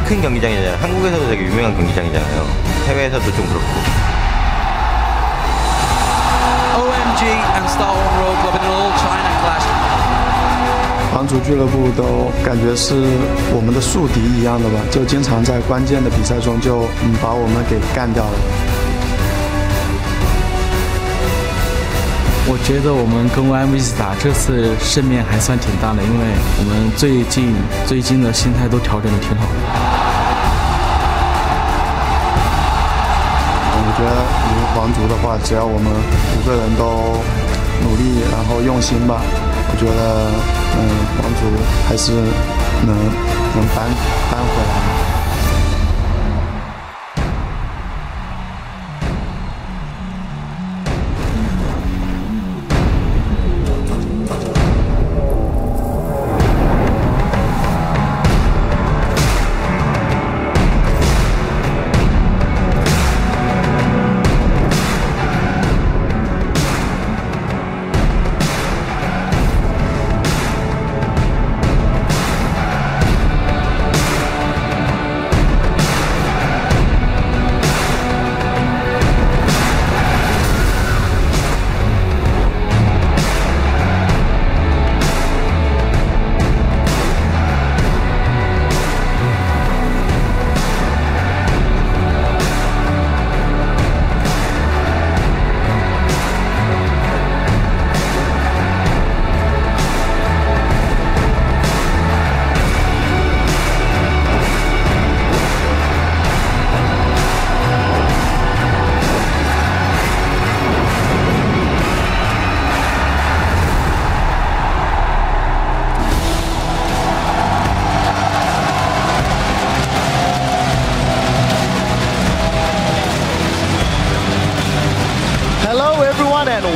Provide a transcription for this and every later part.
큰 경기장이잖아요. 한국에서도 되게 유명한 경기장이잖아요. 해외에서도 좀 그렇고. OMG and Star One Road Club in an all China clash. 皇族俱乐部都感觉是我们的宿敌一样的吧，就经常在关键的比赛中就把我们给干掉了。我觉得我们跟 OMG 打这次胜面还算挺大的，因为我们最近的心态都调整的挺好的。我觉得赢皇族的话，只要我们5个人都努力，然后用心吧，我觉得皇族还是能扳回来。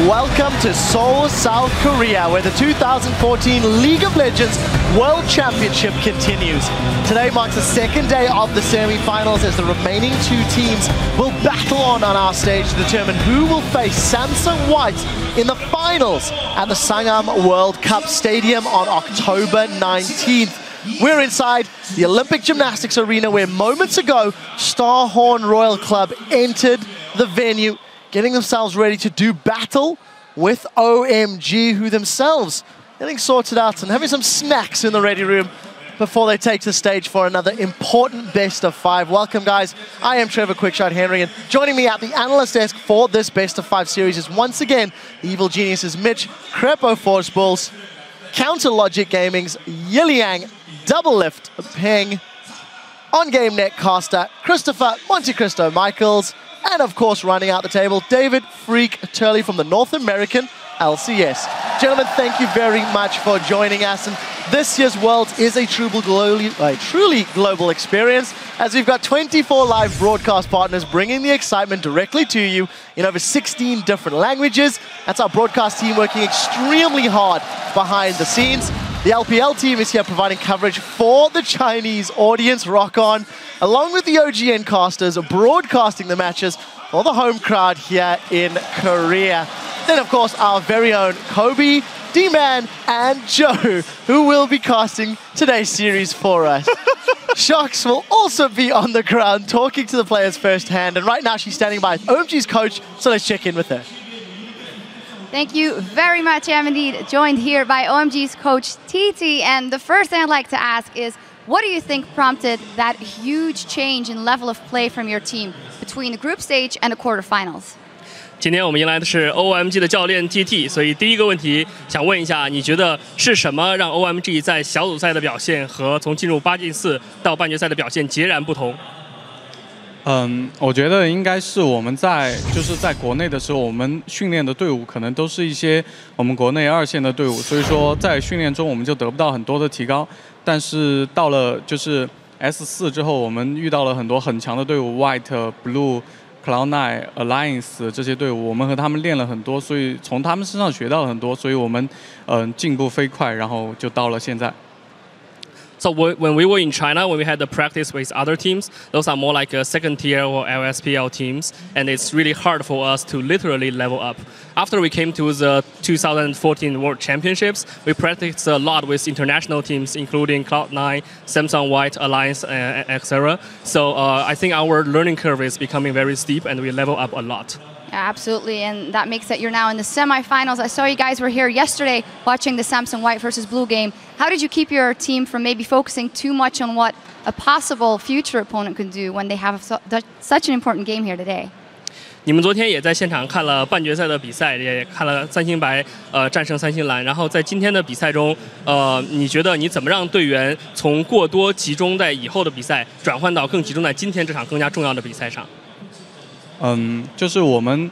Welcome to Seoul, South Korea, where the 2014 League of Legends World Championship continues. Today marks the second day of the semi-finals as the remaining 2 teams will battle on our stage to determine who will face Samsung White in the finals at the Sangam World Cup Stadium on October 19th. We're inside the Olympic Gymnastics Arena where moments ago, Starhorn Royal Club entered the venue, getting themselves ready to do battle with OMG, who themselves getting sorted out and having some snacks in the ready room before they take the stage for another important best of 5. Welcome, guys. I am Trevor Quickshot Henry, and joining me at the analyst desk for this best of 5 series is once again the evil geniuses Mitch, Crepo Force Bulls, Counter Logic Gaming's Yiliang, Double Lift, Ping, On Game Netcaster, Christopher Monte Cristo Michaels, and of course, running out the table, David Freak Turley from the North American LCS. Gentlemen, thank you very much for joining us. And this year's Worlds is a truly global experience, as we've got 24 live broadcast partners bringing the excitement directly to you in over 16 different languages. That's our broadcast team working extremely hard behind the scenes. The LPL team is here providing coverage for the Chinese audience, rock on, along with the OGN casters broadcasting the matches for the home crowd here in Korea. Then, of course, our very own Kobe, D-Man, and Joe, who will be casting today's series for us. Shox will also be on the ground talking to the players firsthand, and right now she's standing by OMG's coach, so let's check in with her. Thank you very much. I'm indeed joined here by OMG's coach, TT. And the first thing I'd like to ask is, what do you think prompted that huge change in level of play from your team between the group stage and the quarterfinals? 今天我们迎来的是 OMG 的教练 TT， 所以第一个问题想问一下，你觉得是什么让 OMG 在小组赛的表现和从进入8进4到半决赛的表现截然不同？我觉得应该是我们在国内的时候，我们训练的队伍可能都是一些我们国内2线的队伍，所以说在训练中我们就得不到很多的提高。但是到了S4之后，我们遇到了很多很强的队伍 ，White、Blue、Cloud9、Alliance 这些队伍，我们和他们练了很多，所以从他们身上学到了很多，所以我们进步飞快，然后就到了现在。So when we were in China, when we had the practice with other teams, those are more like second tier or LSPL teams, and it's really hard for us to literally level up. After we came to the 2014 World Championships, we practiced a lot with international teams, including Cloud9, Samsung White, Alliance, etc. So I think our learning curve is becoming very steep, and we level up a lot. Absolutely, and that makes it you're now in the semifinals. I saw you guys were here yesterday watching the Samsung White versus Blue game. How did you keep your team from maybe focusing too much on what a possible future opponent could do when they have such an important game here today? 你们昨天也在现场看了半决赛的比赛，也看了三星白战胜三星蓝。然后在今天的比赛中，你觉得你怎么让队员从过多集中在以后的比赛，转换到更集中在今天这场更加重要的比赛上？就是我们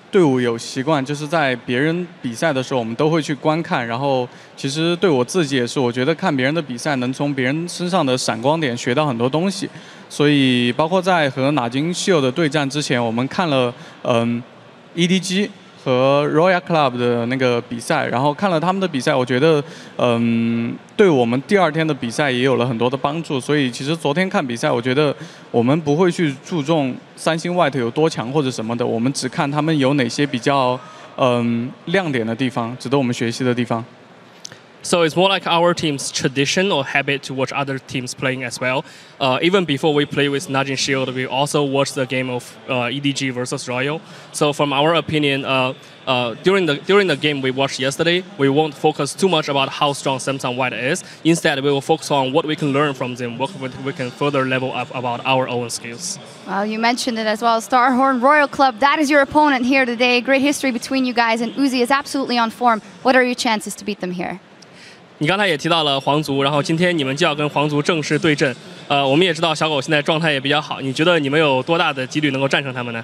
队伍有习惯，就是在别人比赛的时候，我们都会去观看。然后，其实对我自己也是，我觉得看别人的比赛，能从别人身上的闪光点学到很多东西。所以，包括在和纳金秀的对战之前，我们看了EDG 和 Royal Club 的那个比赛，然后看了他们的比赛，我觉得对我们第二天的比赛也有了很多的帮助。所以其实昨天看比赛，我觉得我们不会去注重三星 White 有多强或者什么的，我们只看他们有哪些比较亮点的地方，值得我们学习的地方。So it's more like our team's tradition or habit to watch other teams playing as well. Even before we play with Najin Shield, we also watch the game of EDG versus Royal. So from our opinion, during the game we watched yesterday, we won't focus too much about how strong Samsung White is. Instead, we will focus on what we can learn from them, what we can further level up about our own skills. Well, you mentioned it as well. Starhorn Royal Club, that is your opponent here today. Great history between you guys, and Uzi is absolutely on form. What are your chances to beat them here? 你刚才也提到了皇族，然后今天你们就要跟皇族正式对阵。我们也知道小狗现在状态也比较好，你觉得你们有多大的几率能够战胜他们呢？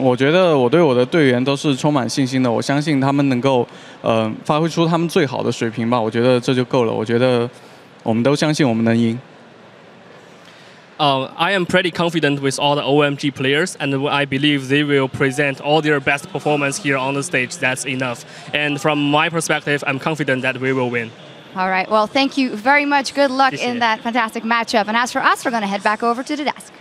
我觉得我对我的队员都是充满信心的，我相信他们能够发挥出他们最好的水平吧。我觉得这就够了。我觉得我们都相信我们能赢。I am pretty confident with all the OMG players, and I believe they will present all their best performance here on the stage. That's enough. And from my perspective, I'm confident that we will win. All right. Well, thank you very much. Good luck in that fantastic matchup. And as for us, we're going to head back over to the desk.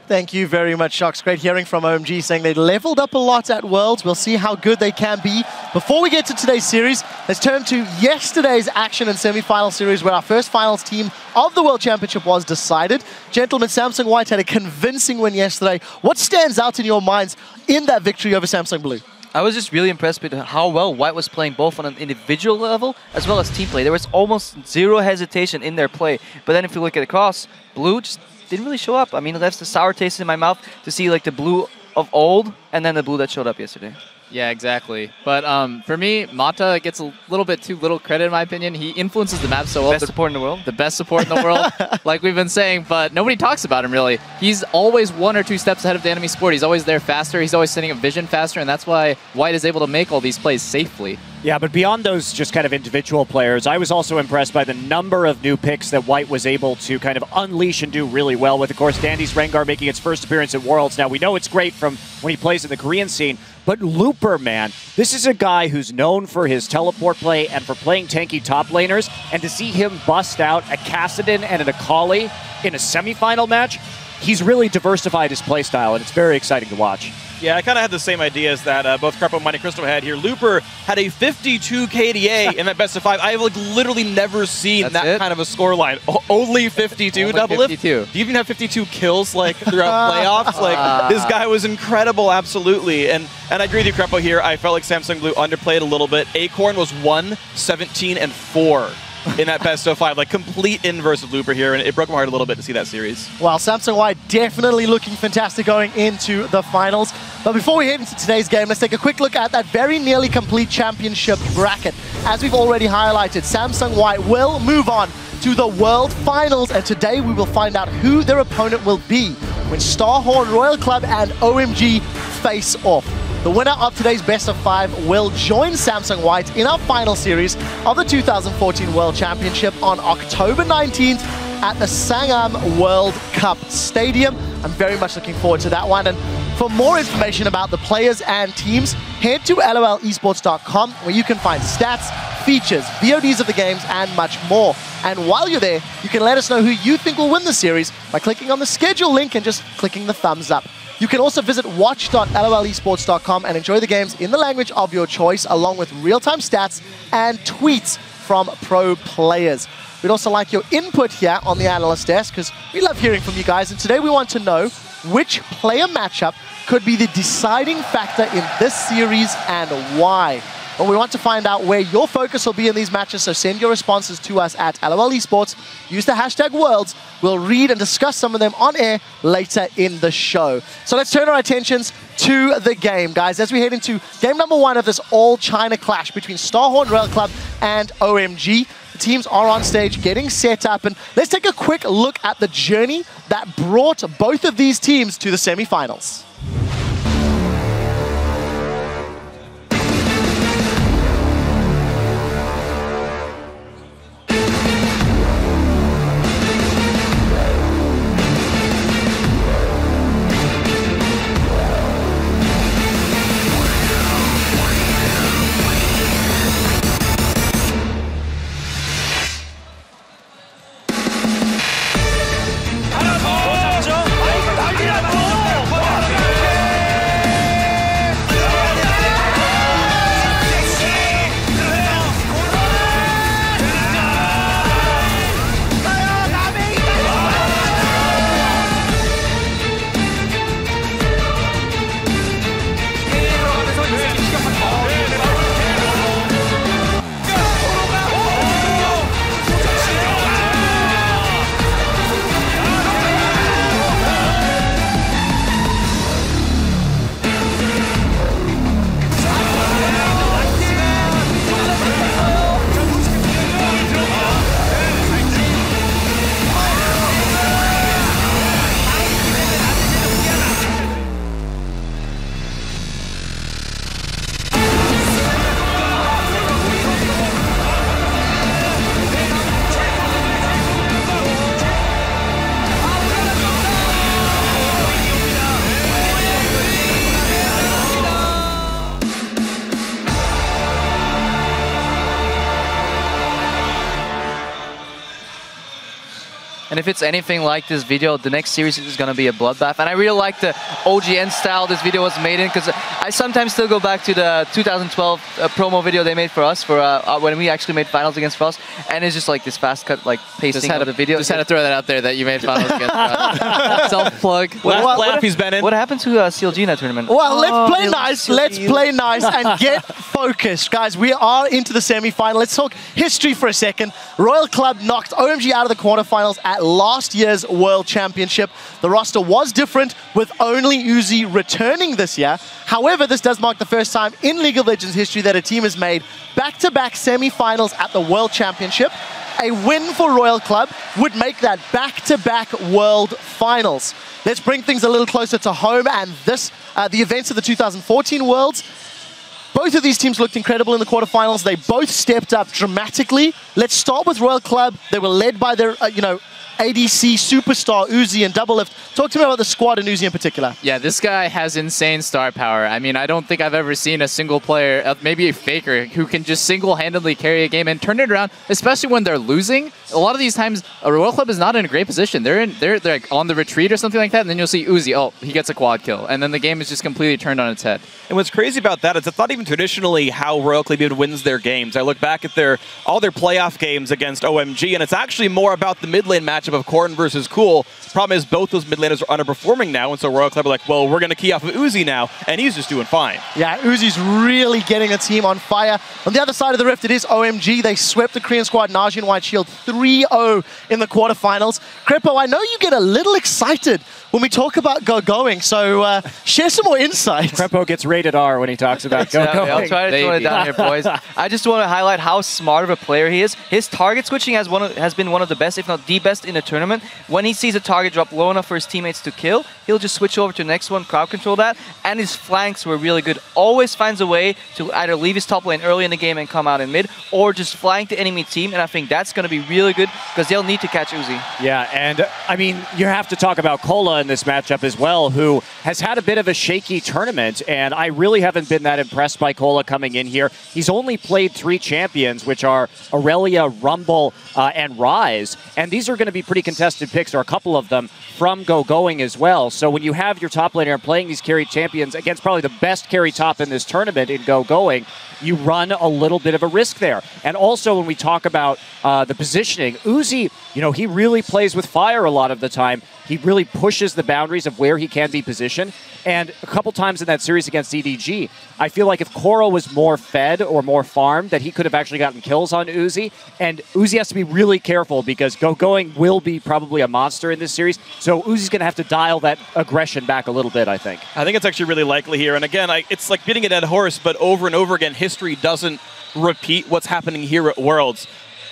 Thank you very much, Shocks. Great hearing from OMG saying they leveled up a lot at Worlds. We'll see how good they can be. Before we get to today's series, let's turn to yesterday's action and semi-final series where our first finals team of the World Championship was decided. Gentlemen, Samsung White had a convincing win yesterday. What stands out in your minds in that victory over Samsung Blue? I was just really impressed with how well White was playing both on an individual level as well as team play. There was almost zero hesitation in their play. But then if you look at across, Blue just didn't really show up. I mean, it left a sour taste in my mouth to see like the Blue of old and then the Blue that showed up yesterday. Yeah, exactly. But for me, Mata gets a little bit too little credit in my opinion. He influences the map so well. Best support in the world. The best support in the world, like we've been saying, but nobody talks about him really. He's always 1 or 2 steps ahead of the enemy support. He's always there faster. He's always sending a vision faster, and that's why White is able to make all these plays safely. Yeah, but beyond those just kind of individual players, I was also impressed by the number of new picks that White was able to kind of unleash and do really well with. Of course, Dandy's Rengar making its first appearance at Worlds. Now, we know it's great from when he plays in the Korean scene, but Looper, man, this is a guy who's known for his teleport play and for playing tanky top laners, and to see him bust out a Kassadin and an Akali in a semifinal match, he's really diversified his playstyle, and it's very exciting to watch. Yeah, I kind of had the same ideas that both Crepo, Mine, and Crystal had here. Looper had a 52 KDA in that best of 5. I have like literally never seen that kind of a scoreline. Only 52 Only double 52. lift. Do you even have 52 kills like throughout playoffs? Like this guy was incredible, absolutely. And I agree with you, Crepo, here. I felt like Samsung Blue underplayed a little bit. Acorn was 1, 17, and 4. In that best of 5, like complete inverse of Looper here, and it broke my heart a little bit to see that series. Well, Samsung White definitely looking fantastic going into the finals. But before we head into today's game, let's take a quick look at that very nearly complete championship bracket. As we've already highlighted, Samsung White will move on to the World Finals, and today we will find out who their opponent will be when Starhorn Royal Club and OMG face off. The winner of today's best of 5 will join Samsung White in our final series of the 2014 World Championship on October 19th at the Sangam World Cup Stadium. I'm very much looking forward to that one. And for more information about the players and teams, head to lolesports.com where you can find stats, features, VODs of the games, and much more. And while you're there, you can let us know who you think will win the series by clicking on the schedule link and just clicking the thumbs up. You can also visit watch.lolesports.com and enjoy the games in the language of your choice, along with real-time stats and tweets from pro players. We'd also like your input here on the analyst desk, because we love hearing from you guys. And today we want to know which player matchup could be the deciding factor in this series and why. Well, we want to find out where your focus will be in these matches, so send your responses to us at LOL Esports. Use the hashtag Worlds. We'll read and discuss some of them on air later in the show. So let's turn our attentions to the game, guys, as we head into game number 1 of this all-China clash between Starhorn Royal Club and OMG. The teams are on stage getting set up, and let's take a quick look at the journey that brought both of these teams to the semifinals. And if it's anything like this video, the next series is going to be a bloodbath. And I really like the OGN style this video was made in, because I sometimes still go back to the 2012 promo video they made for us for when we actually made finals against Frost. And it's just like this fast cut, like pacing of the video. Just had to throw that out there that you made finals against Frost. Self-plug. What he's been in. What happened to CLG in that tournament? Well, let's play nice. Let's play nice and get focused. Guys, we are into the semi-final. Let's talk history for a second. Royal Club knocked OMG out of the quarterfinals at last year's World Championship. The roster was different, with only Uzi returning this year. However, this does mark the first time in League of Legends history that a team has made back-to-back semi-finals at the World Championship. A win for Royal Club would make that back-to-back World Finals. Let's bring things a little closer to home, and the events of the 2014 Worlds. Both of these teams looked incredible in the quarterfinals. They both stepped up dramatically. Let's start with Royal Club. They were led by their, ADC superstar Uzi and Doublelift. Talk to me about the squad and Uzi in particular. Yeah, this guy has insane star power. I mean, I don't think I've ever seen a single player, maybe a faker, who can just single-handedly carry a game and turn it around, especially when they're losing. A lot of these times, a Royal Club is not in a great position. They're like on the retreat or something like that, and then you'll see Uzi, oh, he gets a quad kill, and then the game is just completely turned on its head. And what's crazy about that is it's not even traditionally how Royal Club even wins their games. I look back at all their playoff games against OMG, and it's actually more about the mid lane matchup of Corn versus Cool. Problem is both those mid laners are underperforming now, and so Royal Club are like, well, we're going to key off of Uzi now, and he's just doing fine. Yeah, Uzi's really getting a team on fire. On the other side of the rift, it is OMG. They swept the Korean squad, Najee and White Shield, 3-0 in the quarterfinals. Krepo, I know you get a little excited when we talk about going, so share some more insight. Krepo gets rated R when he talks about going. I'll try to tone it down here, boys. I just want to highlight how smart of a player he is. His target switching has been one of the best, if not the best, in the tournament. When he sees a target drop low enough for his teammates to kill, he'll just switch over to the next one, crowd control that, and his flanks were really good. Always finds a way to either leave his top lane early in the game and come out in mid, or just flank the enemy team, and I think that's going to be really good because they'll need to catch Uzi. Yeah, and I mean, you have to talk about Kola in this matchup as well, who has had a bit of a shaky tournament, and I really haven't been that impressed by Kola coming in here. He's only played 3 champions, which are Aurelia, Rumble, and Rise, and these are going to be pretty contested picks, or a couple of them, from Going as well. So when you have your top laner playing these carry champions against probably the best carry top in this tournament in Going, you run a little bit of a risk there. And also when we talk about the positioning, Uzi, you know, he really plays with fire a lot of the time. He really pushes the boundaries of where he can be positioned. And a couple times in that series against EDG, I feel like if Koro was more fed or more farmed, that he could have actually gotten kills on Uzi. And Uzi has to be really careful because Going will be probably a monster in this series. So Uzi's going to have to dial that aggression back a little bit, I think. I think it's actually really likely here. And again, it's like beating a dead horse, but over and over again, history doesn't repeat what's happening here at Worlds.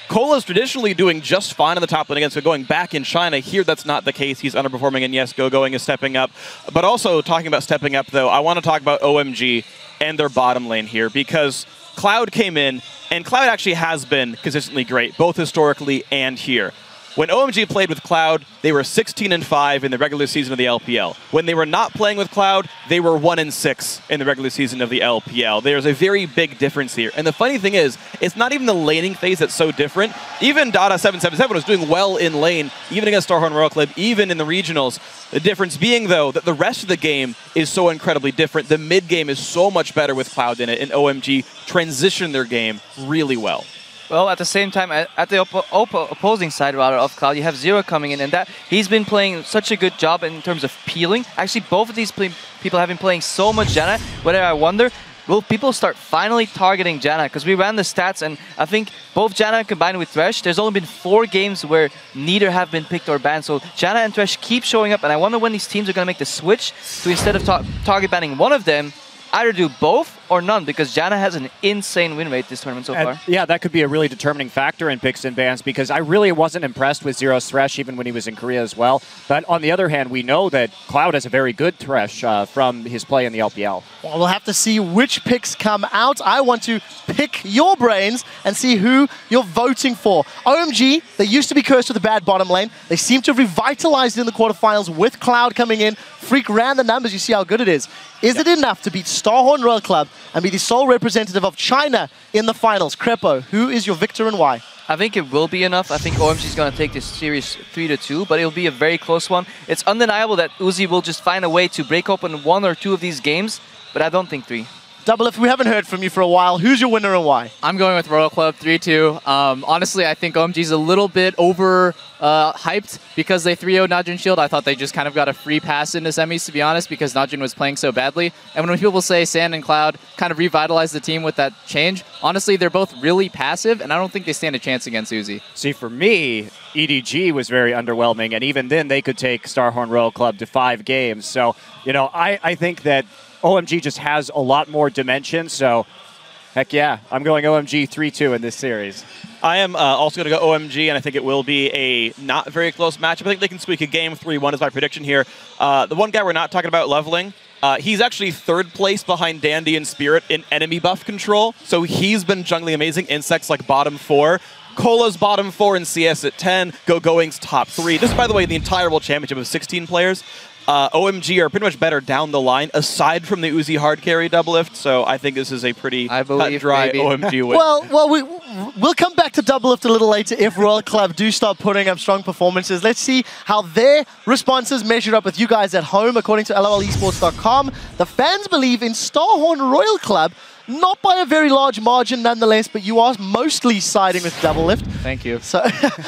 Kola's traditionally doing just fine on the top lane against Going back in China. Here, that's not the case. He's underperforming, and yes, Going is stepping up. But also, talking about stepping up, though, I want to talk about OMG and their bottom lane here, because Cloud came in, and Cloud actually has been consistently great, both historically and here. When OMG played with Cloud, they were 16-5 in the regular season of the LPL. When they were not playing with Cloud, they were 1-6 in the regular season of the LPL. There's a very big difference here. And the funny thing is, it's not even the laning phase that's so different. Even Dada777 was doing well in lane, even against Starhorn Royal Club, even in the regionals. The difference being, though, that the rest of the game is so incredibly different. The mid game is so much better with Cloud in it, and OMG transitioned their game really well. Well, at the same time, at the opposing side rather of Cloud, you have Zero coming in, and that he's been playing such a good job in terms of peeling. Actually, both of these people have been playing so much Janna, whether I wonder, will people start finally targeting Janna? Because we ran the stats, and I think both Janna combined with Thresh, there's only been 4 games where neither have been picked or banned. So Janna and Thresh keep showing up, and I wonder when these teams are going to make the switch to, instead of target banning one of them, either do both or none, because Janna has an insane win rate this tournament so far. Yeah, that could be a really determining factor in picks and bans, because I really wasn't impressed with Zero's Thresh even when he was in Korea as well. But on the other hand, we know that Cloud has a very good Thresh from his play in the LPL. Well, we'll have to see which picks come out. I want to pick your brains and see who you're voting for. OMG, they used to be cursed with a bad bottom lane. They seem to have revitalized it in the quarterfinals with Cloud coming in. Freak ran the numbers, you see how good it is. Is it enough to beat Starhorn Royal Club and be the sole representative of China in the finals? Crepo, who is your victor and why? I think it will be enough. I think OMG is going to take this series 3-2, but it'll be a very close one. It's undeniable that Uzi will just find a way to break open 1 or 2 of these games, but I don't think 3. Doublelift, we haven't heard from you for a while. Who's your winner and why? I'm going with Royal Club 3-2. Honestly, I think OMG's a little bit over hyped because they 3-0'd Najin Shield. I thought they just kind of got a free pass into semis, to be honest, because Najin was playing so badly. And when people say Sand and Cloud kind of revitalized the team with that change, honestly, they're both really passive, and I don't think they stand a chance against Uzi. See, for me, EDG was very underwhelming, and even then they could take Starhorn Royal Club to 5 games. So, you know, I think that OMG just has a lot more dimension, so heck yeah, I'm going OMG 3-2 in this series. I am also going to go OMG, and I think it will be a not very close matchup. I think they can squeak a game. 3-1 is my prediction here. The one guy we're not talking about leveling, he's actually 3rd place behind Dandy and Spirit in enemy buff control, so he's been jungling amazing. Insects like bottom 4. Kola's bottom 4 in CS at 10. Going's top 3. This is, by the way, the entire World Championship of 16 players. OMG are pretty much better down the line, aside from the Uzi hard carry Doublelift, so I think this is a pretty cut-dry OMG win. Well, we'll come back to Doublelift a little later if Royal Club do start putting up strong performances. Let's see how their responses measured up with you guys at home. According to LOLesports.com, the fans believe in Starhorn Royal Club, not by a very large margin nonetheless, but you are mostly siding with Doublelift. Thank you. So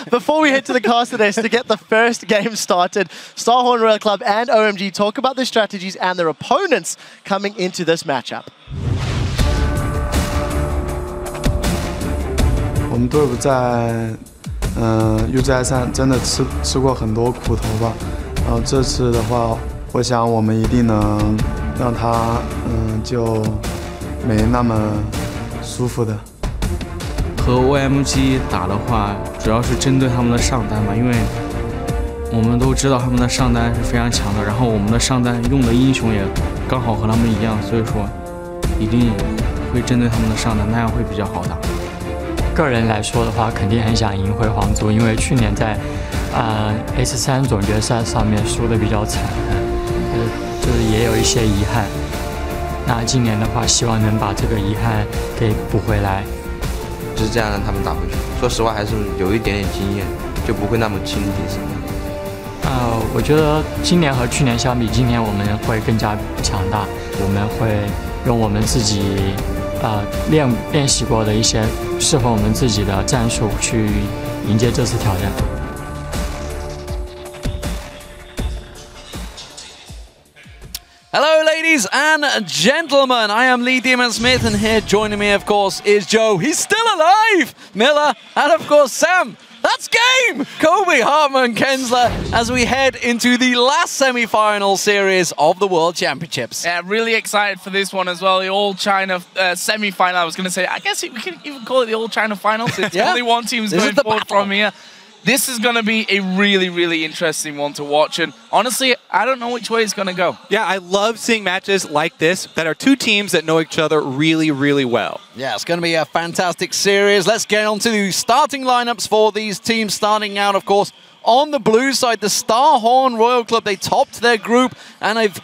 before we head to the caster desk to get the first game started, Starhorn Royal Club and OMG talk about their strategies and their opponents coming into this matchup. 我们队伍在UGI 上真的吃过很多苦头吧，然后这次的话，我想我们一定能让他就没那么舒服的。和 OMG 打的话，主要是针对他们的上单嘛，因为我们都知道他们的上单是非常强的，然后我们的上单用的英雄也刚好和他们一样，所以说一定会针对他们的上单，那样会比较好打。个人来说的话，肯定很想赢回皇族，因为去年在S3总决赛上面输的比较惨，就是也有一些遗憾。那今年的话，希望能把这个遗憾给补回来。就是这样让他们打回去。说实话，还是有一点点经验，就不会那么轻敌什么的。我觉得今年和去年相比，今年我们会更加强大。我们会用我们自己练习过的一些适合我们自己的战术去迎接这次挑战。Hello, ladies and gentlemen. I am Lee Demon Smith, and here joining me, of course, is Joe. He's still alive! Miller, and of course, Sam. That's game! Kobe, Hartman, Kensler, as we head into the last semi-final series of the World Championships. Yeah, really excited for this one as well. The All China semi-final, I was going to say. I guess we can even call it the All China Finals. It's only one team's going forward from here. This is going to be a really, really interesting one to watch. And honestly, I don't know which way it's going to go. Yeah, I love seeing matches like this that are two teams that know each other really, really well. Yeah, it's going to be a fantastic series. Let's get on to the starting lineups for these teams. Starting out, of course, on the blue side, the Starhorn Royal Club. They topped their group and they've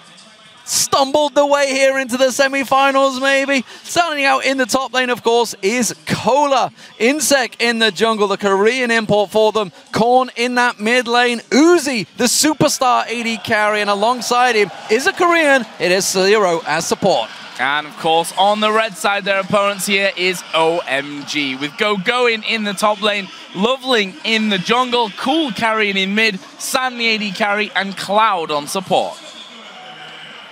stumbled the way here into the semi-finals, maybe. Starting out in the top lane, of course, is Cola. Insec in the jungle, the Korean import for them. Korn in that mid lane. Uzi, the superstar AD carry, and alongside him is a Korean. It is Zero as support. And of course, on the red side, their opponents here is OMG. With Going in the top lane, Loveling in the jungle, Cool carrying in mid, San the AD carry, and Cloud on support.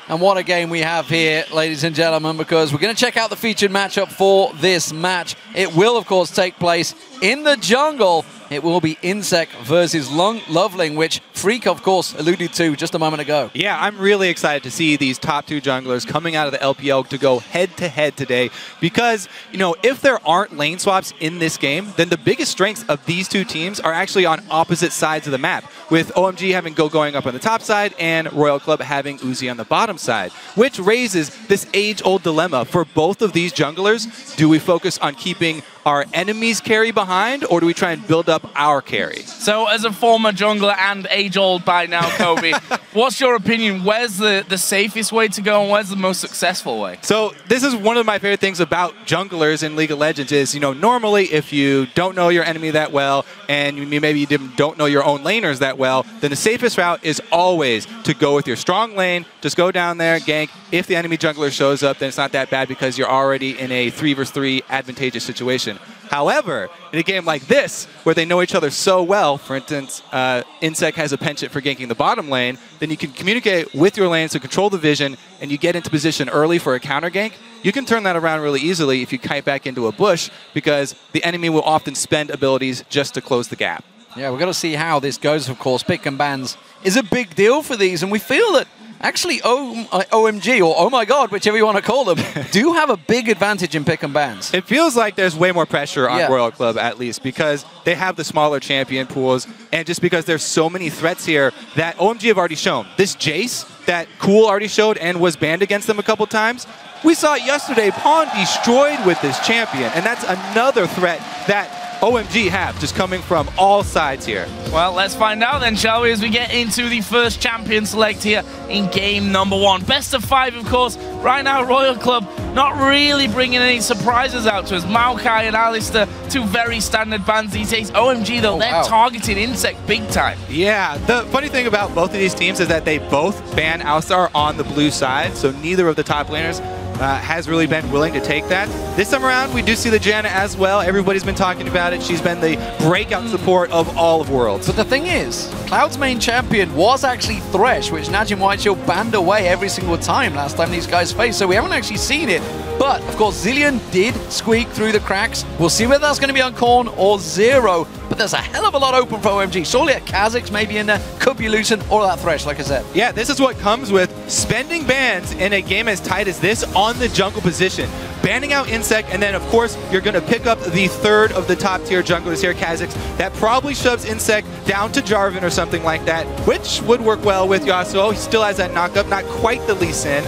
And what a game we have here, ladies and gentlemen, because we're going to check out the featured matchup for this match. It will, of course, take place in the jungle. It will be Insec versus Loveling, which Freak, of course, alluded to just a moment ago. Yeah, I'm really excited to see these top two junglers coming out of the LPL to go head-to-head today because, you know, if there aren't lane swaps in this game, then the biggest strengths of these two teams are actually on opposite sides of the map, with OMG having going up on the top side and Royal Club having Uzi on the bottom side, which raises this age-old dilemma for both of these junglers. Do we focus on keeping our enemies' carry behind, or do we try and build up our carry? So, as a former jungler and age-old by now, Kobe, what's your opinion? Where's the safest way to go, and where's the most successful way? So, this is one of my favorite things about junglers in League of Legends is, you know, normally if you don't know your enemy that well, and maybe you don't know your own laners that well, then the safest route is always to go with your strong lane, just go down there, gank. If the enemy jungler shows up, then it's not that bad because you're already in a 3 versus 3 advantageous situation. However, in a game like this, where they know each other so well, for instance, Insec has a penchant for ganking the bottom lane, then you can communicate with your lanes to control the vision, and you get into position early for a counter gank. You can turn that around really easily if you kite back into a bush, because the enemy will often spend abilities just to close the gap. Yeah, we're going to see how this goes, of course. Pick and bans is a big deal for these, and we feel that actually OMG, or oh my god, whichever you want to call them, do have a big advantage in pick and bans. It feels like there's way more pressure on Royal Club, at least, because they have the smaller champion pools, and just because there's so many threats here that OMG have already shown. This Jace that Cool already showed and was banned against them a couple times, we saw it yesterday, Pawn destroyed with this champion, and that's another threat that OMG have, just coming from all sides here. Well, let's find out then, shall we, as we get into the first champion select here in game number 1. Best of 5, of course. Right now, Royal Club not really bringing any surprises out to us. Maokai and Alistair, two very standard bans these days. OMG, though, they're targeting Insec big time. Yeah, the funny thing about both of these teams is that they both ban Alistar on the blue side, so neither of the top laners has really been willing to take that. This time around, we do see the Janna as well. Everybody's been talking about it. She's been the breakout support of all of Worlds. But the thing is, Cloud's main champion was actually Thresh, which Najim Whiteshield banned away every single time last time these guys faced, so we haven't actually seen it. But, of course, Zilean did squeak through the cracks. We'll see whether that's going to be on Korn or Zero, but there's a hell of a lot open for OMG. Surely a Kha'Zix maybe in there, could be Lucian, or that Thresh, like I said. Yeah, this is what comes with spending bans in a game as tight as this on the jungle position. banning out Insect, and then of course you're going to pick up the third of the top tier junglers here, Kha'Zix. That probably shoves Insect down to Jarvan or something like that, which would work well with Yasuo. He still has that knockup, not quite the Lee Sin.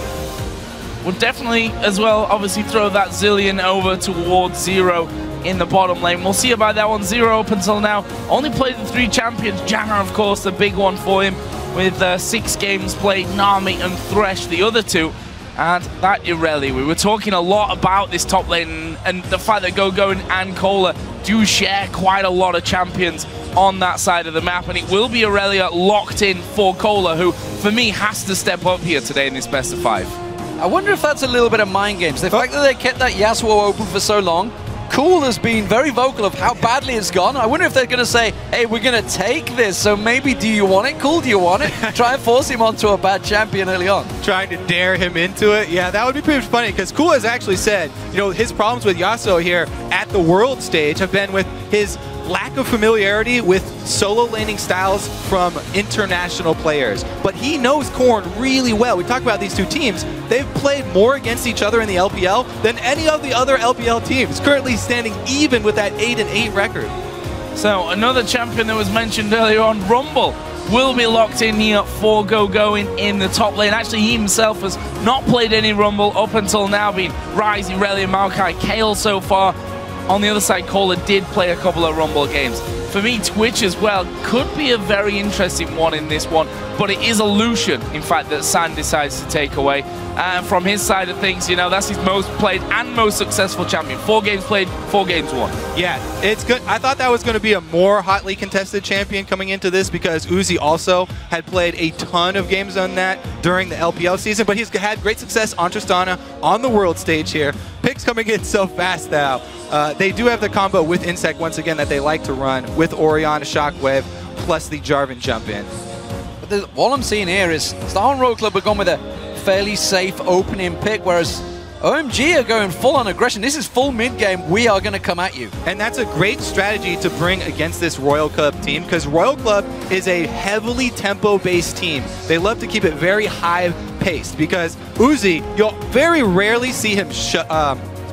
We'll definitely as well obviously throw that Zilean over towards Zero in the bottom lane. We'll see about that one. Zero up until now only played the 3 champions. Janna, of course, the big one for him with 6 games played. Nami and Thresh, the other 2. And that Irelia. We were talking a lot about this top lane and the fact that Gogo and Cola do share quite a lot of champions on that side of the map, and it will be Irelia locked in for Cola, who, for me, has to step up here today in this best of 5. I wonder if that's a little bit of mind games. The fact that they kept that Yasuo open for so long, Cool has been very vocal of how badly it's gone. I wonder if they're going to say, hey, we're going to take this, so maybe do you want it? Cool, do you want it? Try and force him onto a bad champion early on. Trying to dare him into it. Yeah, that would be pretty funny, because Cool has actually said, you know, his problems with Yasuo here at the world stage have been with his lack of familiarity with solo laning styles from international players. But he knows Korn really well. We talked about these 2 teams. They've played more against each other in the LPL than any of the other LPL teams, currently standing even with that 8-8 record. So another champion that was mentioned earlier on, Rumble, will be locked in here for Gogo in the top lane. Actually, he himself has not played any Rumble up until now, being Ryze, Irelia, Maokai, Kayle so far. On the other side, Cola did play a couple of Rumble games. For me, Twitch as well could be a very interesting one in this one, but it is a Lucian, in fact, that San decides to take away. And from his side of things, you know, that's his most played and most successful champion. 4 games played, 4 games won. Yeah, it's good. I thought that was going to be a more hotly contested champion coming into this, because Uzi also had played a ton of games on that during the LPL season, but he's had great success on Tristana on the world stage here. Picks coming in so fast now. They do have the combo with Insect once again that they like to run with Orion, Shockwave, plus the Jarvan jump in. But all I'm seeing here is Starhorn Royal Club have gone with a fairly safe opening pick, whereas OMG are going full on aggression. This is full mid game. We are going to come at you. And that's a great strategy to bring against this Royal Club team, because Royal Club is a heavily tempo-based team. They love to keep it very high-paced, because Uzi, you'll very rarely see him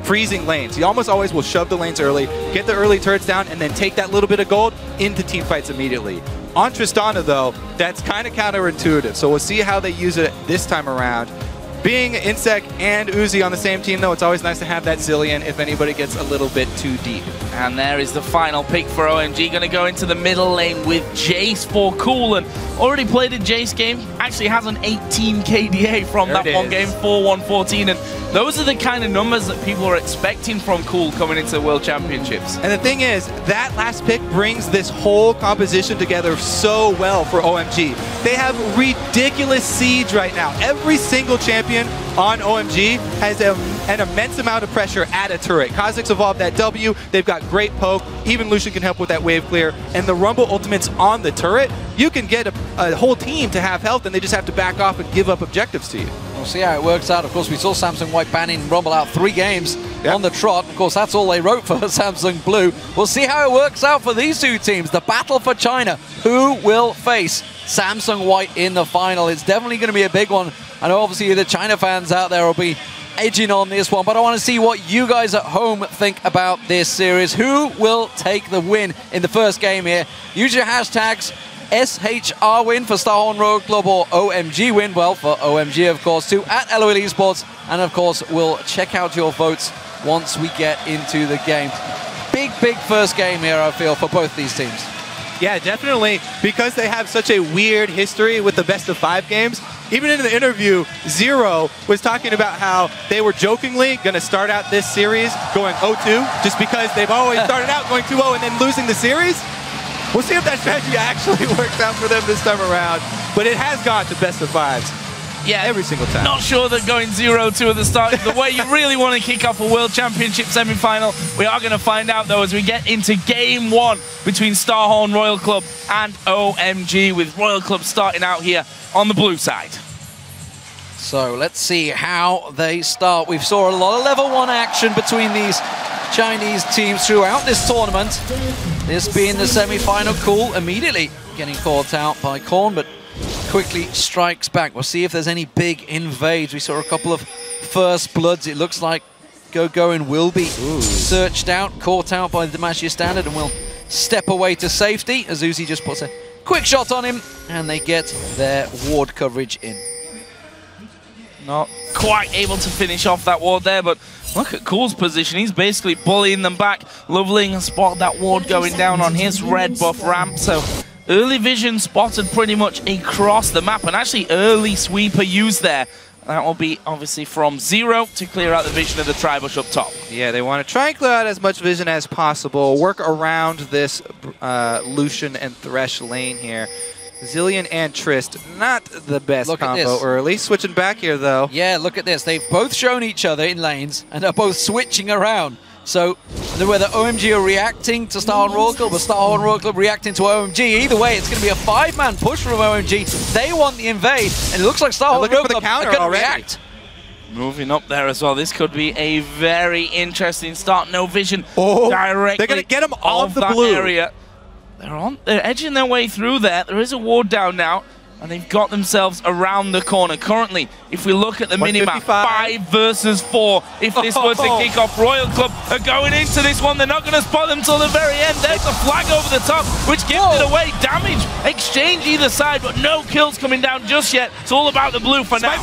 freezing lanes. He almost always will shove the lanes early, get the early turrets down, and then take that little bit of gold into team fights immediately. On Tristana, though, that's kind of counterintuitive, so we'll see how they use it this time around. Being Insect and Uzi on the same team, though, it's always nice to have that Zilean if anybody gets a little bit too deep. And there is the final pick for OMG. Going to go into the middle lane with Jace for Cool. And already played a Jace game. Actually has an 18 KDA from that one game, 4-1-14. And those are the kind of numbers that people are expecting from Cool coming into the World Championships. And the thing is, that last pick brings this whole composition together so well for OMG. They have ridiculous siege right now. Every single champion on OMG has an immense amount of pressure at a turret. Kha'Zix evolved that W, they've got great poke, even Lucian can help with that wave clear, and the Rumble ultimates on the turret, you can get a whole team to have health and they just have to back off and give up objectives to you. We'll see how it works out. Of course, we saw Samsung White banning Rumble out 3 games on the trot. Of course, that's all they wrote for Samsung Blue. We'll see how it works out for these 2 teams. The battle for China. Who will face Samsung White in the final? It's definitely going to be a big one. I know obviously the China fans out there will be edging on this one, but I want to see what you guys at home think about this series. Who will take the win in the first game here? Use your hashtags SHR win for Starhorn Royal Club or OMG win, well, for OMG, of course, too, at LOL Esports. And, of course, we'll check out your votes once we get into the game. Big first game here, I feel, for both these teams. Yeah, definitely, because they have such a weird history with the best of 5 games. Even in the interview, Zero was talking about how they were jokingly going to start out this series going 0-2, just because they've always started out going 2-0 and then losing the series. We'll see if that strategy actually works out for them this time around. But it has gone to best of 5s. Yeah, every single time. Not sure that going 0-2 at the start is the way you really want to kick off a World Championship semi-final. We are going to find out, though, as we get into Game 1 between Starhorn Royal Club and OMG, with Royal Club starting out here on the blue side. So let's see how they start. We saw a lot of level 1 action between these Chinese teams throughout this tournament. This being the semi-final. Cool immediately getting caught out by Korn, but quickly strikes back. We'll see if there's any big invades. We saw a couple of first bloods. It looks like Going will be searched out, caught out by the Demacia standard, and will step away to safety as Uzi just puts a quick shot on him, and they get their ward coverage in. Not quite able to finish off that ward there, but look at Cool's position. He's basically bullying them back. Loveling has spotted that ward going down on his red buff ramp, so early vision spotted pretty much across the map, and actually early sweeper used there. That will be obviously from Zero to clear out the vision of the Tribush up top. Yeah, they want to try and clear out as much vision as possible, work around this Lucian and Thresh lane here. Zillion and Trist, not the best combo early. Switching back here, though. Yeah, look at this. They've both shown each other in lanes, and are both switching around. So, whether OMG are reacting to Star and Royal Club, or Star and Royal Club reacting to OMG, either way, it's going to be a 5-man push from OMG. They want the invade, and it looks like Star and Royal Club are going to react. Moving up there as well. This could be a very interesting start. No vision directly. They're going to get him off the blue area. They're edging their way through there. There is a ward down now, and they've got themselves around the corner. Currently, if we look at the minimap, 5 versus 4. If this were to kick off, Royal Club are going into this one. They're not going to spot them till the very end. There's a flag over the top, which gives it away. Damage, exchange either side, but no kills coming down just yet. It's all about the blue for now.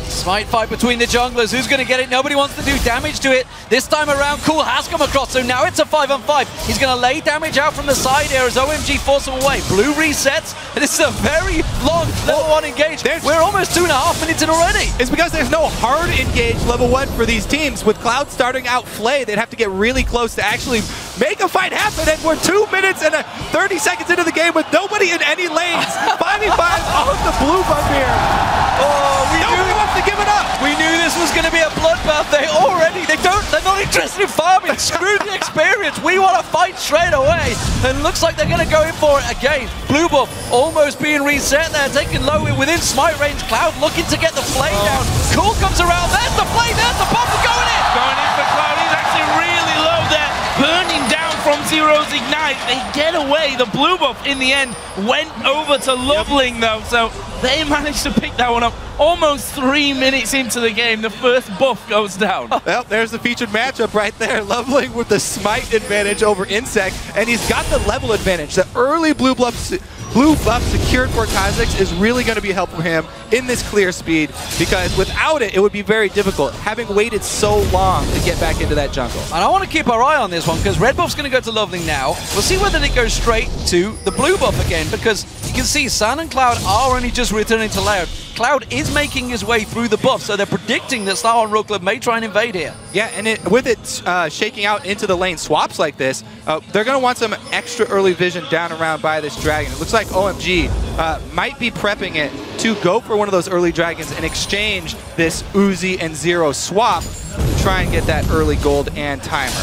Smite fight between the junglers. Who's going to get it? Nobody wants to do damage to it. This time around, Cool has come across, so now it's a 5-on-5. He's going to lay damage out from the side here as OMG force him away. Blue resets, and this is a very long level 1 engage. We're almost 2.5 minutes in already. It's because there's no hard engage level 1 for these teams. With Cloud starting out Flay, they'd have to get really close to actually make a fight happen, and we're 2 minutes and 30 seconds into the game with nobody in any lanes. 5v5 on the blue buff here. Nobody wants to give it up. We knew this was going to be a bloodbath. They're not interested in farming. Screw the experience. We want to fight straight away. And looks like they're going to go in for it again. Blue buff almost being reset there, taken low within smite range. Cloud looking to get the flame down. Cool comes around. There's the flame. There's the buff going in. Going in for Cloud. He's actually really low there. Burning down from Zero's Ignite. They get away. The blue buff in the end went over to Loveling though. So they managed to pick that one up. Almost 3 minutes into the game, the first buff goes down. Well, there's the featured matchup right there. Loveling with the smite advantage over Insect, and he's got the level advantage. The early blue buff secured for Kha'Zix is really going to be helpful for him in this clear speed, because without it, it would be very difficult, having waited so long to get back into that jungle. And I want to keep our eye on this one, because red buff's going to go to Loveling now. We'll see whether it goes straight to the blue buff again, because you can see San and Cloud are only just returning to Loud. Cloud is making his way through the buff, so they're predicting that Star and Royal Club may try and invade here. Yeah, and with it shaking out into the lane swaps like this, they're going to want some extra early vision down around by this dragon. It looks like OMG might be prepping it to go for one of those early dragons and exchange this Uzi and Zero swap to try and get that early gold and timer.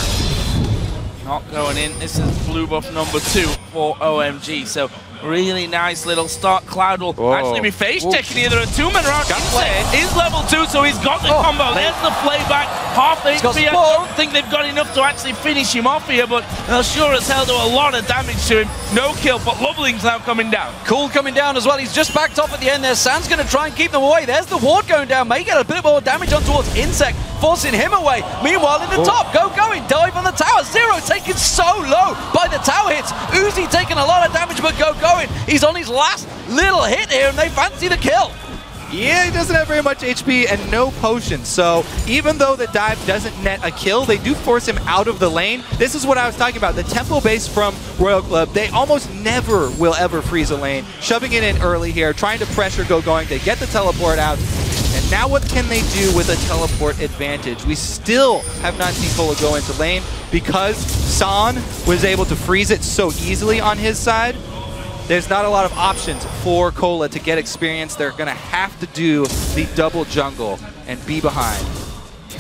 Not going in. This is blue buff number 2 for OMG. So really nice little start. Cloud will actually be face checking either a 2-man round. Is level 2, so he's got the combo. There's the play back. Half HP. I don't think they've got enough to actually finish him off here, but they'll sure as hell do a lot of damage to him. No kill, but Loveling's now coming down. Cool coming down as well. He's just backed off at the end there. San's going to try and keep them away. There's the ward going down. May get a bit more damage on towards Insect, forcing him away. Meanwhile, in the top, going, dive on the tower. Zero taken so low by the tower hits. Uzi taking a lot of damage, but going. He's on his last little hit here, and they fancy the kill. Yeah, he doesn't have very much HP and no potions, so even though the dive doesn't net a kill, they do force him out of the lane. This is what I was talking about. The tempo base from Royal Club, they almost never will ever freeze a lane. Shoving it in early here, trying to pressure going. They get the teleport out. And now what can they do with a teleport advantage? We still have not seen Cola go into lane because San was able to freeze it so easily on his side. There's not a lot of options for Cola to get experience. They're going to have to do the double jungle and be behind.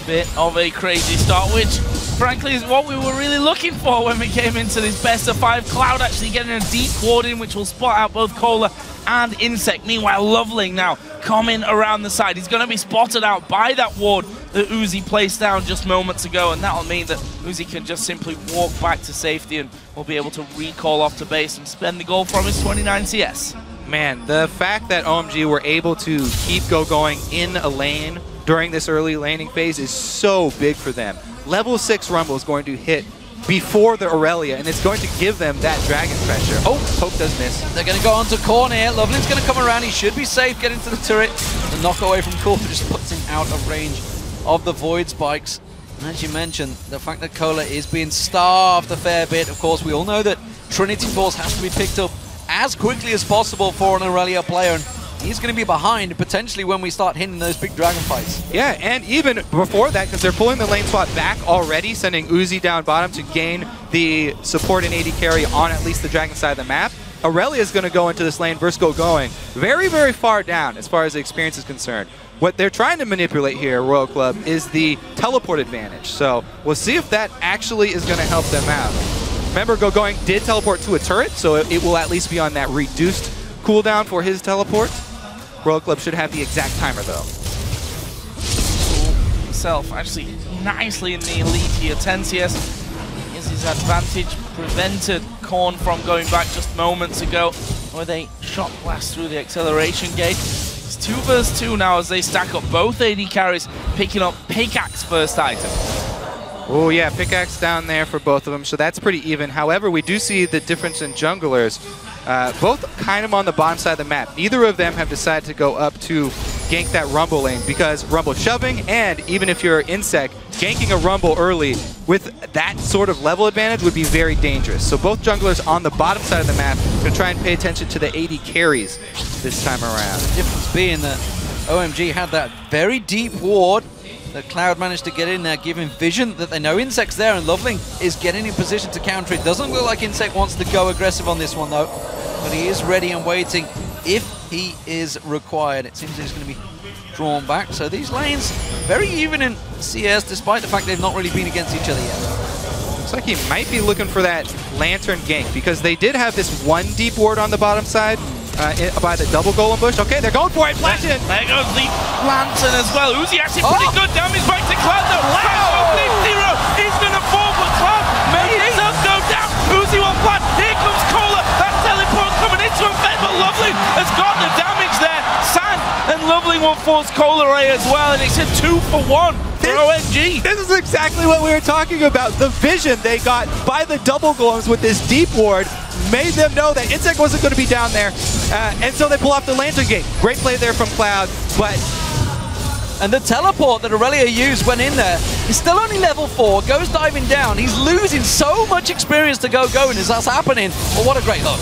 Bit of a crazy start, which frankly is what we were really looking for when we came into this best of 5. Cloud actually getting a deep ward in, which will spot out both Cola and Insect. Meanwhile, Loveling now coming around the side. He's going to be spotted out by that ward that Uzi placed down just moments ago, and that'll mean that Uzi can just simply walk back to safety and will be able to recall off to base and spend the goal from his 29 CS. Man, the fact that OMG were able to keep going in a lane during this early laning phase is so big for them. Level 6 Rumble is going to hit before the Aurelia, and it's going to give them that dragon pressure. Oh, Poke does miss. They're going to go onto corner here. Loveling's going to come around. He should be safe, get into the turret. The knock away from Cola just puts him out of range of the Void Spikes. And as you mentioned, the fact that Cola is being starved a fair bit. Of course, we all know that Trinity Force has to be picked up as quickly as possible for an Aurelia player. And he's going to be behind potentially when we start hitting those big dragon fights. Yeah, and even before that, because they're pulling the lane swap back already, sending Uzi down bottom to gain the support and AD carry on at least the dragon side of the map. Aurelia is going to go into this lane versus going very, very far down as far as the experience is concerned. What they're trying to manipulate here, Royal Club, is the teleport advantage. So we'll see if that actually is going to help them out. Remember, going did teleport to a turret, so it will at least be on that reduced cooldown for his teleport. Royal Club should have the exact timer, though. Himself actually nicely in the elite here. 10 CS is his advantage. Prevented Korn from going back just moments ago where they shot blast through the acceleration gate. It's 2 versus 2 now as they stack up both AD carries, picking up Pickaxe first item. Oh yeah, Pickaxe down there for both of them, so that's pretty even. However, we do see the difference in junglers. Both kind of on the bottom side of the map. Neither of them have decided to go up to gank that Rumble lane because Rumble shoving, and even if you're Insect, ganking a Rumble early with that sort of level advantage would be very dangerous. So both junglers on the bottom side of the map are going to try and pay attention to the AD carries this time around. The difference being that OMG had that very deep ward that Cloud managed to get in there, giving vision that they know Insect's there, and Loveling is getting in position to counter it. Doesn't look like Insect wants to go aggressive on this one though, but he is ready and waiting if he is required. It seems he's going to be drawn back. So these lanes, very even in CS, despite the fact they've not really been against each other yet. Looks like he might be looking for that Lantern gank because they did have this one deep ward on the bottom side. By the double golem bush. Okay, they're going for it. Flash in. There goes the Lantern as well. Uzi actually pretty good damage back to Cloud though. Wow! Zero is going to fall, but Cloud maybe it does go down. Uzi will flash. Here comes Cola. That teleport coming into him. But Lovely has got the damage there. Sand and Lovely will force Cola Ray as well, and it's a 2 for 1. OMG. This is exactly what we were talking about. The vision they got by the double golems with this deep ward made them know that Insect wasn't going to be down there. And so they pull off the Lantern Gate. Great play there from Cloud, but... And the teleport that Aurelia used went in there. He's still only level 4, goes diving down. He's losing so much experience to going as that's happening. Well, what a great hook.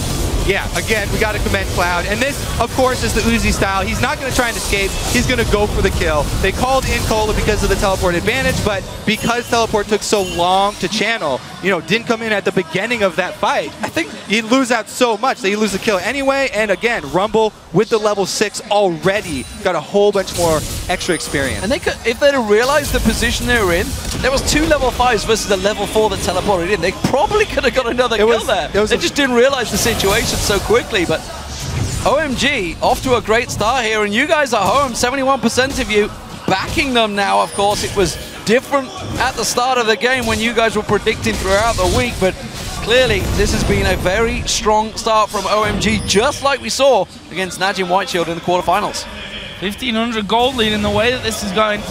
Yeah, again, we got to commend Cloud. And this, of course, is the Uzi style. He's not going to try and escape. He's going to go for the kill. They called in Cola because of the teleport advantage, but because teleport took so long to channel, didn't come in at the beginning of that fight, I think he'd lose out so much that he'd lose the kill anyway. And again, Rumble with the level 6 already got a whole bunch more extra experience. And they could, if they'd have realized the position they were in, there was 2 level 5s versus a level 4 that teleported in. They probably could have got another kill there. They just didn't realize the situation so quickly. But OMG off to a great start here, and you guys are home. 71% of you backing them now. Of course, it was different at the start of the game when you guys were predicting throughout the week, but clearly this has been a very strong start from OMG, just like we saw against Najim Whiteshield in the quarterfinals. 1,500 gold lead in the way that this is going.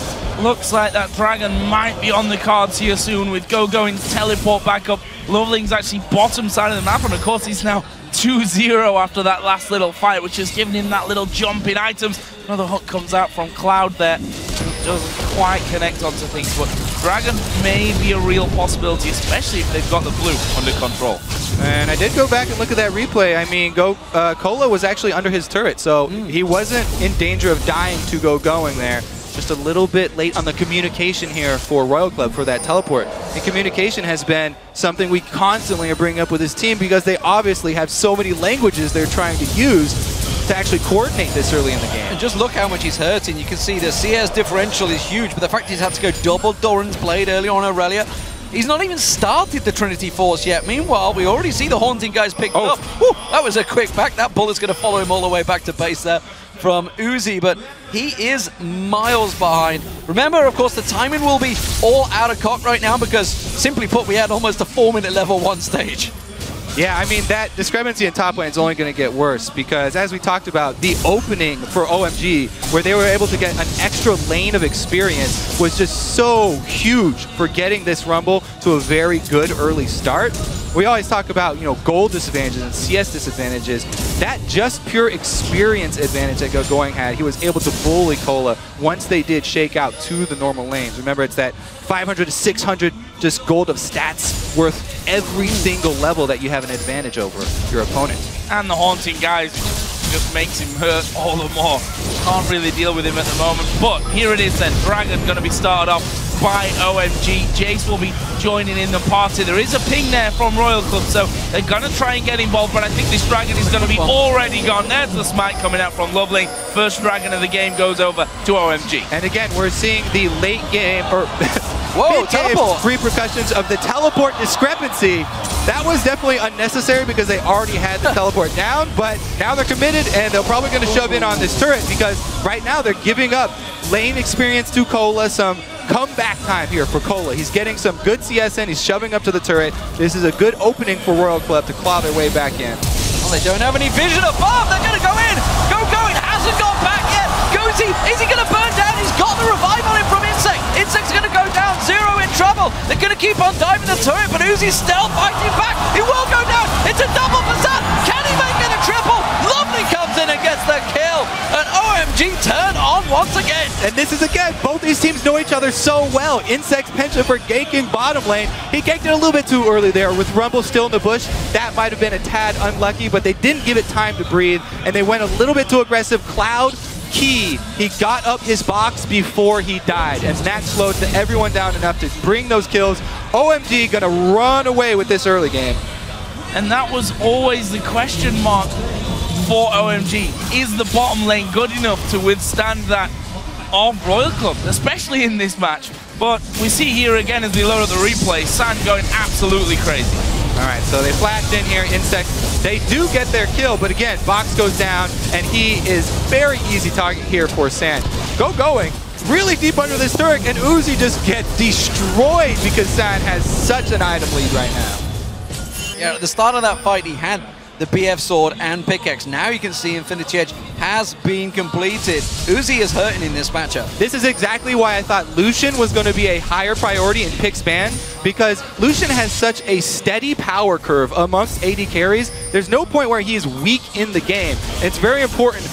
Looks like that Dragon might be on the cards here soon with going to teleport back up. Loveling's actually bottom side of the map, and of course he's now 2-0 after that last little fight, which has given him that little jump in items. Another hook comes out from Cloud there. Doesn't quite connect onto things, but Dragon may be a real possibility, especially if they've got the blue under control. And I did go back and look at that replay. I mean, Cola was actually under his turret, so he wasn't in danger of dying to going there. Just a little bit late on the communication here for Royal Club for that teleport. And communication has been something we constantly are bringing up with this team because they obviously have so many languages they're trying to use to actually coordinate this early in the game. And just look how much he's hurting. You can see the CS differential is huge, but the fact he's had to go double Doran's blade early on Aurelia, he's not even started the Trinity Force yet. Meanwhile, we already see the Haunting guys picked up. Whew, that was a quick back. That bullet's going to follow him all the way back to base there from Uzi, but he is miles behind. Remember, of course, the timing will be all out of cock right now because, simply put, we had almost a 4-minute level 1 stage. Yeah, I mean, that discrepancy in top lane is only going to get worse because, as we talked about, the opening for OMG, where they were able to get an extra lane of experience, was just so huge for getting this Rumble to a very good early start. We always talk about, you know, gold disadvantages and CS disadvantages. That just pure experience advantage that Going had, he was able to bully Cola once they did shake out to the normal lanes. Remember, it's that 500 to 600 just gold of stats worth every single level that you have an advantage over your opponent. And the Haunting guys just makes him hurt all the more. Can't really deal with him at the moment. But here it is then. Dragon going to be started off by OMG. Jace will be joining in the party. There is a ping there from Royal Club, so they're going to try and get involved, but I think this Dragon is going to be already gone. There's the smite coming out from Loveling. First Dragon of the game goes over to OMG. And again, we're seeing the late game, or whoa, teleport repercussions of the teleport discrepancy. That was definitely unnecessary because they already had the teleport down, but now they're committed and they're probably going to shove in on this turret because right now they're giving up lane experience to Cola, some comeback time here for Cola. He's getting some good CS in, he's shoving up to the turret. This is a good opening for Royal Club to claw their way back in. Well, they don't have any vision above, they're going to go in! Going hasn't got back yet! Goosey, is he going to burn down? He's got the revive on him from Insect! Insect's going to go down, Zero in trouble! They're going to keep on diving the turret, but Uzi's still fighting back! He will go down! It's a double for Zan! Can he make it a triple? Lovely comes in and gets the kill! And OMG turn on once again! And this is again, both these teams know each other so well. Insect's penchant for ganking bottom lane. He ganked it a little bit too early there with Rumble still in the bush. That might have been a tad unlucky, but they didn't give it time to breathe, and they went a little bit too aggressive. Cloud, key. He got up his box before he died, and that slowed everyone down enough to bring those kills. OMG gonna run away with this early game. And that was always the question mark for OMG. Is the bottom lane good enough to withstand that of Royal Club, especially in this match? But we see here again as we load up the replay, San going absolutely crazy. All right, so they flashed in here, Insect. They do get their kill, but again, Box goes down, and he is very easy target here for San. Going really deep under this turret, and Uzi just gets destroyed because San has such an item lead right now. Yeah, at the start of that fight, he had the BF sword and pickaxe. Now you can see Infinity Edge has been completed. Uzi is hurting in this matchup. This is exactly why I thought Lucian was going to be a higher priority in pick span, because Lucian has such a steady power curve amongst AD carries. There's no point where he is weak in the game. It's very important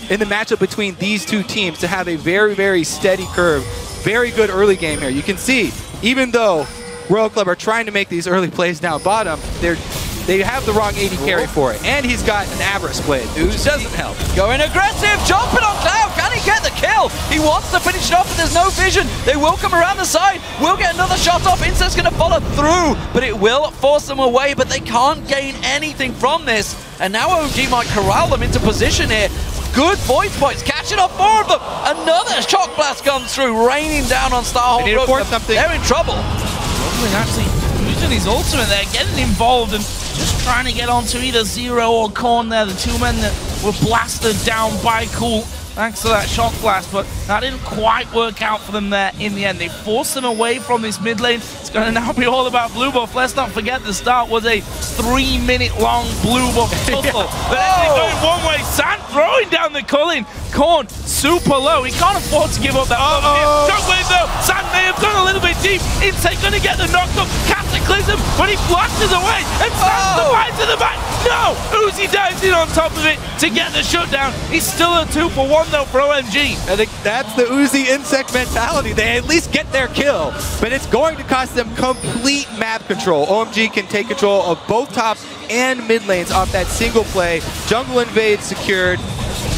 in the matchup between these two teams to have a very, very steady curve. Very good early game here. You can see, even though Royal Club are trying to make these early plays down bottom, they have the wrong AD carry for it. And he's got an Avarice Blade, which doesn't help. Going aggressive, jumping on Cloud. Can he get the kill? He wants to finish it off, but there's no vision. They will come around the side. We'll get another shot off. Insect's going to follow through, but it will force them away, but they can't gain anything from this. And now OMG might corral them into position here. Good voice points, catching up four of them. Another shock blast comes through, raining down on Starhawk. They need to force something. They're in trouble. Lovely actually using his ultimate there, getting involved and just trying to get onto either Zero or Korn there. The two men that were blasted down by Cool thanks to that shock blast, but that didn't quite work out for them there in the end. They forced them away from this mid lane. It's going to now be all about blue buff. Let's not forget the start was a 3-minute long blue buff tussle. But actually going one way, San throwing down the culling. Korn super low. He can't afford to give up that. Shockwave though. San may have gone a little bit deep. Insect going to get the knocked up Cataclysm, but he flashes away and San's the fight to the back. No! Uzi dives in on top of it to get the shutdown. He's still a 2-for-1 though for OMG. I think that's the Uzi Insect mentality. They at least get their kill, but it's going to cost them complete map control. OMG can take control of both top and mid lanes off that single play. Jungle invade secured.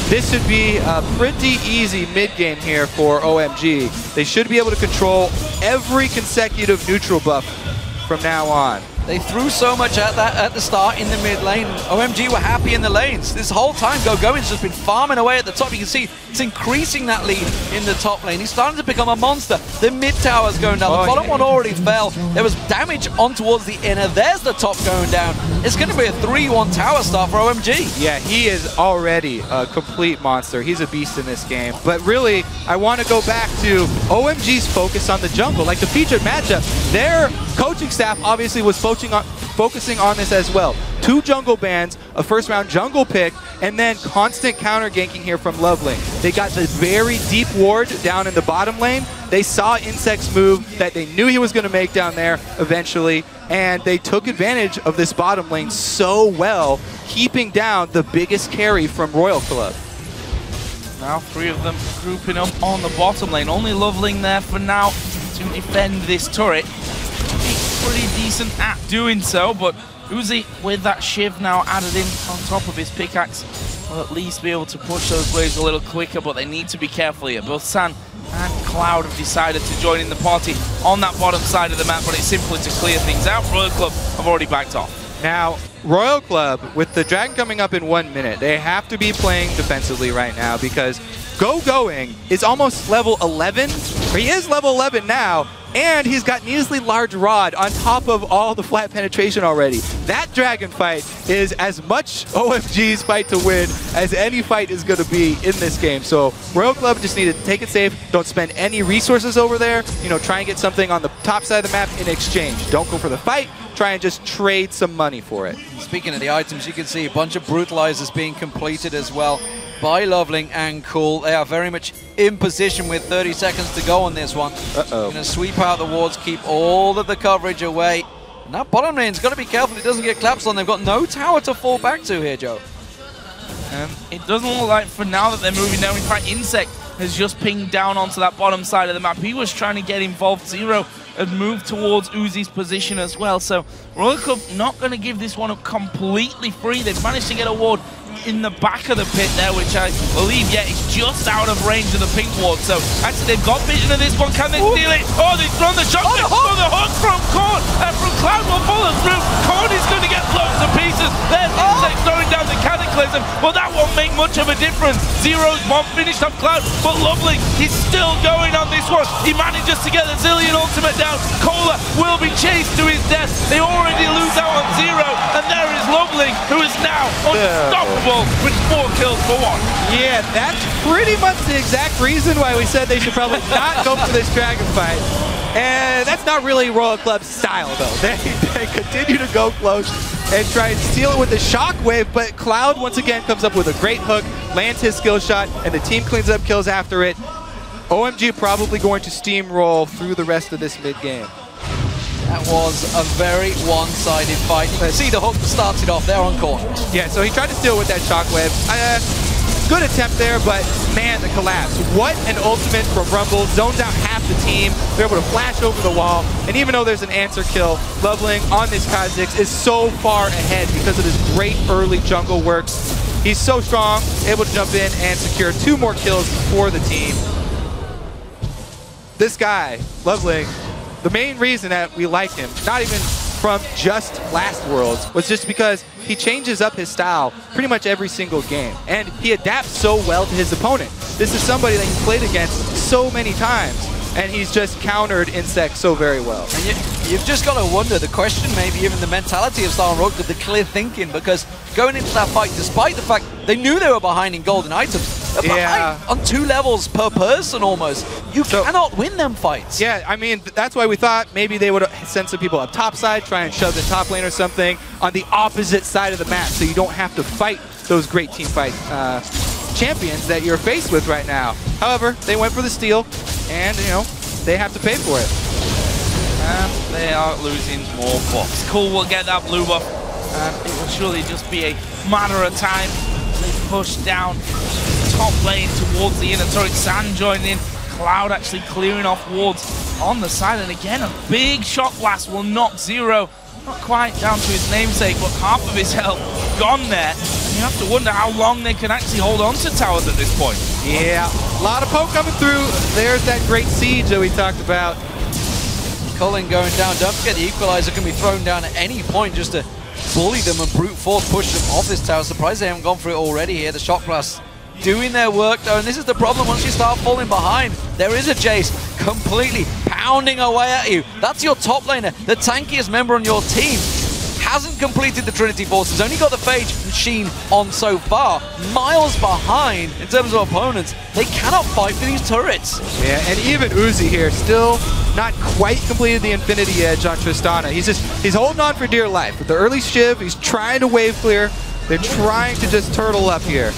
This should be a pretty easy mid game here for OMG. They should be able to control every consecutive neutral buff from now on. They threw so much at that at the start in the mid lane. OMG were happy in the lanes. This whole time, Gogoin's just been farming away at the top. You can see it's increasing that lead in the top lane. He's starting to become a monster. The mid tower's going down. The bottom one already fell. There was damage on towards the inner. There's the top going down. It's going to be a 3-1 tower start for OMG. Yeah, he is already a complete monster. He's a beast in this game. But really, I want to go back to OMG's focus on the jungle. Like the featured matchup, their coaching staff obviously was focusing on this as well. 2 jungle bans, a first-round jungle pick, and then constant counter ganking here from Loveling. They got the very deep ward down in the bottom lane. They saw Insect's move that they knew he was going to make down there eventually, and they took advantage of this bottom lane so well, keeping down the biggest carry from Royal Club. Now 3 of them grouping up on the bottom lane. Only Loveling there for now to defend this turret. He's pretty decent at doing so, but Uzi, with that Shiv now added in on top of his pickaxe, will at least be able to push those waves a little quicker, but they need to be careful here. Both San and Cloud have decided to join in the party on that bottom side of the map, but it's simply to clear things out. Royal Club have already backed off. Now, Royal Club, with the Dragon coming up in 1 minute, they have to be playing defensively right now because Going is almost level 11, or he is level 11 now, and he's got Neasley Large Rod on top of all the flat penetration already. That Dragon fight is as much OMG's fight to win as any fight is going to be in this game. So Royal Club just need to take it safe, don't spend any resources over there, you know, try and get something on the top side of the map in exchange. Don't go for the fight, try and just trade some money for it. Speaking of the items, you can see a bunch of brutalizers being completed as well by Loveling and Cool. They are very much in position with 30 seconds to go on this one. Going to sweep out the wards, keep all of the coverage away. And that bottom lane's got to be careful it doesn't get collapsed on. They've got no tower to fall back to here, Joe. It doesn't look like for now that they're moving down. In fact, Insect has just pinged down onto that bottom side of the map. He was trying to get involved. Zero had moved towards Uzi's position as well. So Royal Club not going to give this one up completely free. They've managed to get a ward in the back of the pit there, which I believe, yeah, is just out of range of the pink ward. So actually they've got vision of this one. Can they steal it? Oh, they've thrown the shot. Oh, the hook from Korn and from Cloud will follow through. Korn is going to get blown to pieces. There's Insect throwing down the Cataclysm. Well, that won't make much of a difference. Zero's bomb finished up Cloud, but Loveling is still going on this one. He manages to get the Zillion ultimate down. Cola will be chased to his death. They already lose out on Zero, and there is Loveling, who is now unstoppable with 4 kills for 1. Yeah, that's pretty much the exact reason why we said they should probably not go for this Dragon fight. And that's not really Royal Club's style, though. They continue to go close and try and steal it with the Shockwave, but Cloud once again comes up with a great hook, lands his skill shot, and the team cleans up kills after it. OMG probably going to steamroll through the rest of this mid-game. That was a very one-sided fight. You can see the hook started off there on Korn. Yeah, so he tried to steal with that Shockwave. Good attempt there, but man, the collapse. What an ultimate from Rumble. Zones out half the team. They're able to flash over the wall. And even though there's an answer kill, Loveling on this Kha'Zix is so far ahead because of his great early jungle work. He's so strong, able to jump in and secure 2 more kills for the team. This guy, Loveling, the main reason that we like him, not even from just last Worlds, was just because he changes up his style pretty much every single game. And he adapts so well to his opponent. This is somebody that he's played against so many times, and he's just countered Insect so very well. And you've just got to wonder, the question, maybe even the mentality of Star and Rogue, the clear thinking, because going into that fight, despite the fact they knew they were behind in golden items, they're behind on 2 levels per person almost. You cannot win them fights. Yeah, I mean, that's why we thought maybe they would send some people up top side, try and shove the top lane or something on the opposite side of the map so you don't have to fight those great team fight champions that you're faced with right now. However, they went for the steal, and, you know, they have to pay for it. And they are losing more buffs. Cool will get that blue buff, and it will surely just be a matter of time. They push down top lane towards the inner turret. San joined in. Cloud actually clearing off wards on the side, and again a big shock blast will knock Zero not quite down to his namesake, but half of his health gone there. And you have to wonder how long they can actually hold on to towers at this point. Yeah, a lot of poke coming through. There's that great siege that we talked about. Cullen going down. Don't forget the equalizer can be thrown down at any point just to bully them and brute force push them off this tower. Surprised they haven't gone for it already here. The shock blast doing their work though, and this is the problem. Once you start falling behind, there is a Jace completely pounding away at you. That's your top laner, the tankiest member on your team. hasn't completed the Trinity Force, has only got the Phage Machine on so far. Miles behind in terms of opponents. They cannot fight for these turrets. Yeah, and even Uzi here still not quite completed the Infinity Edge on Tristana. He's holding on for dear life. With the early Shiv, he's trying to wave clear. They're trying to just turtle up here.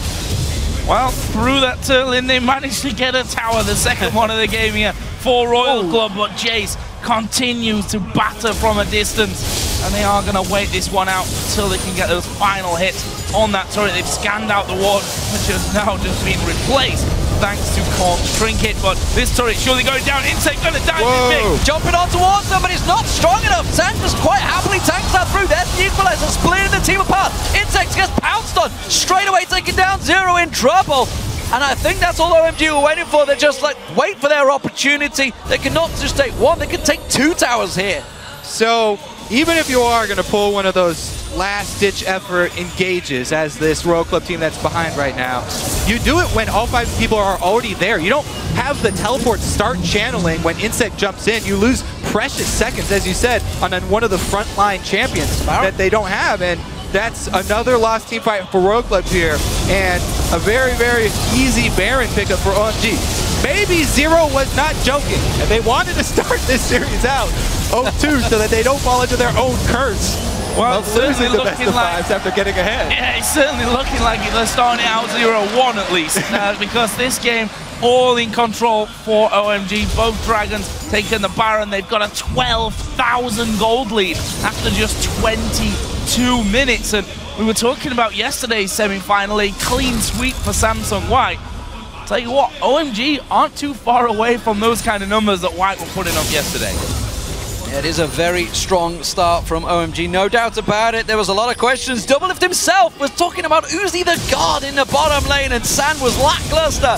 Well, through that turtle, they managed to get a tower, the second one of the game here for Royal Club, but Jace continues to batter from a distance, and they are going to wait this one out until they can get those final hits on that turret. They've scanned out the ward, which has now just been replaced thanks to Korn's trinket, but this turret surely going down. Insect going to dive in big. Jumping on towards them, but it's not strong enough. Sand just quite happily tanks that through. There's the equalizer, splitting the team apart. Insect gets pounced on, straight away taking down Zero in trouble. And I think that's all OMG were waiting for. They're just like, wait for their opportunity. They cannot just take one, they can take 2 towers here. So even if you are going to pull one of those last-ditch effort engages as this Royal Club team that's behind right now, you do it when all 5 people are already there. You don't have the teleport start channeling when Insect jumps in. You lose precious seconds, as you said, on one of the frontline champions that they don't have. And that's another lost team fight for Royal Club here, and a very, very easy Baron pickup for OMG. Maybe Zero was not joking, and they wanted to start this series out 0-2 so that they don't fall into their own curse. Well, losing the best of 5s after getting ahead. Yeah, it's certainly looking like they're starting out 0-1 at least, because this game all in control for OMG. Both Dragons taking the Baron. They've got a 12,000 gold lead after just 22 minutes. And we were talking about yesterday's semi-final, a clean sweep for Samsung White. Tell you what, OMG aren't too far away from those kind of numbers that White were putting up yesterday. It is a very strong start from OMG, no doubt about it. There was a lot of questions. Doublelift himself was talking about Uzi the God in the bottom lane, and Sand was lackluster.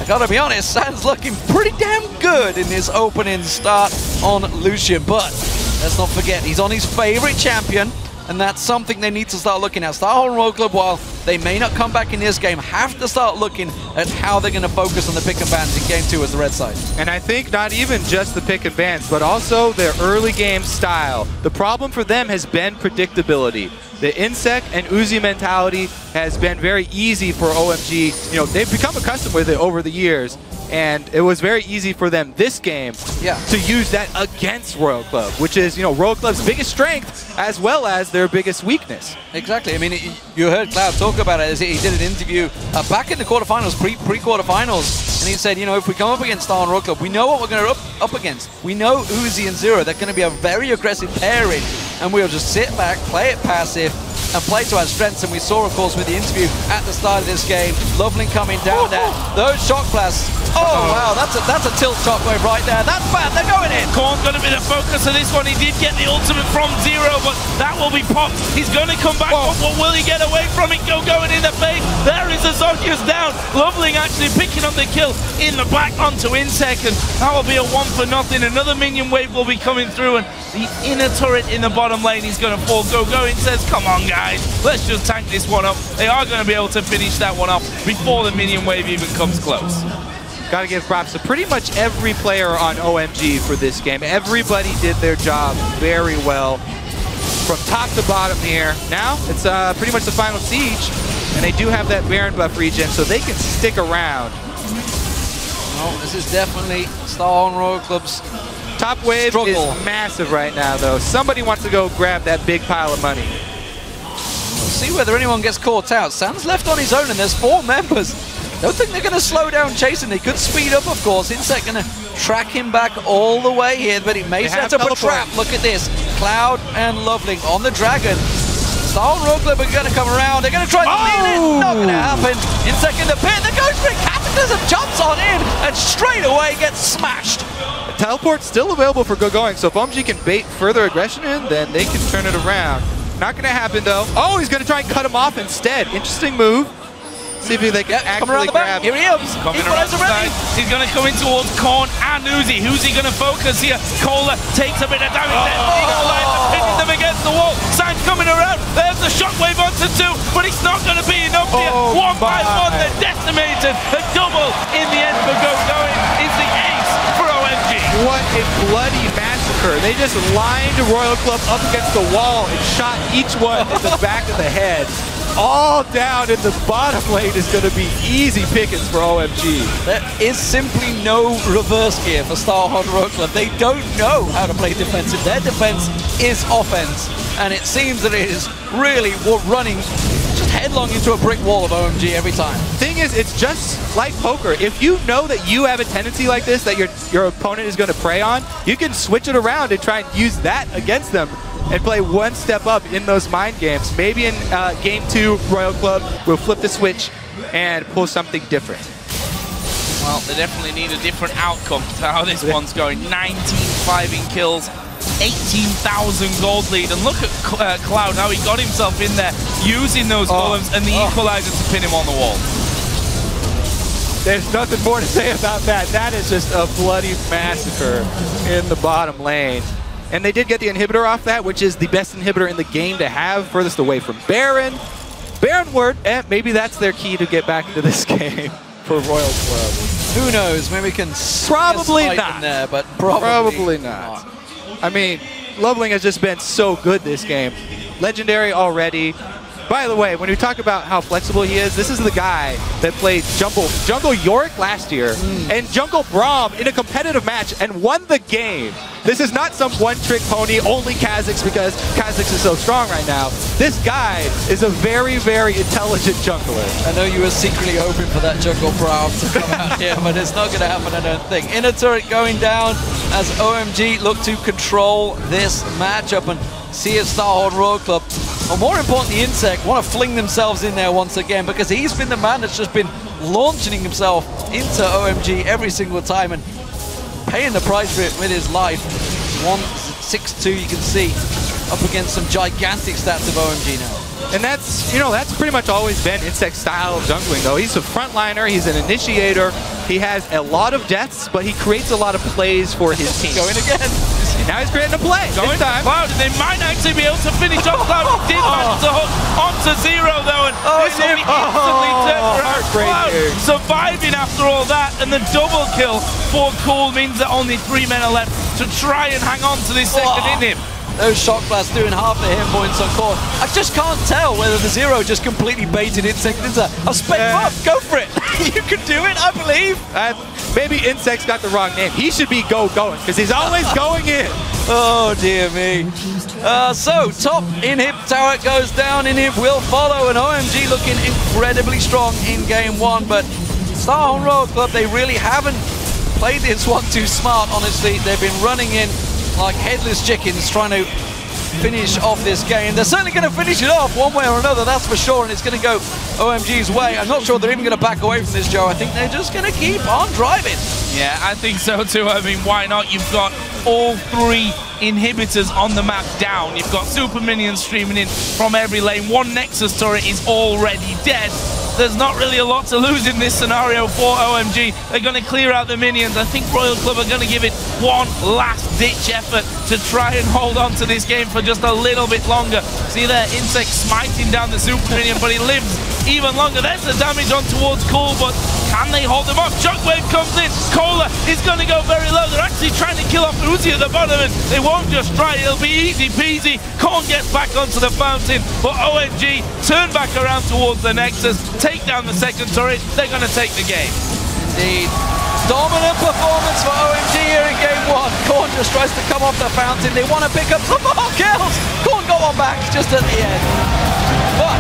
I gotta be honest, Sand's looking pretty damn good in his opening start on Lucian, but let's not forget, he's on his favorite champion, and that's something they need to start looking at. Starhorn Royal Club, while they may not come back in this game, have to start looking at how they're going to focus on the pick and bans in game 2 as the red side. And I think not even just the pick and bans, but also their early game style. The problem for them has been predictability. The Insect and Uzi mentality has been very easy for OMG. You know, they've become accustomed with it over the years, and it was very easy for them this game to use that against Royal Club, which is, you know, Royal Club's biggest strength as well as their biggest weakness. Exactly. I mean, you heard Cloud talk about it as he did an interview back in the quarterfinals, pre-quarterfinals, and he said, you know, if we come up against Starhorn Royal Club, we know what we're going to up against. We know Uzi and Zero. They're going to be a very aggressive pairing, and we'll just sit back, play it passive, and play to our strengths. And we saw, of course, with the interview at the start of this game, Loveling coming down there. Those shock blasts. Oh, wow, that's a tilt shockwave right there. That's bad. They're going in. Korn's got a bit of focus on this one. He did get the ultimate from Zero, but that will be popped. He's going to come back, but what will he get away from it? Going in the face. There is the Zonia's down. Loveling actually picking up the kill in the back onto Insect, and that will be a 1-0. Another minion wave will be coming through, and the inner turret in the bottom lane is going to fall. Go says, come on, guys. Let's just tank this one up. They are going to be able to finish that one off before the minion wave even comes close. Got to give props to pretty much every player on OMG for this game. Everybody did their job very well from top to bottom here. Now, it's pretty much the final siege, and they do have that Baron buff regen, so they can stick around. Well, this is definitely Starhorn Royal Club's top wave struggle. Is massive right now, though. Somebody wants to go grab that big pile of money. We'll see whether anyone gets caught out. Sam's left on his own, and there's 4 members. Don't think they're going to slow down chasing. They could speed up, of course. Insect going to track him back all the way here, but it may set up a trap. Look at this. Cloud and Loveling on the Dragon. Starhorn Royal Club are going to come around. They're going to try to lead it. Not going to happen. Insect in the pit. The Ghost Ring Cataclysm jumps on in and straight away gets smashed. The teleport's still available for going, so if OMG can bait further aggression in, then they can turn it around. Not going to happen, though. Oh, he's going to try and cut him off instead. Interesting move. See if they can actually grab. Here he is. Coming around the side. He's going to come in towards Korn and Uzi. Who's he going to focus here? Kohler takes a bit of damage there. Pinning them against the wall. Sand's coming around. There's the shockwave onto 2, but it's not going to be enough here. 1 by 1, they're decimated. A double in the end for going is the ace for OMG. What a bloody massacre massacre. They just lined Royal Club up against the wall and shot each one in the back of the head. All down in the bottom lane is going to be easy pickings for OMG. There is simply no reverse gear for Starhorn Royal Club. They don't know how to play defensive. Their defense is offense, and it seems that it is really running just headlong into a brick wall of OMG every time. Thing is, it's just like poker. If you know that you have a tendency like this that your opponent is going to prey on, you can switch it around and try and use that against them and play one step up in those mind games. Maybe in game 2, Royal Club will flip the switch and pull something different. Well, they definitely need a different outcome to how this one's going. 19-5 in kills, 18,000 gold lead. And look at Cloud, how he got himself in there using those golems and the equalizer to pin him on the wall. There's nothing more to say about that. That is just a bloody massacre in the bottom lane. And they did get the inhibitor off that, which is the best inhibitor in the game to have, furthest away from Baron. Baron word, maybe that's their key to get back into this game for Royal Club. Who knows? Maybe we can probably not. In there, but probably not. I mean, Loveling has just been so good this game. Legendary already. By the way, when we talk about how flexible he is, this is the guy that played Jungle Yorick last year and Jungle Braum in a competitive match and won the game. This is not some one-trick pony, only Kha'Zix because Kha'Zix is so strong right now. This guy is a very, very intelligent jungler. I know you were secretly hoping for that Jungle Braum to come out here, but it's not going to happen, I don't think. Inner turret going down as OMG look to control this matchup and see if Starhorn Royal Club, or more importantly Insect, want to fling themselves in there once again, because he's been the man that's just been launching himself into OMG every single time and paying the price for it with his life. 1-6-2, you can see, up against some gigantic stats of OMG now. And that's, that's pretty much always been Insect's style of jungling, though. He's a frontliner, he's an initiator, he has a lot of deaths, but he creates a lot of plays for his team. Going again. Now he's creating a play. Going time. Cloud, they might actually be able to finish off Cloud. Did manage to hook onto Zero, though, and this will be instantly turned around. Cloud surviving after all that, and the double kill for Cool means that only 3 men are left to try and hang on to this second in him. Those shock blasts doing half the hit points on court. I just can't tell whether the Zero just completely baited Insect into a spec up. Go for it. You can do it, I believe. Maybe Insect's got the wrong name. He should be going because he's always going in. Oh dear me. So top inhib tower goes down. Inhib will follow, and OMG looking incredibly strong in game 1. But Starhorn Royal Club, they really haven't played this one too smart. Honestly, they've been running in like headless chickens trying to finish off this game. They're certainly going to finish it off one way or another, that's for sure, and it's going to go OMG's way. I'm not sure they're even going to back away from this, Joe. I think they're just going to keep on driving. Yeah, I think so too. I mean, why not? You've got all 3 inhibitors on the map down. You've got super minions streaming in from every lane. 1 Nexus turret is already dead. There's not really a lot to lose in this scenario for OMG. They're going to clear out the minions. I think Royal Club are going to give it one last-ditch effort to try and hold on to this game for just a little bit longer. See there, Insect smiting down the super minion, but he lives even longer. There's the damage on towards Cool, but can they hold him off? Shockwave comes in. Cola is going to go very low. They're actually trying to kill off Uzi at the bottom, and they won't just try. It'll be easy peasy. Korn gets back onto the fountain, but OMG turn back around towards the Nexus, take down the second turret. They're going to take the game. Indeed. Dominant performance for OMG here in game 1. Korn just tries to come off the fountain. They want to pick up some more kills. Korn got one back just at the end. But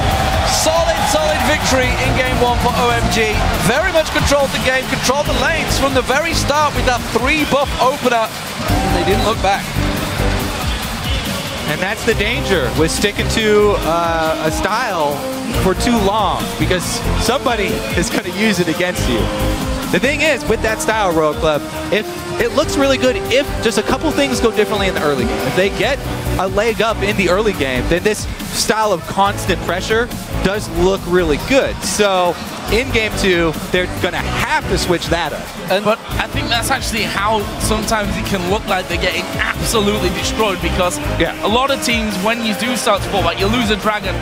solid victory in game 1 for OMG. Very much controlled the game, controlled the lanes from the very start with that 3-buff opener. And they didn't look back. And that's the danger with sticking to a style for too long, because somebody is going to use it against you. The thing is, with that style, Royal Club, if it looks really good if just a couple things go differently in the early game. If they get a leg up in the early game, then this style of constant pressure does look really good. So in game 2, they're going to have to switch that up. But I think that's actually how sometimes it can look like they're getting absolutely destroyed, because a lot of teams, when you do start to fall back, you lose a dragon,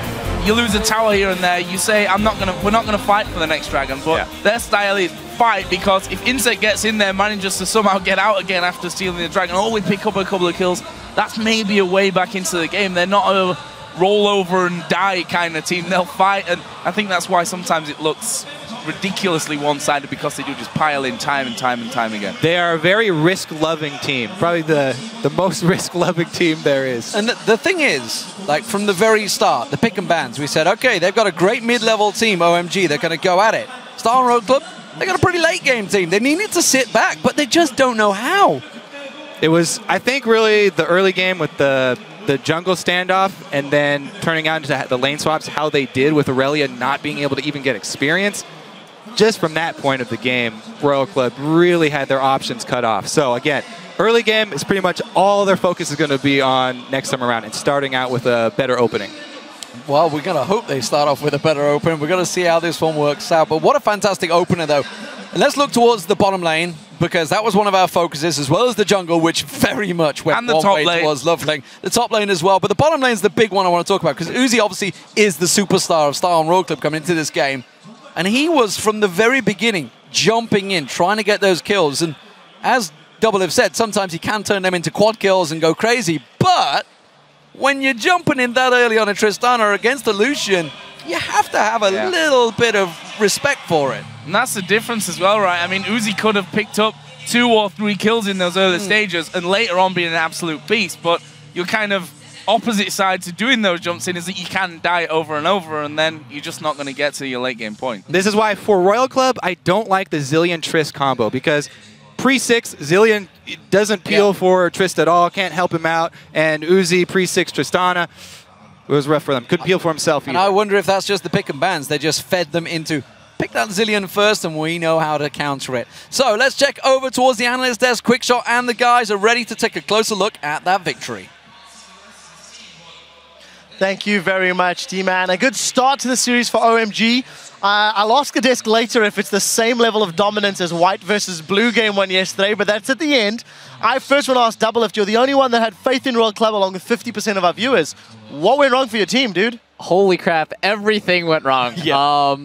you lose a tower here and there, you say, we're not gonna fight for the next dragon. But their style is fight, because if Insect gets in there, manages to somehow get out again after stealing the dragon, or we pick up a couple of kills, that's maybe a way back into the game. They're not a roll over and die kind of team. They'll fight, and I think that's why sometimes it looks ridiculously one-sided, because they do just pile in time and time and time again. They are a very risk-loving team. Probably the most risk-loving team there is. And the thing is, like from the very start, the pick and bans, we said, okay, they've got a great mid-level team, OMG, they're going to go at it. Star Road Club, they got a pretty late game team. They needed to sit back, but they just don't know how. It was, I think, really the early game with the jungle standoff, and then turning out into the lane swaps, how they did with Aurelia not being able to even get experience. Just from that point of the game, Royal Club really had their options cut off. So again, early game is pretty much all their focus is going to be on next time around, and starting out with a better opening. Well, we're going to hope they start off with a better opening. We're going to see how this one works out. But what a fantastic opener, though. And let's look towards the bottom lane, because that was one of our focuses, as well as the jungle, which very much went and the one top way lane. towards love lane. The top lane as well. But the bottom lane is the big one I want to talk about, because Uzi obviously is the superstar of Star Road Club coming into this game. And he was, from the very beginning, jumping in, trying to get those kills. And as Double have said, sometimes he can turn them into quad kills and go crazy. But when you're jumping in that early on a Tristana against a Lucian, you have to have a little bit of respect for it. And that's the difference as well, right? I mean, Uzi could have picked up 2 or 3 kills in those early stages and later on being an absolute beast, but you're kind of opposite side to doing those jumps in is that you can die over and over, and then you're just not going to get to your late game point. This is why for Royal Club, I don't like the Zilean Trist combo, because pre-6, Zilean doesn't peel for Trist at all, can't help him out, and Uzi pre-6 Tristana, it was rough for them. Couldn't peel for himself either. And I wonder if that's just the pick and bans. They just fed them into pick that Zilean first, and we know how to counter it. So let's check over towards the analyst desk. Quickshot and the guys are ready to take a closer look at that victory. Thank you very much, T-Man. A good start to the series for OMG. I'll ask the desk later if it's the same level of dominance as White versus Blue game one yesterday, but that's at the end. I first want to ask Double, if you're the only one that had faith in Royal Club along with 50% of our viewers, what went wrong for your team, dude? Holy crap, everything went wrong. Yeah.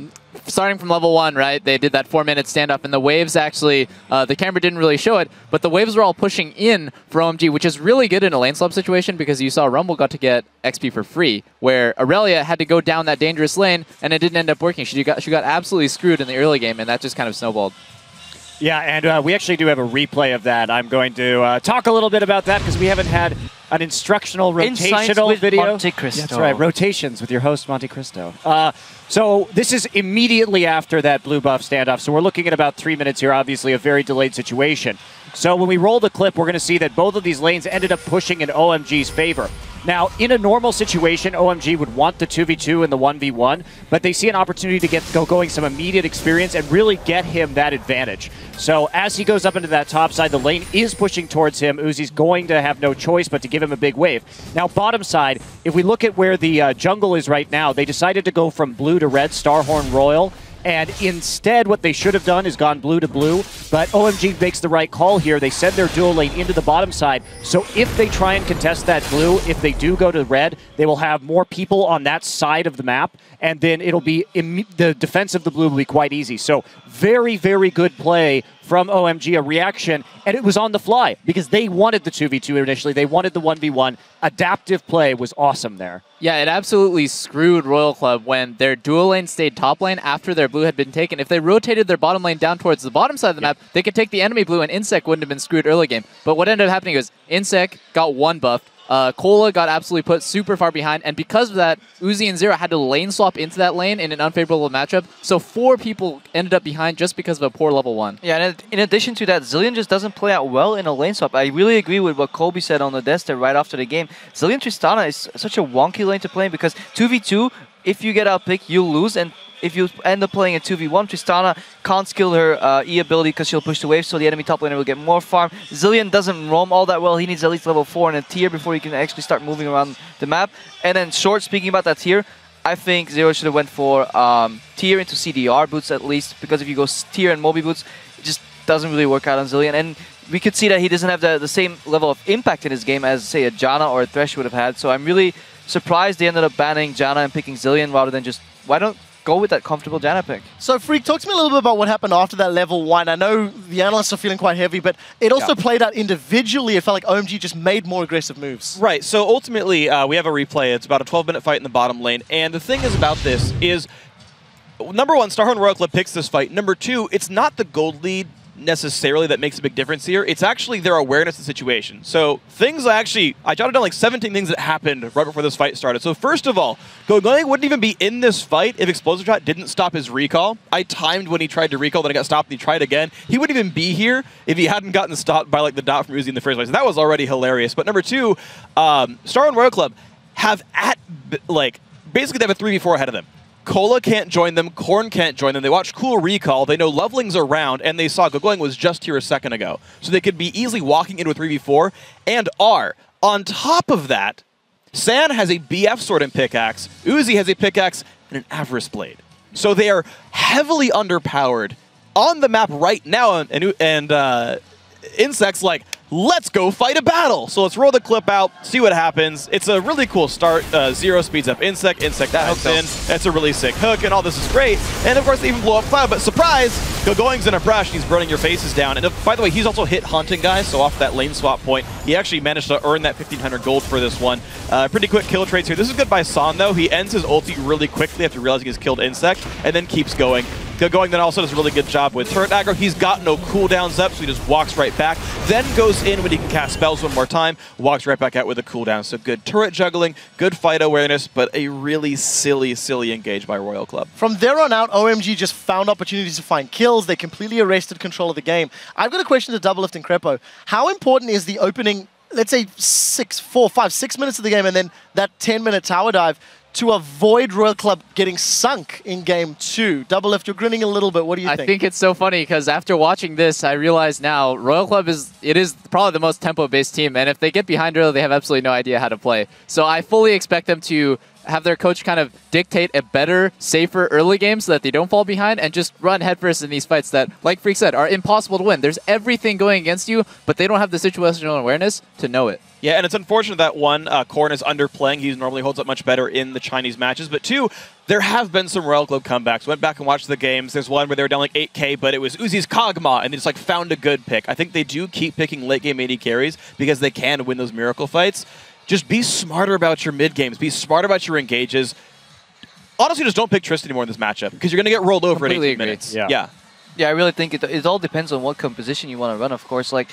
Starting from level 1, right, they did that 4-minute standoff, and the waves actually, the camera didn't really show it, but the waves were all pushing in for OMG, which is really good in a lane swap situation, because you saw Rumble got to get XP for free, where Aurelia had to go down that dangerous lane, and it didn't end up working. She got absolutely screwed in the early game, and that just kind of snowballed. Yeah, and we actually do have a replay of that. I'm going to talk a little bit about that, because we haven't had an instructional rotational video. Monte Cristo. That's right, rotations with your host, Monte Cristo. So this is immediately after that blue buff standoff, so we're looking at about 3 minutes here, obviously a very delayed situation. So when we roll the clip, we're going to see that both of these lanes ended up pushing in OMG's favor. Now, in a normal situation, OMG would want the 2v2 and the 1v1, but they see an opportunity to get going some immediate experience and really get him that advantage. So as he goes up into that top side, the lane is pushing towards him. Uzi's going to have no choice but to give him a big wave. Now, bottom side, if we look at where the jungle is right now, they decided to go from blue to red, Starhorn Royal. And instead, what they should have done is gone blue to blue. But OMG makes the right call here. They send their dual lane into the bottom side. So if they try and contest that blue, if they do go to red, they will have more people on that side of the map. And then it'll be the defense of the blue will be quite easy. So very, very good play from OMG, a reaction, and it was on the fly because they wanted the 2v2 initially. They wanted the 1v1. Adaptive play was awesome there. Yeah, it absolutely screwed Royal Club when their dual lane stayed top lane after their blue had been taken. If they rotated their bottom lane down towards the bottom side of the map, they could take the enemy blue and Insect wouldn't have been screwed early game. But what ended up happening was Insect got 1 buffed, Cola got absolutely put super far behind, and because of that, Uzi and Zero had to lane swap into that lane in an unfavorable matchup, so 4 people ended up behind just because of a poor level 1. Yeah, and in addition to that, Zilean just doesn't play out well in a lane swap. I really agree with what Colby said on the desk there right after the game. Zilean Tristana is such a wonky lane to play because 2v2, if you get outpicked, you lose, and if you end up playing a 2v1, Tristana can't skill her E ability because she'll push the wave, so the enemy top laner will get more farm. Zilean doesn't roam all that well. He needs at least level 4 and a tier before he can actually start moving around the map. And then short, speaking about that tier, I think Zero should have went for tier into CDR boots at least, because if you go tier and Moby boots, it just doesn't really work out on Zilean. And we could see that he doesn't have the same level of impact in his game as, say, a Janna or a Thresh would have had. So I'm really surprised they ended up banning Janna and picking Zilean rather than just, why don't go with that comfortable Janna pick? So, Freak, talk to me a little bit about what happened after that level 1. I know the analysts are feeling quite heavy, but it also played out individually. It felt like OMG just made more aggressive moves. Right, so ultimately, we have a replay. It's about a 12-minute fight in the bottom lane, and the thing is about this is, number one, Starhorn Royal Club picks this fight. Number two, it's not the gold lead necessarily that makes a big difference here. It's actually their awareness of the situation. So things I jotted down like 17 things that happened right before this fight started. So first of all, Gogoing wouldn't even be in this fight if Explosive Shot didn't stop his recall. I timed when he tried to recall, then I got stopped and he tried again. He wouldn't even be here if he hadn't gotten stopped by like the dot from Uzi in the first place. That was already hilarious. But number two, Starhorn Royal Club have basically they have a 3v4 ahead of them. Cola can't join them, Korn can't join them. They watched Cool Recall, they know Loveling's around, and they saw Gogoing was just here a second ago. So they could be easily walking into a 3v4, and are. On top of that, San has a BF sword and pickaxe, Uzi has a pickaxe and an Avarice Blade. So they are heavily underpowered on the map right now, and Insect's like, let's go fight a battle. So let's roll the clip out, see what happens. It's a really cool start. Zero speeds up Insect hooks in. That's a really sick hook, and all this is great. And of course, they even blow up Cloud, but surprise, Gogoing's in a brush, and he's burning your faces down. And by the way, he's also hit Haunting guys, so off that lane swap point, he actually managed to earn that 1,500 gold for this one. Pretty quick kill trades here. This is good by San, though. He ends his ulti really quickly after realizing he's killed Insect, and then keeps going. Gogoing then also does a really good job with turret aggro. He's got no cooldowns up, so he just walks right back. Then goes in when he can cast spells one more time, walks right back out with a cooldown. So good turret juggling, good fight awareness, but a really silly engage by Royal Club. From there on out, OMG just found opportunities to find kills. They completely arrested control of the game. I've got a question to Doublelift and Crepo. How important is the opening, let's say 6 minutes of the game and then that 10-minute tower dive to avoid Royal Club getting sunk in game 2? Doublelift, you're grinning a little bit. What do you think? I think it's so funny because after watching this, I realize now Royal Club is probably the most tempo-based team, and if they get behind early, they have absolutely no idea how to play. So I fully expect them to have their coach kind of dictate a better, safer early game so that they don't fall behind and just run headfirst in these fights that, like Freak said, are impossible to win. There's everything going against you, but they don't have the situational awareness to know it. Yeah, and it's unfortunate that one, Korn is underplaying. He normally holds up much better in the Chinese matches. But two, there have been some Royal Club comebacks. Went back and watched the games. There's one where they were down like 8k, but it was Uzi's Kog'Maw, and they just like found a good pick. I think they do keep picking late game AD carries because they can win those miracle fights. Just be smarter about your mid games. Be smart about your engages. Honestly, just don't pick Trist anymore in this matchup because you're going to get rolled over Completely at 18 minutes. Yeah, I really think it all depends on what composition you want to run, of course. Like,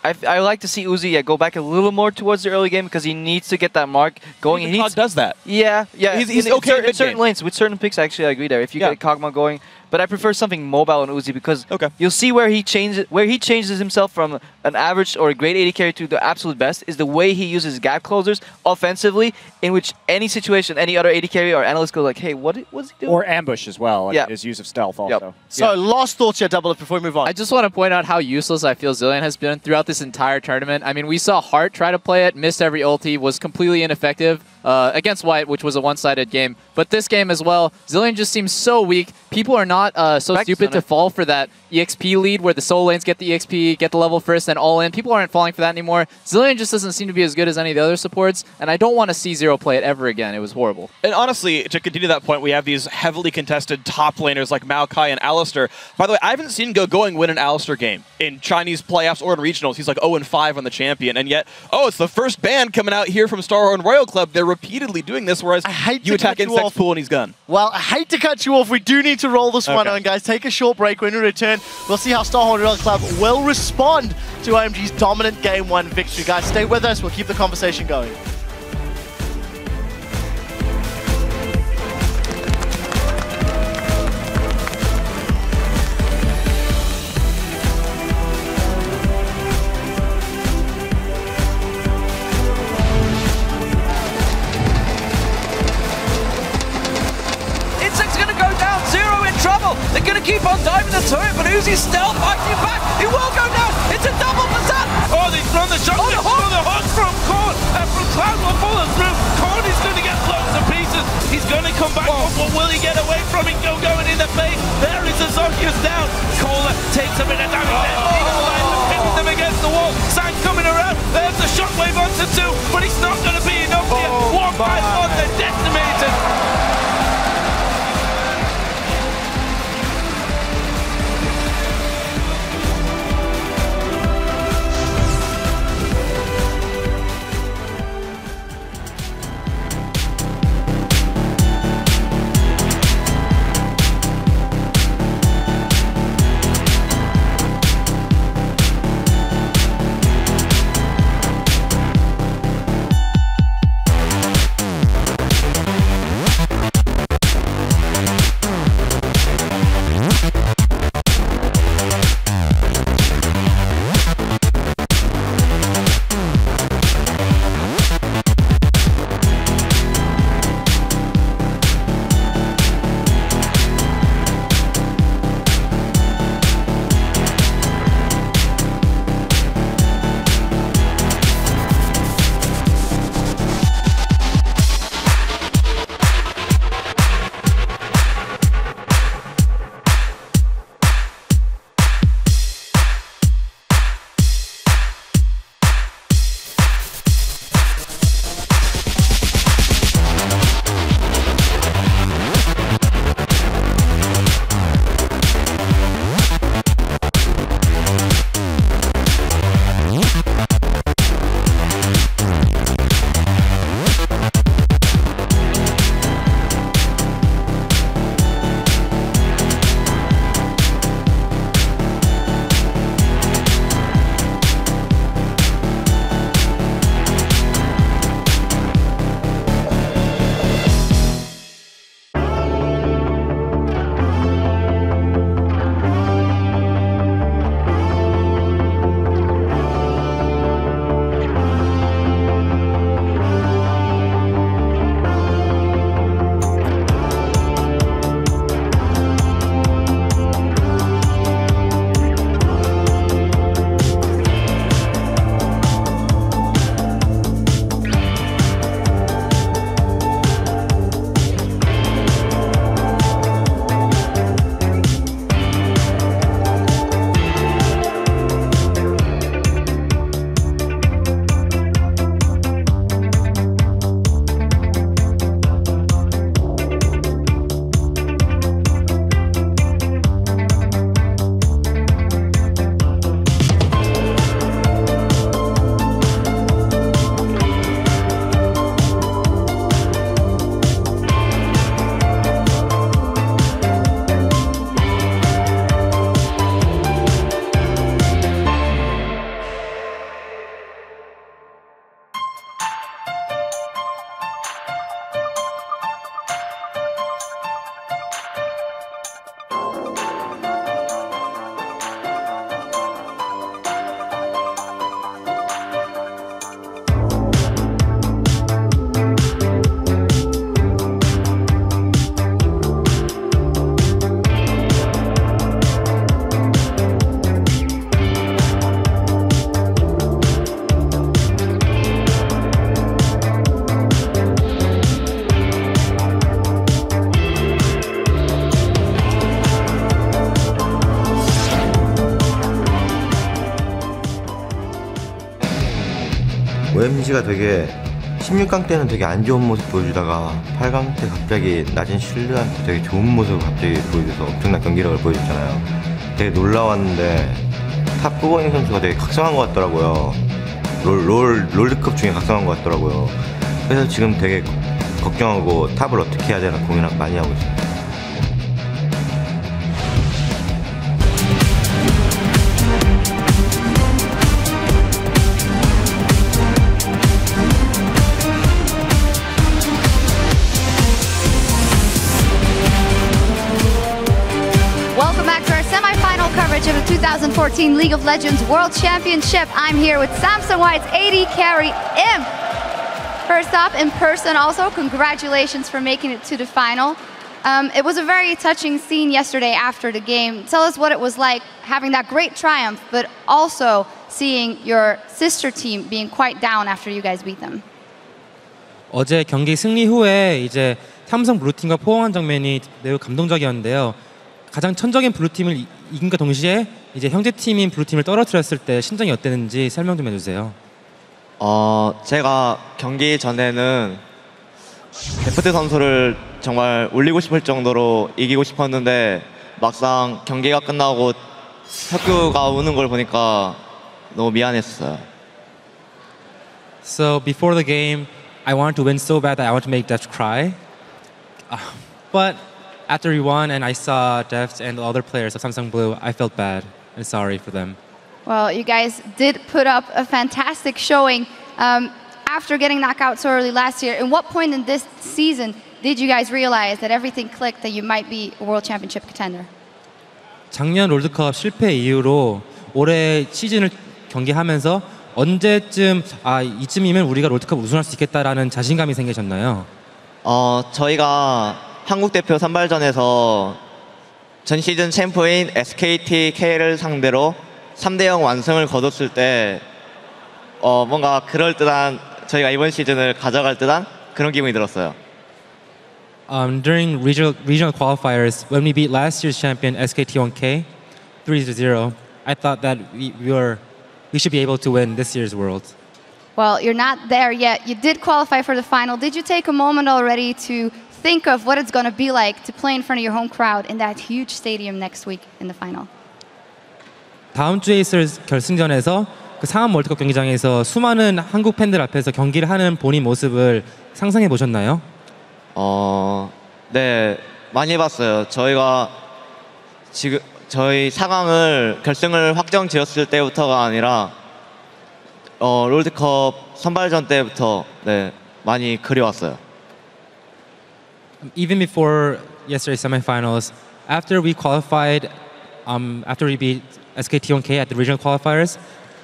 I like to see Uzi go back a little more towards the early game because he needs to get that mark going. Even Cog does that. Yeah. He's okay in certain lanes. With certain picks, actually, I agree there. If you get Kog'Maw going. But I prefer something mobile on Uzi because you'll see where he changes himself from an average or a great AD carry to the absolute best is the way he uses gap closers offensively, in which any situation, any other AD carry or analyst go like, hey, what's he doing? Or ambush as well, and his use of stealth also. Yep. So last thoughts here, Doublelift, before we move on. I just want to point out how useless I feel Zilean has been throughout this entire tournament. I mean, we saw Hart try to play it, missed every ulti, was completely ineffective against White, which was a one-sided game. But this game as well, Zilean just seems so weak. People are not so stupid to fall for that EXP lead where the solo lanes get the EXP, get the level first, then all in. People aren't falling for that anymore. Zilean just doesn't seem to be as good as any of the other supports, and I don't want to see Zero play it ever again. It was horrible. And honestly, to continue that point, we have these heavily contested top laners like Maokai and Alistar. By the way, I haven't seen Gogoing win an Alistar game in Chinese playoffs or in regionals. He's like 0-5 on the champion, and yet, it's the first ban coming out here from Starhorn Royal Club. They're repeatedly doing this, whereas you attack Insect's pool and he's gone. Well, I hate to cut you off. We do need to roll this one on, guys. Take a short break. When we return, we'll see how Starhorn Royal Club will respond to OMG's dominant Game 1 victory. Guys, stay with us. We'll keep the conversation going. They're going to keep on diving the turret, but Uzi's stealth fighting back. He will go down. It's a double for Zan. Oh, they've thrown the shot. Oh, the hook from Korn. And from Cloud will follow through. Korn is going to get blown to pieces. He's going to come back. What will he get away from it? Going in the face. There is Azocius down. Cola takes a bit of damage. Pinning them against the wall. Sang coming around. There's the shockwave onto 2, but it's not going to be enough here. 1 by 1, they're decimated. OMG가 되게 16강 때는 되게 안 좋은 모습 보여주다가 8강 때 갑자기 낮은 실드한테 되게 좋은 모습을 갑자기 보여줘서 엄청난 경기력을 보여줬잖아요. 되게 놀라웠는데 탑 꾸거인 선수가 되게 각성한 것 같더라고요. 롤드컵 중에 각성한 것 같더라고요. 그래서 지금 되게 걱정하고 탑을 어떻게 해야 되나 고민 많이 하고 있어요. Welcome back to our semi-final coverage of the 2014 League of Legends World Championship. I'm here with Samsung White's AD carry, Imp. First up, in person also, congratulations for making it to the final. It was a very touching scene yesterday after the game. Tell us what it was like having that great triumph, but also seeing your sister team being quite down after you guys beat them. 어제 경기 승리 후에 이제 삼성 블루팀과 포옹한 장면이 매우 감동적이었는데요. 가장 천적인 블루팀을 이긴과 동시에 이제 형제팀인 블루팀을 떨어뜨렸을 때 심정이 어땠는지 설명 좀 해주세요. 제가 경기 전에는 데프트 선수를 정말 울리고 싶을 정도로 이기고 싶었는데 막상 경기가 끝나고 혁규가 우는 걸 보니까 너무 미안했어요. So before the game, I wanted to win so bad that I wanted to make Deft cry. But after we won and I saw Deft and the other players of Samsung Blue, I felt bad and sorry for them. Well, you guys did put up a fantastic showing after getting knocked out so early last year. At what point in this season did you guys realize that everything clicked, that you might be a World Championship contender? 작년 롤드컵 실패 이후로 올해 시즌을 경기하면서 언제쯤 이쯤이면 우리가 롤드컵 우승할 수 있겠다라는 자신감이 생기셨나요? 저희가 한국 대표 선발전에서 전 시즌 챔프인 SKT K를 상대로 3대0 완승을 거뒀을 때 뭔가 그럴듯한 저희가 이번 시즌을 가져갈 듯한 그런 기분이 들었어요. During regional qualifiers, when we beat last year's champion SKT1K 3-0, I thought that we should be able to win this year's World. Well, you're not there yet. You did qualify for the final. Did you take a moment already to think of what it's going to be like to play in front of your home crowd in that huge stadium next week in the final? 다음 주에 있을 결승전에서 그 상암 월드컵 경기장에서 수많은 한국 팬들 앞에서 경기를 하는 본인 모습을 상상해 보셨나요? 네, 많이 해봤어요. 저희가 지금 저희 4강을 결승을 확정 지었을 때부터가 아니라 롤드컵 선발전 때부터 네, 많이 그려왔어요. Even before yesterday's semifinals, after we qualified, after we beat SKT1K at the regional qualifiers,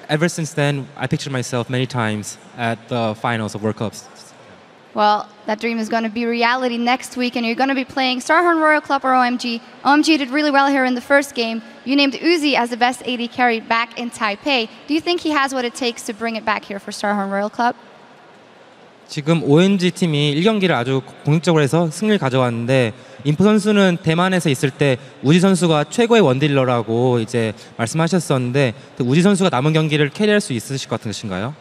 ever since then, I pictured myself many times at the finals of World Cups. Well, that dream is going to be reality next week, and you're going to be playing Starhorn Royal Club or OMG. OMG did really well here in the first game. You named Uzi as the best AD carry back in Taipei. Do you think he has what it takes to bring it back here for Starhorn Royal Club? 지금 OMG 팀이 1경기를 아주 공격적으로 해서 승리를 가져왔는데 인프 선수는 대만에서 있을 때 우지 선수가 최고의 원딜러라고 이제 말씀하셨었는데 우지 선수가 남은 경기를 캐리할 수 있으실 것 같으신가요?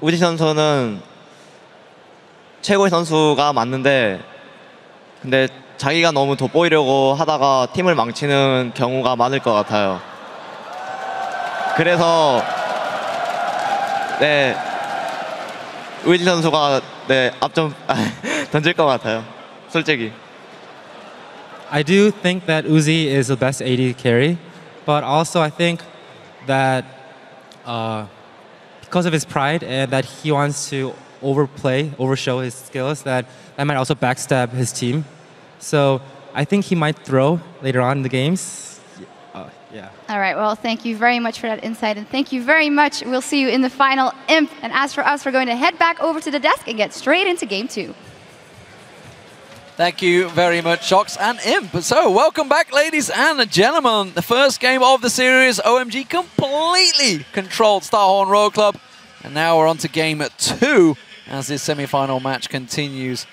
우지 선수는 최고의 선수가 맞는데 근데 자기가 너무 돋보이려고 하다가 팀을 망치는 경우가 많을 것 같아요. 그래서 네 우지 선수가 네 앞좀 던질 것 같아요. 솔직히. I do think that Uzi is the best AD carry, but also I think that because of his pride and that he wants to overshow his skills, that might also backstab his team. So I think he might throw later on in the games. Yeah. All right, well, thank you very much for that insight, and thank you very much. We'll see you in the final, Imp. And as for us, we're going to head back over to the desk and get straight into Game 2. Thank you very much, Shox and Imp. So, welcome back, ladies and gentlemen. The first game of the series, OMG completely controlled Starhorn Royal Club. And now we're on to Game 2 as this semi-final match continues.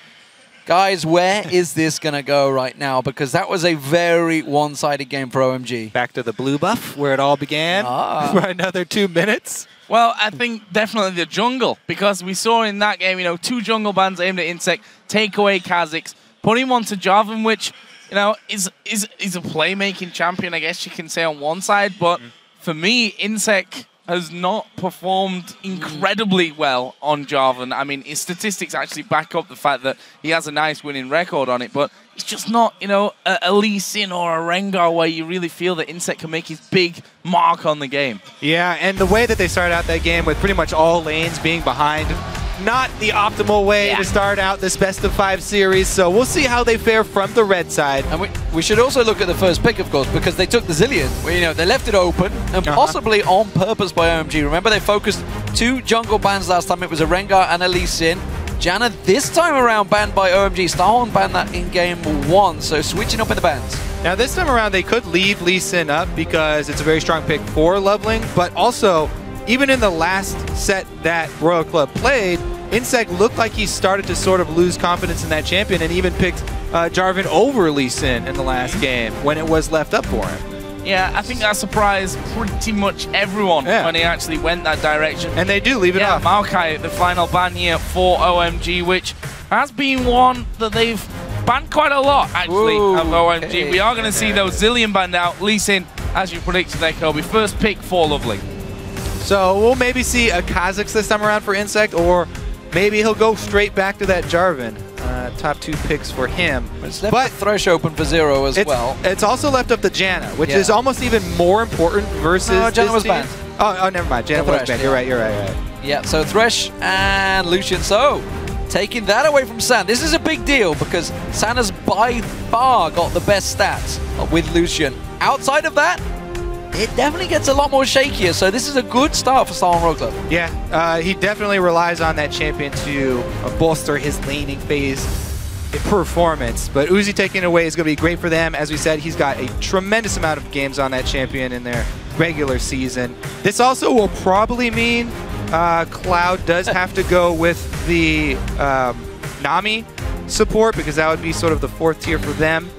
Guys, where is this going to go right now? Because that was a very one-sided game for OMG. Back to the blue buff, where it all began, for another 2 minutes. Well, I think definitely the jungle, because we saw in that game, you know, 2 jungle bans aimed at Insect, take away Kha'Zix, put him onto Jarvan, which, you know, is a playmaking champion, I guess you can say, on one side. But for me, Insect has not performed incredibly well on Jarvan. I mean, his statistics actually back up the fact that he has a nice winning record on it, but it's just not, you know, a Lee Sin or a Rengar where you really feel that Insect can make his big mark on the game. Yeah, and the way that they started out that game with pretty much all lanes being behind, not the optimal way to start out this best-of-5 series, so we'll see how they fare from the red side. And we should also look at the first pick, of course, because they took the Zillion. You know, they left it open, and possibly on purpose by OMG. Remember, they focused 2 jungle bans last time. It was a Rengar and a Lee Sin. Janna this time around banned by OMG. Starhorn banned that in game 1, so switching up in the bans. Now this time around, they could leave Lee Sin up because it's a very strong pick for Loveling, but also, even in the last set that Royal Club played, Insect looked like he started to sort of lose confidence in that champion and even picked Jarvan over Lee Sin in the last game when it was left up for him. Yeah, I think that surprised pretty much everyone when he actually went that direction. And they do leave it off. Maokai, the final ban here for OMG, which has been one that they've banned quite a lot, actually, of OMG. Okay. We are going to see those Zilean banned out. Lee Sin, as you predicted there, Kobe, first pick for Lovely. So we'll maybe see a Kha'Zix this time around for Insect, or maybe he'll go straight back to that Jarvan. Top 2 picks for him. It's left the Thresh open for Zero as well. It's also left up to Janna, which is almost even more important versus Janna was banned. Oh, never mind. Janna was banned. You're right. Yeah, so Thresh and Lucian. So, taking that away from San. This is a big deal because San has by far got the best stats with Lucian. Outside of that, it definitely gets a lot more shakier, so this is a good start for Star Road Club. Yeah, he definitely relies on that champion to bolster his laning phase performance, but Uzi taking it away is going to be great for them. As we said, he's got a tremendous amount of games on that champion in their regular season. This also will probably mean Cloud does have to go with the Nami support, because that would be sort of the 4th tier for them.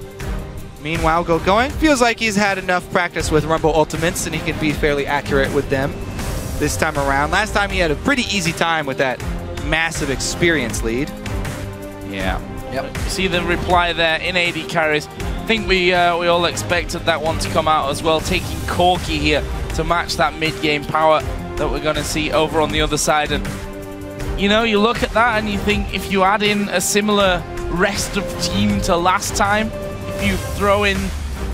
Meanwhile, going feels like he's had enough practice with Rumble Ultimates and he can be fairly accurate with them this time around. Last time he had a pretty easy time with that massive experience lead. Yeah. Yep. See the reply there in AD carries. I think we all expected that one to come out as well, taking Corki here to match that mid-game power that we're going to see over on the other side. And, you know, you look at that and you think if you add in a similar rest of team to last time, you throw in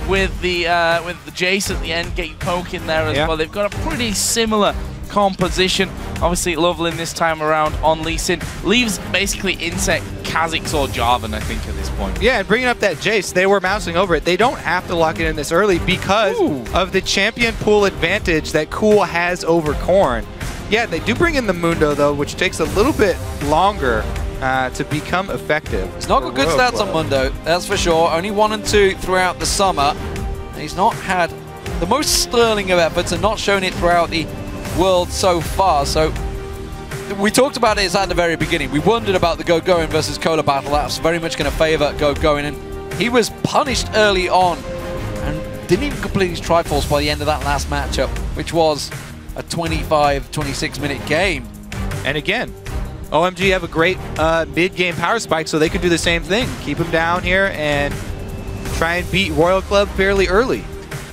with the Jace at the end, get your poke in there as well. They've got a pretty similar composition. Obviously, Lovelin this time around on Lee Sin leaves basically Insect, Kha'Zix, or Jarvan, I think, at this point. Yeah, and bringing up that Jace, they were mousing over it. They don't have to lock it in this early because of the champion pool advantage that Cool has over Korn. Yeah, they do bring in the Mundo, though, which takes a little bit longer to become effective. He's not got good stats on Mundo, that's for sure. Only 1 and 2 throughout the summer. And he's not had the most sterling of efforts and not shown it throughout the world so far. So we talked about it at the very beginning. We wondered about the Go-Going versus Cola battle. That's very much going to favor Go-Going. And he was punished early on and didn't even complete his Triforce by the end of that last matchup, which was a 25-26 minute game. And again, OMG have a great mid-game power spike, so they could do the same thing. Keep him down here and try and beat Royal Club fairly early.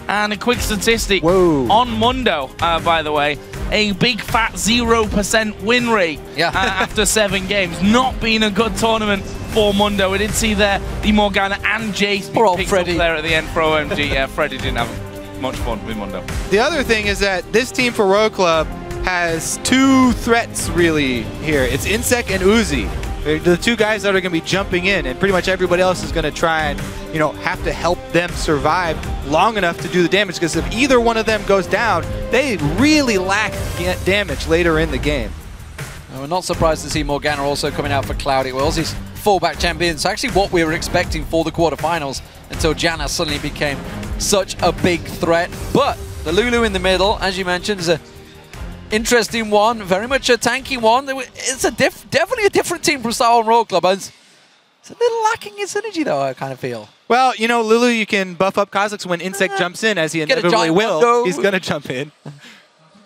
And a quick statistic on Mundo, by the way, a big fat 0% win rate after 7 games. Not been a good tournament for Mundo. We did see there the Morgana and Jace picked up there at the end for OMG. Yeah, Freddy didn't have much fun with Mundo. The other thing is that this team for Royal Club has 2 threats really here. It's Insect and Uzi. They're the 2 guys that are going to be jumping in, and pretty much everybody else is going to try and, you know, have to help them survive long enough to do the damage, because if either one of them goes down, they really lack damage later in the game. We're not surprised to see Morgana also coming out for Cloud. It was his fallback champion. It's actually what we were expecting for the quarterfinals until Janna suddenly became such a big threat. But the Lulu in the middle, as you mentioned, is a interesting one, very much a tanky one. It's a definitely a different team from Star Road Club. It's a little lacking in synergy, though, I kind of feel. Well, you know, Lulu, you can buff up Kha'Zix when Insect jumps in, as he inevitably will. Mundo. He's going to jump in.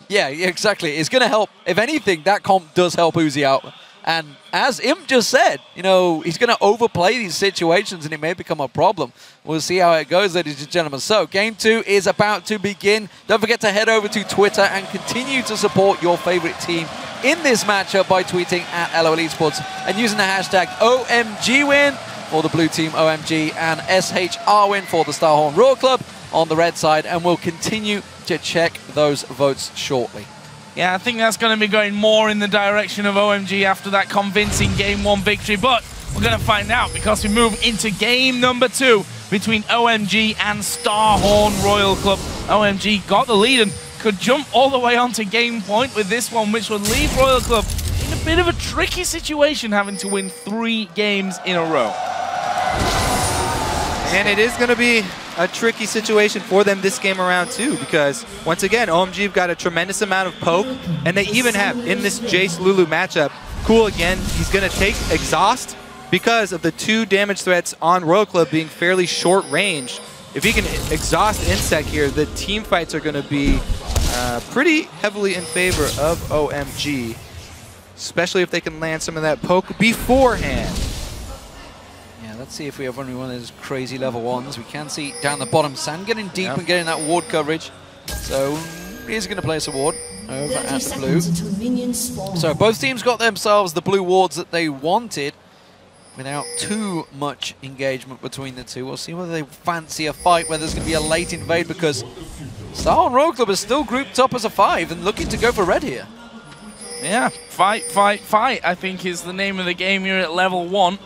Yeah, exactly. It's going to help. If anything, that comp does help Uzi out. And as Imp just said, you know, he's going to overplay these situations and it may become a problem. We'll see how it goes, ladies and gentlemen. So, Game 2 is about to begin. Don't forget to head over to Twitter and continue to support your favorite team in this matchup by tweeting at LOL Esports and using the hashtag OMGWin for the blue team OMG and SHRWin for the Starhorn Royal Club on the red side. And we'll continue to check those votes shortly. Yeah, I think that's going to be going more in the direction of OMG after that convincing Game 1 victory. But we're going to find out because we move into Game number 2 between OMG and Starhorn Royal Club. OMG got the lead and could jump all the way onto game point with this one, which would leave Royal Club in a bit of a tricky situation, having to win 3 games in a row. And it is going to be a tricky situation for them this game around too, because once again, OMG have got a tremendous amount of poke, and they even have, in this Jace-Lulu matchup, Cool again, he's going to take Exhaust because of the 2 damage threats on Royal Club being fairly short range. if he can exhaust Insect here, the team fights are going to be pretty heavily in favor of OMG, especially if they can land some of that poke beforehand. Yeah, let's see if we have one of those crazy level ones. We can see down the bottom, San getting deep and getting that ward coverage. So he's going to place a ward over at the blue. So both teams got themselves the blue wards that they wanted without too much engagement between the two. We'll see whether they fancy a fight, whether there's going to be a late invade, because Star Royal Club is still grouped up as a 5 and looking to go for red here. Yeah, fight, fight, fight, I think is the name of the game here at level 1.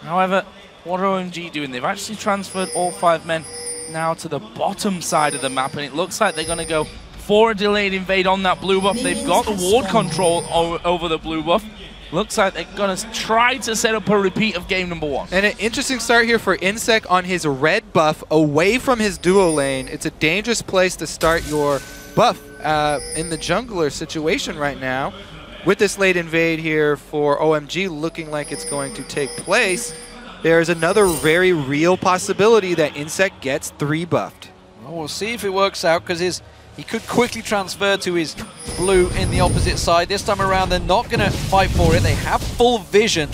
However, what are OMG doing? They've actually transferred all 5 men now to the bottom side of the map, and it looks like they're going to go for a delayed invade on that blue buff. They've got the ward control over the blue buff. Looks like they're going to try to set up a repeat of game number 1. And an interesting start here for Insect on his red buff away from his duo lane. It's a dangerous place to start your buff in the jungler situation right now. With this late invade here for OMG looking like it's going to take place, there's another very real possibility that Insect gets 3 buffed. Well, we'll see if it works out, because he could quickly transfer to his blue in the opposite side. This time around, they're not going to fight for it. They have full vision.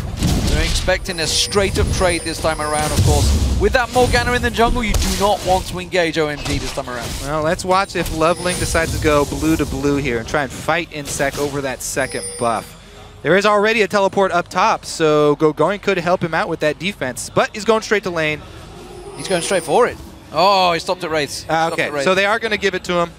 They're expecting a straight-up trade this time around, of course. With that Morgana in the jungle, you do not want to engage OMG this time around. Well, let's watch if Loveling decides to go blue to blue here and try and fight Insect over that second buff. There is already a teleport up top, so Going could help him out with that defense, but he's going straight to lane. He's going straight for it. Oh, he stopped at Wraiths. Okay, so they are going to give it to him.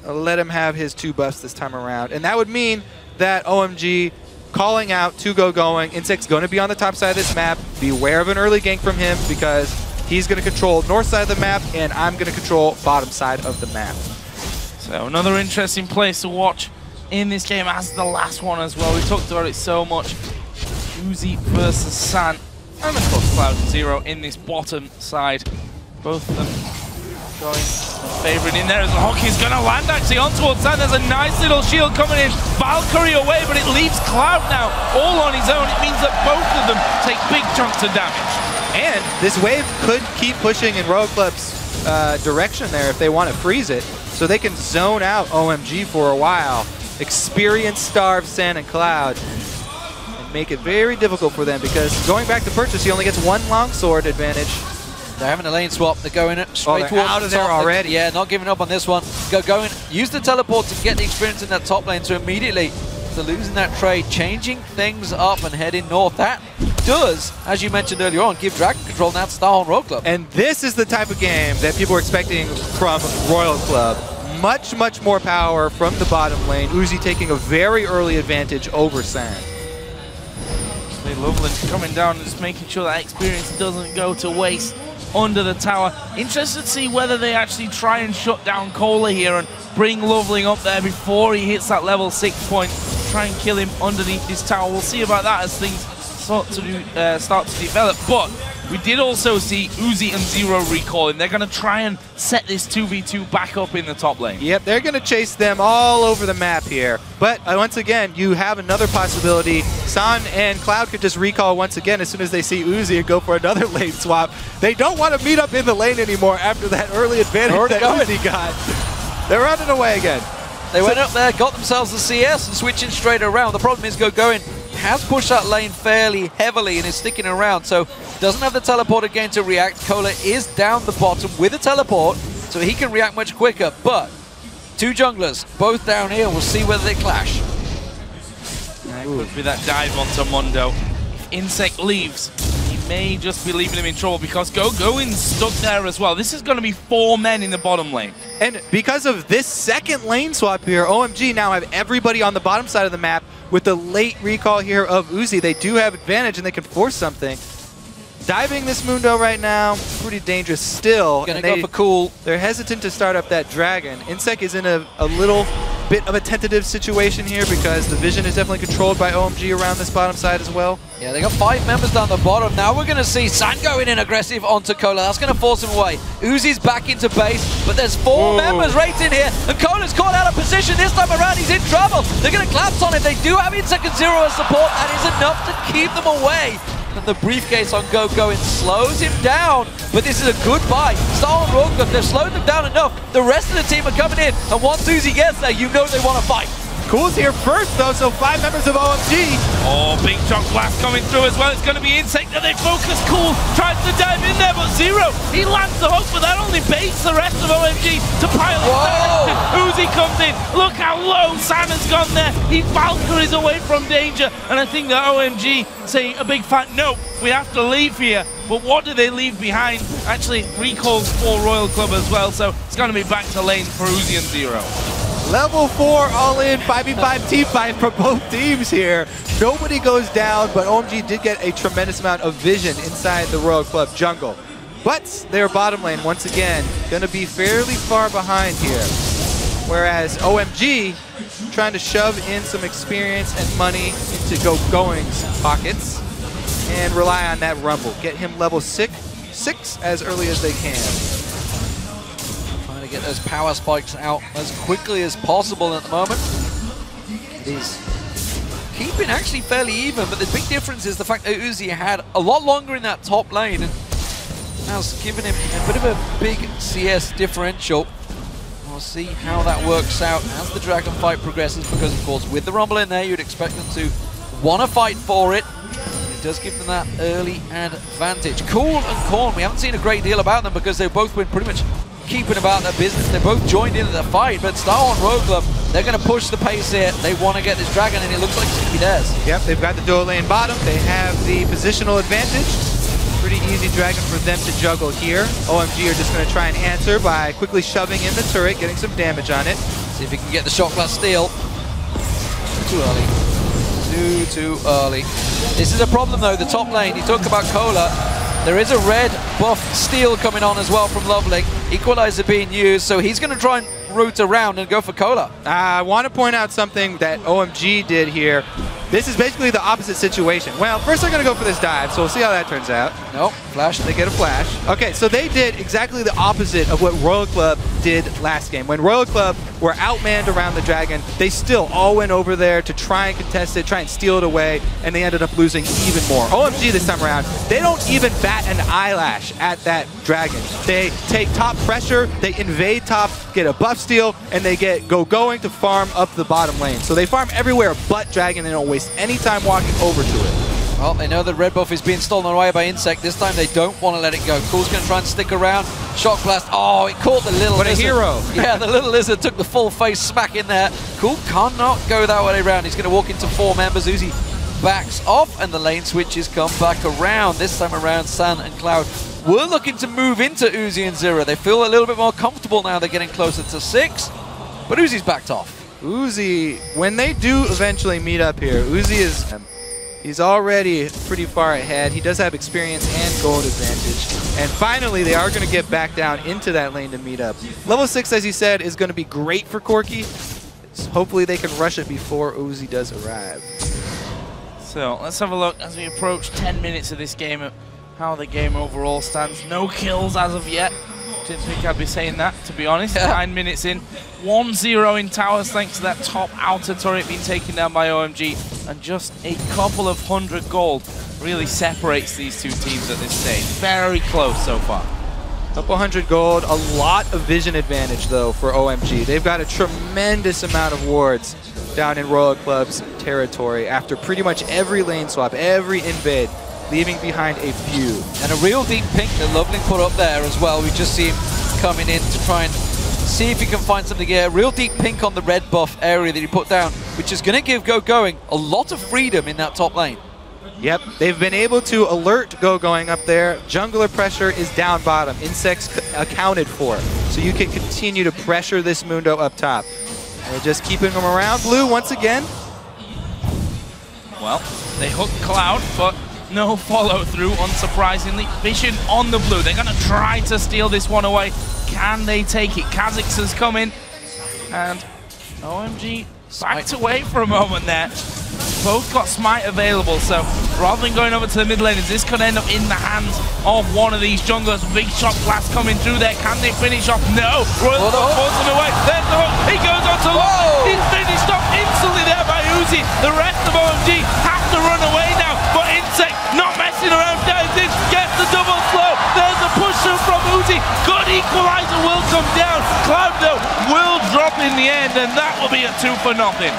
Let him have his 2 buffs this time around. And that would mean that OMG calling out to Going. Insect's going to be on the top side of this map. Beware of an early gank from him, because he's going to control north side of the map, and I'm going to control bottom side of the map. So another interesting place to watch in this game as the last one as well. We talked about it so much. Uzi versus San. And of course Cloud and Zero in this bottom side. Both of them going favorite in there as the hockey's going to land actually on towards San. There's a nice little shield coming in. Valkyrie away, but it leaves Cloud now all on his own. It means that both of them take big chunks of damage. And this wave could keep pushing in Royal Club's direction there if they want to freeze it, so they can zone out OMG for a while, experience starve San and Cloud, and make it very difficult for them, because going back to purchase, he only gets 1 longsword advantage. They're having a lane swap. They're going straight towards out of the there top. already. Yeah, not giving up on this one. Going, use the teleport to get the experience in that top lane, so immediately to losing that trade, changing things up and heading north. That does, as you mentioned earlier on, give Dragon control now to Star Royal Club. And this is the type of game that people are expecting from Royal Club. Much, much more power from the bottom lane. Uzi taking a very early advantage over San. Loveland coming down and just making sure that experience doesn't go to waste under the tower. Interested to see whether they actually try and shut down Cola here and bring Loveling up there before he hits that level 6 point. Try and kill him underneath this tower. We'll see about that as things start to develop. But we did also see Uzi and Zero recalling. They're going to try and set this 2v2 back up in the top lane. Yep, they're going to chase them all over the map here. But once again, you have another possibility. San and Cloud could just recall once again as soon as they see Uzi and go for another lane swap. They don't want to meet up in the lane anymore after that early advantage that Uzi got. They're running away again. They went up there, got themselves the CS, and switching straight around. The problem is Going has pushed that lane fairly heavily and is sticking around, so doesn't have the teleport again to react. Cola is down the bottom with a teleport, so he can react much quicker, but 2 junglers, both down here. We'll see whether they clash. That could be that dive onto Mondo. If Insect leaves, he may just be leaving him in trouble, because Going's stuck there as well. This is going to be 4 men in the bottom lane. And because of this second lane swap here, OMG now have everybody on the bottom side of the map. With the late recall here of Uzi, they do have advantage and they can force something. Diving this Mundo right now, pretty dangerous still. Gonna go for cool. They're hesitant to start up that dragon. Insect is in a little bit of a tentative situation here, because the vision is definitely controlled by OMG around this bottom side as well. Yeah, they got 5 members down the bottom. Now we're going to see San going in aggressive onto Cola. That's going to force him away. Uzi's back into base, but there's 4 members right in here, and Cola's caught out of position. This time around, he's in trouble. They're going to collapse on it. They do have Insect and Zero as support. That is enough to keep them away. and the briefcase on Going slows him down. But this is a good buy. Star and Royal Club, they've slowed them down enough. The rest of the team are coming in, and once Uzi gets there, you know they want to fight. Cool's here first, though, so 5 members of OMG. Oh, big shock blast coming through as well. It's going to be Insect that they focus. Cool tries to dive in there, but Zero, he lands the hook, but that only baits the rest of OMG to pile up. Uzi comes in. Look how low San has gone there. He Valkyries away from danger, and I think that OMG say a big fat no, we have to leave here. But what do they leave behind? Actually, recalls for Royal Club as well, so it's going to be back to lane for Uzi and Zero. Level 4 all-in 5v5 team fight for both teams here. Nobody goes down, but OMG did get a tremendous amount of vision inside the Royal Club jungle. But their bottom lane, once again, going to be fairly far behind here. Whereas OMG trying to shove in some experience and money into Going's pockets and rely on that Rumble. Get him level 6 as early as they can. Get those power spikes out as quickly as possible at the moment. It is keeping actually fairly even, but the big difference is the fact that Uzi had a lot longer in that top lane and has given him a bit of a big CS differential. We'll see how that works out as the Dragon fight progresses, because of course with the Rumble in there you'd expect them to want to fight for it. It does give them that early advantage. Cool and Korn, we haven't seen a great deal about them because they've both been pretty much keeping about their business. They both joined into the fight, but Star and Royal Club, they're going to push the pace here. They want to get this Dragon, and it looks like it's going to be theirs. Yep, they've got the dual lane bottom. They have the positional advantage. Pretty easy Dragon for them to juggle here. OMG are just going to try and answer by quickly shoving in the turret, getting some damage on it. See if he can get the Shock Blast steal. Too early. Too early. This is a problem though, the top lane. You talk about Cola. There is a red buff steal coming on as well from Loveling. Equalizer being used, so he's going to try and route around and go for Cola. I want to point out something that OMG did here. This is basically the opposite situation. Well, first they're going to go for this dive, so we'll see how that turns out. Nope, flash. They get a flash. Okay, so they did exactly the opposite of what Royal Club did last game. When Royal Club were outmanned around the Dragon, they still all went over there to try and contest it, try and steal it away, and they ended up losing even more. OMG this time around, they don't even bat an eyelash at that Dragon. They take top pressure, they invade top, get a buff steal, and they get going to farm up the bottom lane. So they farm everywhere but Dragon, and they don't waste any time walking over to it. Well, they know that red buff is being stolen away by Insect. This time they don't want to let it go. Cool's going to try and stick around. Shock Blast. Oh, it caught the little lizard. What a hero. Yeah, the little lizard took the full face smack in there. Cool cannot go that way around. He's going to walk into 4 members. Uzi backs off, and the lane switches come back around. This time around, San and Cloud were looking to move into Uzi and Zero. They feel a little bit more comfortable now. They're getting closer to 6, but Uzi's backed off. Uzi, when they do eventually meet up here, Uzi is... He's already pretty far ahead. He does have experience and gold advantage. And finally, they are going to get back down into that lane to meet up. Level 6, as he said, is going to be great for Corki. So hopefully they can rush it before Uzi does arrive. So let's have a look as we approach 10 minutes of this game, how the game overall stands. No kills as of yet. Didn't think I'd be saying that, to be honest. 9 minutes in. 1-0 in towers thanks to that top outer turret being taken down by OMG. And just a couple of 100 gold really separates these two teams at this stage. Very close so far. Couple 100 gold, a lot of vision advantage though for OMG. They've got a tremendous amount of wards down in Royal Club's territory after pretty much every lane swap, every invade, leaving behind a few. And a real deep pink that Loveling put up there as well. We just see him coming in to try and see if he can find something here. Real deep pink on the red buff area that he put down, which is going to give Going a lot of freedom in that top lane. Yep, they've been able to alert Going up there. Jungler pressure is down bottom. Insects accounted for. So you can continue to pressure this Mundo up top. They're just keeping them around. Blue once again. Well, they hook Cloud, but no follow-through, unsurprisingly. Vision on the blue. They're going to try to steal this one away. Can they take it? Kha'Zix has come in, and OMG backed away for a moment there. Both got Smite available, so rather than going over to the mid lane, this could end up in the hands of one of these junglers. Big Shock Blast coming through there. Can they finish off? No! Royal forces him away. There's the hook. He goes on to Lock. He's finished off instantly there by Uzi. The rest of OMG have to run away now, but Insect not messing around. This gets the double slow. There's a push through from Uzi. Good equalizer will come down. Cloud though will drop in the end, and that will be a 2 for nothing.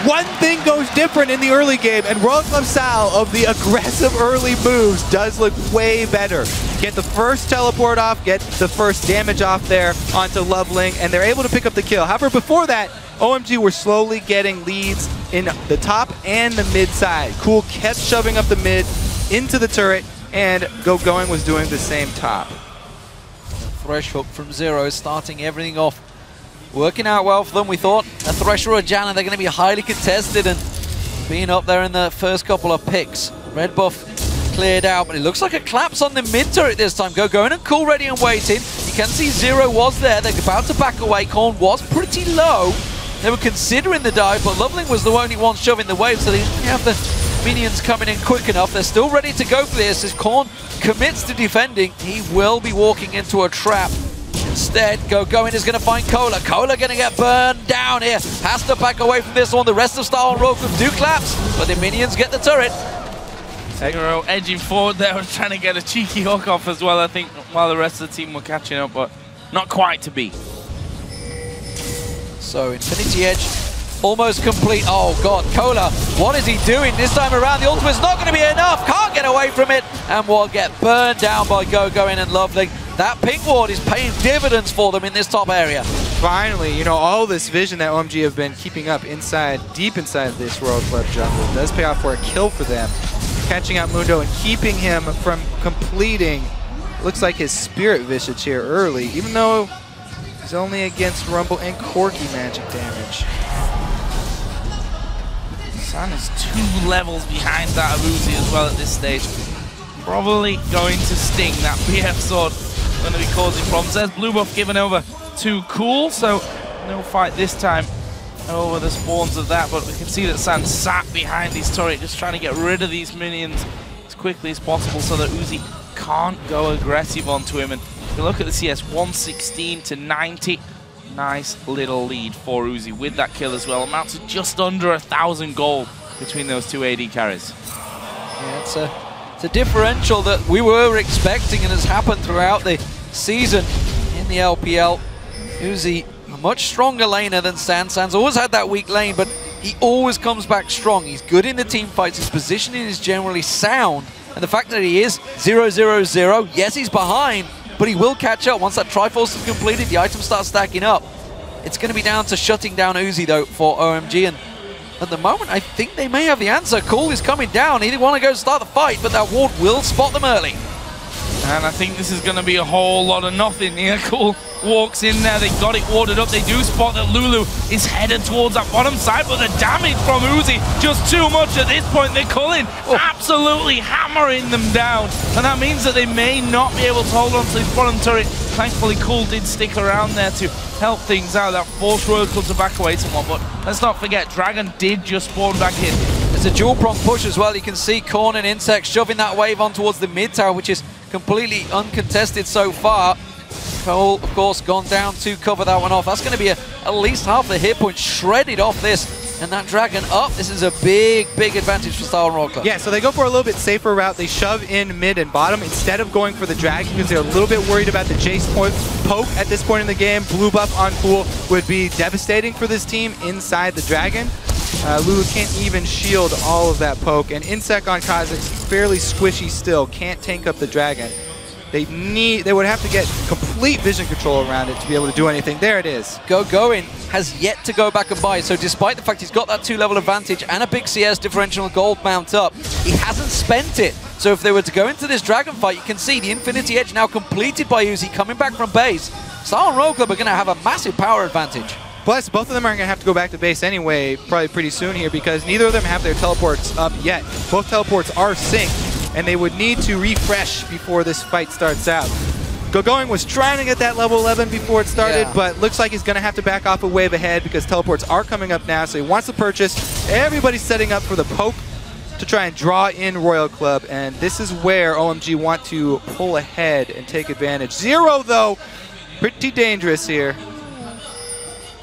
One thing goes different in the early game, and Royal Club Sal of the aggressive early moves does look way better. Get the first teleport off, get the first damage off there onto Loveling, and they're able to pick up the kill. However, before that, OMG were slowly getting leads in the top and the mid side. Cool kept shoving up the mid into the turret, and Going was doing the same top. Thresh hook from Zero, starting everything off. Working out well for them. We thought a Thresh or a Janna, they're going to be highly contested and being up there in the first couple of picks. Red buff cleared out, but it looks like a collapse on the mid turret this time. Going and Cool ready and waiting. You can see Zero was there. They're about to back away. Korn was pretty low. They were considering the dive, but Loveling was the only one shoving the wave, so they didn't have the minions coming in quick enough. They're still ready to go for this. As Korn commits to defending, he will be walking into a trap. Instead, Going is going to find Cola. Cola going to get burned down here. Has to back away from this one. The rest of Star and Royal Club do collapse, but the minions get the turret. Zero edging forward there and trying to get a cheeky hook off as well, I think, while the rest of the team were catching up, but not quite to be. So, Infinity Edge almost complete. Oh god, Cola, what is he doing this time around? The ultimate's not going to be enough. Can't get away from it, and will get burned down by Going and Loveling. That pink ward is paying dividends for them in this top area. Finally, you know, all this vision that OMG have been keeping up inside, deep inside this Royal Club jungle does pay off for a kill for them. Catching out Mundo and keeping him from completing, looks like his Spirit Visage here early, even though he's only against Rumble and Corki magic damage. San is 2 levels behind that of Uzi as well at this stage. Probably going to sting. That BF sword going to be causing problems. There's blue buff given over to Cool, so no fight this time over the spawns of that, but we can see that San sat behind his turret just trying to get rid of these minions as quickly as possible so that Uzi can't go aggressive onto him. And if you look at the CS, 116 to 90. Nice little lead for Uzi with that kill as well. Amounts to just under 1,000 gold between those 2 AD carries. Yeah, it's a differential that we were expecting and has happened throughout the season in the LPL. Uzi, a much stronger laner than San. San's always had that weak lane, but he always comes back strong. He's good in the team fights. His positioning is generally sound. And the fact that he is 0-0-0, yes, he's behind, but he will catch up. Once that Triforce is completed, the items start stacking up. It's going to be down to shutting down Uzi, though, for OMG. And at the moment, I think they may have the answer. Cool is coming down. He didn't want to go start the fight, but that ward will spot them early. And I think this is going to be a whole lot of nothing here. Cool walks in there. They got it warded up. They do spot that Lulu is headed towards that bottom side, but the damage from Uzi just too much at this point. They're Culling absolutely hammering them down, and that means that they may not be able to hold on to this bottom turret. Thankfully, Cool did stick around there to help things out. That forced Royal Club to back away somewhat, but let's not forget, Dragon did just spawn back in. It's a dual prong push as well. You can see Korn and Insect shoving that wave on towards the mid tower, which is completely uncontested so far. Cole, of course, gone down to cover that one off. That's going to be at least half the hit point shredded off this. And that Dragon up. This is a big, big advantage for Star and Royal Club. Yeah, so they go for a little bit safer route. They shove in mid and bottom instead of going for the Dragon because they're a little bit worried about the Jace poke at this point in the game. Blue buff on Cool would be devastating for this team inside the Dragon. Lulu can't even shield all of that poke. And Insect on Kha'Zix, fairly squishy still, can't tank up the Dragon. They would have to get complete vision control around it to be able to do anything. There it is. Going has yet to go back and buy. So despite the fact he's got that 2-level advantage and a big CS differential gold mount up, he hasn't spent it. So if they were to go into this Dragon fight, you can see the Infinity Edge now completed by Uzi coming back from base. Star and Royal Club are going to have a massive power advantage. Plus, both of them are going to have to go back to base anyway, probably pretty soon here, because neither of them have their teleports up yet. Both teleports are synced, and they would need to refresh before this fight starts out. Going was trying to get that level 11 before it started, but looks like he's going to have to back off a wave ahead because teleports are coming up now, so he wants to purchase. Everybody's setting up for the poke to try and draw in Royal Club, and this is where OMG want to pull ahead and take advantage. Zero, though, pretty dangerous here.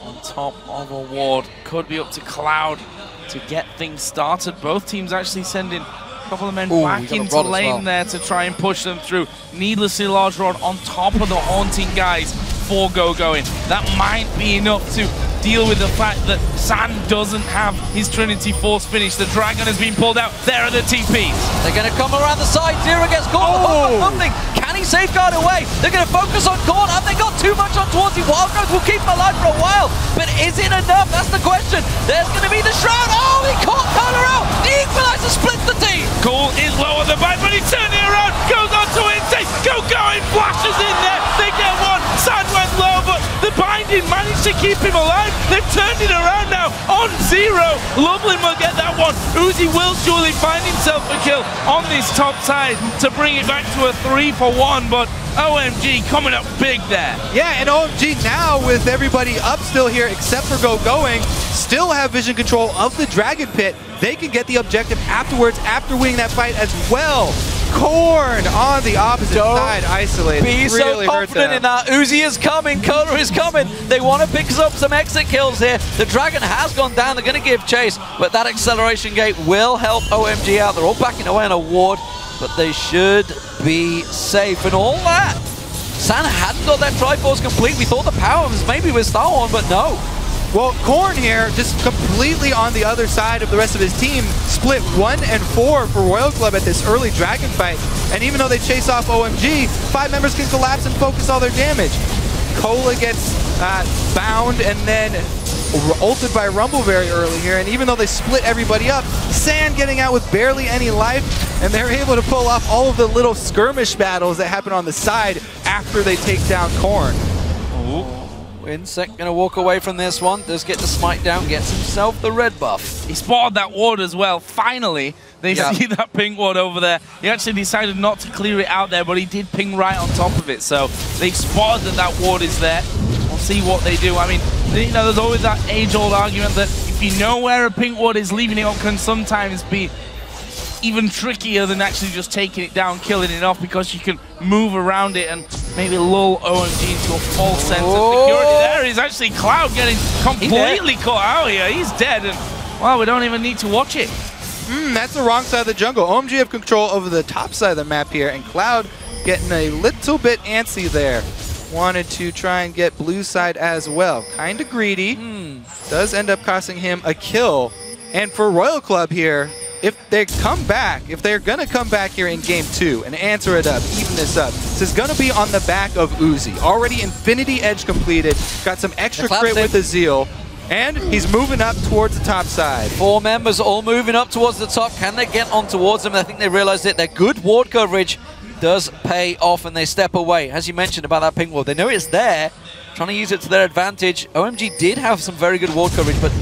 On top of a ward, could be up to Cloud to get things started. Both teams actually sending Couple of men Ooh, back into lane there to try and push them through. Needlessly large rod on top of the haunting guys for Going. That might be enough to deal with the fact that San doesn't have his Trinity Force finish. The Dragon has been pulled out. There are the TPs. They're going to come around the side. Zero gets caught. Oh. Nothing. Can he safeguard away? They're going to focus on Korn. Have they got too much on towards him? Wildgrowth will keep him alive for a while. But is it enough? That's the question. There's going to be the Shroud. Oh, he caught Cola out. The Equalizer splits the team. Cool is low on the back, but he's turning around. Goes on to Insane. Going. Flashes in there. They get one. San went low, but the binding managed to keep him alive. They've turned it around now on Zero. Loveland will get that one. Uzi will surely find himself a kill on this top side to bring it back to a 3-for-1, but OMG coming up big there. Yeah, and OMG now with everybody up still here except for Going, still have vision control of the Dragon Pit. They can get the objective afterwards after winning that fight as well. Korn on the opposite side, isolated. Be really so confident in that. Uzi is coming, Cola is coming. They want to pick up some exit kills here. The Dragon has gone down. They're going to give chase, but that acceleration gate will help OMG out. They're all backing away on a ward, but they should be safe. And all that, San hadn't got that Triforce complete. We thought the power was maybe with Starhorn, but no. Well, Korn here, just completely on the other side of the rest of his team, split 1 and 4 for Royal Club at this early Dragon fight. And even though they chase off OMG, 5 members can collapse and focus all their damage. Cola gets bound and then ulted by Rumble very early here. And even though they split everybody up, San getting out with barely any life, and they're able to pull off all of the little skirmish battles that happen on the side after they take down Korn. Insect going to walk away from this one. Does get the smite down, gets himself the red buff. He spotted that ward as well. Finally, they see that ping ward over there. He actually decided not to clear it out there, but he did ping right on top of it. So they spotted that ward is there. We'll see what they do. I mean, you know, there's always that age-old argument that if you know where a ping ward is, leaving it up can sometimes be even trickier than actually just taking it down, killing it off, because you can move around it and maybe lull OMG into a false sense of security. There is actually Cloud getting completely caught out here. He's dead, and well, we don't even need to watch it. That's the wrong side of the jungle. OMG have control over the top side of the map here, and Cloud getting a little bit antsy there. Wanted to try and get blue side as well. Kind of greedy. Does end up costing him a kill. And for Royal Club here, if they come back, if they're going to come back here in game 2 and answer it up, even this up, this is going to be on the back of Uzi. Already Infinity Edge completed, got some extra crit with the Zeal, and he's moving up towards the top side. 4 members all moving up towards the top. Can they get on towards them? I think they realized it. Their good ward coverage does pay off, and they step away. As you mentioned about that ping ward, they know it's there, trying to use it to their advantage. OMG did have some very good ward coverage, but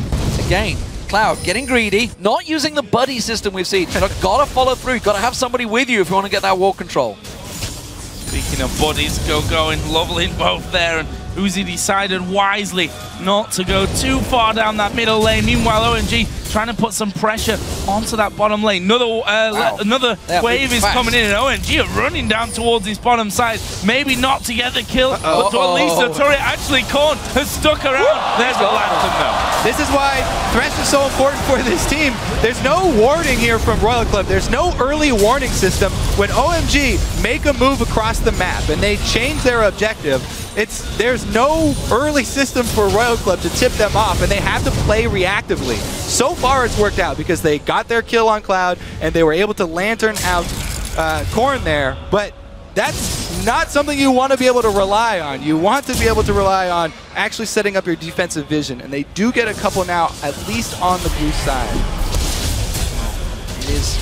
again, Cloud getting greedy, not using the buddy system we've seen. Gotta follow through, gotta have somebody with you if you want to get that wall control. Speaking of buddies, Going, Loveland both there, and Uzi decided wisely not to go too far down that middle lane. Meanwhile, OMG trying to put some pressure onto that bottom lane. Another wave is coming in, and OMG are running down towards his bottom side. Maybe not to get the kill, but to at least the turret. Actually, Korn has stuck around. There's the lantern, though. This is why Thresh is so important for this team. There's no warning here from Royal Club. There's no early warning system. When OMG make a move across the map and they change their objective, there's no early system for Royal Club to tip them off, and they have to play reactively. So far it's worked out because they got their kill on Cloud and they were able to lantern out Korn there, but that's not something you want to be able to rely on. You want to be able to rely on actually setting up your defensive vision, and they do get a couple now, at least on the blue side. It is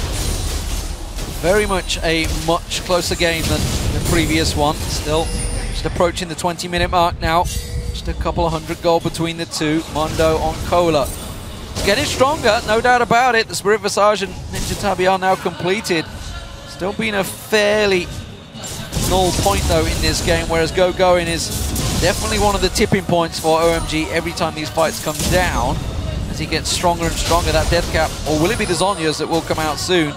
very much a much closer game than the previous one. Still just approaching the 20-minute mark now. Just a couple of 100 gold between the two. Mondo on Cola. Getting stronger, no doubt about it. The Spirit Visage and Ninja Tabi are now completed. Still being a fairly null point though in this game, whereas Going is definitely one of the tipping points for OMG every time these fights come down. As he gets stronger and stronger, that death cap, or will it be the Zhonya's that will come out soon,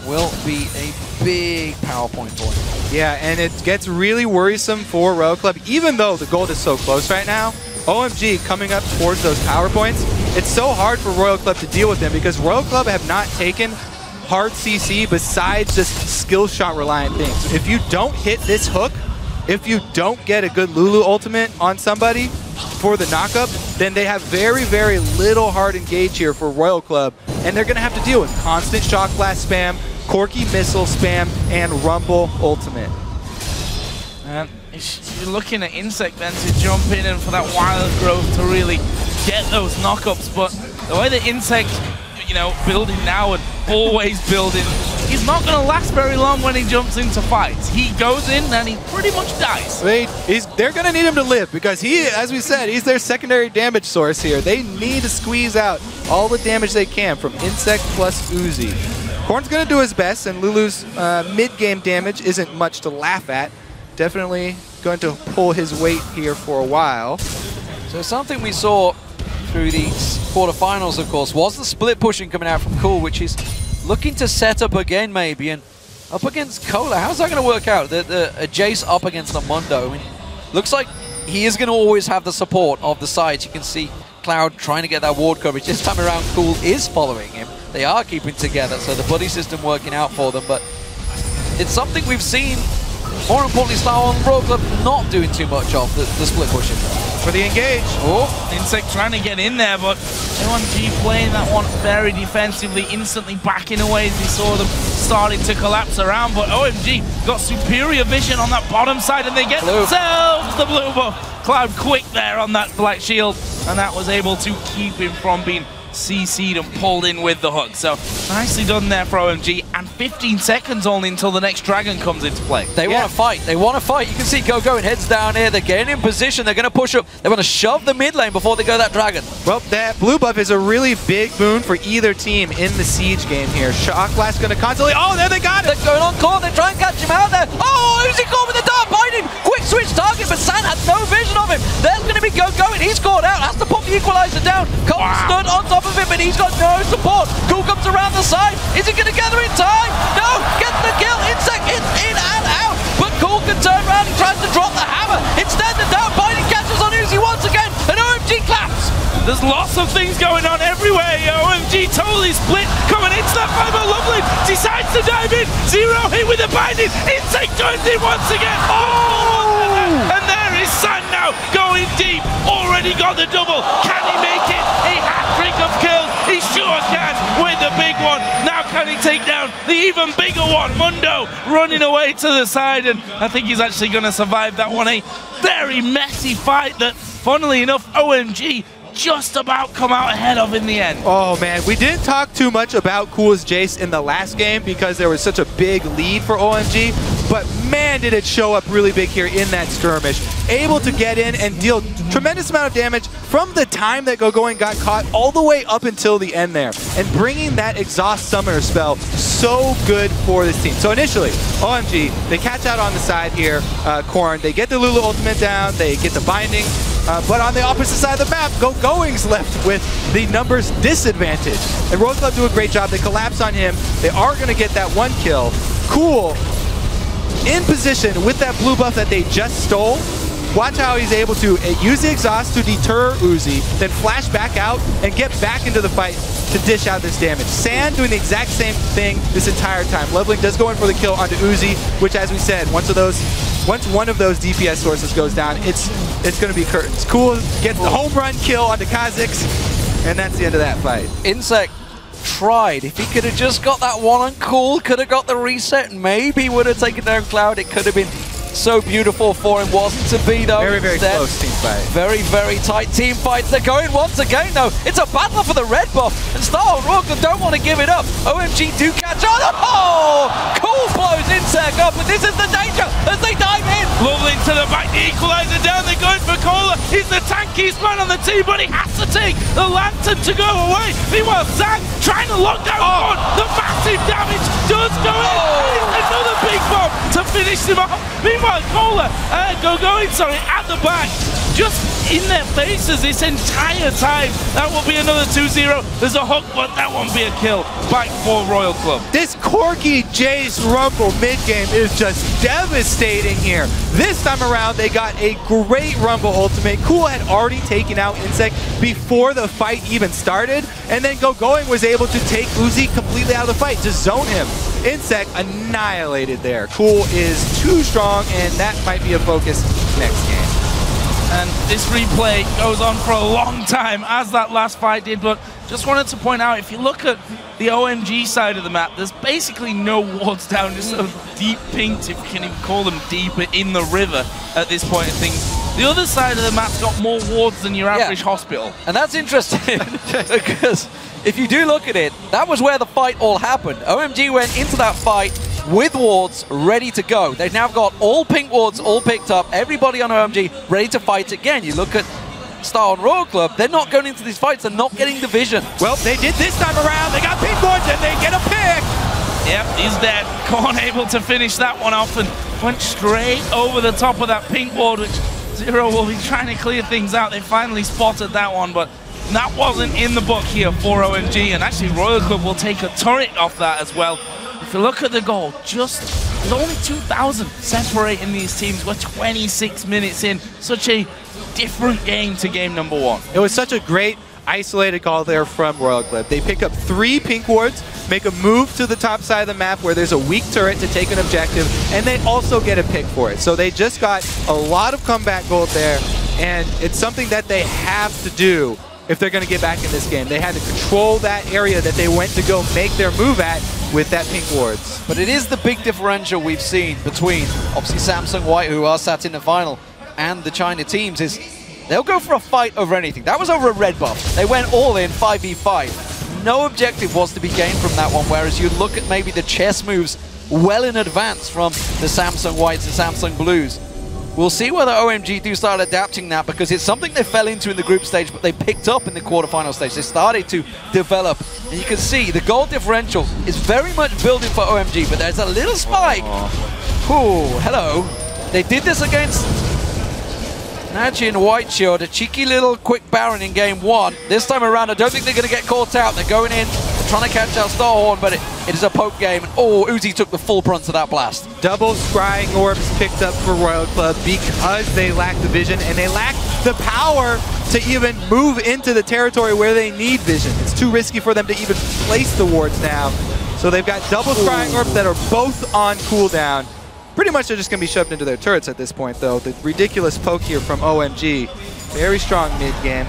will be a big power point for him. Yeah, and it gets really worrisome for Royal Club, even though the gold is so close right now. OMG coming up towards those power points, it's so hard for Royal Club to deal with them because Royal Club have not taken hard CC besides just skill shot reliant things. If you don't hit this hook, if you don't get a good Lulu ultimate on somebody for the knockup, then they have very, very little hard engage here for Royal Club, and they're gonna have to deal with constant shock blast spam, Corki missile spam, and Rumble ultimate. And you're looking at Insect then to jump in and for that wild growth to really get those knockups, but the way the Insect, you know, building now and always building, he's not going to last very long when he jumps into fights. He goes in and he pretty much dies. They're going to need him to live because he, as we said, he's their secondary damage source here. They need to squeeze out all the damage they can from Insect plus Uzi. Korn's going to do his best, and Lulu's mid-game damage isn't much to laugh at. Definitely going to pull his weight here for a while. So something we saw through these quarterfinals, of course, was the split pushing coming out from Cool, which is looking to set up again maybe, and up against Cola. How's that going to work out? The Jace up against the Mundo. I mean, looks like he is going to always have the support of the sides. You can see Cloud trying to get that ward coverage. This time around, Cool is following him. They are keeping together, so the buddy system working out for them, but it's something we've seen, more importantly, Star and Royal Club not doing too much of, the split pushing. For the engage. Oh, Insect trying to get in there, but OMG playing that one very defensively, instantly backing away as he saw them starting to collapse around, but OMG got superior vision on that bottom side, and they get themselves the blue buff. Cloud quick there on that black shield, and that was able to keep him from being CC'd and pulled in with the hook. So nicely done there for OMG, and 15 seconds only until the next dragon comes into play. They want to fight. They want to fight. You can see Go and heads down here. They're getting in position. They're going to push up. They want to shove the mid lane before they go that dragon. Well, that blue buff is a really big boon for either team in the siege game here. Shock Blast going to constantly. Oh, there they got it. They're going on court. They try and catch him out there. Oh, Uzi caught with the dart biting. Quick switch target, but San had no vision of him. There's going to be Go, and he's caught out. Has to put the equalizer down. Cole stood on top of him, but he's got no support. Cool comes around the side. Is he going to gather in time? No, gets the kill. Insect in and out. But Cool can turn around. He tries to drop the hammer. Instead, the down biting catches on Uzi once again, and OMG claps. There's lots of things going on everywhere. OMG totally split. Coming into that fiber. Lovely decides to dive in. Zero hit with the binding. Insect joins in once again. Oh! And there is San now going deep. Already got the double. Can he make it? A hat-trick of kills. He sure can with the big one. Now can he take down the even bigger one? Mundo running away to the side, and I think he's actually going to survive that one. A very messy fight that, funnily enough, OMG just about come out ahead of in the end. Oh man, we didn't talk too much about Cool's Jace in the last game because there was such a big lead for OMG, but man did it show up really big here in that skirmish. Able to get in and deal tremendous amount of damage from the time that Gogoing got caught all the way up until the end there, and bringing that exhaust summoner spell so good for this team. So initially, OMG, they catch out on the side here, Korn, they get the Lulu ultimate down, they get the binding, but on the opposite side of the map, Going's left with the numbers disadvantage. And Royal Club do a great job. They collapse on him. They are going to get that one kill. Cool in position with that blue buff that they just stole. Watch how he's able to use the exhaust to deter Uzi, then flash back out and get back into the fight to dish out this damage. San doing the exact same thing this entire time. Leveling does go in for the kill onto Uzi, which, as we said, once one of those DPS sources goes down, it's going to be curtains. Cool gets the home run kill onto Kha'Zix, and that's the end of that fight. Insect tried. If he could have just got that one on Cool, could have got the reset, maybe would have taken down Cloud. It could have been so beautiful for him. Wasn't to be, though. Very, very close team fight. Very, very tight team fights. They're going once again, though. It's a battle for the red buff, and Star Royal don't want to give it up. OMG do catch on. Oh! Cool blows Insect up, but this is the danger as they dive in. Lovely to the back, the equalizer down. They're going for Cola. He's the tankiest man on the team, but he has to take the lantern to go away. Meanwhile, Zang trying to lock down one. The massive damage does go in. Another big bomb to finish him off. Meanwhile, Cola, Gogoing, at the back, just in their faces this entire time. That will be another 2-0. There's a hook, but that won't be a kill. Back for Royal Club. This Corky Jace Rumble mid-game is just devastating here. This time around, they got a great Rumble ultimate. Cool had already taken out Insect before the fight even started, and then Going was able to take Uzi completely out of the fight, just zone him. Insect annihilated there. Cool is too strong, and that might be a focus next game. And this replay goes on for a long time, as that last fight did, but just wanted to point out, if you look at the OMG side of the map, there's basically no wards down, just sort of deep pinks, if you can even call them deeper, in the river at this point of things. The other side of the map's got more wards than your average hospital. And that's interesting, because if you do look at it, that was where the fight all happened. OMG went into that fight with wards ready to go. They've now got all pink wards all picked up, everybody on OMG ready to fight again. You look at Star and Royal Club, they're not going into these fights, they're not getting the vision. Well, they did this time around, they got pink wards and they get a pick! Yep, he's dead. Korn able to finish that one off and went straight over the top of that pink ward, which Zero will be trying to clear things out. They finally spotted that one, but that wasn't in the book here for OMG, and actually Royal Club will take a turret off that as well. If you look at the goal, there's only 2,000 separating these teams. We're 26 minutes in. Such a different game to game number one. It was such a great isolated call there from Royal Club. They pick up 3 pink wards, make a move to the top side of the map where there's a weak turret to take an objective, and they also get a pick for it. So they just got a lot of comeback gold there, and it's something that they have to do if they're going to get back in this game. They had to control that area that they went to go make their move at with that pink wards. But it is the big differential we've seen between, obviously, Samsung White, who are sat in the final, and the China teams, is they'll go for a fight over anything. That was over a red buff. They went all in 5v5. No objective was to be gained from that one, whereas you look at maybe the chess moves well in advance from the Samsung Whites and Samsung Blues. We'll see whether OMG do start adapting that, because it's something they fell into in the group stage, but they picked up in the quarterfinal stage. They started to develop, and you can see the goal differential is very much building for OMG, but there's a little spike. Ooh, hello. They did this against Naji and White Shield, a cheeky little quick Baron in game one. This time around, I don't think they're going to get caught out. They're going in, they're trying to catch out Starhorn, but it is a poke game. Oh, Uzi took the full brunt of that blast. Double scrying orbs picked up for Royal Club because they lack the vision and they lack the power to even move into the territory where they need vision. It's too risky for them to even place the wards now. So they've got double scrying orbs that are both on cooldown. Pretty much they're just going to be shoved into their turrets at this point, though. The ridiculous poke here from OMG. Very strong mid-game.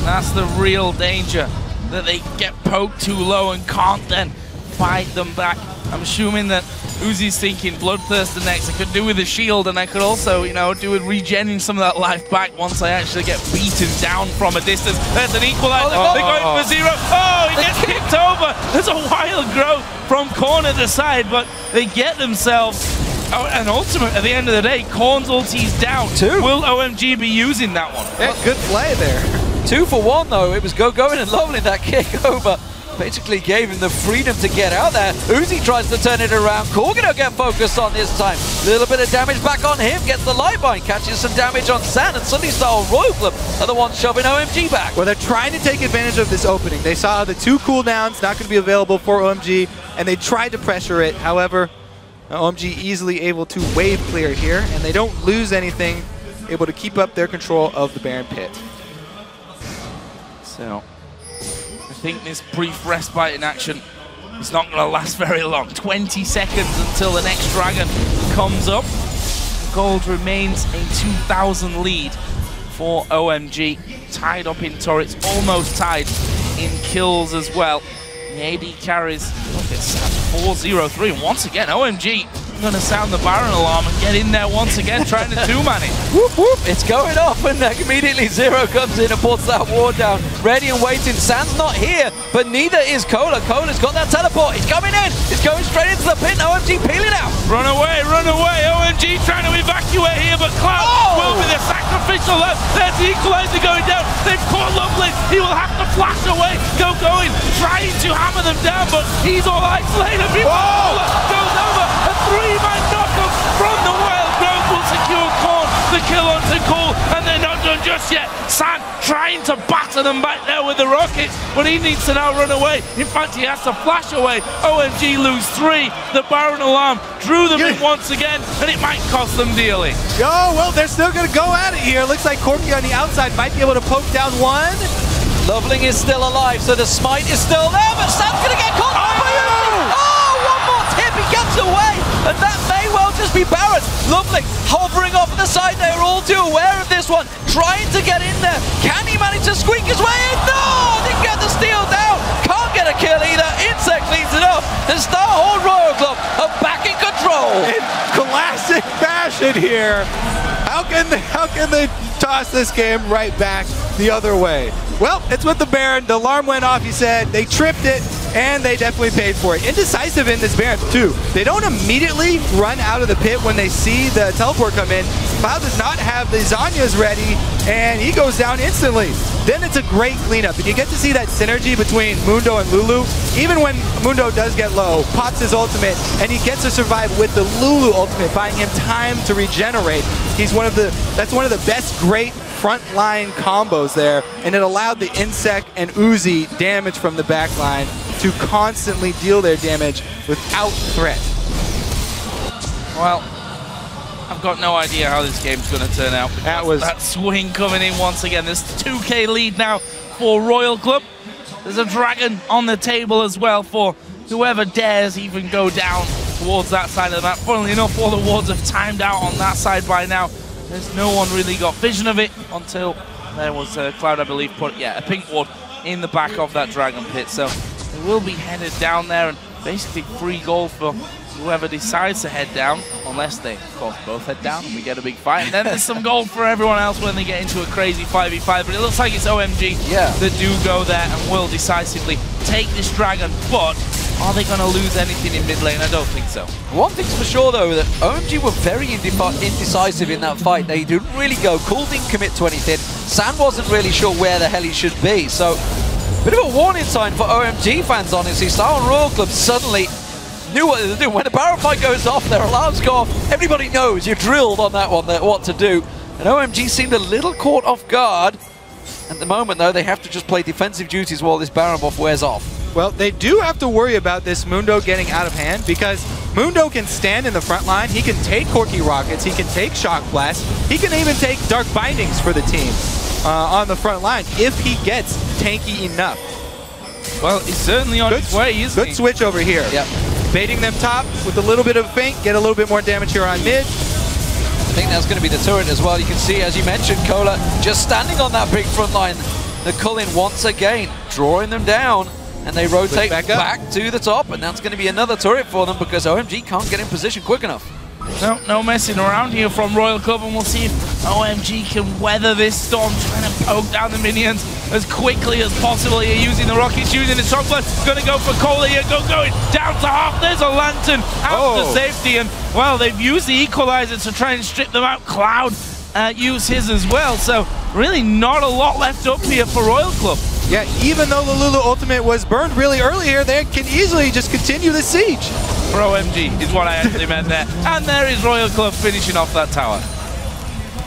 That's the real danger, that they get poked too low and can't then fight them back. I'm assuming that Uzi's thinking Bloodthirster next. I could do with a shield, and I could also, you know, do with regenerating some of that life back once I actually get beaten down from a distance. There's an equalizer. They're going for Zero. Oh, he gets kicked over. There's a wild growth from Korn at the side, but they get themselves an ultimate at the end of the day. Korn's ulti's down. Will OMG be using that one? Yeah, good play there. 2 for 1 though. It was going and lovely, that kick over. Basically gave him the freedom to get out there. Uzi tries to turn it around. Cool gonna get focused on this time. Little bit of damage back on him. Gets the light bind. Catches some damage on Sand. And suddenly Star Royal Club are the ones shoving OMG back. Well, they're trying to take advantage of this opening. They saw the 2 cooldowns not going to be available for OMG, and they tried to pressure it. However, OMG easily able to wave clear here, and they don't lose anything, able to keep up their control of the Baron Pit. So I think this brief respite in action is not going to last very long. 20 seconds until the next dragon comes up. Gold remains a 2,000 lead for OMG. Tied up in turrets, almost tied in kills as well. The AD carries, look, it's 4-0-3. And once again, OMG going to sound the Baron alarm and get in there once again, trying to two-man it. Whoop, whoop, it's going off, and immediately Zero comes in and puts that ward down. Ready and waiting. Sand's not here, but neither is Cola. Cola's got that teleport. He's coming in. He's going straight into the pit. OMG peeling out. Run away, run away. OMG trying to evacuate here, but Cloud will be the sacrificial left. There's the equalizer going down. They've caught Lovely. He will have to flash away. Going, trying to hammer them down, but he's all isolated. Cola goes over. A 3-man knockup from the Wild Growth will secure Korn. The kill onto Cool, and they're not yet. San trying to batter them back there with the rockets, but he needs to now run away. In fact, he has to flash away. OMG lose 3. The Baron alarm drew them in once again, and it might cost them dearly. Oh, well, they're still going to go at it here. Looks like Corky on the outside might be able to poke down one. Loveling is still alive, so the smite is still there, but Sam's going to get caught by OMG. Oh, one more tip, he gets away, and that may well just be Baron. Loveling hovering off the side, they're all too aware of this one, trying to get in there. Can he manage to squeak his way in? No, didn't get the steal down. Can't get a kill either. Insect cleans it up. The Starhorn Royal Club are back in control. In classic fashion here. How can they toss this game right back the other way? Well, it's with the Baron. The alarm went off, he said. They tripped it, and they definitely paid for it. Indecisive in this Baron, too. They don't immediately run out of the pit when they see the teleport come in. Cloud does not have the Zanyas ready, and he goes down instantly. Then it's a great cleanup, and you get to see that synergy between Mundo and Lulu. Even when Mundo does get low, pops his ultimate, and he gets to survive with the Lulu ultimate, buying him time to regenerate. That's one of the best great frontline combos there, and it allowed the Insect and Uzi damage from the backline to constantly deal their damage without threat. Well, I've got no idea how this game's going to turn out. That swing coming in once again. There's 2K lead now for Royal Club. There's a dragon on the table as well for whoever dares even go down towards that side of the map. Funnily enough, all the wards have timed out on that side by now. There's no one really got vision of it until there was Cloud, I believe, put a pink ward in the back of that dragon pit. So they will be headed down there, and basically free gold for whoever decides to head down, unless they, of course, both head down and we get a big fight. And then there's some gold for everyone else when they get into a crazy 5v5. But it looks like it's OMG that do go there and will decisively take this dragon. But are they going to lose anything in mid lane? I don't think so. One thing's for sure, though, that OMG were very indecisive in that fight. They didn't really go. Cool didn't commit to anything. San wasn't really sure where the hell he should be. So, bit of a warning sign for OMG fans, honestly. Starhorn Royal Club suddenly knew what they were doing. When the Baron fight goes off, their alarms go off. Everybody knows you're drilled on that one, what to do. And OMG seemed a little caught off guard. At the moment, though, they have to just play defensive duties while this Baron buff wears off. Well, they do have to worry about this Mundo getting out of hand, because Mundo can stand in the front line. He can take Corky Rockets. He can take Shock Blast. He can even take Dark Bindings for the team on the front line if he gets tanky enough. Well, he's certainly on his way, isn't he? Good switch over here. Yep. Baiting them top with a little bit of feint, get a little bit more damage here on mid. I think that's going to be the turret as well. You can see, as you mentioned, Cola just standing on that big front line. The Cullen once again drawing them down, and they rotate back to the top, and that's going to be another turret for them because OMG can't get in position quick enough. No messing around here from Royal Club, and we'll see if OMG can weather this storm, trying to poke down the minions as quickly as possible here, using the rockets, using the chocolate. Going to go for Cola here, going down to half. There's a lantern out to safety, and well, they've used the equalizer to try and strip them out. Cloud used his as well, so really not a lot left up here for Royal Club. Yeah, even though the Lulu ultimate was burned really early here, they can easily just continue the siege. For OMG is what I actually meant there. And there is Royal Club finishing off that tower.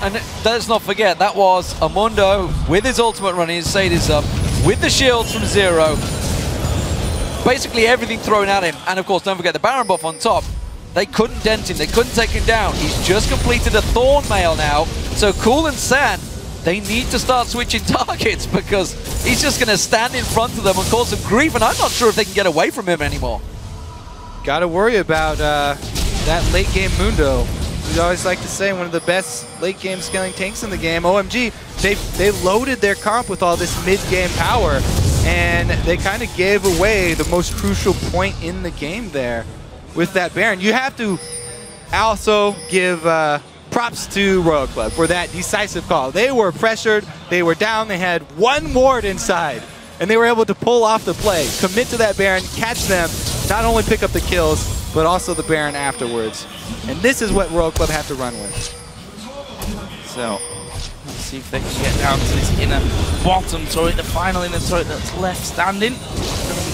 And let's not forget, that was Amundo with his ultimate running, his Sadie's up, with the shields from Zero. Basically everything thrown at him. And of course, don't forget the Baron buff on top. They couldn't dent him, they couldn't take him down. He's just completed a Thorn Mail now. So Cool and San, they need to start switching targets because he's just going to stand in front of them and cause some grief. And I'm not sure if they can get away from him anymore. Got to worry about that late game Mundo. We always like to say one of the best late game scaling tanks in the game. OMG, they loaded their comp with all this mid game power, and they kind of gave away the most crucial point in the game there with that Baron. You have to also give props to Royal Club for that decisive call. They were pressured, they were down, they had one ward inside, and they were able to pull off the play, commit to that Baron, catch them, not only pick up the kills, but also the Baron afterwards. And this is what Royal Club have to run with. So, let's see if they can get down to this inner bottom turret, the final inner turret that's left standing.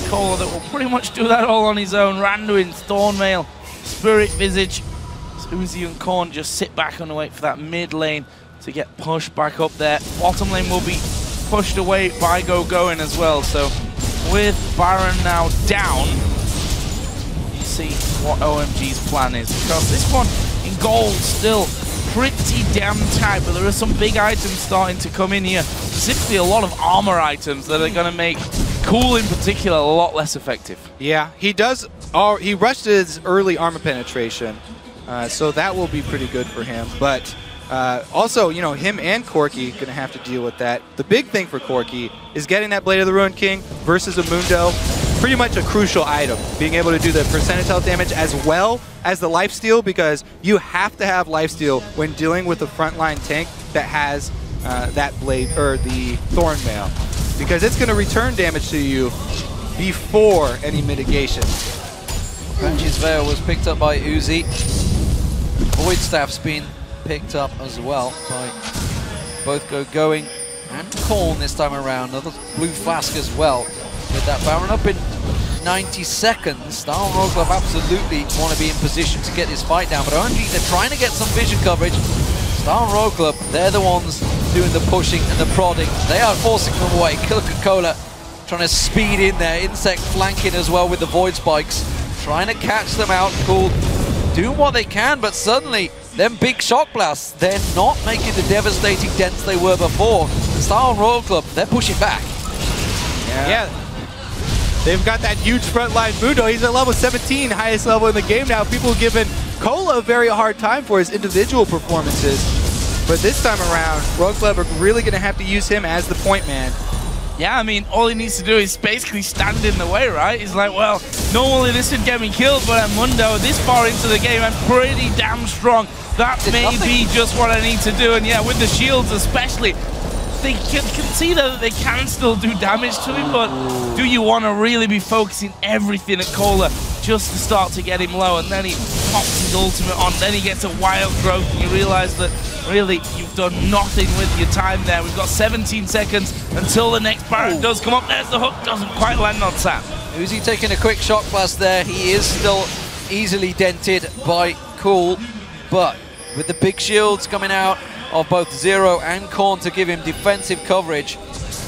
Cola that will pretty much do that all on his own. Randuin, Thornmail, Spirit Visage. Uzi and Korn just sit back and wait for that mid lane to get pushed back up there. Bottom lane will be pushed away by Going as well. So with Baron now down, you see what OMG's plan is. Because this one in gold still pretty damn tight, but there are some big items starting to come in here. Specifically a lot of armor items that are going to make Cool in particular a lot less effective. Yeah, he does. He rushed his early armor penetration, so that will be pretty good for him. But also, you know, him and Corki going to have to deal with that. The big thing for Corki is getting that Blade of the Ruined King versus a Mundo. Pretty much a crucial item, being able to do the percentage health damage as well as the lifesteal, because you have to have lifesteal when dealing with a frontline tank that has that blade or the Thorn Mail, because it's going to return damage to you before any mitigation. Banshee's Veil was picked up by Uzi. Void Staff's been picked up as well by both Going and Korn this time around. Another blue flask as well. With that Baron up in 90 seconds, Star Royal Club absolutely want to be in position to get this fight down, but OMG, they're trying to get some vision coverage. Star Royal Club, they're the ones doing the pushing and the prodding. They are forcing them away. Coca-Cola trying to speed in there. Insect flanking as well with the Void Spikes, trying to catch them out. Cool, doing what they can, but suddenly them big shock blasts, they're not making the devastating dents they were before. Star Royal Club, they're pushing back. Yeah. They've got that huge frontline Mundo. He's at level 17, highest level in the game now. People giving Cola a very hard time for his individual performances. But this time around, Royal Club are really going to have to use him as the point man. Yeah, I mean, all he needs to do is basically stand in the way, right? He's like, well, normally this would get me killed, but at Mundo, this far into the game, I'm pretty damn strong. That may be just what I need to do. And yeah, with the shields especially, they can see that they can still do damage to him, but do you want to really be focusing everything at Cola just to start to get him low? And then he pops his ultimate on, then he gets a wild growth, and you realize that really you've done nothing with your time there. We've got 17 seconds until the next Baron does come up. There's the hook, doesn't quite land on Sam. Uzi taking a quick shock blast there. He is still easily dented by Cool, but with the big shields coming out of both Zero and Korn to give him defensive coverage,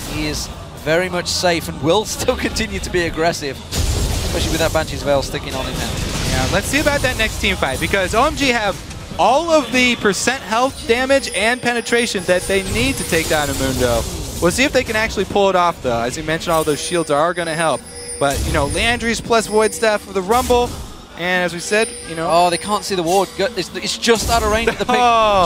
he is very much safe and will still continue to be aggressive, especially with that Banshee's Veil sticking on him now. Yeah, let's see about that next team fight, because OMG have all of the percent health damage and penetration that they need to take down a Mundo. We'll see if they can actually pull it off, though. As you mentioned, all those shields are going to help. But, you know, Landry's plus Void Staff for the Rumble. And as we said, you know... Oh, they can't see the ward. It's just out of range of the pick.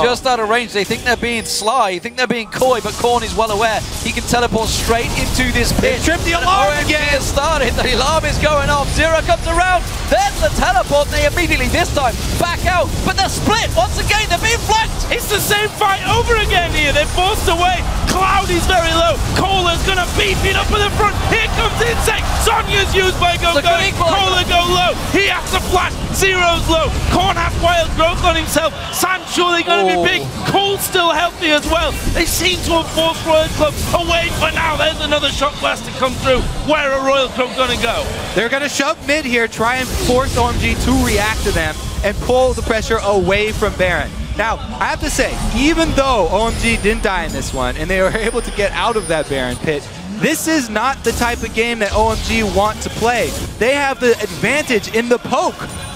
Just out of range. They think they're being sly. They think they're being coy, but Korn is well aware. He can teleport straight into this pit. They tripped the alarm again! Has started. The alarm is going off. Zero comes around. There's the teleport. They immediately, this time, back out. But they're split. Once again, they're being flanked. It's the same fight over again here. They're forced away. Cloud is very low. Cola's going to beef it up in the front. Here comes Insect. Sonya's used by Going. Cola go low. He has to flash. Zero's low. Korn has wild growth on himself. Sam's surely going to be big. Cole's still healthy as well. They seem to have forced Royal Club away for now. There's another shock blast to come through. Where are Royal Club going to go? They're going to shove mid here, try and force OMG to react to them and pull the pressure away from Baron. Now, I have to say, even though OMG didn't die in this one and they were able to get out of that Baron pit, this is not the type of game that OMG want to play. They have the advantage in the poke,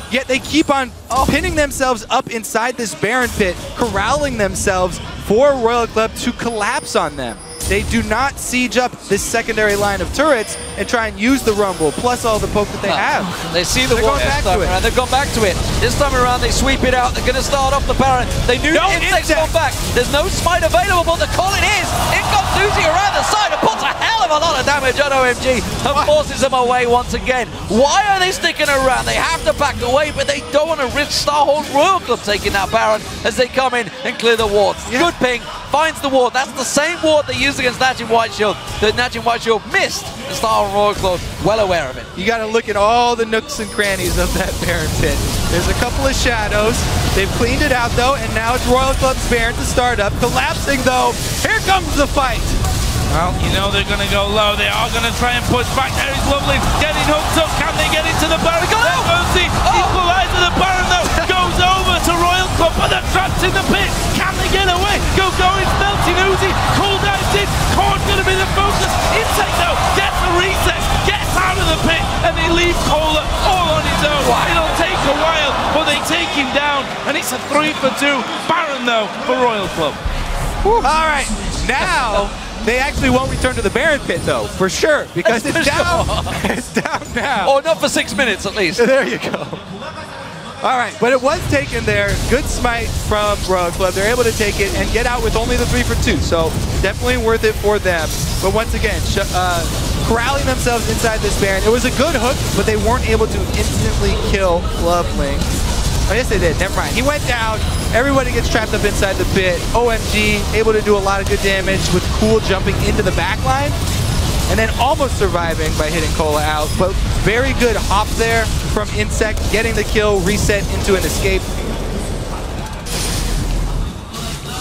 yet they keep on pinning themselves up inside this Baron pit, corralling themselves for Royal Club to collapse on them. They do not siege up this secondary line of turrets and try and use the Rumble, plus all the poke that they have. They see the wall this time around. They've gone back to it. This time around, they sweep it out. They're going to start off the Baron. They knew the Insect's gone back. There's no smite available, but the call it is. In comes Uzi around the side and puts a hell of a lot of damage on OMG and forces them away once again. Why are they sticking around? They have to back away, but they don't want to risk Starhorn Royal Club taking that Baron as they come in and clear the wards. Good ping. Finds the ward. That's the same ward they used against Najin White Shield. The Najin White Shield missed. The Star Royal Club well aware of it. You got to look at all the nooks and crannies of that Baron pit. There's a couple of shadows. They've cleaned it out though, and now it's Royal Club's Baron to start up. Collapsing though. Here comes the fight. Well, you know they're going to go low. They are going to try and push back. There is Lovely getting hooked up. Can they get into the Baron? There goes the equalizer. The Baron though goes over to Royal Club, but they're trapped in the pit. Can they get away? Go Uzi, cool dives in, Korn's going to be the focus. Insect though, gets the reset, gets out of the pit, and they leave Kohler all on his own. Wow. It'll take a while, but they take him down, and it's a 3 for 2. Baron though for Royal Club. All right, now they actually won't return to the Baron pit though, for sure, because it's down. It's down now. Or not for 6 minutes at least. There you go. All right, but it was taken there. Good smite from Royal Club. They're able to take it and get out with only the 3 for 2, so definitely worth it for them. But once again, corralling themselves inside this Baron. It was a good hook, but they weren't able to instantly kill Loveling. Oh, yes, they did. Never mind. He went down. Everybody gets trapped up inside the pit. OMG able to do a lot of good damage with Cool jumping into the back line and then almost surviving by hitting Cola out. But very good hop there from Insect, getting the kill, reset into an escape.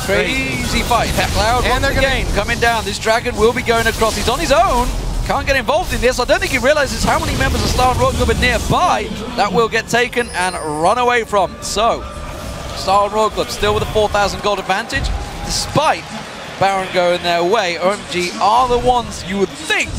Crazy fight. Cloud and once again coming down. This dragon will be going across. He's on his own. Can't get involved in this. I don't think he realizes how many members of Star and Royal Club are nearby that will get taken and run away from. So, Star and Royal Club still with a 4,000 gold advantage, despite Baron going their way. OMG are the ones you would think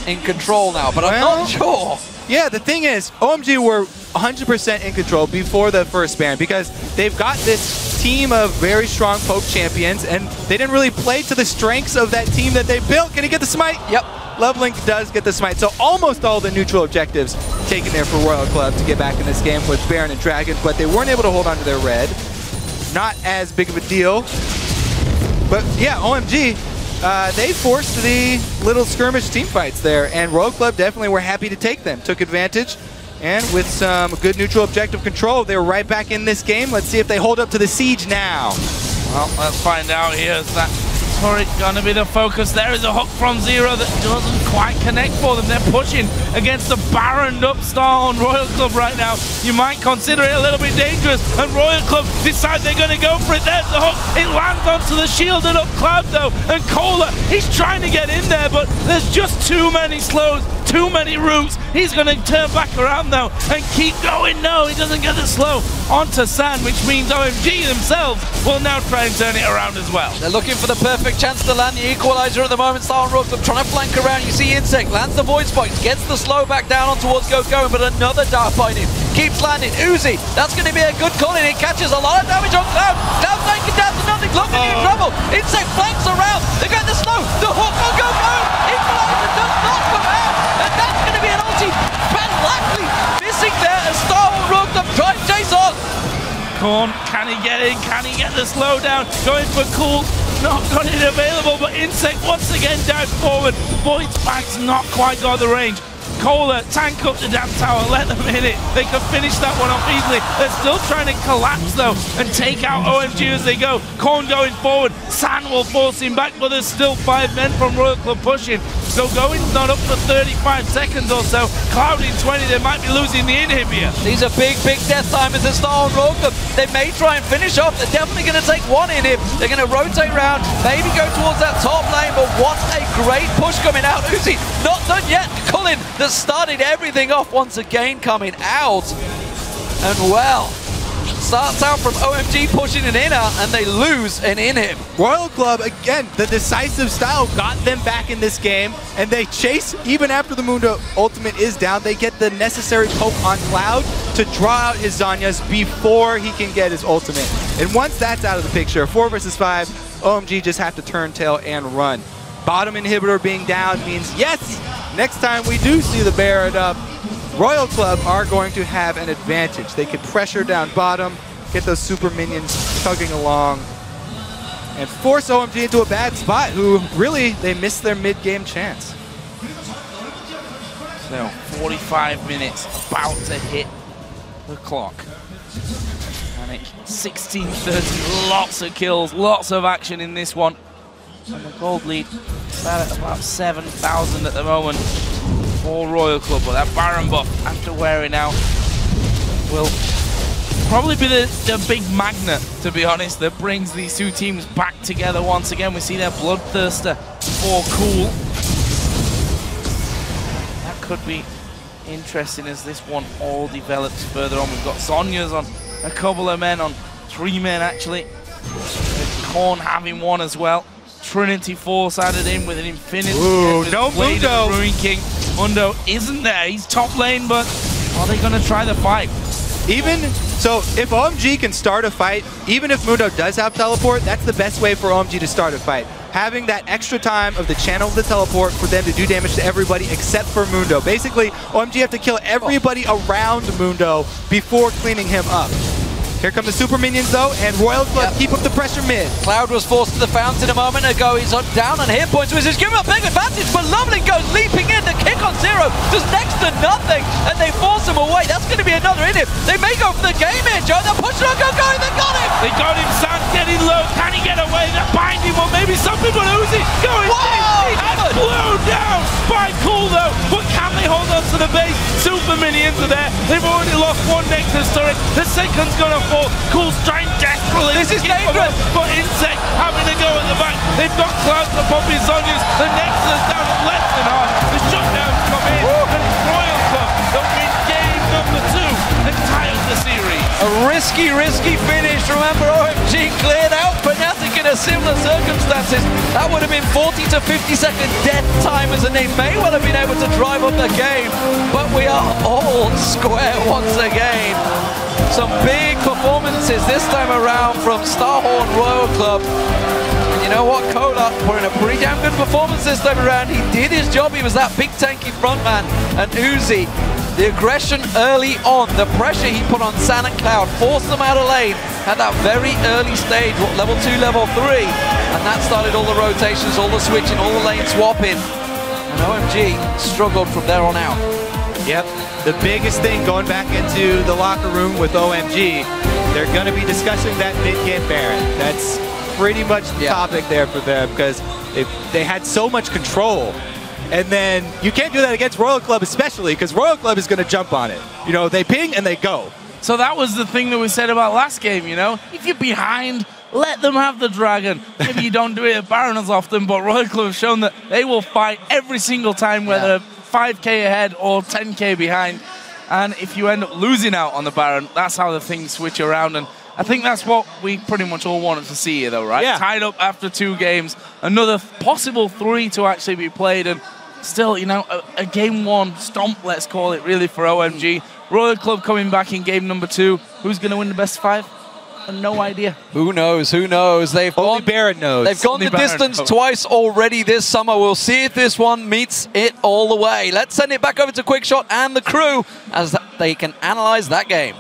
in control now, but I'm not sure. Yeah, the thing is, OMG were 100% in control before the first Baron because they've got this team of very strong poke champions and they didn't really play to the strengths of that team that they built. Can he get the smite? Yep. Lovelink does get the smite, so almost all the neutral objectives taken there for Royal Club to get back in this game with Baron and Dragon, but they weren't able to hold on to their red. Not as big of a deal. But yeah, OMG, they forced the little skirmish team fights there, and Royal Club definitely were happy to take them, took advantage, and with some good neutral objective control, they were right back in this game. Let's see if they hold up to the siege now. Well, let's find out here. Is that turret gonna be the focus? There is a hook from Zero that doesn't quite connect for them. They're pushing against the Baroned up Star on Royal Club right now. You might consider it a little bit dangerous, and Royal Club decide they're gonna go for it. There's the hook. It lands onto the shielded up Cloud though, and Kohler, he's trying to get in there, but there's just too many slows, too many routes. He's gonna turn back around though and keep going. No, he doesn't get the slow onto Sand, which means OMG themselves will now try and turn it around as well. They're looking for the perfect chance to land the equalizer at the moment. Star and Royal Club trying to flank around. You see Insect lands the void spikes, gets the slow back down on towards Go, but another dart biting keeps landing. Uzi, that's going to be a good call in. It catches a lot of damage on Cloud. Cloud taking down to nothing. Looking in trouble. Insect flanks around. They get the slow. The hook will go. Equalizer does not come out, and that's going to be an ulti. Ben Lackley missing there as Star and Royal Club try and chase on. Korn, can he get in? Can he get the slowdown? Going for Cool, not got it available, but Insect once again down forward. Void Spike's not quite got the range. Kohler, tank up the damn tower, let them hit it. They could finish that one off easily. They're still trying to collapse though and take out OMG as they go. Korn going forward, San will force him back, but there's still 5 men from Royal Club pushing. So Going's not up for 35 seconds or so. Cloud in 20, they might be losing the inhib here. These are big death timers at Star and Royal Club. They may try and finish off. They're definitely going to take one inhib. They're going to rotate around, maybe go towards that top lane, but what a great push coming out. Uzi, not done yet. Cullen that started everything off once again coming out. And well, starts out from OMG pushing an inner, and they lose an inhib. Royal Club, again, the decisive style got them back in this game, and they chase, even after the Mundo ultimate is down, they get the necessary poke on Cloud to draw out his Zanyas before he can get his ultimate. And once that's out of the picture, 4 versus 5, OMG just have to turn tail and run. Bottom inhibitor being down means, yes, next time we do see the Baron up, Royal Club are going to have an advantage. They can pressure down bottom, get those super minions tugging along, and force OMG into a bad spot, who really, they missed their mid-game chance. So, 45 minutes about to hit the clock. And it's 16-30, lots of kills, lots of action in this one. And the gold lead about 7,000 at the moment for Royal Club, but that Baron buff after wearing out will probably be the big magnet, to be honest, that brings these two teams back together once again. We see their Bloodthirster for Cool. That could be interesting as this one all develops further on. We've got Zonyas on a couple of men, on 3 men actually. With Korn having one as well. Trinity Force added in with an Infinity. Ooh, no Blade of Mundo. the Ruin King. Mundo isn't there. He's top lane, but are they going to try the fight? So if OMG can start a fight, even if Mundo does have teleport, that's the best way for OMG to start a fight. Having that extra time of the channel of the teleport for them to do damage to everybody except for Mundo. Basically, OMG have to kill everybody around Mundo before cleaning him up. Here come the super minions though, and Royal Club keep up the pressure mid. Cloud was forced to the fountain a moment ago. He's down on hit points, which is giving him a big advantage, but Lovely goes leaping in. The kick on Zero does next to nothing, and they force him away. That's going to be another inhib. They may go for the game here, Joe. They're pushing on, going, they got him! They got him, Sam getting low. Can he get away? They're binding one, maybe something, but Uzi going in and blown down by Cool though. But can they hold on to the base? Super minions are there. They've already lost one Nexus turret. The second's going to fall. Cool's trying desperately. This is dangerous. But Insect having to go at the back. They've got Cloud to pop his Zonius. The Nexus down at less than half. The shutdowns come in. And it's Royal Club that win game number 2 and tied the series. A risky finish. Remember, OMG cleared out Fnatic in a similar circumstances. That would have been 40 to 50 second death timers, and they may well have been able to drive up the game. But we are all square once again. Some big performances this time around from Starhorn Royal Club. And you know what? Kola put in a pretty damn good performance this time around. He did his job. He was that big tanky frontman. And Uzi, the aggression early on, the pressure he put on San and Cloud, forced them out of lane at that very early stage, level 2, level 3. And that started all the rotations, all the switching, all the lane swapping. And OMG struggled from there on out. Yep. The biggest thing going back into the locker room with OMG, they're going to be discussing that mid-game Baron. That's pretty much the topic there for them because they had so much control. And then you can't do that against Royal Club especially because Royal Club is going to jump on it. You know, they ping and they go. So that was the thing that we said about last game, you know? If you're behind, let them have the dragon. Maybe you don't do it at Baron as often, but Royal Club have shown that they will fight every single time, whether 5k ahead or 10k behind. And if you end up losing out on the Baron, that's how the things switch around. And I think that's what we pretty much all wanted to see here, though, right? Yeah. Tied up after 2 games, another possible 3 to actually be played, and still, you know, a game 1 stomp, let's call it, really, for OMG. Royal Club coming back in game number 2. Who's going to win the best 5? No idea. Who knows? Who knows? Only Baron knows. They've gone the distance twice already this summer. We'll see if this one meets it all the way. Let's send it back over to Quickshot and the crew as they can analyze that game.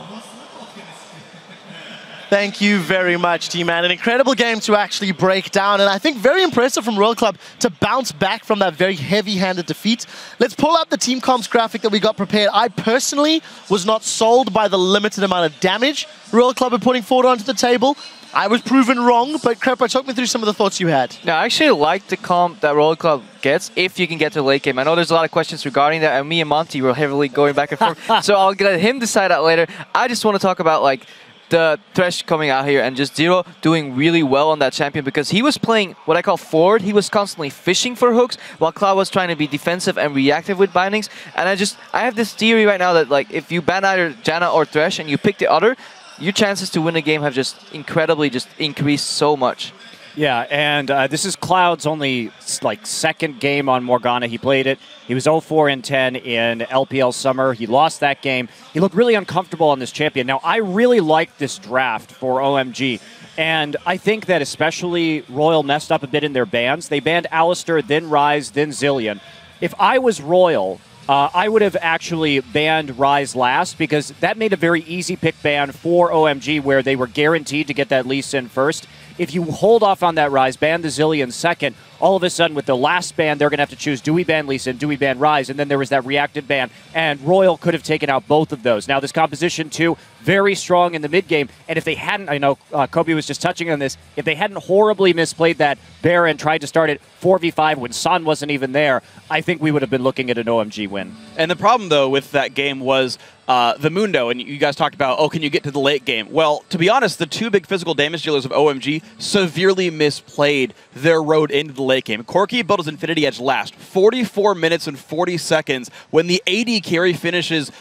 Thank you very much, T-Man. An incredible game to actually break down, and I think very impressive from Royal Club to bounce back from that very heavy-handed defeat. Let's pull up the team comps graphic that we got prepared. I personally was not sold by the limited amount of damage Royal Club are putting forward onto the table. I was proven wrong, but Krepa, talk me through some of the thoughts you had. Yeah, I actually like the comp that Royal Club gets if you can get to late game. I know there's a lot of questions regarding that, and me and Monty were heavily going back and forth, so I'll let him decide that later. I just want to talk about, like, the Thresh coming out here and just Zero doing really well on that champion because he was playing what I call forward. He was constantly fishing for hooks while Cloud was trying to be defensive and reactive with bindings. And I have this theory right now that, like, if you ban either Janna or Thresh and you pick the other, your chances to win the game have just incredibly increased so much. Yeah, and this is Cloud's only second game on Morgana. He played it. He was 0-4-10 in LPL Summer. He lost that game. He looked really uncomfortable on this champion. Now, I really like this draft for OMG. And I think that especially Royal messed up a bit in their bans. They banned Alistar, then Ryze, then Zillion. If I was Royal, I would have actually banned Ryze last because that made a very easy pick ban for OMG where they were guaranteed to get that Lee Sin first. If you hold off on that Ryze, ban the Zillion second, all of a sudden with the last ban, they're going to have to choose, do we ban Lee Sin, do we ban Ryze? And then there was that reactive ban, and Royal could have taken out both of those. Now, this composition, too, very strong in the mid-game, and if they hadn't, I know Kobe was just touching on this, if they hadn't horribly misplayed that Baron, tried to start it 4v5 when San wasn't even there, I think we would have been looking at an OMG win. And the problem, though, with that game was the Mundo, and you guys talked about, oh, can you get to the late game? Well, to be honest, the 2 big physical damage dealers of OMG severely misplayed their road into the late game. Corki built his Infinity Edge last 44 minutes and 40 seconds when the AD carry finishes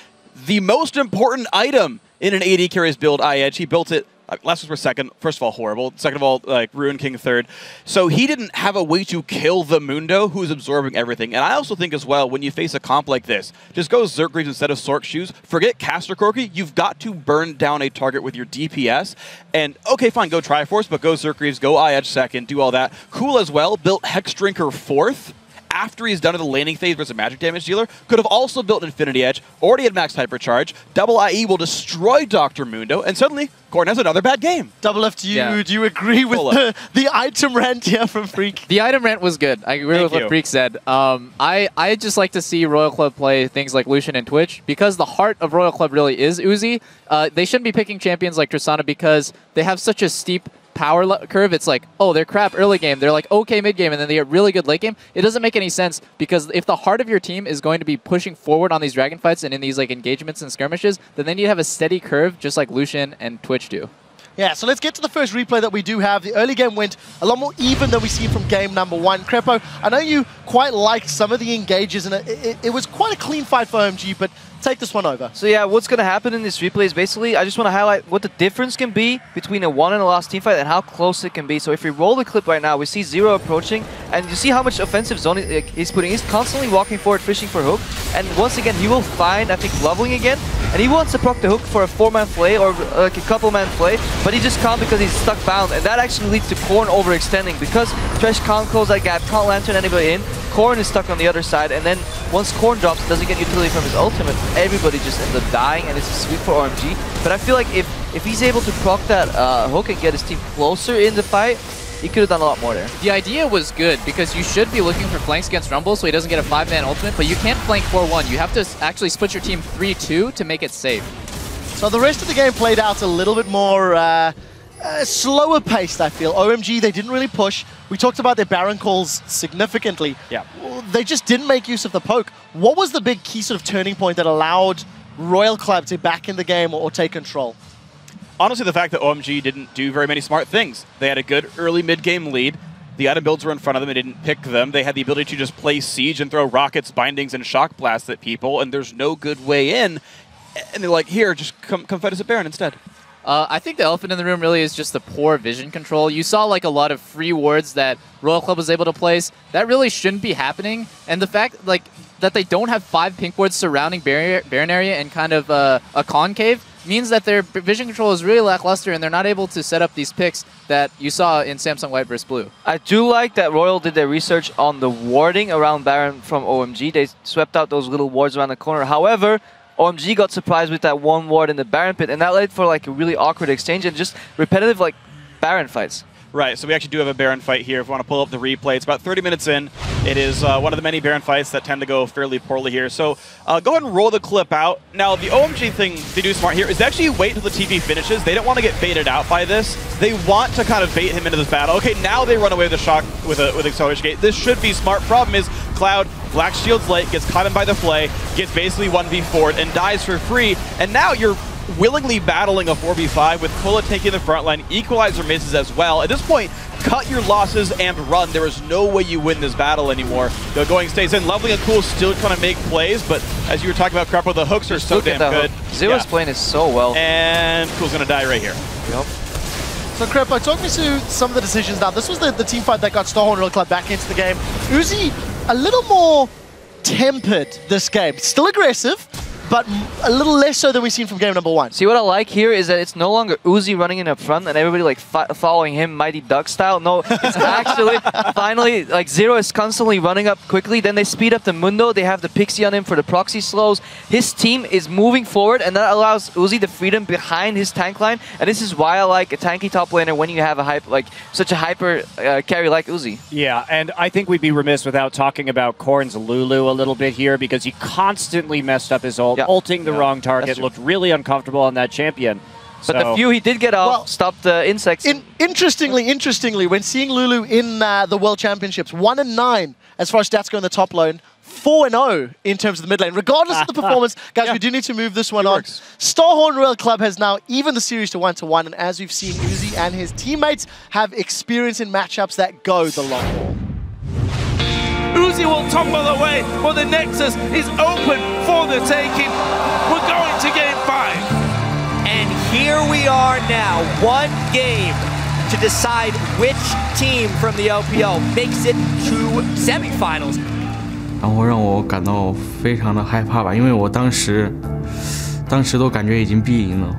the most important item in an AD carry's build, Edge. He built it Last were second. First of all, horrible. Second of all, like Ruin King third. So he didn't have a way to kill the Mundo, who's absorbing everything. And I also think as well, when you face a comp like this, just go Zergreaves instead of Sork Shoes. Forget Caster Corki. You've got to burn down a target with your DPS. And okay, fine, go Triforce, but go Zergreaves, go IH second, do all that. Cool as well. Built Hex Drinker fourth. After he's done in the laning phase versus a magic damage dealer, could have also built Infinity Edge, already had max hypercharge, double IE will destroy Dr. Mundo, and suddenly, Corn has another bad game. Double F, do you agree with the item rant here from Freak? The item rant was good. I agree with what Freak said. I just like to see Royal Club play things like Lucian and Twitch, because the heart of Royal Club really is Uzi. They shouldn't be picking champions like Tristana because they have such a steep power curve. It's like, oh, they're crap early game, they're like okay mid game, and then they get really good late game. It doesn't make any sense, because if the heart of your team is going to be pushing forward on these dragon fights and in these like engagements and skirmishes, then they need to have a steady curve just like Lucian and Twitch do. Yeah, so let's get to the first replay that we do have. The early game went a lot more even than we see from game number 1. Crepo, I know you quite liked some of the engages, and it was quite a clean fight for OMG, but take this one over. So yeah, what's going to happen in this replay is basically, I just want to highlight what the difference can be between a won and a lost teamfight and how close it can be. So if we roll the clip right now, we see Zero approaching, and you see how much offensive zone he's putting. He's constantly walking forward, fishing for hook, and once again, he will find, I think, Leveling again, and he wants to proc the hook for a 4-man play or like a couple-man play, but he just can't because he's stuck bound, and that actually leads to Corn overextending, because Thresh can't close that gap, can't lantern anybody in, Corn is stuck on the other side, and then once Corn drops, doesn't get utility from his ultimate, everybody just ends up dying, and it's sweet for OMG. But I feel like if he's able to proc that hook and get his team closer in the fight, he could have done a lot more there. The idea was good, because you should be looking for flanks against Rumble so he doesn't get a 5-man ultimate, but you can't flank 4-1. You have to actually split your team 3-2 to make it safe. So the rest of the game played out a little bit more slower paced, I feel. OMG, they didn't really push. We talked about their Baron calls significantly. Yeah. They just didn't make use of the poke. What was the big key sort of turning point that allowed Royal Club to back in the game or take control? Honestly, the fact that OMG didn't do very many smart things. They had a good early mid-game lead. The item builds were in front of them. They didn't pick them. They had the ability to just play Siege and throw rockets, bindings, and shock blasts at people, and there's no good way in. And they're like, here, just come fight us at Baron instead. I think the elephant in the room really is just the poor vision control. You saw like a lot of free wards that Royal Club was able to place. That really shouldn't be happening. And the fact like that they don't have 5 pink wards surrounding Baron area and kind of a concave means that their vision control is really lackluster, and they're not able to set up these picks that you saw in Samsung White vs. Blue. I do like that Royal did their research on the warding around Baron from OMG. They swept out those little wards around the corner. However, OMG got surprised with that one ward in the Baron pit, and that led for like a really awkward exchange and just repetitive like Baron fights. Right, so we actually do have a Baron fight here. If we want to pull up the replay, it's about 30 minutes in. It is one of the many Baron fights that tend to go fairly poorly here. So go ahead and roll the clip out. Now, the OMG thing they do smart here is actually wait until the TP finishes. They don't want to get baited out by this. They want to kind of bait him into this battle. Okay, now they run away with a shock with Acceleration Gate. This should be smart. Problem is, Cloud, Black Shield's late, gets caught in by the Flay, gets basically 1v4'd and dies for free. And now you're willingly battling a 4v5 with Kola taking the front line. Equalizer misses as well. At this point, cut your losses and run. There is no way you win this battle anymore. The going stays in. Lovely and Cool still trying to make plays, but as you were talking about, Crepo, the hooks are so damn good. Zero's playing is so well. And Cool's going to die right here. Yep. So Crepo, talk me through some of the decisions now. This was the team fight that got Starhorn Royal Club back into the game. Uzi, a little more tempered this game. Still aggressive, but a little less so than we've seen from game number 1. See, what I like here is that it's no longer Uzi running in up front and everybody like following him Mighty Duck style. No, it's actually finally like Zero is constantly running up quickly. Then they speed up the Mundo. They have the Pixie on him for the proxy slows. His team is moving forward, and that allows Uzi the freedom behind his tank line. And this is why I like a tanky top laner when you have a such a hyper carry like Uzi. Yeah, and I think we'd be remiss without talking about Corn's Lulu a little bit here, because he constantly messed up his ult. Ulting the wrong target, looked really uncomfortable on that champion. But the few he did get off stopped the insects. Interestingly, when seeing Lulu in the World Championships, 1-9 as far as stats go in the top lane, 4-0 in terms of the mid lane. Regardless of the performance, guys, we do need to move this one on. Starhorn Royal Club has now even the series to 1-1, and as we've seen, Uzi and his teammates have experience in matchups that go the long haul. Uzi will tumble away, but the Nexus is open for the taking. We're going to game 5. And here here we are now, one game to decide which team from the LPL makes it to semifinals. 然后让我感到非常的害怕吧，因为我当时都感觉已经必赢了。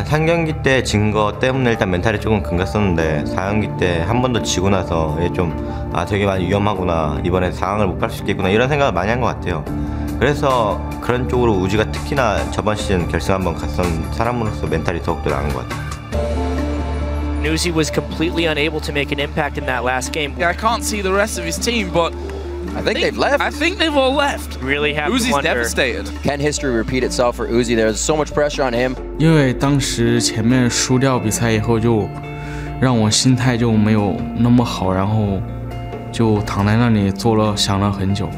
3경기 때 진 거 때문에 일단 멘탈이 조금 금갔었는데 4경기 때 한 번 더 지고 나서 좀 되게 많이 위험하구나, 이번에 상황을 못 갈 수 있겠구나 이런 생각을 많이 한 것 같아요. 그래서 그런 쪽으로 우지가 특히나 저번 시즌 결승 한번 갔던 사람으로서 멘탈이 더욱더 나은 것 같아요. Uzi was completely unable to make an impact in that last game. Yeah, I can't see the rest of his team, but I think they've left. I think they've all left. Really have Uzi's to wonder. devastated. Can history repeat itself for Uzi? There's so much pressure on him. 因为当时前面输掉比赛以后，就让我心态就没有那么好，然后就躺在那里想了很久。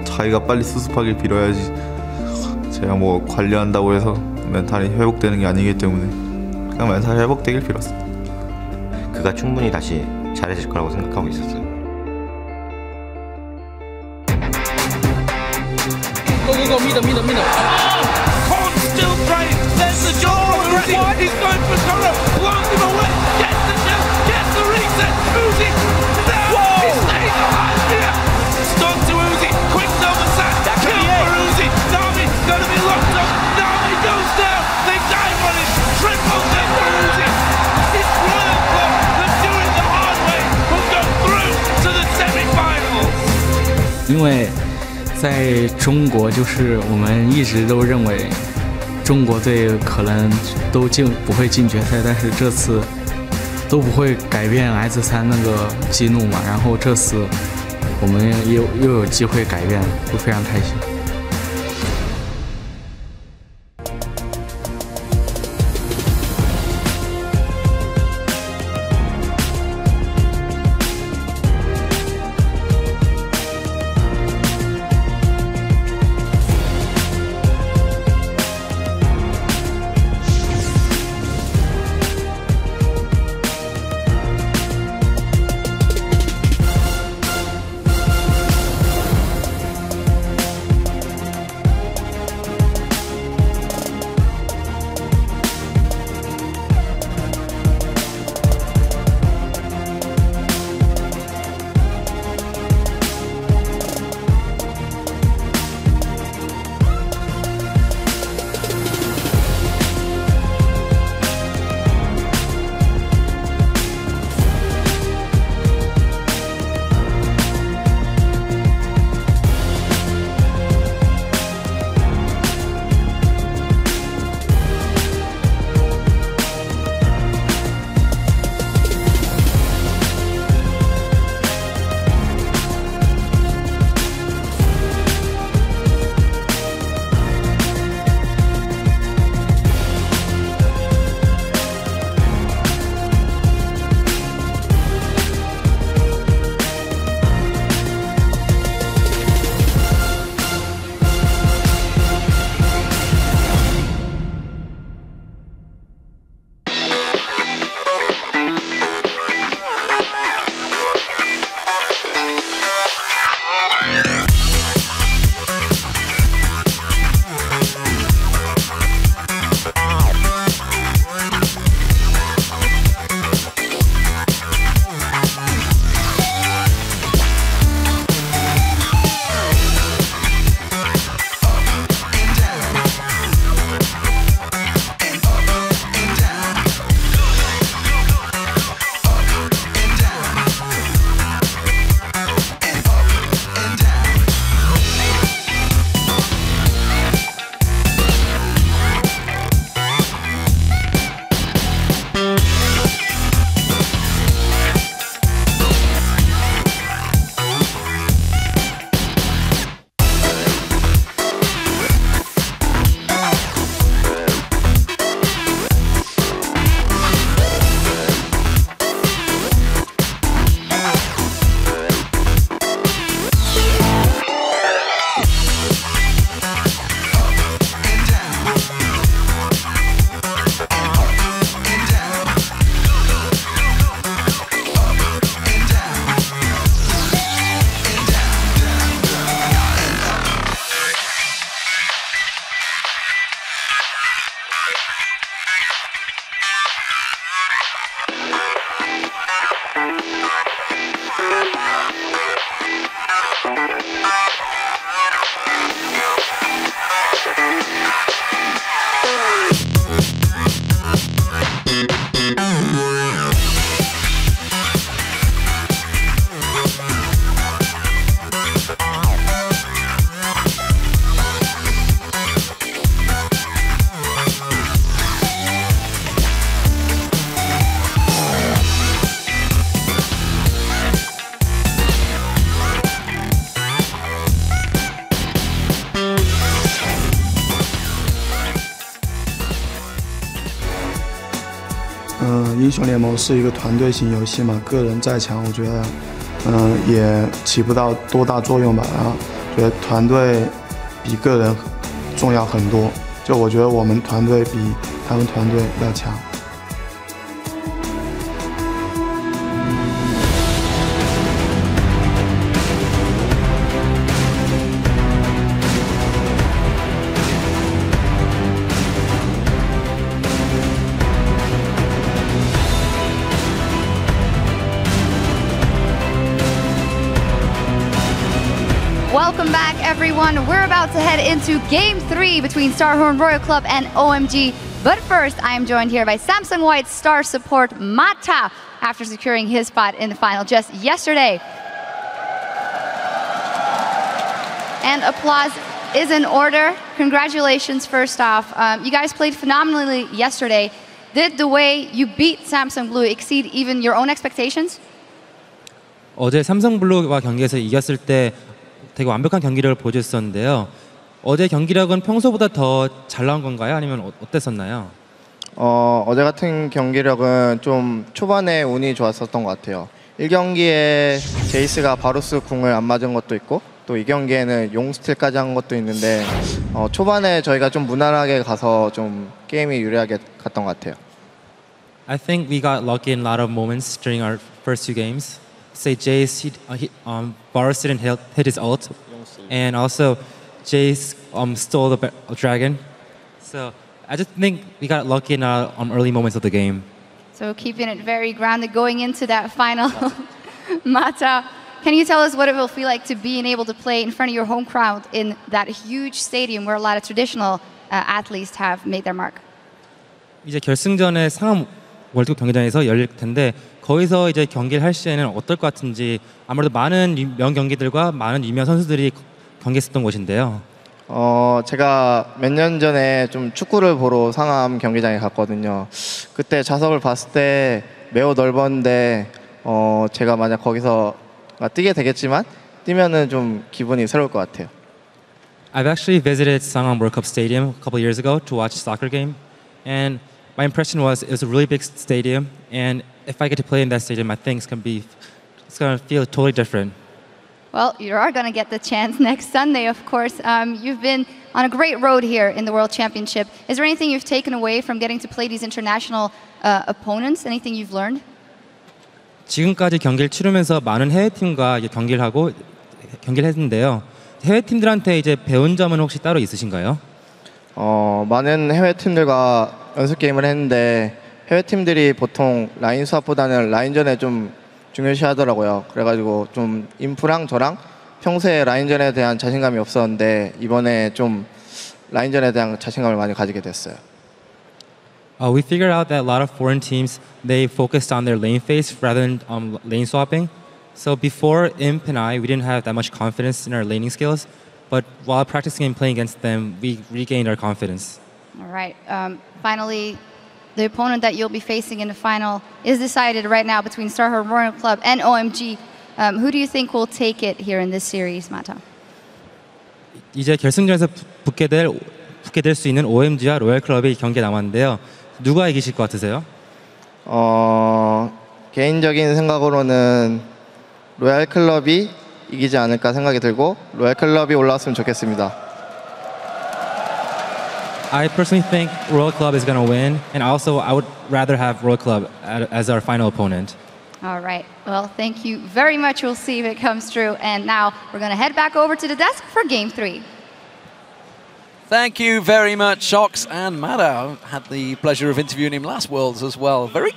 자기가 빨리 수습하길 빌어야지. 제가 뭐 관리한다고 해서 멘탈이 회복되는 게 아니기 때문에 그냥 멘탈이 회복되길 빌었어요. 그가 충분히 다시 잘해질 거라고 생각하고 있었어요. Go, meet him. Korn still trying. There's the shot from Uzi. He's going for Koro. Blows him away. Gets the kill. Gets the reset. Uzi. No! He's staying alive here. Stun to Uzi. Quick double sack. Kill for Uzi. Nami gonna be locked up. Nami goes down. They dive on him. Triple kill for Uzi. It's Royal Club. They're doing the hard way. Will go through to the semi-finals. 因为在中国，就是我们一直都认为中国队可能都不会进决赛，但是这次都不会改变 S3那个激怒嘛。然后这次我们又有机会改变，就非常开心。英雄联盟是一个团队型游戏嘛，个人再强，我觉得也起不到多大作用吧。然后觉得团队比个人重要很多，就我觉得我们团队比他们团队要强。Welcome back, everyone. We're about to head into Game 3 between Starhorn Royal Club and OMG. But first, I am joined here by Samsung White's star support, Mata, after securing his spot in the final just yesterday. And applause is in order. Congratulations, first off. You guys played phenomenally yesterday. Did the way you beat Samsung Blue exceed even your own expectations? 어제 삼성블루와 경기에서 이겼을 때 되게 완벽한 경기력을 보여줬었는데요. 어제 경기력은 평소보다 더 잘 나온 건가요? 아니면 어땠었나요? 어제 같은 경기력은 좀 초반에 운이 좋았었던 것 같아요. 1경기에 제이스가 바루스 궁을 안 맞은 것도 있고 또 2경기에는 용 스틸까지 한 것도 있는데 초반에 저희가 좀 무난하게 가서 좀 게임이 유리하게 갔던 것 같아요. I think we got lucky in a lot of moments during our first two games. Say Jace, Varus didn't hit his ult, and also Jace stole the dragon. So I just think we got lucky in early moments of the game. So keeping it very grounded going into that final. Mata, can you tell us what it will feel like to being able to play in front of your home crowd in that huge stadium where a lot of traditional athletes have made their mark? 이제 결승전에 상암 월드컵 경기장에서 열릴 텐데 거기서 이제 경기를 할 시에는 어떨 것 같은지 아무래도 많은 명 경기들과 많은 유명 선수들이 경기했었던 곳인데요. 제가 몇 년 전에 좀 축구를 보러 상암 경기장에 갔거든요. 그때 좌석을 봤을 때 매우 넓었는데 제가 만약 거기서 뛰게 되겠지만 뛰면은 좀 기분이 새로울 것 같아요. I've actually visited Sangam World Cup Stadium a couple years ago to watch a soccer game, and my impression was it was a really big stadium, and if I get to play in that stadium, I think it's going to feel totally different. Well, you are going to get the chance next Sunday, of course. You've been on a great road here in the World Championship. Is there anything you've taken away from getting to play these international opponents? Anything you've learned? 지금까지 경기를 치르면서 많은 해외 팀과 경기를 했는데요. 해외 팀들한테 이제 배운 점은 혹시 따로 있으신가요? 많은 해외 팀들과 연습 게임을 했는데 해외 팀들이 보통 라인 수합보다는 라인전에 좀 중요시하더라고요. 그래가지고 좀 인프랑 저랑 평소에 라인전에 대한 자신감이 없었는데 이번에 좀 라인전에 대한 자신감을 많이 가지게 됐어요. We figured out that a lot of foreign teams, they focused on their lane phase rather than lane swapping. So before Imp and we didn't have that much confidence in our laning skills. But while practicing and playing against them, we regained our confidence. All right. Finally, the opponent that you'll be facing in the final is decided right now between Starhorn Royal Club and OMG. Who do you think will take it here in this series, Mata? 이제 결승전에서 붙게 될 수 있는 OMG와 로얄 클럽이 경기에 남았는데요. 누가 이기실 것 같으세요? 개인적인 생각으로는 로얄 클럽이 이기지 않을까 생각이 들고 로얄 클럽이 올라왔으면 좋겠습니다. I personally think Royal Club is going to win, and also I would rather have Royal Club as our final opponent. All right. Well, thank you very much. We'll see if it comes true. And now we're going to head back over to the desk for Game 3. Thank you very much, Shox and Mata. I had the pleasure of interviewing him last Worlds as well. Very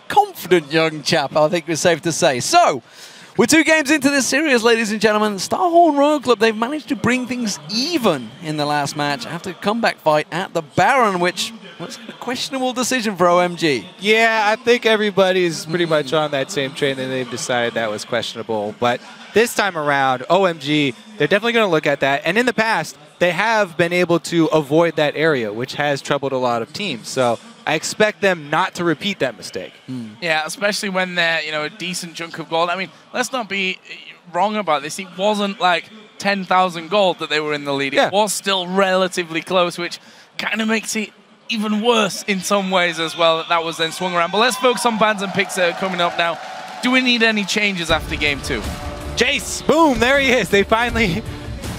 confident young chap, I think it's safe to say. So, we're 2 games into this series, ladies and gentlemen. Starhorn Royal Club, they've managed to bring things even in the last match after a comeback fight at the Baron, which was a questionable decision for OMG. Yeah, I think everybody's pretty much on that same train and they've decided that was questionable. But this time around, OMG, they're definitely going to look at that. And in the past, they have been able to avoid that area, which has troubled a lot of teams. So I expect them not to repeat that mistake. Yeah, especially when they're, a decent chunk of gold. I mean, let's not be wrong about this. It wasn't like 10,000 gold that they were in the lead. It was still relatively close, which kind of makes it even worse in some ways as well that was then swung around. But let's focus on bans and picks that are coming up now. Do we need any changes after game 2? Jace, boom, there he is. They finally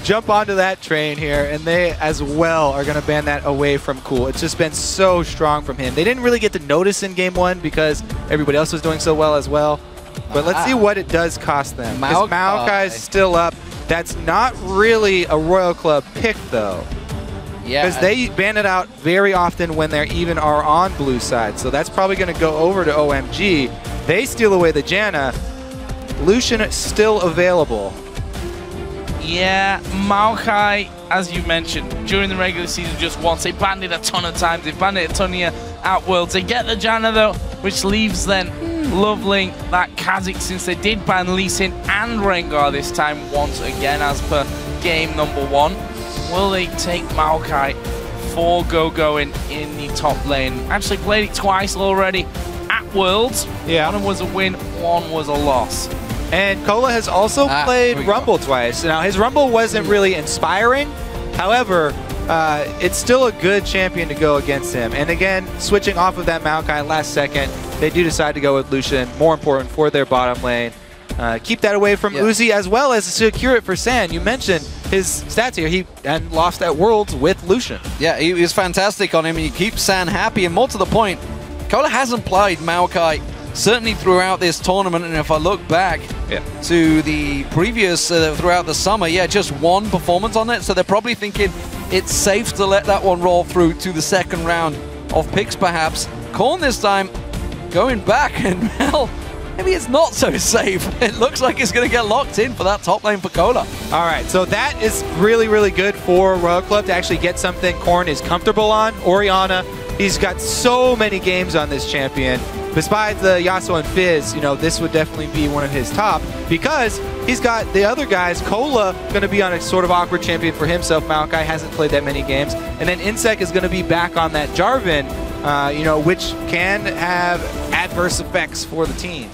jump onto that train here, and they as well are going to ban that away from Cool. It's just been so strong from him. They didn't really get to notice in game 1 because everybody else was doing so well as well. But let's see what it does cost them. Because Maokai's still up. That's not really a Royal Club pick, though. Yeah. Because they ban it out very often when they even are on blue side. So that's probably going to go over to OMG. They steal away the Janna. Lucian still available. Yeah, Maokai, as you mentioned, during the regular season just once. They banned it a ton of times. They banned it a ton here at Worlds. They get the Janna, though, which leaves then Lovelink, that Kha'Zix, since they did ban Lee Sin and Rengar this time once again as per game number 1. Will they take Maokai for Go-Go in the top lane? Actually played it twice already at Worlds. Yeah. One was a win, one was a loss. And Cola has also played Rumble twice. Now, his Rumble wasn't really inspiring. However, it's still a good champion to go against him. And again, switching off of that Maokai last second, they do decide to go with Lucian. More important for their bottom lane. Keep that away from Uzi, as well as secure it for San. You mentioned his stats here. He lost at Worlds with Lucian. Yeah, he was fantastic on him, and he keeps San happy. And more to the point, Cola hasn't played Maokai certainly throughout this tournament. And if I look back to the previous, throughout the summer, just one performance on it. So they're probably thinking it's safe to let that one roll through to the second round of picks, perhaps. Korn this time going back, and well, maybe it's not so safe. It looks like it's going to get locked in for that top lane for Cola. All right, so that is really, really good for Royal Club to actually get something Korn is comfortable on. Orianna, he's got so many games on this champion. Besides the Yasuo and Fizz, this would definitely be one of his top, because he's got the other guys. Cola going to be on a sort of awkward champion for himself. Maokai hasn't played that many games. And then Insec is going to be back on that Jarvan, which can have adverse effects for the team.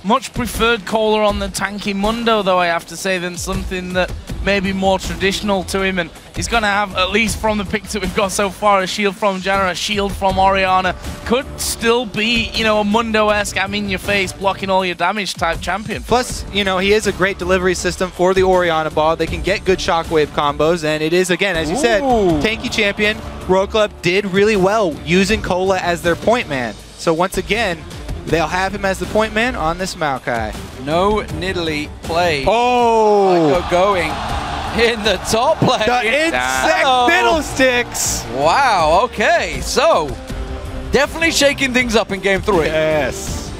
Much preferred Cola on the tanky Mundo, though, I have to say, than something that may be more traditional to him. And he's going to have, at least from the picks that we've got so far, a shield from Janna, a shield from Orianna. Could still be, a Mundo-esque, I'm in your face, blocking all your damage type champion. Plus, he is a great delivery system for the Orianna ball. They can get good shockwave combos, and it is, again, as you said, tanky champion. Royal Club did really well using Cola as their point man. So once again, they'll have him as the point man on this Maokai. No Nidalee play. Oh! Going in the top lane. The Insect Fiddlesticks! Wow, okay. So, definitely shaking things up in game 3. Yes.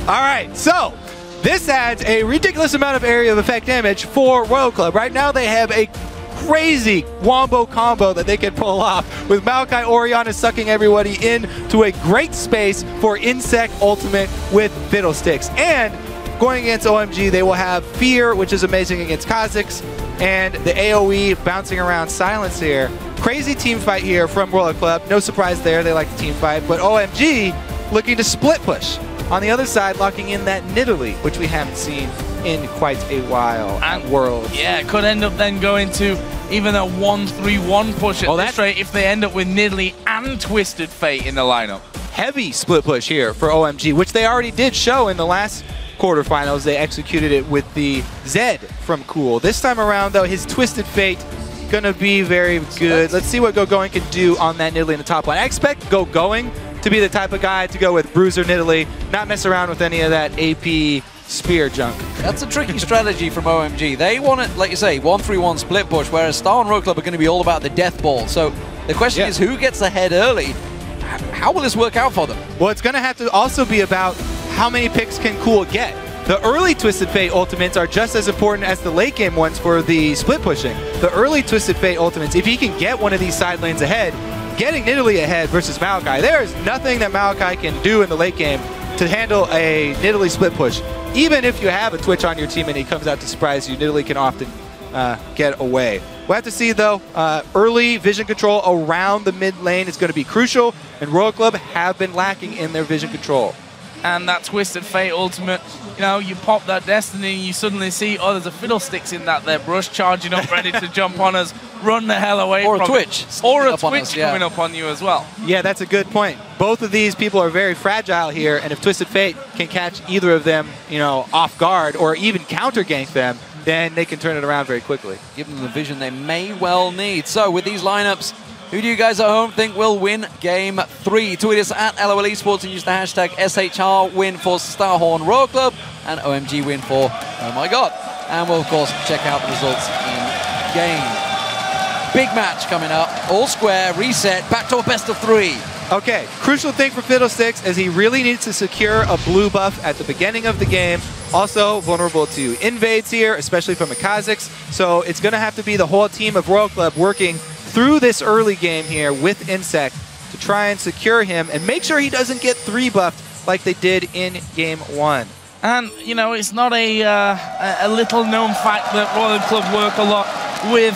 All right, so this adds a ridiculous amount of area of effect damage for Royal Club. Right now they have a crazy wombo combo that they can pull off, with Maokai Orianna sucking everybody into a great space for Insect Ultimate with Fiddlesticks. And going against OMG, they will have Fear, which is amazing against Kha'Zix, and the AoE bouncing around Silence here. Crazy team fight here from Royal Club. No surprise there, they like the team fight. But OMG looking to split push. On the other side, locking in that Nidalee, which we haven't seen in quite a while at Worlds. Yeah, it could end up then going to even a 1-3-1 push at this rate if they end up with Nidalee and Twisted Fate in the lineup. Heavy split push here for OMG, which they already did show in the last quarterfinals. They executed it with the Zed from Cool. This time around, though, his Twisted Fate gonna be very good. Let's see what Go-Going can do on that Nidalee in the top line. I expect Go-Going to be the type of guy to go with Bruiser Nidalee, not mess around with any of that AP spear junk. That's a tricky strategy from OMG. They want it, like you say, 1-3-1 split push, whereas Star and Royal Club are going to be all about the death ball. So the question is, who gets ahead early? How will this work out for them? Well, it's going to have to also be about how many picks can Cool get. The early Twisted Fate ultimates are just as important as the late game ones for the split pushing. The early Twisted Fate ultimates, if he can get one of these side lanes ahead, getting Nidalee ahead versus Maokai, there is nothing that Maokai can do in the late game to handle a Nidalee split push. Even if you have a Twitch on your team and he comes out to surprise you, Nidalee can often get away. We'll have to see, though. Early vision control around the mid lane is going to be crucial, and Royal Club have been lacking in their vision control. and that Twisted Fate ultimate. You know, you pop that Destiny and you suddenly see, oh, there's a Fiddlesticks in that there brush charging up, ready to jump on us. Run the hell away or from a Twitch. it. Or a up on Twitch us, yeah. coming up on you as well. Yeah, that's a good point. Both of these people are very fragile here, and if Twisted Fate can catch either of them, you know, off guard or even counter gank them, then they can turn it around very quickly. Give them the vision they may well need. So with these lineups, who do you guys at home think will win Game 3? Tweet us at LOL Esports and use the hashtag SHR win for Starhorn Royal Club and OMG win for Oh My God. And we'll, of course, check out the results in game. Big match coming up. All square, reset, back to a best of 3. Okay, crucial thing for Fiddlesticks is he really needs to secure a blue buff at the beginning of the game. Also vulnerable to invades here, especially from the Kazakhs. So it's going to have to be the whole team of Royal Club working through this early game here with Insect to try and secure him and make sure he doesn't get 3 buffed like they did in Game 1. And, you know, it's not a little known fact that Royal Club work a lot with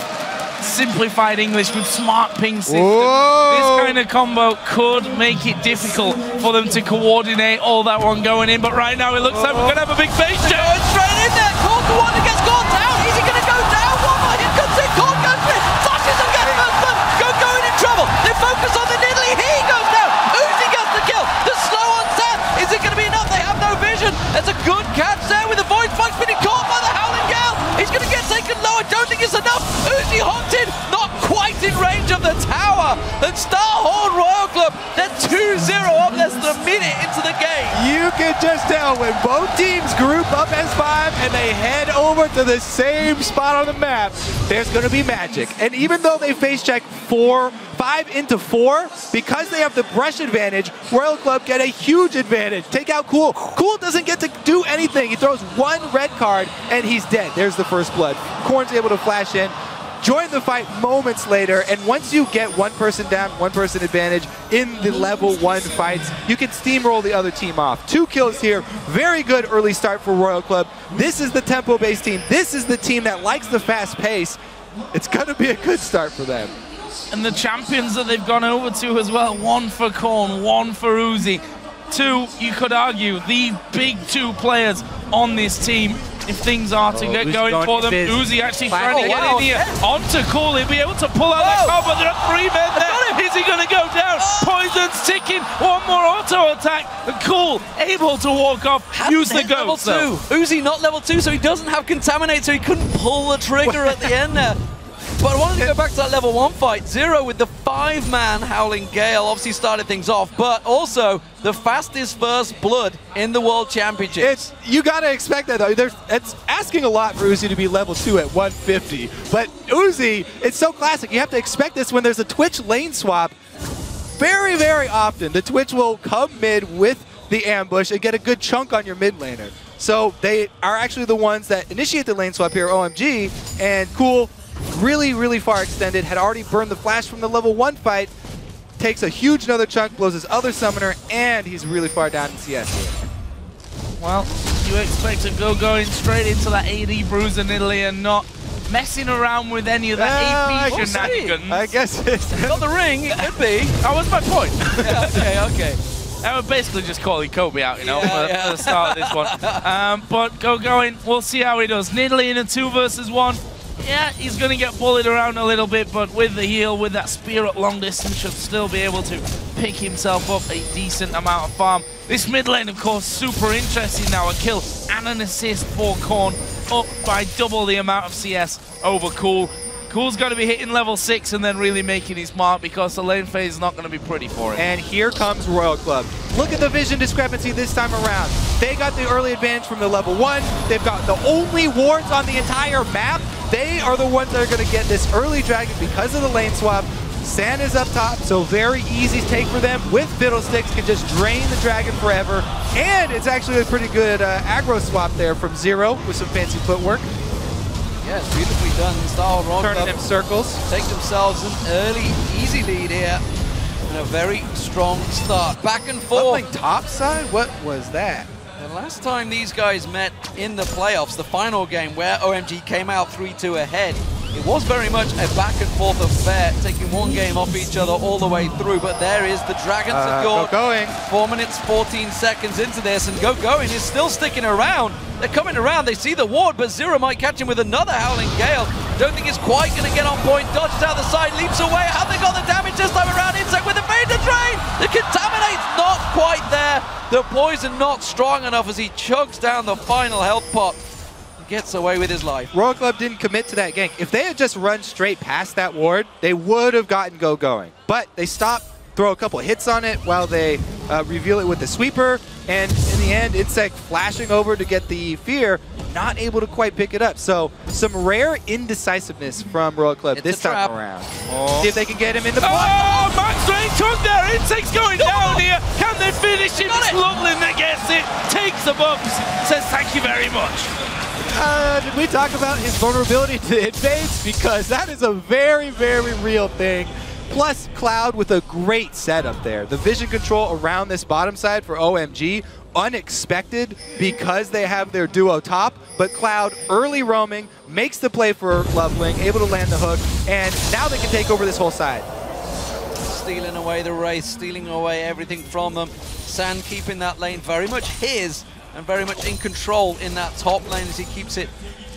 simplified English, with smart ping system. This kind of combo could make it difficult for them to coordinate all that one going in, but right now it looks like we're going to have a big face jump. Straight in there, Cork one gets caught down. Is he going to go down? One more hit comes in, Cork goes in, flashes and gets first blood. Going in trouble. They focus on the Nidalee. He goes down. Uzi gets the kill. The slow on Sam. Is it going to be enough? They have no vision. There's a good catch there with the Void Spikes being caught by the Howling Gale. He's going to get taken low. I don't think it's enough. Uzi hunted, not quite in range of the tower. And Starhorn Royal Club, they're 2-0 up less than a minute into the game. You can just tell when both teams group up as 5 and they head over to the same spot on the map, there's going to be magic. And even though they face check 5 into 4, because they have the brush advantage, Royal Club get a huge advantage. Take out Cool. Cool doesn't get to do anything. He throws 1 red card and he's dead. There's the first blood. Corn's able to flash in, join the fight moments later, and once you get 1 person down, 1 person advantage in the level 1 fights, you can steamroll the other team off. 2 kills here. Very good early start for Royal Club. This is the tempo-based team. This is the team that likes the fast pace. It's going to be a good start for them. And the champions that they've gone over to as well, 1 for Corn, 1 for Uzi. 2, you could argue, the big 2 players on this team if things are to get going for them. Uzi actually trying to get in here onto Cool. He'll be able to pull out that card, but there are 3 men there. Is he going to go down? Poison's ticking. 1 more auto attack. Cool, able to walk off. Use the ghost. Level 2. Uzi not level 2, so he doesn't have Contaminate, so he couldn't pull the trigger at the end there. But I wanted to go back to that level 1 fight. 0 with the 5-man Howling Gale obviously started things off, but also the fastest first blood in the World Championships. You got to expect that, though. It's asking a lot for Uzi to be level 2 at 150. But Uzi, it's so classic. You have to expect this when there's a Twitch lane swap. Very, very often, the Twitch will come mid with the ambush and get a good chunk on your mid laner. So they are actually the ones that initiate the lane swap here, OMG, and Cool, really, really far extended, had already burned the flash from the level 1 fight, takes a huge another chunk, blows his other summoner, and he's really far down in CS here. Well, you expect to go going straight into that AD bruiser Nidalee and not messing around with any of that AP shenanigans. I guess it's not the ring, it could be. That was my point. Yeah, okay. I would basically just calling Kobe out, you know, for the start of this one. But go going, we'll see how he does. Nidalee in a 2 versus 1. Yeah, he's going to get bullied around a little bit, but with the heal, with that spear at long distance, should still be able to pick himself up a decent amount of farm. This mid lane, of course, super interesting now. A kill and an assist for Corn, up by double the amount of CS over Cool. Cool's got to be hitting level 6 and then really making his mark because the lane phase is not going to be pretty for him. And here comes Royal Club. Look at the vision discrepancy this time around. They got the early advantage from the level 1. They've got the only wards on the entire map. They are the ones that are going to get this early dragon because of the lane swap. San is up top, so very easy take for them. With Fiddlesticks, can just drain the dragon forever. And it's actually a pretty good aggro swap there from Zero with some fancy footwork. Yeah, it's beautifully done. Starhorn Royal Turning Club them circles. Take themselves an early, easy lead here. And a very strong start. Back and forth. Something topside? What was that? The last time these guys met in the playoffs, the final game where OMG came out 3-2 ahead, It was very much a back and forth affair, taking one game off each other all the way through, but there is the Dragons of Gore. Going. 4 minutes, 14 seconds into this, and Going is still sticking around. They're coming around, they see the ward, but Zero might catch him with another Howling Gale. Don't think it's quite going to get on point. Dodges out the side, leaps away. Have they got the damage this time around? Insect with the fade to drain. The Contaminate's not quite there. The poison not strong enough as he chugs down the final health pot. Gets away with his life. Royal Club didn't commit to that gank. If they had just run straight past that ward, they would have gotten going. But they stopped, throw a couple hits on it while they reveal it with the sweeper, and in the end, Insect flashing over to get the fear, not able to quite pick it up. So some rare indecisiveness from Royal Club this time around. See if they can get him in the block. Oh, Max Rain took there. Insect's going down here. Can they finish him? It's Loveland that gets it. Takes the bumps. Says thank you very much. Did we talk about his vulnerability to invades? Because that is a very, very real thing. Plus, Cloud with a great setup there. The vision control around this bottom side for OMG, unexpected because they have their duo top, but Cloud early roaming, makes the play for Loveling, able to land the hook, and now they can take over this whole side. Stealing away the Wraith, stealing away everything from them. Sand keeping that lane very much his, and very much in control in that top lane as he keeps it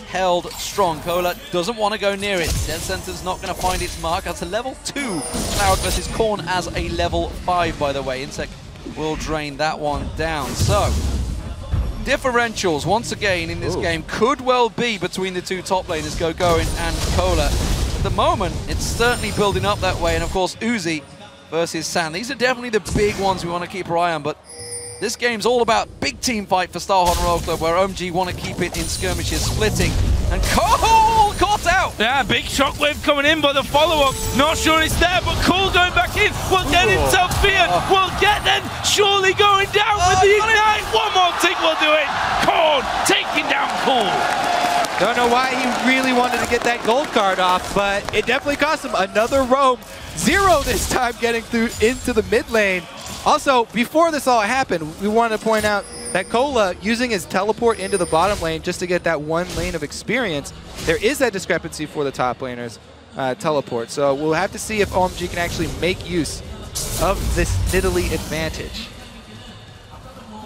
held strong. Cola doesn't want to go near it. Dead Center's not going to find its mark. That's a level 2 Cloud versus Korn as a level 5, by the way. Insect will drain that one down. So, differentials, once again, in this game could well be between the two top laners, Going and Cola. At the moment, it's certainly building up that way. And of course, Uzi versus Sand. These are definitely the big ones we want to keep our eye on, but this game's all about big team fight for Starhorn Royal Club, where OMG want to keep it in skirmishes, splitting. And Cole caught out! Yeah, big shockwave coming in, but the follow-up, not sure it's there, but Cole going back in, will get himself feared, will get then surely going down with the ignite. One more tick will do it. Korn taking down Cole. Don't know why he really wanted to get that gold card off, but it definitely cost him another roam. Zero this time getting through into the mid lane. Also, before this all happened, we want to point out that Cola, using his teleport into the bottom lane just to get that one lane of experience, there is that discrepancy for the top laners teleport. So we'll have to see if OMG can actually make use of this Nidalee advantage.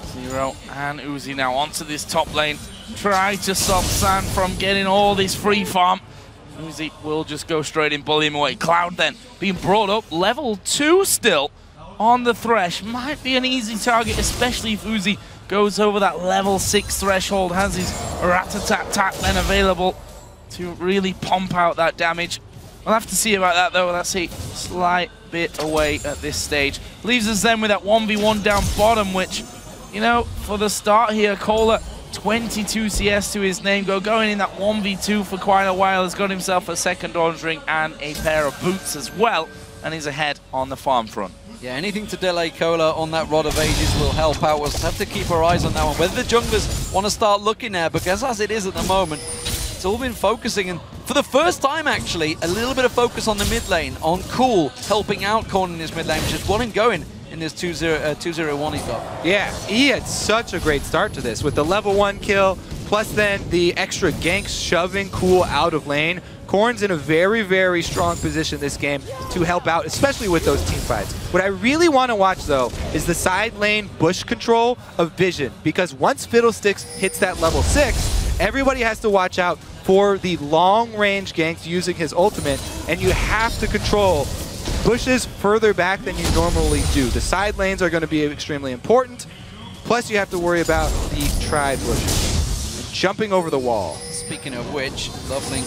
Zero and Uzi now onto this top lane. Try to stop Sand from getting all this free farm. Uzi will just go straight in, bully him away. Cloud then being brought up, level 2 still. On the Thresh, might be an easy target, especially if Uzi goes over that level 6 threshold, has his Rat-a-tat-tat then available to really pump out that damage. We'll have to see about that though, that's a slight bit away at this stage. Leaves us then with that 1v1 down bottom, which, you know, for the start here, Cola, 22 CS to his name, going in that 1v2 for quite a while, has got himself a second orange ring and a pair of boots as well, and he's ahead on the farm front. Yeah, anything to delay Cola on that Rod of Ages will help out. We'll have to keep our eyes on that one. Whether the junglers want to start looking there, because as it is at the moment, it's all been focusing, and for the first time actually, a little bit of focus on the mid lane, on Cool, helping out Korn in his mid lane, which is one and going in this 2-0-1 he's got. Yeah, he had such a great start to this with the level 1 kill, plus then the extra ganks shoving Cool out of lane. Korn's in a very, very strong position this game to help out, especially with those team fights. What I really want to watch, though, is the side lane bush control of Vision, because once Fiddlesticks hits that level 6, everybody has to watch out for the long-range ganks using his ultimate, and you have to control bushes further back than you normally do. The side lanes are going to be extremely important, plus you have to worry about the tri-bushes and jumping over the wall. Speaking of which, Loveling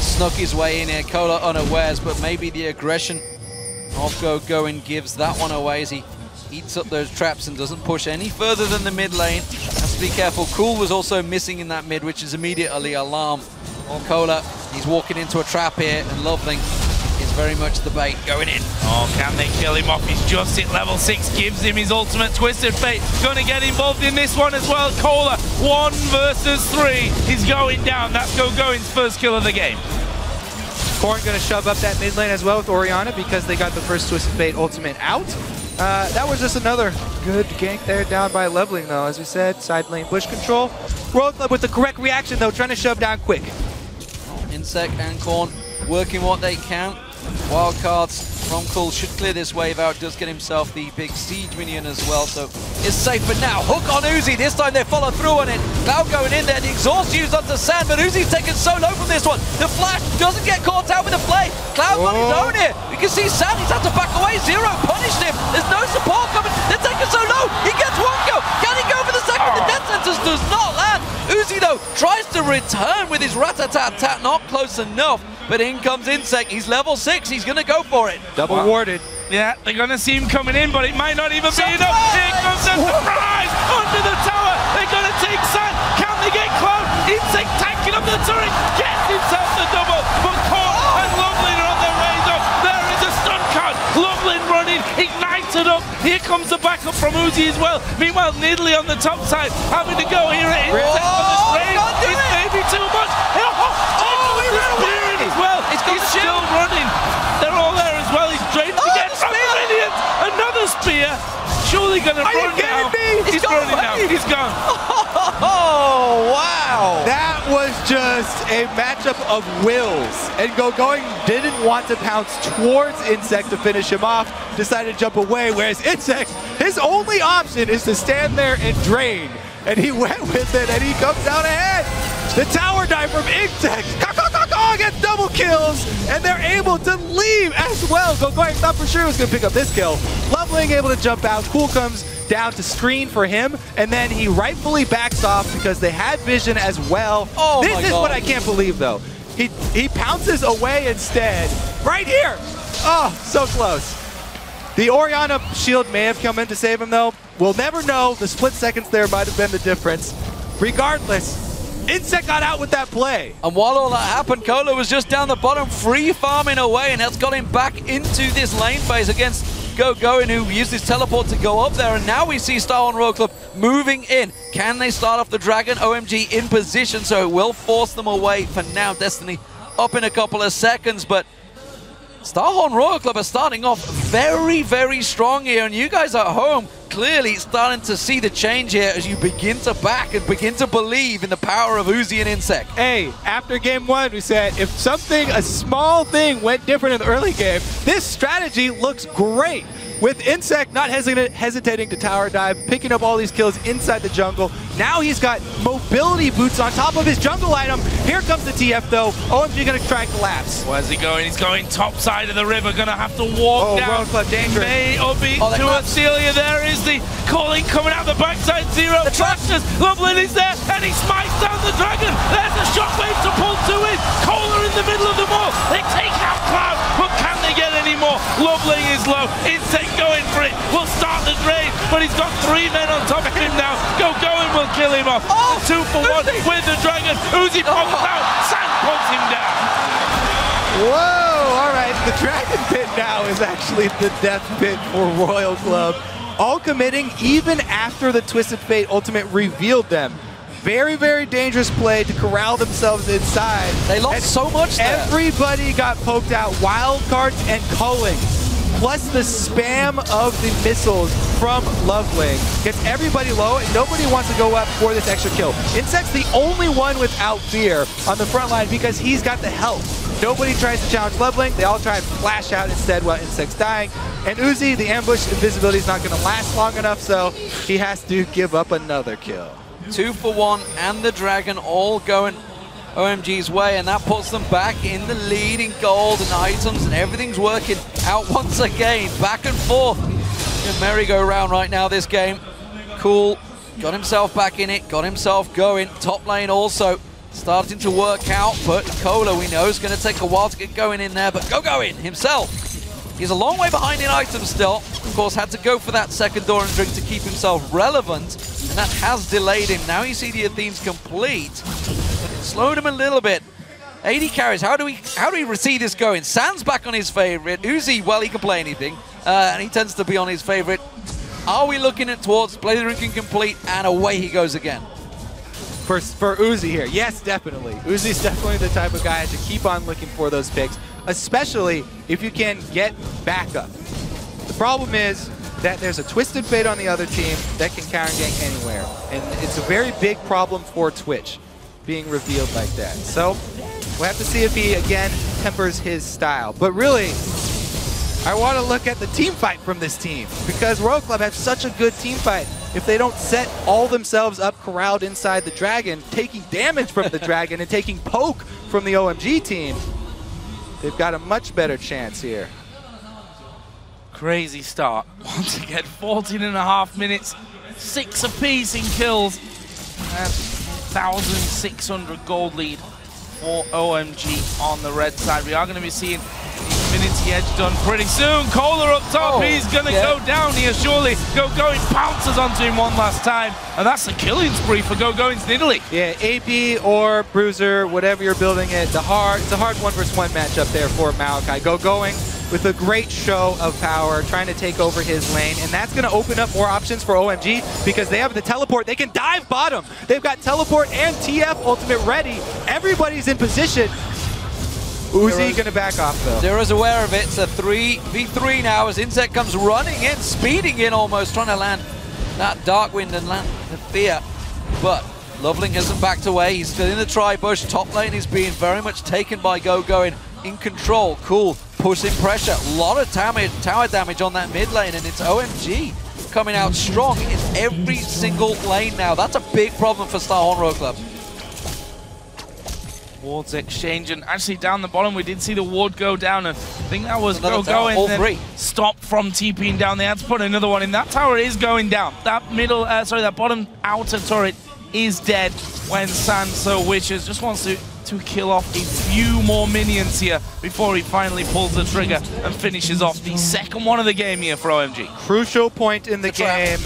snuck his way in here, Cola unawares, but maybe the aggression of Going gives that one away as he eats up those traps and doesn't push any further than the mid lane. Has to be careful. Cool was also missing in that mid, which is immediately alarm on Cola. He's walking into a trap here, and Loveling is very much the bait going in. Oh, can they kill him off? He's just hit level 6, gives him his ultimate Twisted Fate. Gonna get involved in this one as well. Cola, 1 versus 3. He's going down. That's Going's first kill of the game. Korn going to shove up that mid lane as well with Orianna because they got the first Twisted Fate ultimate out. That was just another good gank there down by Loveling, though. As we said, side lane bush control. Royal Club with the correct reaction, though, trying to shove down quick. Insect and Korn working what they can. Wildcards from Cool should clear this wave out, does get himself the big siege minion as well, so it's safe for now. Hook on Uzi, this time they follow through on it. Cloud going in there, the exhaust used onto Sand, but Uzi's taken so low from this one. The flash doesn't get caught out with the play. Cloud on his own here. You can see Sand, he's had to back away. Zero punished him. There's no support coming. They're taking so low. He gets one go. Can he go for the second? The death sentence does not land. Uzi though tries to return with his rat-a-tat-tat, not close enough. But in comes Insect, he's level 6, he's gonna go for it. Double warded. Yeah, they're gonna see him coming in, but it might not even be enough. Here comes the surprise under the tower. They're gonna take Sand. Can they get close? Insect tanking up the turret, gets himself the double, but Core and Lovelin are on their way up. There is a stun card. Lovelin running, ignited up. Here comes the backup from Uzi as well. Meanwhile, Nidalee on the top side, having to go here at Insect for this raid. It's maybe too much. He ran away. Well, he's still running. They're all there as well. He's drained again from Brilliant. Another spear. Surely going to run now. He's running now. He's gone. Oh, wow. That was just a matchup of wills. And Going didn't want to pounce towards Insect to finish him off. Decided to jump away, whereas Insect, his only option is to stand there and drain. And he went with it, and he comes out ahead. The tower dive from Insect gets double kills, and they're able to leave as well. Going thought for sure he was going to pick up this kill. Loveling able to jump out. Cool comes down to screen for him, and then he rightfully backs off because they had vision as well. Oh, this is what I can't believe, though. He pounces away instead. Right here. Oh, so close. The Orianna shield may have come in to save him, though. We'll never know. The split seconds there might have been the difference. Regardless, Insect got out with that play. And while all that happened, Cola was just down the bottom, free farming away, and that's got him back into this lane phase against Going, who used his teleport to go up there. And now we see Starhorn Royal Club moving in. Can they start off the Dragon? OMG in position, so it will force them away for now. Destiny up in a couple of seconds, but Starhorn Royal Club are starting off very, very strong here, and you guys at home clearly starting to see the change here as you begin to back and begin to believe in the power of Uzi and Insect. Hey, after game 1, we said if a small thing went different in the early game, this strategy looks great. With Insect not hesitating to tower dive, picking up all these kills inside the jungle. Now he's got mobility boots on top of his jungle item. Here comes the TF though. OMG gonna try collapse. Where's he going? He's going top side of the river. Gonna have to walk down. Royal Club dangerous. May or be to Celia. There is the calling coming out the backside. Zero flashes. Lovelin is there and he smites down the dragon. There's a shockwave to pull to it. Kohler in the middle of them all. They take out Cloud, but can they get any more? Loveling is low. Insect going for it. Will start the drain, but he's got 3 men on top of him now. Going will kill him off. 2 for 1 with the dragon. Uzi pops out. Sand pulls him down. Whoa, all right. The dragon pit now is actually the death pit for Royal Club. All committing even after the Twisted Fate ultimate revealed them. Very, very dangerous play to corral themselves inside. They lost so much there. Everybody got poked out. Wild cards and culling. Plus the spam of the missiles from Loveling gets everybody low, and nobody wants to go up for this extra kill. Insect's the only one without fear on the front line because he's got the health. Nobody tries to challenge Loveling. They all try and flash out instead while Insect's dying. And Uzi, the ambush invisibility is not going to last long enough, so he has to give up another kill. 2 for 1 and the Dragon all going OMG's way, and that puts them back in the lead in gold and items, and everything's working out once again. Back and forth. Merry-go-round right now this game. Cool. Got himself back in it, got himself going. Top lane also starting to work out, but Cola we know is going to take a while to get going in there, but Going himself. He's a long way behind in items still. Of course, had to go for that second door and drink to keep himself relevant, and that has delayed him. Now you see the Athenes complete. Slowed him a little bit. 80 carries. How do we see this going? Sand's back on his favorite. Uzi, well, he can play anything, and he tends to be on his favorite. Are we looking at towards play the drinking complete, and away he goes again? For Uzi here, yes, definitely. Uzi's definitely the type of guy to keep on looking for those picks, especially if you can get backup. The problem is that there's a Twisted Fate on the other team that can counter gank anywhere, and it's a very big problem for Twitch being revealed like that. So we'll have to see if he again tempers his style. But really, I want to look at the team fight from this team, because Royal Club has such a good team fight. If they don't set all themselves up corralled inside the Dragon, taking damage from the Dragon and taking poke from the OMG team, they've got a much better chance here. Crazy start. Once again, 14.5 minutes, 6 apiece in kills, and 1,600 gold lead for OMG on the red side. We are going to be seeing Infinity Edge done pretty soon. Kohler up top, he's going to go down here surely. Going pounces onto him one last time, and that's the killing spree for Gogoings in Italy. Yeah, AP or Bruiser, whatever you're building it, it's a hard 1v1 matchup there for Maokai. Gogoing with a great show of power, trying to take over his lane, and that's going to open up more options for OMG because they have the teleport. They can dive bottom. They've got teleport and TF ultimate ready. Everybody's in position. Uzi going to back off, though. Zero's aware of it. It's a 3v3 now as Insect comes running in, speeding in almost, trying to land that Dark Wind and land the Fear. But Loveling hasn't backed away. He's still in the tri-bush. Top lane is being very much taken by Gogoing in control. Cool. Pushing pressure. A lot of tower damage on that mid lane, and it's OMG coming out strong in every single lane now. That's a big problem for Starhorn Royal Club. Wards exchange, and actually down the bottom we did see the ward go down, and I think that was Gogoing then stopped from TPing down. They had to put another one in. That tower is going down. That middle, that bottom outer turret is dead when Sanso wishes. Just wants to kill off a few more minions here before he finally pulls the trigger and finishes off the second one of the game here for OMG. Crucial point in the game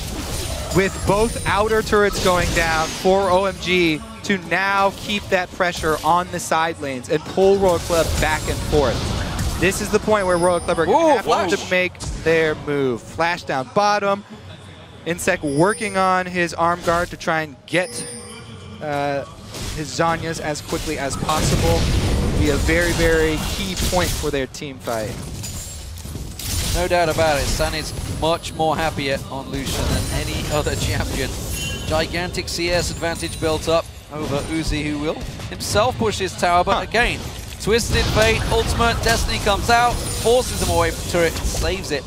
with both outer turrets going down for OMG to now keep that pressure on the side lanes and pull Royal Club back and forth. This is the point where Royal Club are going to have to make their move. Flash down bottom. Insect working on his arm guard to try and get his Zhonya's as quickly as possible. It'll be a very, very key point for their team fight. No doubt about it. San is much more happier on Lucian than any other champion. Gigantic CS advantage built up over Uzi, who will himself push his tower, but again, Twisted Fate, Ultimate, Destiny comes out, forces him away from turret, saves it,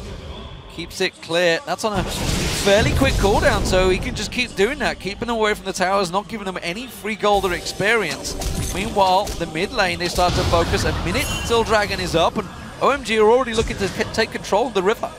keeps it clear. That's on a fairly quick cooldown, so he can just keep doing that, keeping them away from the towers, not giving them any free gold or experience. Meanwhile, the mid lane, they start to focus a minute until Dragon is up, and OMG are already looking to take control of the river.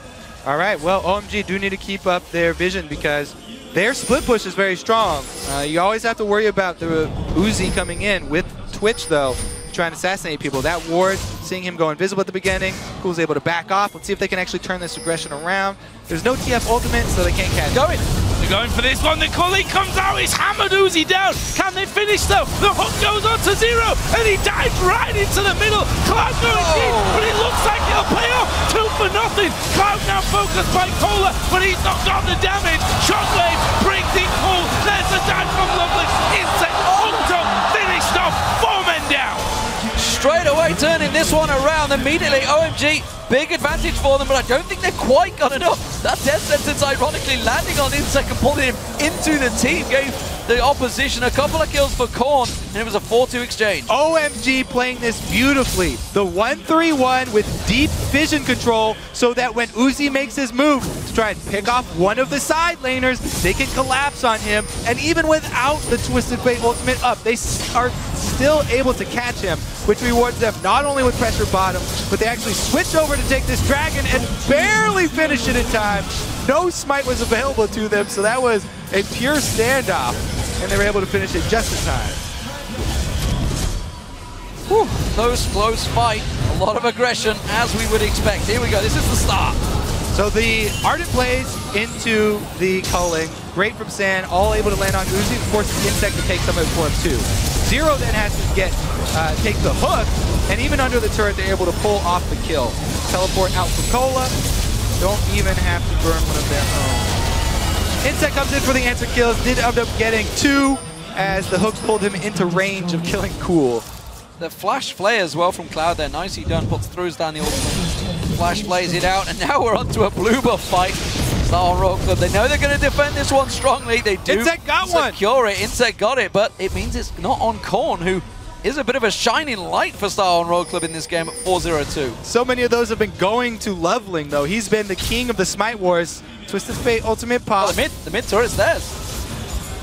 All right, well, OMG do need to keep up their vision because their split push is very strong. You always have to worry about the Uzi coming in. With Twitch, though, trying to assassinate people. That ward, seeing him go invisible at the beginning, Cool's able to back off. Let's see if they can actually turn this aggression around. There's no TF ultimate, so they can't catch it. They're going for this one. The colleague comes out. He's hammered Uzi down. Can they finish, though? The hook goes on to Zero, and he dives right into the middle. Cloud going deep, but it looks like it'll pay off. 2 for nothing. Cloud now focused by Kohler, but he's not got the damage. Shockwave brings in Cool. There's the dive from Lovely. Insect hooked up, finished off. 4 men down. Straight away turning this one around immediately. OMG, big advantage for them, but I don't think they've quite got enough. That death sentence ironically landing on Insect and pulling him into the team gave the opposition a couple of kills for Korn, and it was a 4-2 exchange. OMG playing this beautifully. The 1-3-1 with deep vision control so that when Uzi makes his move to try and pick off one of the side laners, they can collapse on him. And even without the Twisted Fate ultimate up, they are still able to catch him, which rewards them not only with pressure bottom, but they actually switch over to take this Dragon and barely finish it in time. No smite was available to them, so that was a pure standoff, and they were able to finish it just in time. Whew, close fight. A lot of aggression, as we would expect. Here we go, this is the start. So the Ardent plays into the culling. Great from San, all able to land on Uzi. Of course, the Insect to take some of it for him too. Zero then has to take the hook, and even under the turret, they're able to pull off the kill. Teleport out for Cola. Don't even have to burn one of their own. Insect comes in for the answer kills, did end up getting 2 as the hooks pulled him into range of killing Cool. The flash flare as well from Cloud there, nicely done, throws down the ultimate. Flash plays it out, and now we're onto a blue buff fight. Starhorn Royal Club, they know they're going to defend this one strongly. They do Insect got one! Secure it, Insect got it, but it means it's not on Korn, who is a bit of a shining light for Star Royal Club in this game at 4-0-2. So many of those have been going to leveling, though. He's been the king of the Smite Wars. Twisted Fate, Ultimate Pop. Oh, the mid turret's theirs.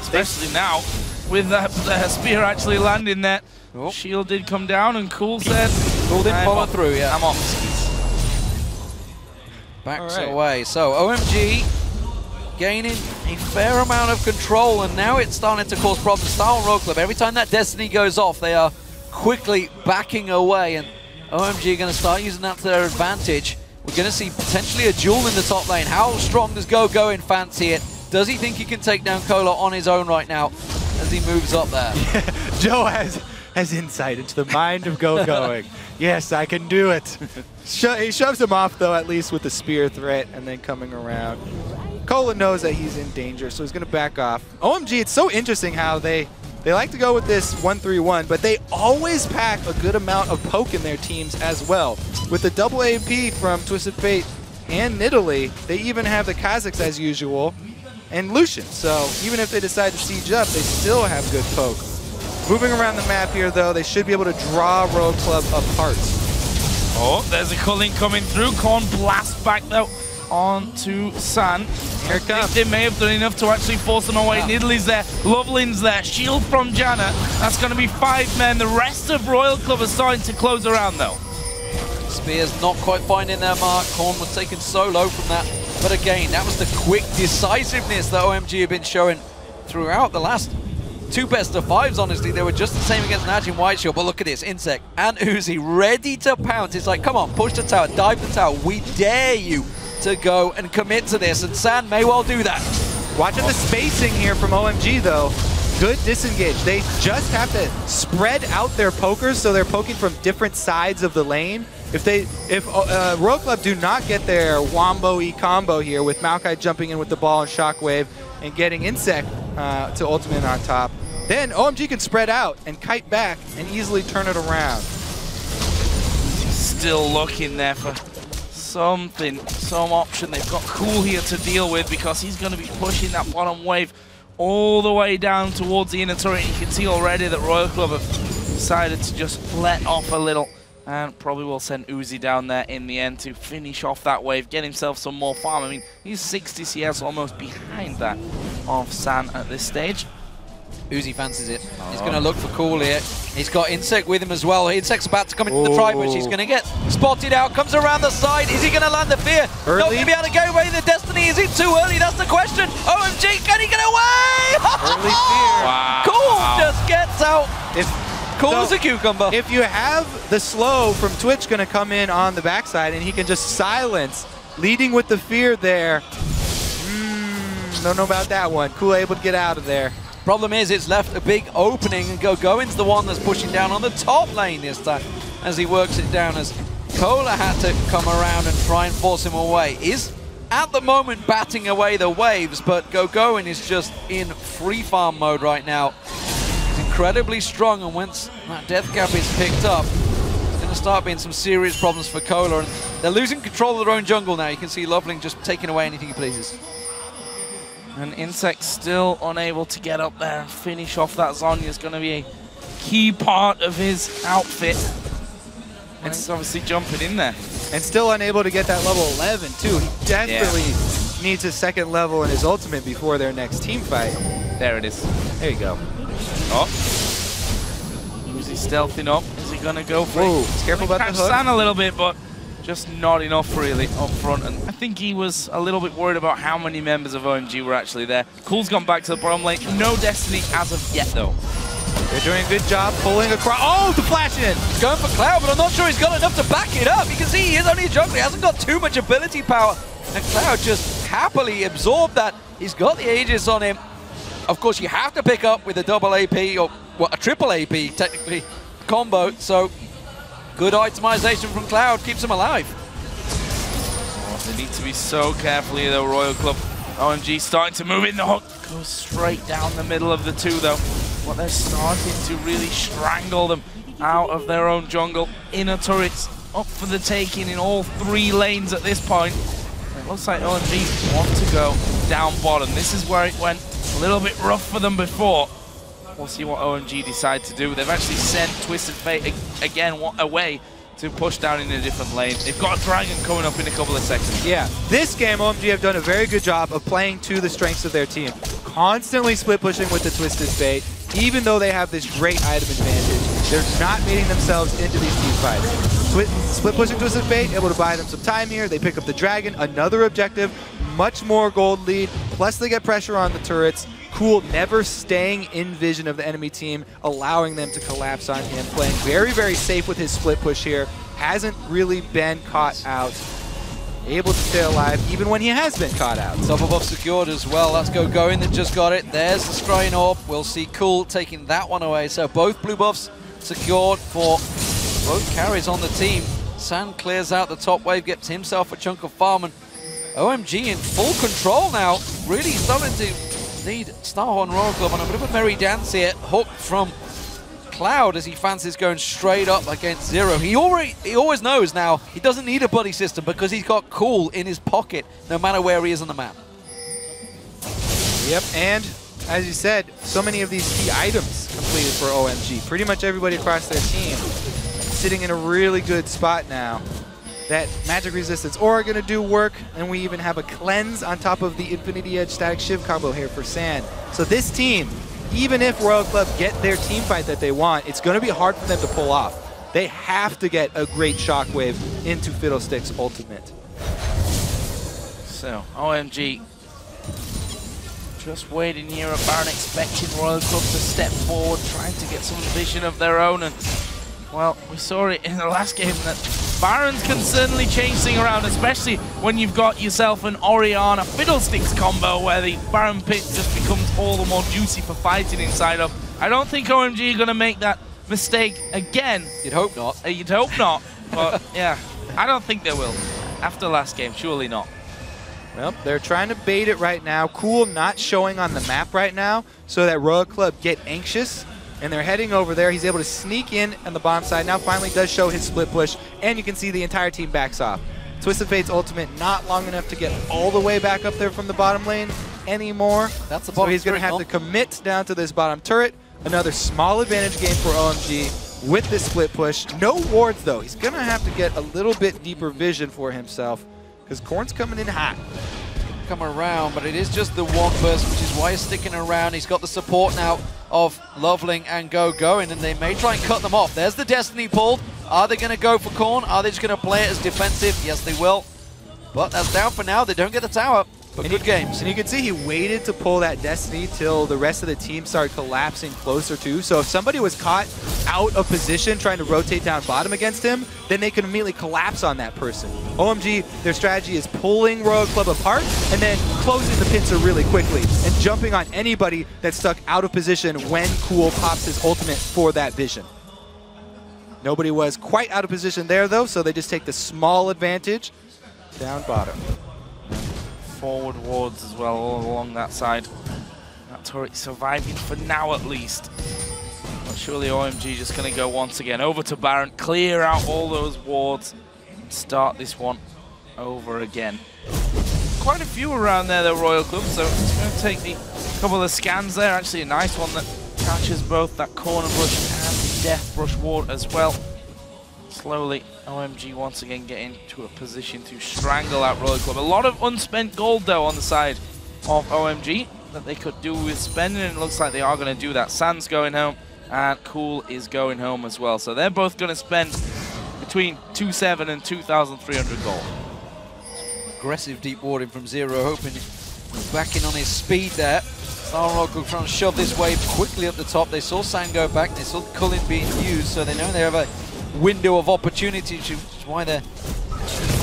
Especially now, with that spear actually landing there. Oh. Shield did come down, and Cool said... Cool didn't follow through, yeah. I'm off. Backs away. So OMG gaining a fair amount of control, and now it's starting to cause problems. Star Royal Club, every time that Destiny goes off, they are quickly backing away, and OMG are going to start using that to their advantage. We're going to see potentially a duel in the top lane. How strong does Go fancy it? Does he think he can take down Cola on his own right now as he moves up there? Joe has insight into the mind of Going. Yes, I can do it. He shoves him off, though, at least with the spear threat, and then coming around. Cola knows that he's in danger, so he's going to back off. OMG, it's so interesting how they like to go with this 1-3-1, but they always pack a good amount of poke in their teams as well. With the double AP from Twisted Fate and Nidalee, they even have the Kazakhs as usual, and Lucian. So even if they decide to siege up, they still have good poke. Moving around the map here, though, they should be able to draw Royal Club apart. Oh, there's a culling coming through. Korn blast back, though, onto San. Here it comes. They may have done enough to actually force them away. Nidalee's there, Lovelin's there, shield from Janna. That's going to be 5 men. The rest of Royal Club are starting to close around, though. Spears not quite finding their mark. Korn was taken so low from that. But again, that was the quick decisiveness that OMG have been showing throughout the last 2 best-of-5s, honestly. They were just the same against Naj and White Shield, but look at this. Insect and Uzi ready to pounce. It's like, come on, push the tower, dive the tower. We dare you to go and commit to this, and San may well do that. Watching the spacing here from OMG, though. Good disengage. They just have to spread out their pokers so they're poking from different sides of the lane. If Royal Club do not get their Wombo-y combo here with Maokai jumping in with the ball and Shockwave and getting Insect to ultimate on top, then OMG can spread out and kite back and easily turn it around. Still looking there for something, some option. They've got Cool here to deal with because he's going to be pushing that bottom wave all the way down towards the inner turret. You can see already that Royal Club have decided to just let off a little, and probably will send Uzi down there in the end to finish off that wave, get himself some more farm. I mean, he's 60 CS almost behind that of San at this stage. Uzi fancies it. He's going to look for Cool here. He's got Insect with him as well. Insect's about to come into the try, but she's going to get spotted out. Comes around the side. Is he going to land the fear? Early. Not going to be able to get away with the Destiny. Is it too early? That's the question. OMG, can he get away? Early fear. Wow. Cool just gets out. Cool as a cucumber. If you have the slow from Twitch going to come in on the backside and he can just silence, leading with the fear there. Don't know about that one. Cool able to get out of there. Problem is, it's left a big opening, and Gogoin's the one that's pushing down on the top lane this time as he works it down, as Cola had to come around and try and force him away. Is at the moment batting away the waves, but Gogoin is just in free farm mode right now. He's incredibly strong, and once that death cap is picked up, it's going to start being some serious problems for Cola, and they're losing control of their own jungle now. You can see Loveling just taking away anything he pleases. And Insect still unable to get up there and finish off that Zhonya is going to be a key part of his outfit. And he's obviously jumping in there. And still unable to get that level 11 too. He desperately needs his 2nd level in his ultimate before their next team fight. There it is. There you go. Oh. Is he stealthing up? Is he going to go for it? He's careful about the hook. San a little bit, but just not enough really up front. And I think he was a little bit worried about how many members of OMG were actually there. Cool's gone back to the bottom lane. No Destiny as of yet, though. They're doing a good job pulling across. Oh, the flash in! He's going for Cloud, but I'm not sure he's got enough to back it up. You can see he is only a jungler. He hasn't got too much ability power. And Cloud just happily absorbed that. He's got the Aegis on him. Of course, you have to pick up with a double AP, or well, a triple AP, technically, combo. So, good itemization from Cloud keeps him alive. They need to be so careful here, though, Royal Club. OMG starting to move in the hook. Goes straight down the middle of the 2, though. But they're starting to really strangle them out of their own jungle. Inner turrets up for the taking in all 3 lanes at this point. It looks like OMG want to go down bottom. This is where it went a little bit rough for them before. We'll see what OMG decide to do. They've actually sent Twisted Fate again away to push down in a different lane. They've got a Dragon coming up in a couple of seconds. Yeah, this game, OMG have done a very good job of playing to the strengths of their team. Constantly split pushing with the Twisted Fate, even though they have this great item advantage. They're not meeting themselves into these team fights. Split pushing Twisted Fate, able to buy them some time here. They pick up the Dragon, another objective, much more gold lead, plus they get pressure on the turrets. Cool never staying in vision of the enemy team, allowing them to collapse on him, playing very, very safe with his split push here. Hasn't really been caught out. Able to stay alive even when he has been caught out. Double buff secured as well. That's Going that just got it. There's the Scrying Orb. We'll see Cool taking that one away. So both blue buffs secured for both carries on the team. Sand clears out the top wave, gets himself a chunk of farm, and OMG in full control now. Really starting to lead Starhorn Royal Club on a bit of a merry dance here. Hook from Cloud as he fancies going straight up against Zero. He always knows now he doesn't need a buddy system because he's got Cool in his pocket no matter where he is on the map. Yep, and as you said, so many of these key items completed for OMG. Pretty much everybody across their team sitting in a really good spot now. That Magic Resistance Aura going to do work, and we even have a Cleanse on top of the Infinity Edge Static Shiv combo here for Sand. So this team, even if Royal Club get their team fight that they want, it's going to be hard for them to pull off. They have to get a great Shockwave into Fiddlestick's ultimate. So, OMG just waiting here at Baron, expecting Royal Club to step forward, trying to get some vision of their own. And, well, we saw it in the last game that Barons can certainly change things around, especially when you've got yourself an Orianna Fiddlesticks combo where the Baron pit just becomes all the more juicy for fighting inside of. I don't think OMG are going to make that mistake again. You'd hope not. You'd hope not, but yeah, I don't think they will. After last game, surely not. Well, they're trying to bait it right now. Cool not showing on the map right now so that Royal Club get anxious. And they're heading over there. He's able to sneak in on the bomb side. Now finally does show his split push. And you can see the entire team backs off. Twisted Fate's ultimate not long enough to get all the way back up there from the bottom lane anymore. That's the so he's going to have to commit down to this bottom turret. Another small advantage game for OMG with this split push. No wards though. He's going to have to get a little bit deeper vision for himself because Corn's coming in hot. Come around, but it is just the one burst, which is why he's sticking around. He's got the support now of Loveling and Going, and they may try and cut them off. There's the Destiny pulled. Are they going to go for Corn? Are they just going to play it as defensive? Yes, they will. But that's down for now. They don't get the tower. But good games. And you can see he waited to pull that Destiny till the rest of the team started collapsing closer to. So if somebody was caught out of position trying to rotate down bottom against him, then they could immediately collapse on that person. OMG, their strategy is pulling Royal Club apart and then closing the pincer really quickly and jumping on anybody that's stuck out of position when Cool pops his ultimate for that vision. Nobody was quite out of position there though, so they just take the small advantage down bottom. Forward wards as well all along that side. That turret surviving for now at least. But surely OMG just going to go once again over to Baron, clear out all those wards, and start this one over again. Quite a few around there, the Royal Club, so it's going to take the couple of scans there. Actually a nice one that catches both that corner brush and the death brush ward as well. Slowly, OMG once again getting to a position to strangle out Royal Club. A lot of unspent gold though on the side of OMG that they could do with spending, and it looks like they are going to do that. Sand's going home and Cool is going home as well. So they're both going to spend between 2,700 and 2,300 gold. Aggressive deep warding from Zero, hoping backing on his speed there. Starhorn will try and shove this wave quickly up the top. They saw Sand go back, they saw Cullen being used, so they know they have a window of opportunity, which is why they're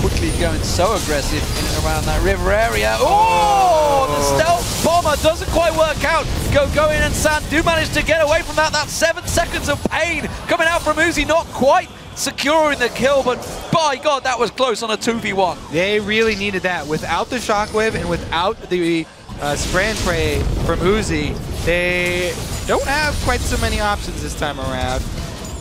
quickly going so aggressive in and around that river area. Oh, the stealth bomber doesn't quite work out. Going and Sand do manage to get away from that. That's 7 seconds of pain coming out from Uzi, not quite securing the kill, but by God, that was close on a 2v1. They really needed that. Without the shockwave and without the spray and pray from Uzi, they don't have quite so many options this time around.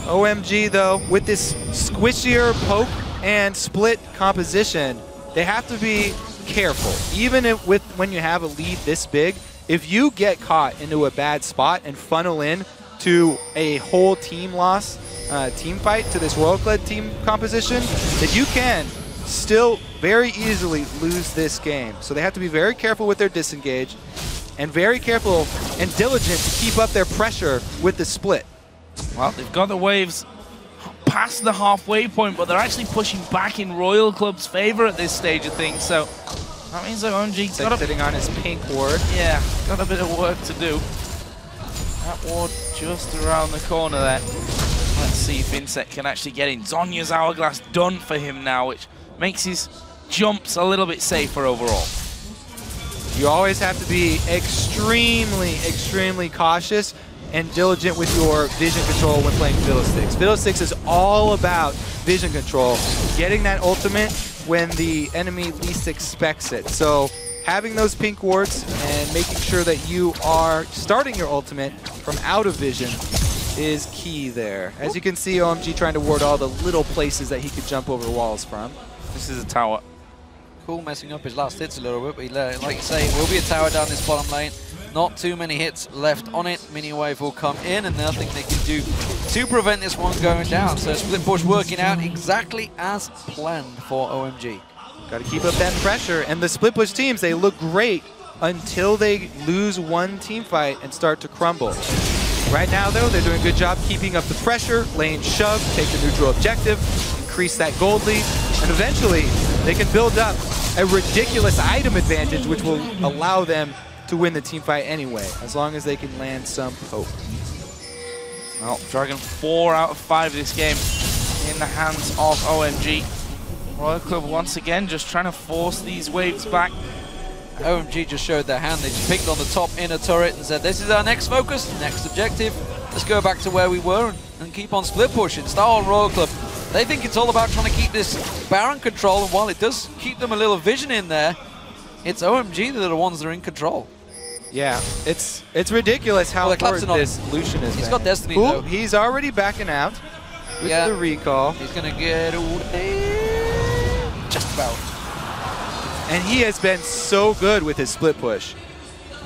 OMG though, with this squishier poke and split composition, they have to be careful. Even when you have a lead this big, if you get caught into a bad spot and funnel in to a whole team loss, team fight to this Royal Club team composition, then you can still very easily lose this game. So they have to be very careful with their disengage and very careful and diligent to keep up their pressure with the split. Well, they've got the waves past the halfway point, but they're actually pushing back in Royal Club's favor at this stage of things. So that means that OMG's got sitting on his pink ward. Yeah, got a bit of work to do. That ward just around the corner there. Let's see if Insect can actually get in. Zonya's Hourglass done for him now, which makes his jumps a little bit safer overall. You always have to be extremely, extremely cautious and diligent with your vision control when playing Fiddlesticks. Fiddlesticks is all about vision control, getting that ultimate when the enemy least expects it. So having those pink wards and making sure that you are starting your ultimate from out of vision is key there. As you can see, OMG trying to ward all the little places that he could jump over walls from. This is a tower. Cool, messing up his last hits a little bit, but like you say, it will be a tower down this bottom lane. Not too many hits left on it. Mini wave will come in, and nothing they can do to prevent this one going down. So split push working out exactly as planned for OMG. Got to keep up that pressure, and the split push teams, they look great until they lose one team fight and start to crumble. Right now, though, they're doing a good job keeping up the pressure, lane shove, take the neutral objective, increase that gold lead, and eventually they can build up a ridiculous item advantage, which will allow them to win the team fight anyway, as long as they can land some poke. Well, Dragon 4 out of 5 this game in the hands of OMG. Royal Club once again just trying to force these waves back. OMG just showed their hand. They just picked on the top inner turret and said, this is our next focus, next objective. Let's go back to where we were and keep on split pushing. Star on Royal Club, they think it's all about trying to keep this Baron control, and while it does keep them a little vision in there, it's OMG that are the ones that are in control. Yeah, it's ridiculous how important this Lucian is. He's got Destiny, though. He's already backing out with the recall. He's going to get just about. And he has been so good with his split push.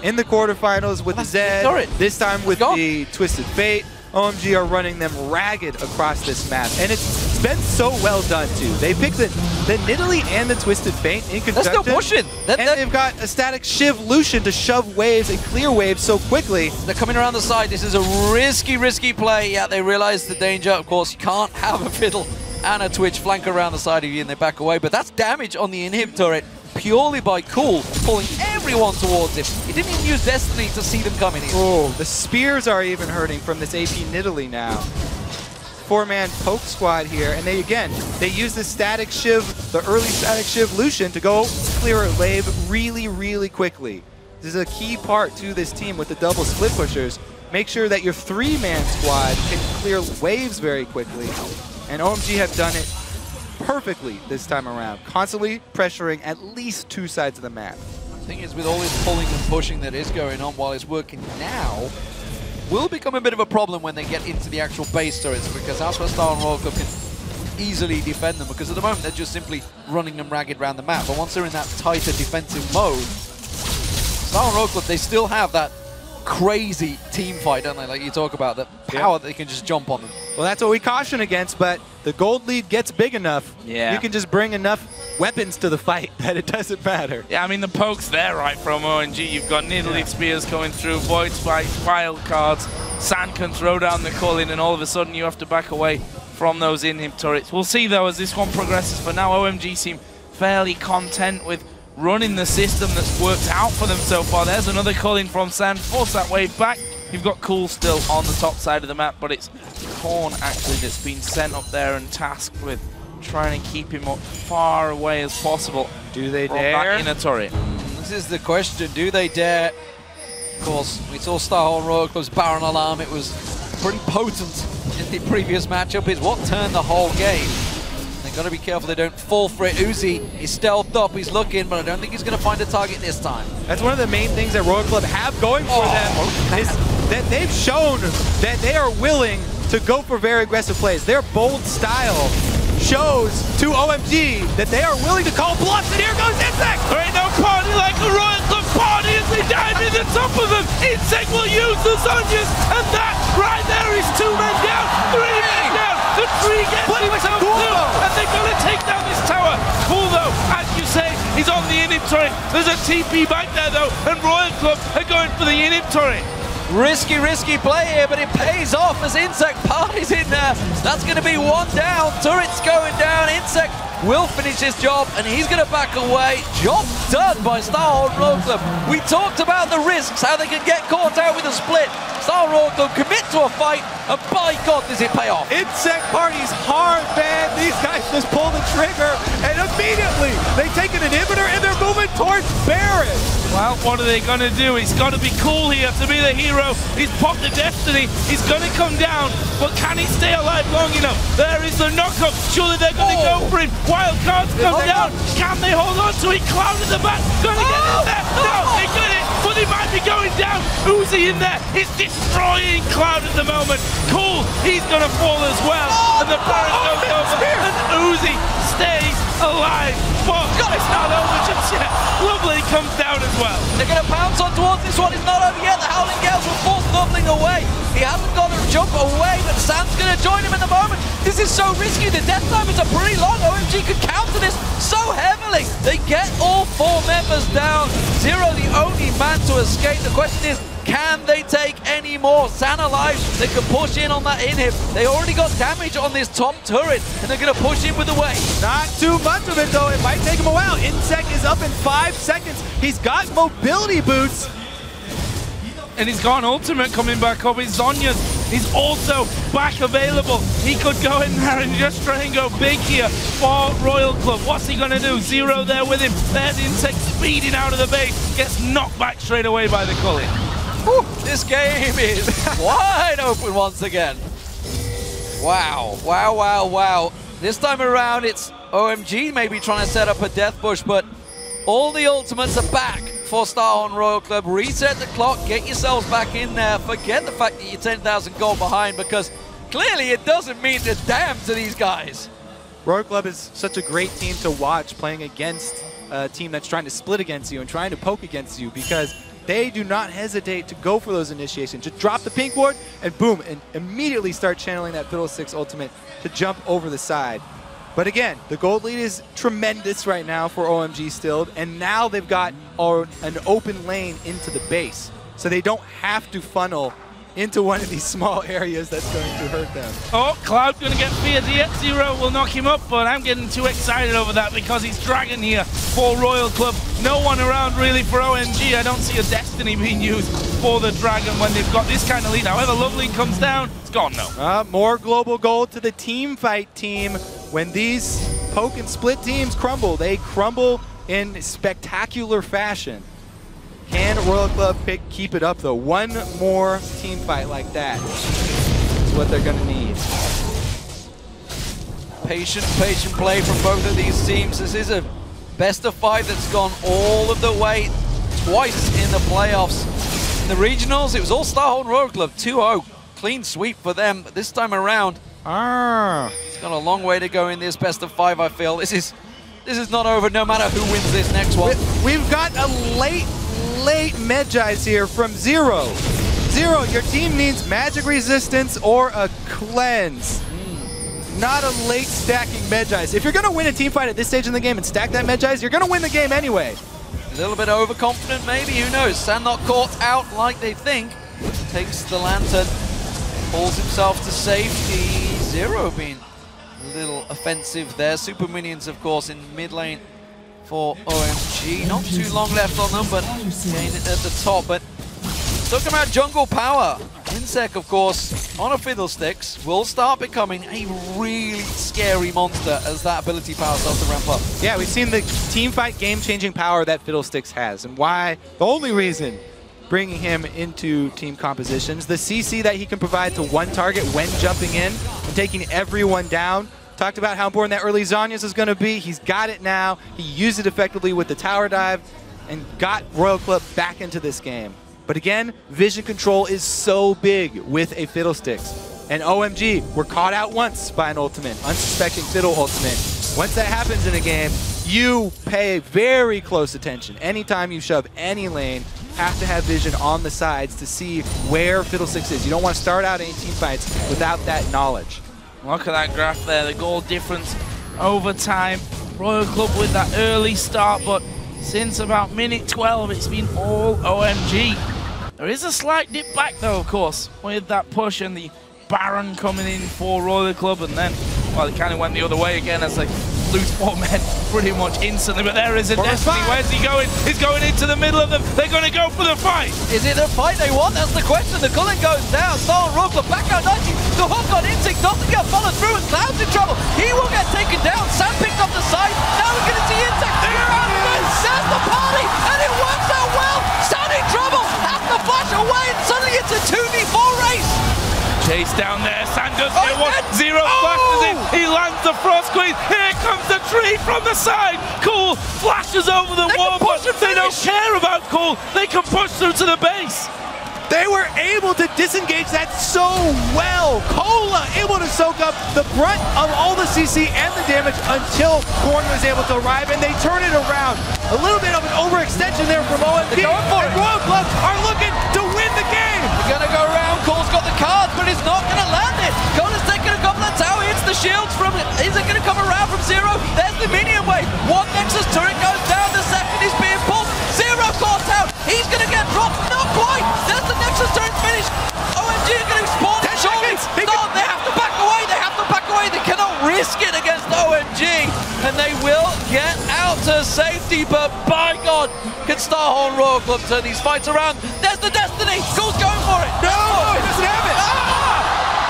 In the quarterfinals with the Zed, this time with the Twisted Fate, OMG are running them ragged across this map. And it's been so well done, too. They picked the Nidalee and the Twisted Fate in conjunction. They're still pushing. And they've got a static Shiv Lucian to shove waves and clear waves so quickly. They're coming around the side. This is a risky play. Yeah, they realize the danger. Of course, you can't have a Fiddle and a Twitch flank around the side of you and they back away. But that's damage on the inhib turret purely by Cool pulling everyone towards him. He didn't even use Destiny to see them coming in. Oh, the spears are even hurting from this AP Nidalee now. 4-man poke squad here, and they use the static Shiv, the early static Shiv Lucian to go clear a wave really quickly. This is a key part to this team with the double split pushers. Make sure that your 3-man squad can clear waves very quickly, and OMG have done it perfectly this time around, constantly pressuring at least 2 sides of the map. The thing is, with all this pulling and pushing that is going on while it's working now, will become a bit of a problem when they get into the actual base turrets, because Alpha Star and Royal Club can easily defend them, because at the moment they're just simply running them ragged around the map. But once they're in that tighter defensive mode, Star and Royal Club, they still have that crazy team fight, don't they? Like you talk about, that power that they can just jump on them. Well, that's what we caution against, but the gold lead gets big enough. Yeah. You can just bring enough weapons to the fight that it doesn't matter. Yeah, I mean, the poke's there, right, from OMG. You've got Nidalee spears coming through, Void Spikes, wild cards, Sand can throw down the Culling, and all of a sudden you have to back away from those inhib turrets. We'll see, though, as this one progresses. For now, OMG seem fairly content with running the system that's worked out for them so far. There's another Culling from Sand, force that wave back. You've got Cool still on the top side of the map, but it's Korn actually that's been sent up there and tasked with trying to keep him up far away as possible. Do they from dare? that inner turret. This is the question, do they dare? Of course, we saw Starhorn Royal Club's Baron Alarm. It was pretty potent in the previous matchup. It's what turned the whole game. They've got to be careful they don't fall for it. Uzi is stealthed up, he's looking, but I don't think he's going to find a target this time. That's one of the main things that Royal Club have going for them, is that they've shown that they are willing to go for very aggressive plays. Their bold style shows to OMG that they are willing to call bluffs, and here goes Insect! There ain't no party like a Royal Club party as they dive in the top of them. Insect will use the Zonias, and that right there is 2 men down, 3 men down. The 3 gets himself too, and they're going to take down this tower. Cool though, as you say, he's on the inhib turret. There's a TP back there though, and Royal Club are going for the inhib turret. Risky play here, but it pays off as Insect parties in there. That's going to be 1 down. Turret's going down. Insect will finish his job, and he's going to back away. Job done by Star Royal Club. We talked about the risks, how they can get caught out with a split. Star Royal Club commit to a fight, and by God, does it pay off. Insect parties hard, man. These guys just pull the trigger, and immediately they take an inhibitor, and they're moving towards Baron. Well, what are they going to do? He's got to be cool here to be the hero. He's popped the Destiny. He's going to come down, but can he stay alive long enough? There is the knockup. Surely they're going to go for him. Wild cards come down. Can they hold on to it? Cloud in the back. Going to get in there. No, they got it, but they might be going down. Uzi in there. It's destroying Cloud at the moment. Cool. He's going to fall as well. And the Baron goes over. And Uzi stays alive. But it's not over just yet. Lovely comes down as well. They're going to pounce on towards this one. It's not over yet. The Howling Gales will force Lovely away. He hasn't got to jump away, but Sam's going to join him in the moment. This is so risky. The death time is a pretty long. OMG could counter this so heavily. They get all 4 members down. Zero the only man to escape. The question is, can they take any more? San alive, they can push in on that inhib. They already got damage on this top turret, and they're going to push in with the wave. Not too much of it, though. It might take him a while. Insect is up in 5 seconds. He's got mobility boots. And he's got an ultimate coming back up. His Zonias is also back available. He could go in there and just try and go big here for Royal Club. What's he going to do? Zero there with him. There's Insect speeding out of the base. Gets knocked back straight away by the Cully. This game is wide open once again. Wow. This time around, it's OMG maybe trying to set up a death bush, but all the ultimates are back for Starhorn Royal Club. Reset the clock, get yourselves back in there. Forget the fact that you're 10,000 gold behind, because clearly it doesn't mean a damn to these guys. Royal Club is such a great team to watch playing against a team that's trying to split against you and trying to poke against you, because they do not hesitate to go for those initiations. Just drop the pink ward and boom, and immediately start channeling that Fiddlesticks ultimate to jump over the side. But again, the gold lead is tremendous right now for OMG still, and now they've got an open lane into the base. So they don't have to funnel into one of these small areas that's going to hurt them. Oh, Cloud going to get feared here. Zero will knock him up, but I'm getting too excited over that because he's Dragon here for Royal Club. No one around really for OMG. I don't see a Destiny being used for the Dragon when they've got this kind of lead. However, Lovely comes down. It's gone now. More global gold to the team fight team. When these poke and split teams crumble, they crumble in spectacular fashion. Can Royal Club keep it up, though? One more team fight like that is what they're going to need. Patient play from both of these teams. This is a best of 5 that's gone all of the way twice in the playoffs. In the regionals, it was all Starhorn Royal Club, 2-0. Clean sweep for them, but this time around, it's got a long way to go in this best of 5, I feel. This is not over no matter who wins this next one. We've got a late Medjais here from Zero. Zero, your team needs magic resistance or a cleanse. Not a late stacking Medjais. If you're going to win a team fight at this stage in the game and stack that Medjais, you're going to win the game anyway. A little bit overconfident maybe, who knows? San not caught out like they think. Takes the lantern, pulls himself to safety. Zero being a little offensive there. Super minions, of course, in mid lane for OMG. Not too long left on them, but again at the top. But talking about jungle power, Insect, of course, on a Fiddlesticks, will start becoming a really scary monster as that ability power starts to ramp up. Yeah, we've seen the team fight game-changing power that Fiddlesticks has, and why the only reason bringing him into team compositions, the CC that he can provide to one target when jumping in and taking everyone down. Talked about how important that early Zonias is going to be. He's got it now. He used it effectively with the tower dive and got Royal Club back into this game. But again, vision control is so big with a Fiddlesticks. And OMG were caught out once by an ultimate, unsuspecting Fiddle ultimate. Once that happens in a game, you pay very close attention. Anytime you shove any lane, have to have vision on the sides to see where Fiddlesticks is. You don't want to start out any team fights without that knowledge. Look at that graph there, the goal difference over time. Royal Club with that early start, but since about minute 12, it's been all OMG. There is a slight dip back though, of course, with that push and the Baron coming in for Royal Club, and then, well, it kind of went the other way again as they lose 4 men pretty much instantly. But there is a Destiny. Where's he going? He's going into the middle of them. They're going to go for the fight. Is it a fight they want? That's the question. The Cullen goes down. Star and Royal Club back out 90. The hook on Instinct doesn't get followed through, and Cloud's in trouble. He will get taken down. Sam picked up the side. Now we're going to see Instinct. There's the party, and it works out well. Sam in trouble. Has to flash away, and suddenly it's a 2v4 race. Chase down there, Sanders get one, Zero flashes in, he lands the Frost Queen, here comes the tree from the side, Cool flashes over the wall, but they don't care about Cool, they can push through to the base. They were able to disengage that so well. Cola able to soak up the brunt of all the CC and the damage until Korn was able to arrive, and they turn it around. A little bit of an overextension there from OMG. They're going for it. Royal Club are looking to win the game. They're going to go around. Cole's got the cards, but he's not going to land it. Cole's taking a couple of tower hits. The shields from it. Is it going to come around from Zero? There's the minion wave. One Nexus turret goes down. The second is being pulled. Zero caught out. He's going to get dropped. Not quite. There's the Nexus turret finished. OMG are going to spawn it. Surely. No, they have to back away. They have to back away. They cannot risk it against OMG. And they will get out to safety. But by God, can Starhorn Royal Club turn these fights around? There's the Destiny. Cool's going for it. No, he doesn't have it.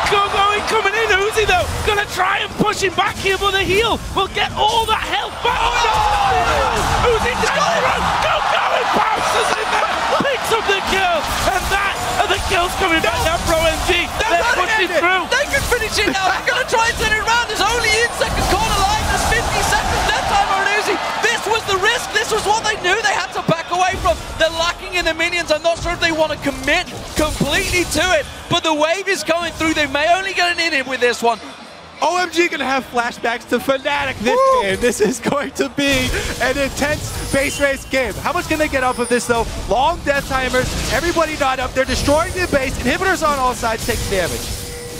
Going, coming in, Uzi though, gonna try and push him back here, but the heal will get all that health back. Oh no! Uzi down the road, go, and bounces in there, picks up the kill, and that are the kills coming back now for OMG. They're pushing through. They can finish it now. They're gonna try and turn it around. There's only in second corner line. There's 50 seconds dead time on Uzi. This was the risk. This was what they knew they had to back away from. They're lacking in the minions. I'm not sure if they want to commit completely to it, but the wave is coming through. They may only get an in with this one. OMG gonna have flashbacks to Fnatic this game. This is going to be an intense base race game. How much can they get off of this though? Long death timers, everybody not up. They're destroying the base. Inhibitors on all sides taking damage.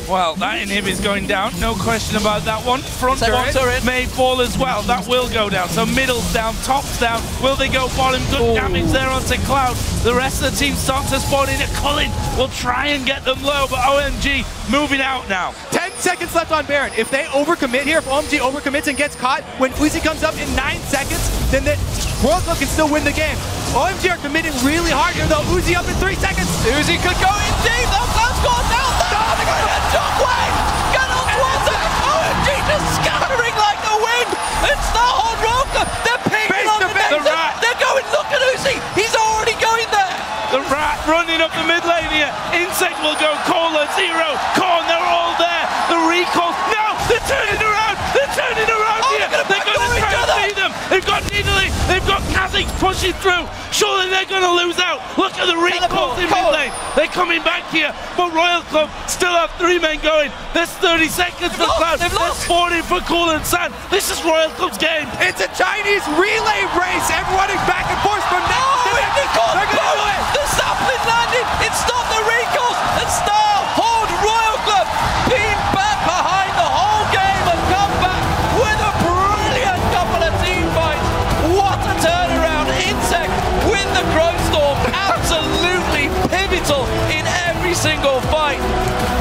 Well, that inhib is going down, no question about that one. Front turret may fall as well, that will go down. So middle's down, top's down. Will they go bottom? Good damage there onto Cloud. The rest of the team start to spawn in. Cullen will try and get them low, but OMG moving out now. 10 seconds left on Baron. If they overcommit here, if OMG overcommits and gets caught, when Uzi comes up in 9 seconds, then the Royal Club can still win the game. OMG are committing really hard here though. Uzi up in 3 seconds. Uzi could go in deep. That Cloud's gone down. They're going to get Shockwave. Get on towards it. OMG just scattering like the wind. It's Starhorn Royal Club. They're pinging on the Nexus. They're going, look at Uzi. He's already going there. The Rat running up the mid lane here. Insect will go. Cola, Zero, Korn, they're all there. The recall. No, they're turning around. They're turning around here. They're going to try and see them. They've got Nidalee. They've got Kha'Zix pushing through. Surely they're going to lose out. Look at the recalls in mid lane. They're coming back here. But Royal Club still have 3 men going. There's 30 seconds for Cloud. There's 40 for Cool and Sand. This is Royal Club's game. It's a Chinese relay race. Everyone running back and forth from now. They're going to do it. The sapling landed. It stopped the recalls. And Starhorn Royal Club being back behind the whole game and come back with a brilliant couple of team fights. What a turnaround. Insect with the Growth Storm. Absolutely pivotal in every single fight.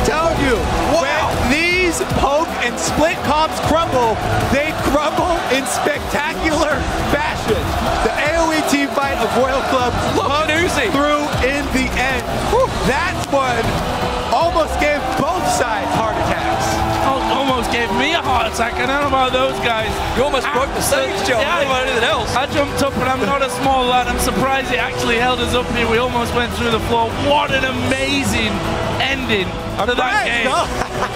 Tell you, when these poke and split comps crumble, they crumble in spectacular fashion. The AoE team fight of Royal Club comes through in the end. That one almost gave both sides heart attacks. Almost gave me a heart attack. I don't know about those guys. You almost broke the stage, Joe. I don't know about anything else. I jumped up, and I'm not a small lad. I'm surprised it actually held us up here. We almost went through the floor. What an amazing end ending to that game.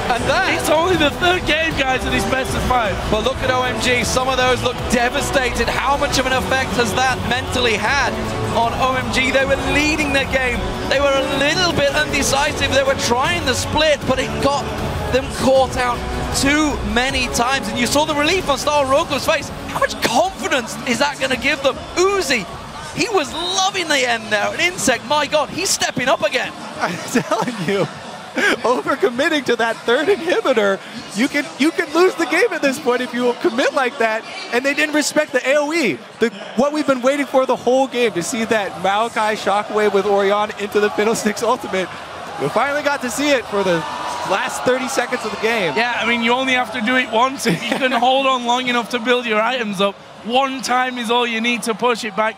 And that, it's only the third game, guys, in this best of 5. But look at OMG, some of those look devastated. How much of an effect has that mentally had on OMG? They were leading the game. They were a little bit undecisive. They were trying the split, but it got them caught out too many times. And you saw the relief on Star Royal Club's face. How much confidence is that going to give them? Uzi, he was loving the end now. And Insect, my God, he's stepping up again. I'm telling you, over-committing to that third inhibitor, you can lose the game at this point if you commit like that. And they didn't respect the AoE. What we've been waiting for the whole game, to see that Maokai shockwave with Orion into the Fiddlesticks ultimate. We finally got to see it for the last 30 seconds of the game. Yeah, I mean, you only have to do it once. If you can hold on long enough to build your items up, one time is all you need to push it back.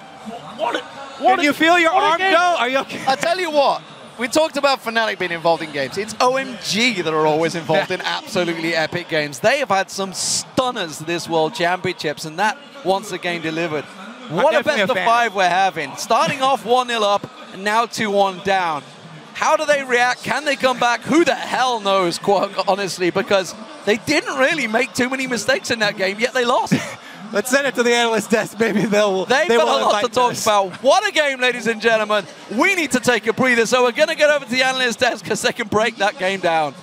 Can you feel your arm go? Are you okay? I tell you what, we talked about Fnatic being involved in games. It's OMG that are always involved in absolutely epic games. They have had some stunners this World Championships, and that once again delivered. What a best of 5 we're having. Starting off 1-0 up, and now 2-1 down. How do they react? Can they come back? Who the hell knows, quite honestly, because they didn't really make too many mistakes in that game, yet they lost. Let's send it to the analyst desk. Maybe they've got a lot to talk about. What a game, ladies and gentlemen. We need to take a breather, so we're going to get over to the analyst desk because they can break that game down.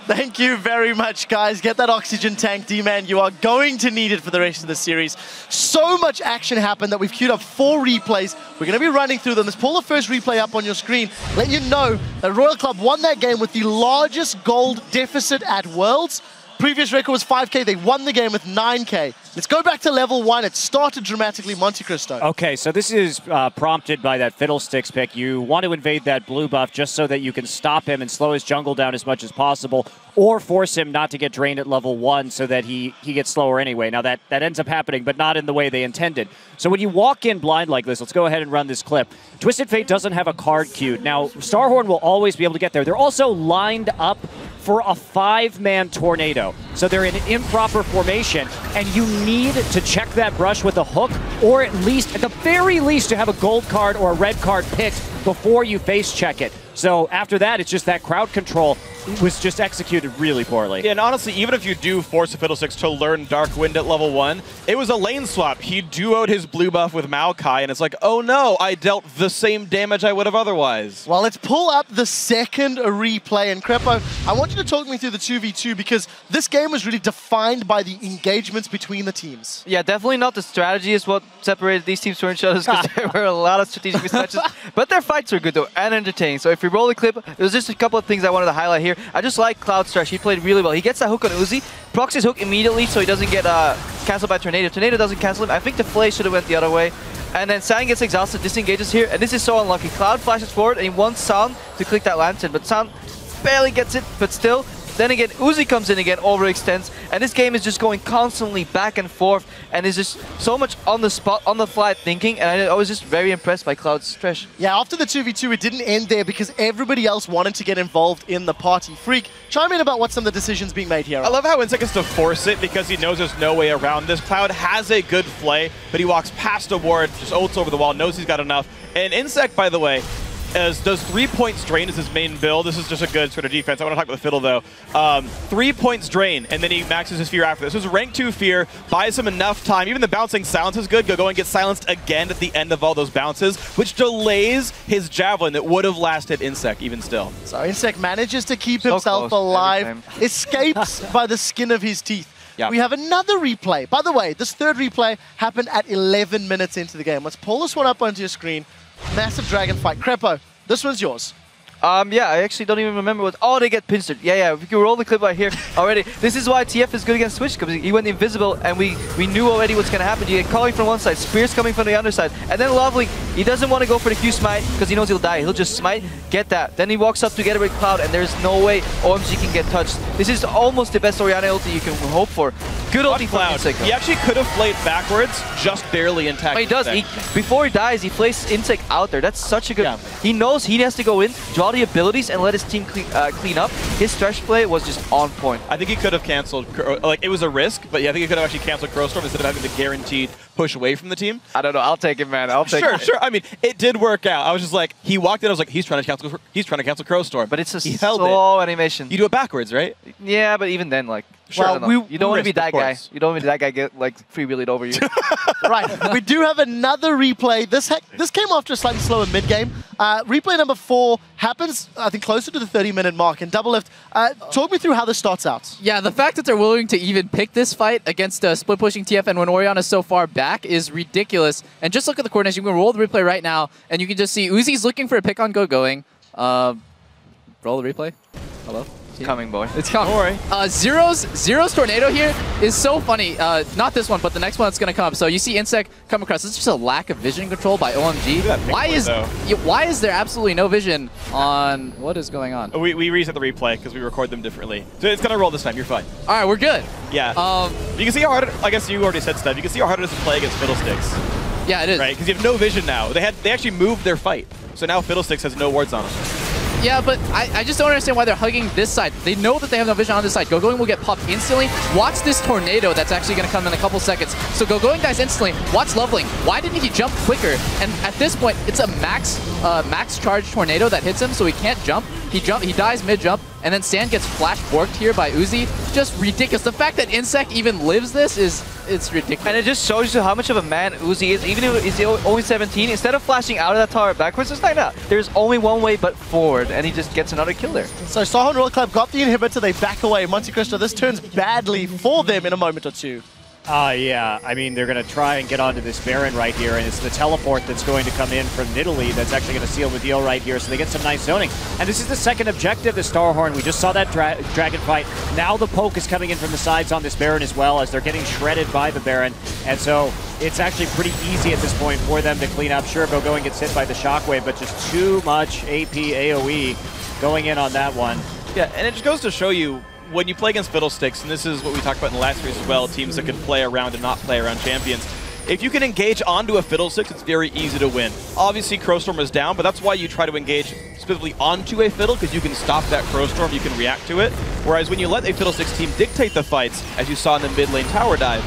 Thank you very much, guys. Get that oxygen tank, D-Man. You are going to need it for the rest of the series. So much action happened that we've queued up 4 replays. We're going to be running through them. Let's pull the first replay up on your screen. Let you know that Royal Club won that game with the largest gold deficit at Worlds. Previous record was 5K. They won the game with 9K. Let's go back to level 1. It started dramatically, Monte Cristo. Okay, so this is prompted by that Fiddlesticks pick. You want to invade that blue buff just so that you can stop him and slow his jungle down as much as possible, or force him not to get drained at level 1 so that he gets slower anyway. Now that ends up happening, but not in the way they intended. So when you walk in blind like this, let's go ahead and run this clip. Twisted Fate doesn't have a card queued. Now, Starhorn will always be able to get there. They're also lined up for a 5-man tornado. So they're in improper formation, and you need to check that brush with a hook, or at least, at the very least, to have a gold card or a red card picked before you face check it. So after that, it's just that crowd control was just executed really poorly. Yeah, and honestly, even if you do force a Fiddlesticks to learn Dark Wind at level 1, it was a lane swap. He duoed his blue buff with Maokai, and it's like, oh no, I dealt the same damage I would have otherwise. Well, let's pull up the second replay. And Crepo, I want you to talk me through the 2v2, because this game was really defined by the engagements between the teams. Yeah, definitely not the strategy is what separated these teams from each other, because there were a lot of strategic mismatches. But their fights were good though, and entertaining. So if we roll the clip, there's just a couple of things I wanted to highlight here. I just like Cloud's Trash. He played really well. He gets that hook on Uzi, procs his hook immediately so he doesn't get cancelled by Tornado. Tornado doesn't cancel him. I think the Flay should have went the other way. And then Sound gets exhausted, disengages here, and this is so unlucky. Cloud flashes forward and he wants Sound to click that lantern, but Sound barely gets it, but still. Then again, Uzi comes in again, overextends, and this game is just going constantly back and forth, and is just so much on the spot, on the fly thinking, and I was just very impressed by Cloud's Trash. Yeah, after the 2v2, it didn't end there because everybody else wanted to get involved in the party. Freak, chime in about what some of the decisions being made here. I love how Insect has to force it because he knows there's no way around this. Cloud has a good play, but he walks past a ward, just ults over the wall, knows he's got enough. And Insect, by the way, does 3 points drain as his main build. This is just a good sort of defense. I want to talk about the Fiddle though. 3 points drain, and then he maxes his Fear after this. This is rank 2 Fear, buys him enough time. Even the bouncing silence is good. Go and get silenced again at the end of all those bounces, which delays his Javelin that would have lasted Insect even still. So Insect manages to keep himself alive, escapes by the skin of his teeth. Yeah. We have another replay. By the way, this third replay happened at 11 minutes into the game. Let's pull this one up onto your screen. Massive dragon fight. Crepo, this one's yours. Yeah, I actually don't even remember what... Oh, they get pincered. Yeah, we can roll the clip right here already. This is why TF is good against Twitch, because he went invisible, and we knew already what's going to happen. You get calling from one side, Spears coming from the other side, and then Lovely, he doesn't want to go for the Q smite, because he knows he'll die. He'll just smite, get that. Then he walks up together with Cloud, and there's no way OMG can get touched. This is almost the best Orianna ulti you can hope for. Good ulti from Insect. He actually could have played backwards, just barely intact. But he does. Before he dies, he plays Insect out there. That's such a good... Yeah. He knows he has to go in, draw the abilities, and let his team clean up. His Thresh play was just on point. I think he could have canceled, like it was a risk, but yeah, I think he could have actually canceled Crowstorm instead of having the guaranteed push away from the team. I don't know, I'll take it, man. I'll take it. Sure. I mean, it did work out. I was just like, he walked in, I was like, he's trying to cancel Crow Storm. But it's a he held slow animation. You do it backwards, right? Yeah, but even then, like, Sure, well, you don't want to be that guy. You don't want to be that guy get like freewheeled over you. Right, we do have another replay. This came after a slightly slower mid-game. Replay number 4 happens, I think, closer to the 30-minute mark. And Double Lift, talk me through how this starts out. Yeah, the fact that they're willing to even pick this fight against split-pushing TFN when Orion is so far back is ridiculous. And just look at the coordination. You can roll the replay right now, and you can just see Uzi's looking for a pick on going. Roll the replay. Hello? It's coming, boy. It's coming. Don't worry. Zero's tornado here is so funny. Not this one, but the next one that's going to come. So you see Insec come across. It's just a lack of vision control by OMG. Why is there absolutely no vision on what is going on? We reset the replay because we record them differently. So it's going to roll this time. You're fine. All right, we're good. Yeah. You can see how hard I guess you already said stuff. You can see how hard it is to play against Fiddlesticks. Yeah, it is. Right? Because you have no vision now. They actually moved their fight. So now Fiddlesticks has no wards on him. Yeah, but I just don't understand why they're hugging this side. They know that they have no vision on this side. Going will get popped instantly. Watch this tornado that's actually going to come in a couple seconds. So Going dies instantly. Watch Loveling. Why didn't he jump quicker? And at this point, it's a max charge tornado that hits him, so he can't jump. He dies mid-jump, and then Sand gets flash borked here by Uzi. Just ridiculous. The fact that Insec even lives this it's ridiculous. And it just shows you how much of a man Uzi is. Even if he's only 17, instead of flashing out of that tower backwards, it's like that. There's only one way but forward, and he just gets another kill there. So Starhorn Royal Club got the inhibitor, they back away. Monte Cristo, this turns badly for them in a moment or two. Yeah, I mean, they're going to try and get onto this Baron right here, and it's the teleport that's going to come in from Nidalee that's actually going to seal the deal right here, so they get some nice zoning. And this is the second objective, the Starhorn. We just saw that dragon fight. Now the poke is coming in from the sides on this Baron as well, as they're getting shredded by the Baron. And so it's actually pretty easy at this point for them to clean up. Sure, Going gets hit by the Shockwave, but just too much AP AoE going in on that one. Yeah, and it just goes to show you, when you play against Fiddlesticks, and this is what we talked about in the last series as well, teams that can play around and not play around champions, if you can engage onto a Fiddlesticks, it's very easy to win. Obviously, Crowstorm is down, but that's why you try to engage specifically onto a Fiddle, because you can stop that Crowstorm, you can react to it. Whereas when you let a Fiddlesticks team dictate the fights, as you saw in the mid lane tower dive,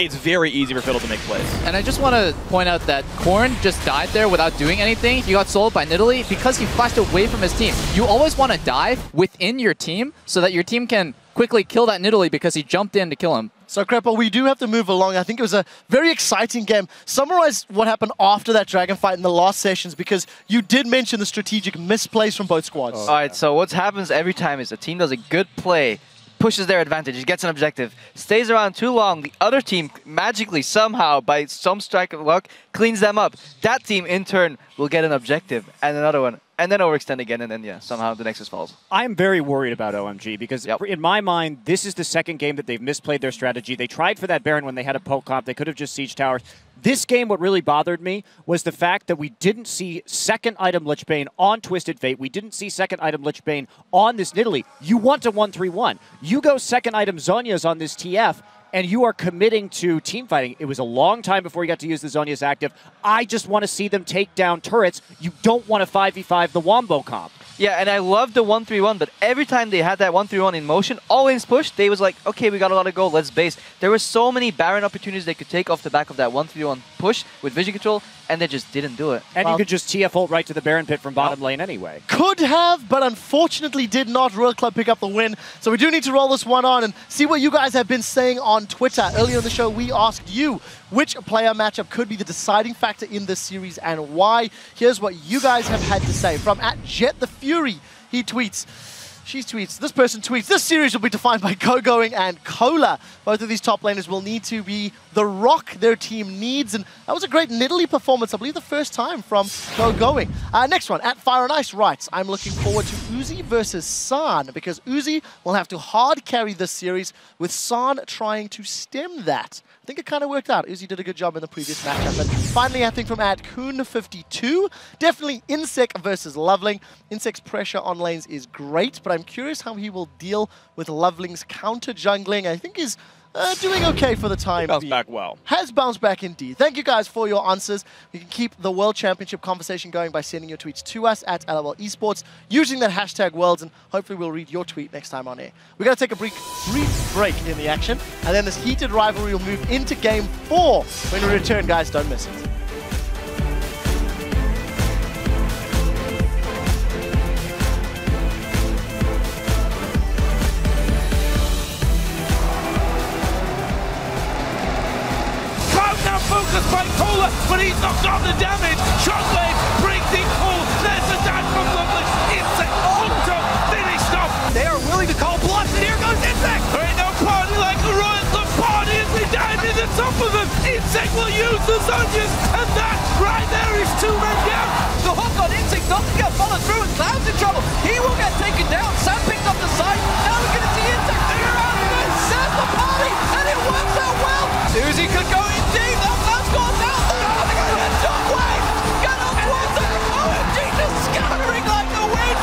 it's very easy for Fiddle to make plays. And I just want to point out that Korn just died there without doing anything. He got sold by Nidalee because he flashed away from his team. You always want to dive within your team so that your team can quickly kill that Nidalee because he jumped in to kill him. So, Crepo, we do have to move along. I think it was a very exciting game. Summarize what happened after that Dragon fight in the last sessions, because you did mention the strategic misplays from both squads. All right, so what happens every time is the team does a good play, pushes their advantage, gets an objective, stays around too long, the other team magically, somehow, by some strike of luck, cleans them up. That team, in turn, will get an objective, and another one, and then overextend again, and then, yeah, somehow the Nexus falls. I'm very worried about OMG, because in my mind, this is the second game that they've misplayed their strategy. They tried for that Baron when they had a poke comp. They could have just siege towers. This game, what really bothered me was the fact that we didn't see second item Lich Bane on Twisted Fate. We didn't see second item Lich Bane on this Nidalee. You want a 1-3-1. You go second item Zhonya's on this TF, and you are committing to team fighting. It was a long time before you got to use the Zhonya's active. I just want to see them take down turrets. You don't want to 5v5 the Wombo comp. Yeah, and I love the 1-3-1, but every time they had that 1-3-1 in motion, always push, they was like, okay, we got a lot of gold, let's base. There were so many Baron opportunities they could take off the back of that 1-3-1 push with vision control, and they just didn't do it. And you could just TF ult right to the Baron pit from bottom lane anyway. Could have, but unfortunately did not. Royal Club pick up the win. So we do need to roll this one on and see what you guys have been saying on Twitter. Earlier in the show, we asked you which player matchup could be the deciding factor in this series and why. Here's what you guys have had to say. From @JetTheFury, he tweets, this person tweets, this series will be defined by Going and Cola. Both of these top laners will need to be the rock their team needs. And that was a great Nidalee performance, I believe the first time from Going. Next one, @FireandIce writes, I'm looking forward to Uzi versus San, because Uzi will have to hard carry this series with San trying to stem that. I think it kind of worked out. Uzi did a good job in the previous matchup. And finally, I think from @Kuhn52, definitely Insec versus Loveling. Insec's pressure on lanes is great, but I'm curious how he will deal with Loveling's counter jungling. I think he's doing okay for the time. Bounced back well. Has bounced back indeed. Thank you guys for your answers. You can keep the World Championship conversation going by sending your tweets to us @LOL Esports, using that hashtag Worlds, and hopefully we'll read your tweet next time on air. We're going to take a brief break in the action, and then this heated rivalry will move into Game 4. When we return, guys, don't miss it. top of them. Insect will use the Zonius, and that right there is 2 men down. The hook on Insect doesn't get followed through, and Cloud's in trouble. He will get taken down. Sam picked up the side. Now we're going to see Insect figure out and then there's the party, and it works out well. Susie could go in deep. That Cloud's gone down. And Dogwave get on towards it. OMG just scattering like the wind.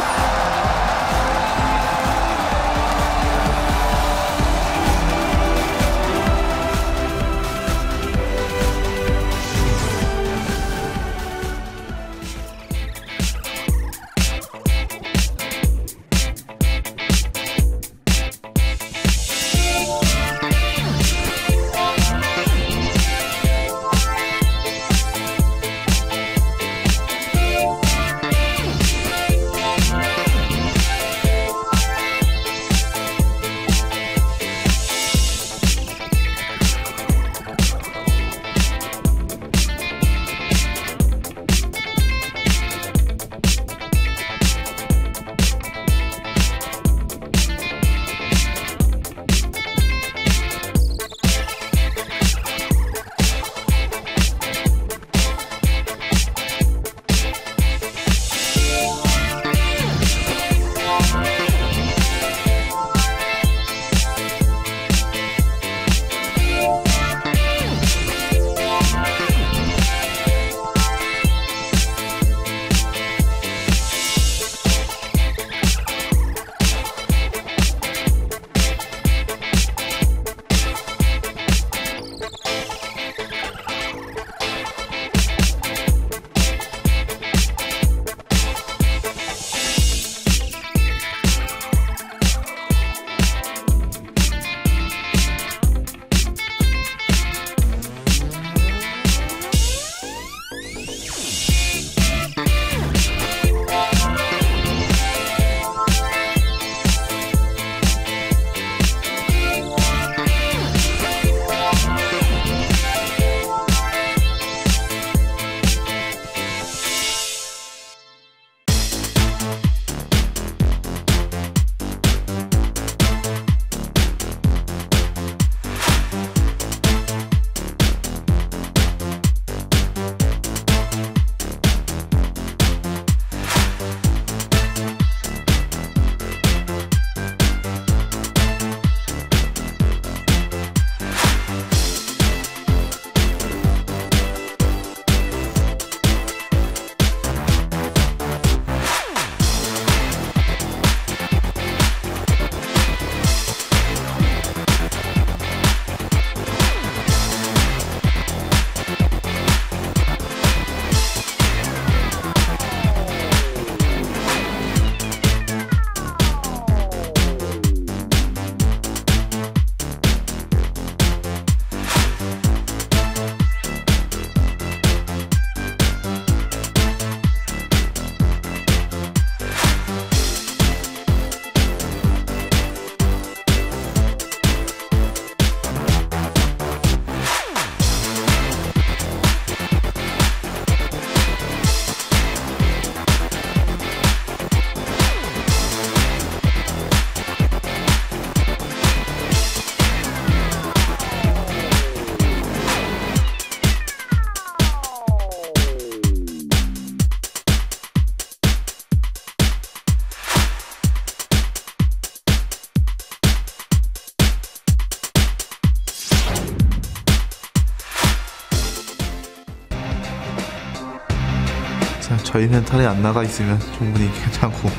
저희 멘탈이 안 나가 있으면 충분히 괜찮고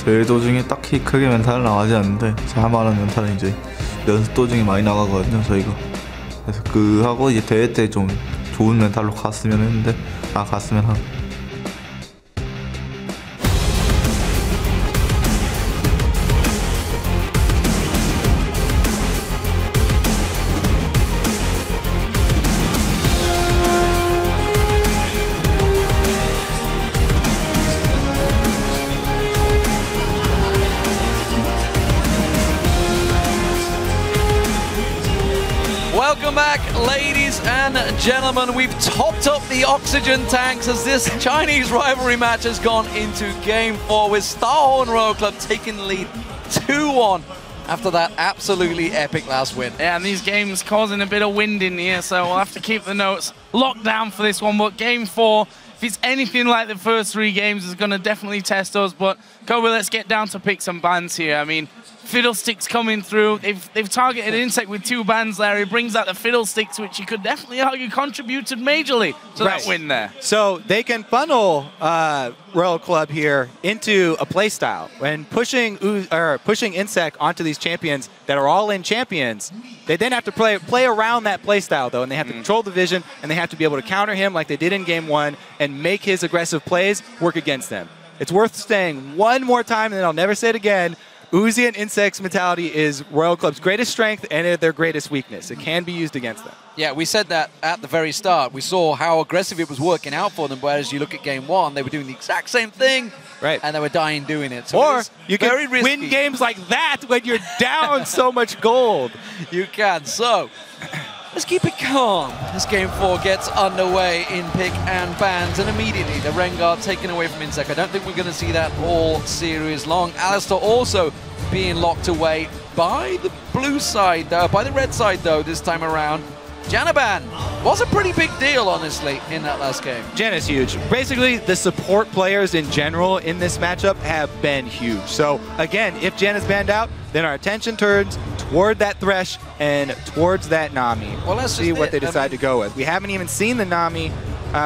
대회 도중에 딱히 크게 멘탈은 나가지 않는데 제가 말하는 멘탈은 이제 연습 도중에 많이 나가거든요 저희가. 그래서 그하고 이제 대회 때 좀 좋은 멘탈로 갔으면 했는데 갔으면 하고. Welcome back, ladies and gentlemen. We've topped up the oxygen tanks as this Chinese rivalry match has gone into Game 4 with Starhorn Royal Club taking the lead 2-1. after that absolutely epic last win. Yeah, and these games causing a bit of wind in here, so we'll have to keep the notes locked down for this one. But game 4, if it's anything like the first 3 games, is going to definitely test us. But Kobe, let's get down to pick some bans here. I mean, Fiddlesticks coming through. They've targeted Insect with 2 bans there. He brings out the Fiddlesticks, which you could definitely argue contributed majorly to that win there. So they can funnel Royal Club here into a playstyle. When pushing Insect onto these champions that are all in champions, they then have to play around that playstyle though, and they have to control the vision, and they have to be able to counter him like they did in game 1 and make his aggressive plays work against them. It's worth saying one more time, and then I'll never say it again. Uzi and Insect's mentality is Royal Club's greatest strength and their greatest weakness. It can be used against them. Yeah, we said that at the very start. We saw how aggressive it was working out for them, whereas you look at game 1, they were doing the exact same thing, right? And they were dying doing it. So or you can win games like that when you're down so much gold. You can. So let's keep it calm as game 4 gets underway in pick and bans, and immediately the Rengar taken away from Insect. I don't think we're going to see that all series long. Alistair also being locked away by the blue side, by the red side though this time around. Janaban was a pretty big deal, honestly, in that last game. Jan is huge. Basically, the support players in general in this matchup have been huge. So again, if Jan is banned out, then our attention turns toward that Thresh and towards that Nami. Well, let's see what they decide to go with. We haven't even seen the Nami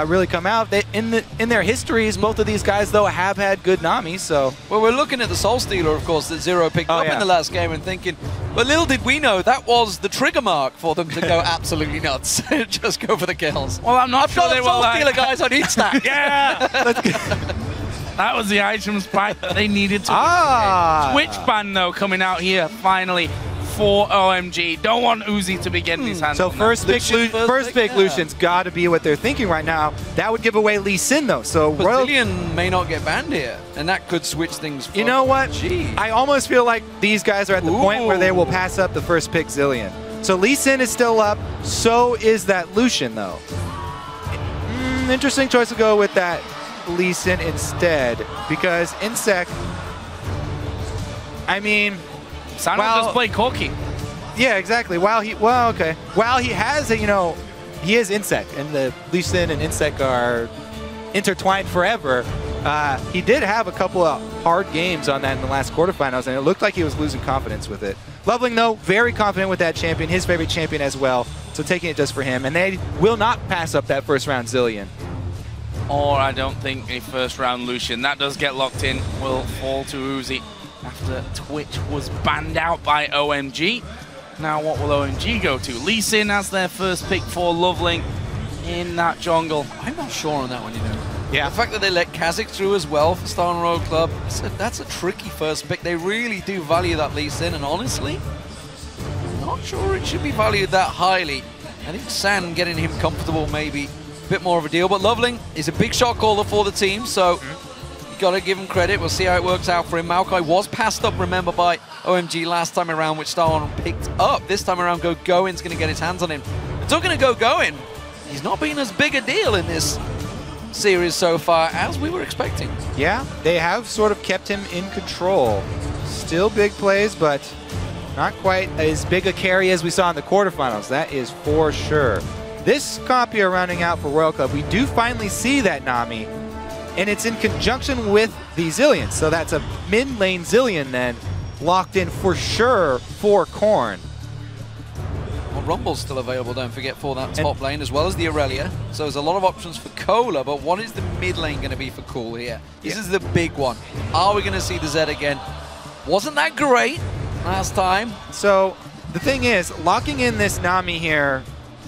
really come out. In their histories, both of these guys, though, have had good Nami, so... Well, we're looking at the Soul Stealer, of course, that Zero picked up in the last game and thinking, but little did we know that was the trigger mark for them to go absolutely nuts. Just go for the kills. Well, I'm not sure they were Soul Stealer guys on each stack. Yeah! That was the items pack they needed to Twitch ban, though, coming out here, finally, for OMG. Don't want Uzi to be getting his hands on that. First pick Lucian's got to be what they're thinking right now. That would give away Lee Sin, though. So Brazilian may not get banned here, and that could switch things. You know what? I almost feel like these guys are at the point where they will pass up the first pick Zillion. So Lee Sin is still up. So is that Lucian, though. Interesting choice to go with that Lee Sin instead, because Insect, I mean, just play Corki. Yeah, exactly. While he has a, he is Insect, and the Lee Sin and Insect are intertwined forever. He did have a couple of hard games on that in the last quarterfinals, and it looked like he was losing confidence with it. Loveling, though, very confident with that champion, his favorite champion as well, so taking it just for him. And they will not pass up that first round Zillion. Or I don't think a first round Lucian. That does get locked in, will fall to Uzi after Twitch was banned out by OMG. Now what will OMG go to? Lee Sin as their first pick for Loveling in that jungle. I'm not sure on that one, Yeah. The fact that they let Kha'Zix through as well for Star and Royal Club, that's a tricky first pick. They really do value that Lee Sin, and honestly, I'm not sure it should be valued that highly. I think San getting him comfortable maybe a bit more of a deal, but Loveling is a big shot caller for the team, so you got to give him credit. We'll see how it works out for him. Maokai was passed up, remember, by OMG last time around, which Star picked up. This time around, Goin's going to get his hands on him. Talking to Goin, he's not been as big a deal in this series so far as we were expecting. Yeah, they have sort of kept him in control. Still big plays, but not quite as big a carry as we saw in the quarterfinals. That is for sure. This copy are rounding out for Royal Club. We do finally see that Nami, and it's in conjunction with the Zillion. So that's a mid-lane Zillion then, locked in for sure for Korn. Well, Rumble's still available, don't forget, for that top lane, as well as the Aurelia. So there's a lot of options for Cola, but what is the mid lane going to be for Cool here? This is the big one. Are we going to see the Zed again? Wasn't that great last time? So the thing is, locking in this Nami here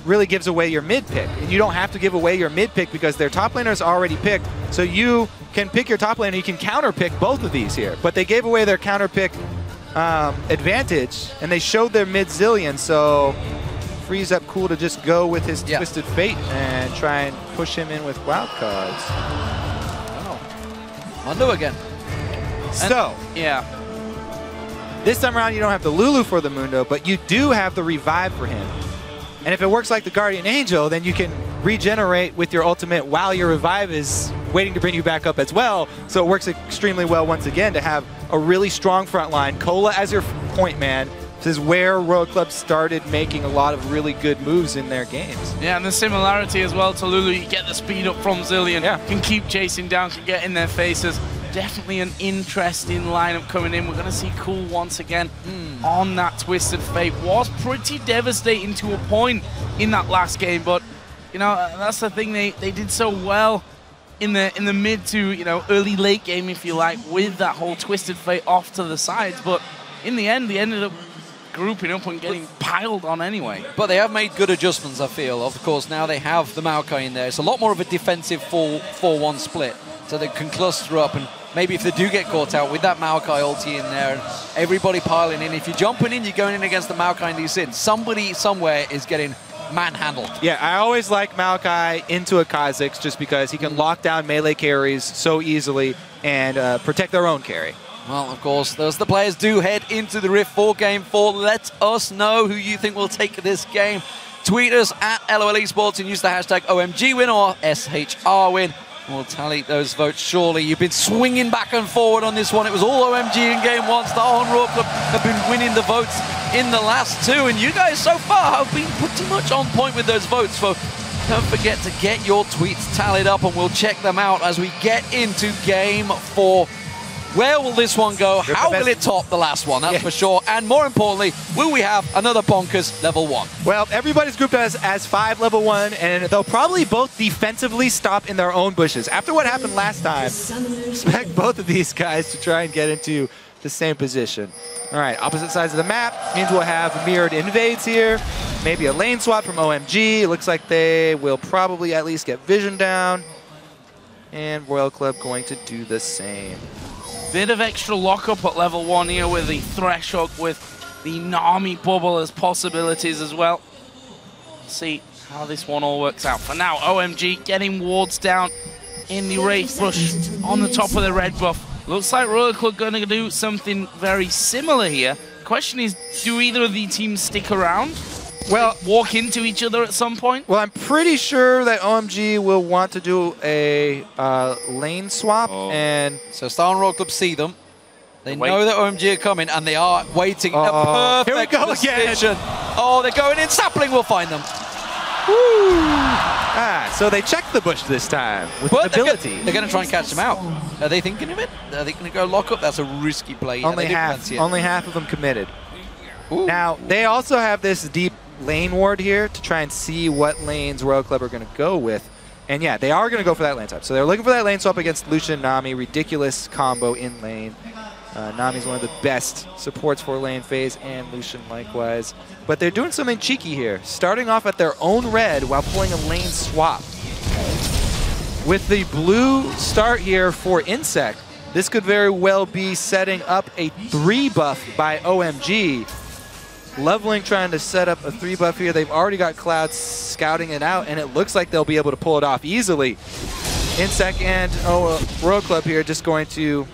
really gives away your mid pick. And you don't have to give away your mid pick because their top laner is already picked. So you can pick your top laner, you can counter pick both of these here. But they gave away their counter pick advantage, and they showed their mid Zillion, so frees up Cool to just go with his Twisted Fate and try and push him in with wild cards. Oh. Mundo again. So, this time around you don't have the Lulu for the Mundo, but you do have the revive for him. And if it works like the Guardian Angel, then you can regenerate with your ultimate while your revive is waiting to bring you back up as well. So it works extremely well once again to have a really strong front line. Cola as your point, man. This is where Royal Club started making a lot of really good moves in their games. Yeah, and the similarity as well to Lulu, you get the speed up from Zilean, can keep chasing down, can get in their faces. Definitely an interesting lineup coming in. We're going to see Cool once again on that Twisted Fate. Was pretty devastating to a point in that last game, but you know, that's the thing, they did so well in the mid to, you know, early late game, if you like, with that whole Twisted Fate off to the sides, but in the end, they ended up grouping up and getting piled on anyway. But they have made good adjustments, I feel. Of course, now they have the Maokai in there. It's a lot more of a defensive 4-1 split, so they can cluster up, and maybe if they do get caught out with that Maokai ulti in there and everybody piling in, if you're jumping in, you're going in against the Maokai and Lee Sin, somebody somewhere is getting manhandled. Yeah, I always like Maokai into a Kha'Zix just because he can lock down melee carries so easily and protect their own carry. Well, of course, those the players do head into the Rift for Game 4. Let us know who you think will take this game. Tweet us at LOL Esports and use the hashtag OMGWin or SHRWin. We'll tally those votes shortly. You've been swinging back and forward on this one. It was all OMG in Game 1. Starhorn Royal Club have been winning the votes in the last 2. And you guys so far have been pretty much on point with those votes. So don't forget to get your tweets tallied up and we'll check them out as we get into Game 4. Where will this one go? How will it top the last one? That's for sure. And more importantly, will we have another bonkers level 1? Well, everybody's grouped as 5 level 1, and they'll probably both defensively stop in their own bushes. After what happened last time, expect both of these guys to try and get into the same position. All right, opposite sides of the map means we'll have mirrored invades here. Maybe a lane swap from OMG. It looks like they will probably at least get vision down. And Royal Club going to do the same. Bit of extra lockup at level 1 here with the Thresh Hook, with the Nami bubble as possibilities as well. See how this one all works out. For now, OMG getting wards down in the Wraith Bush on the top of the red buff. Looks like Royal Club going to do something very similar here. The question is, do either of the teams stick around? Well, walk into each other at some point? Well, I'm pretty sure that OMG will want to do a lane swap. And so Starhorn Royal Club see them. They know that OMG are coming and they are waiting. A perfect here we go position. again. Oh, they're going in. Sapling will find them. So they checked the bush this time with ability. They're going to try and catch them out. Are they thinking of it? Are they going to go lock up? That's a risky play. Only half of them committed. Now, they also have this deep lane ward here to try and see what lanes Royal Club are going to go with. And yeah, they are going to go for that lane swap. So they're looking for that lane swap against Lucian and Nami. Ridiculous combo in lane. Nami's one of the best supports for lane phase, and Lucian likewise. But they're doing something cheeky here, starting off at their own red while pulling a lane swap. With the blue start here for Insect, this could very well be setting up a 3 buff by OMG. Leveling trying to set up a 3 buff here. They've already got Cloud scouting it out, and it looks like they'll be able to pull it off easily. Insect and Royal Club here just going to,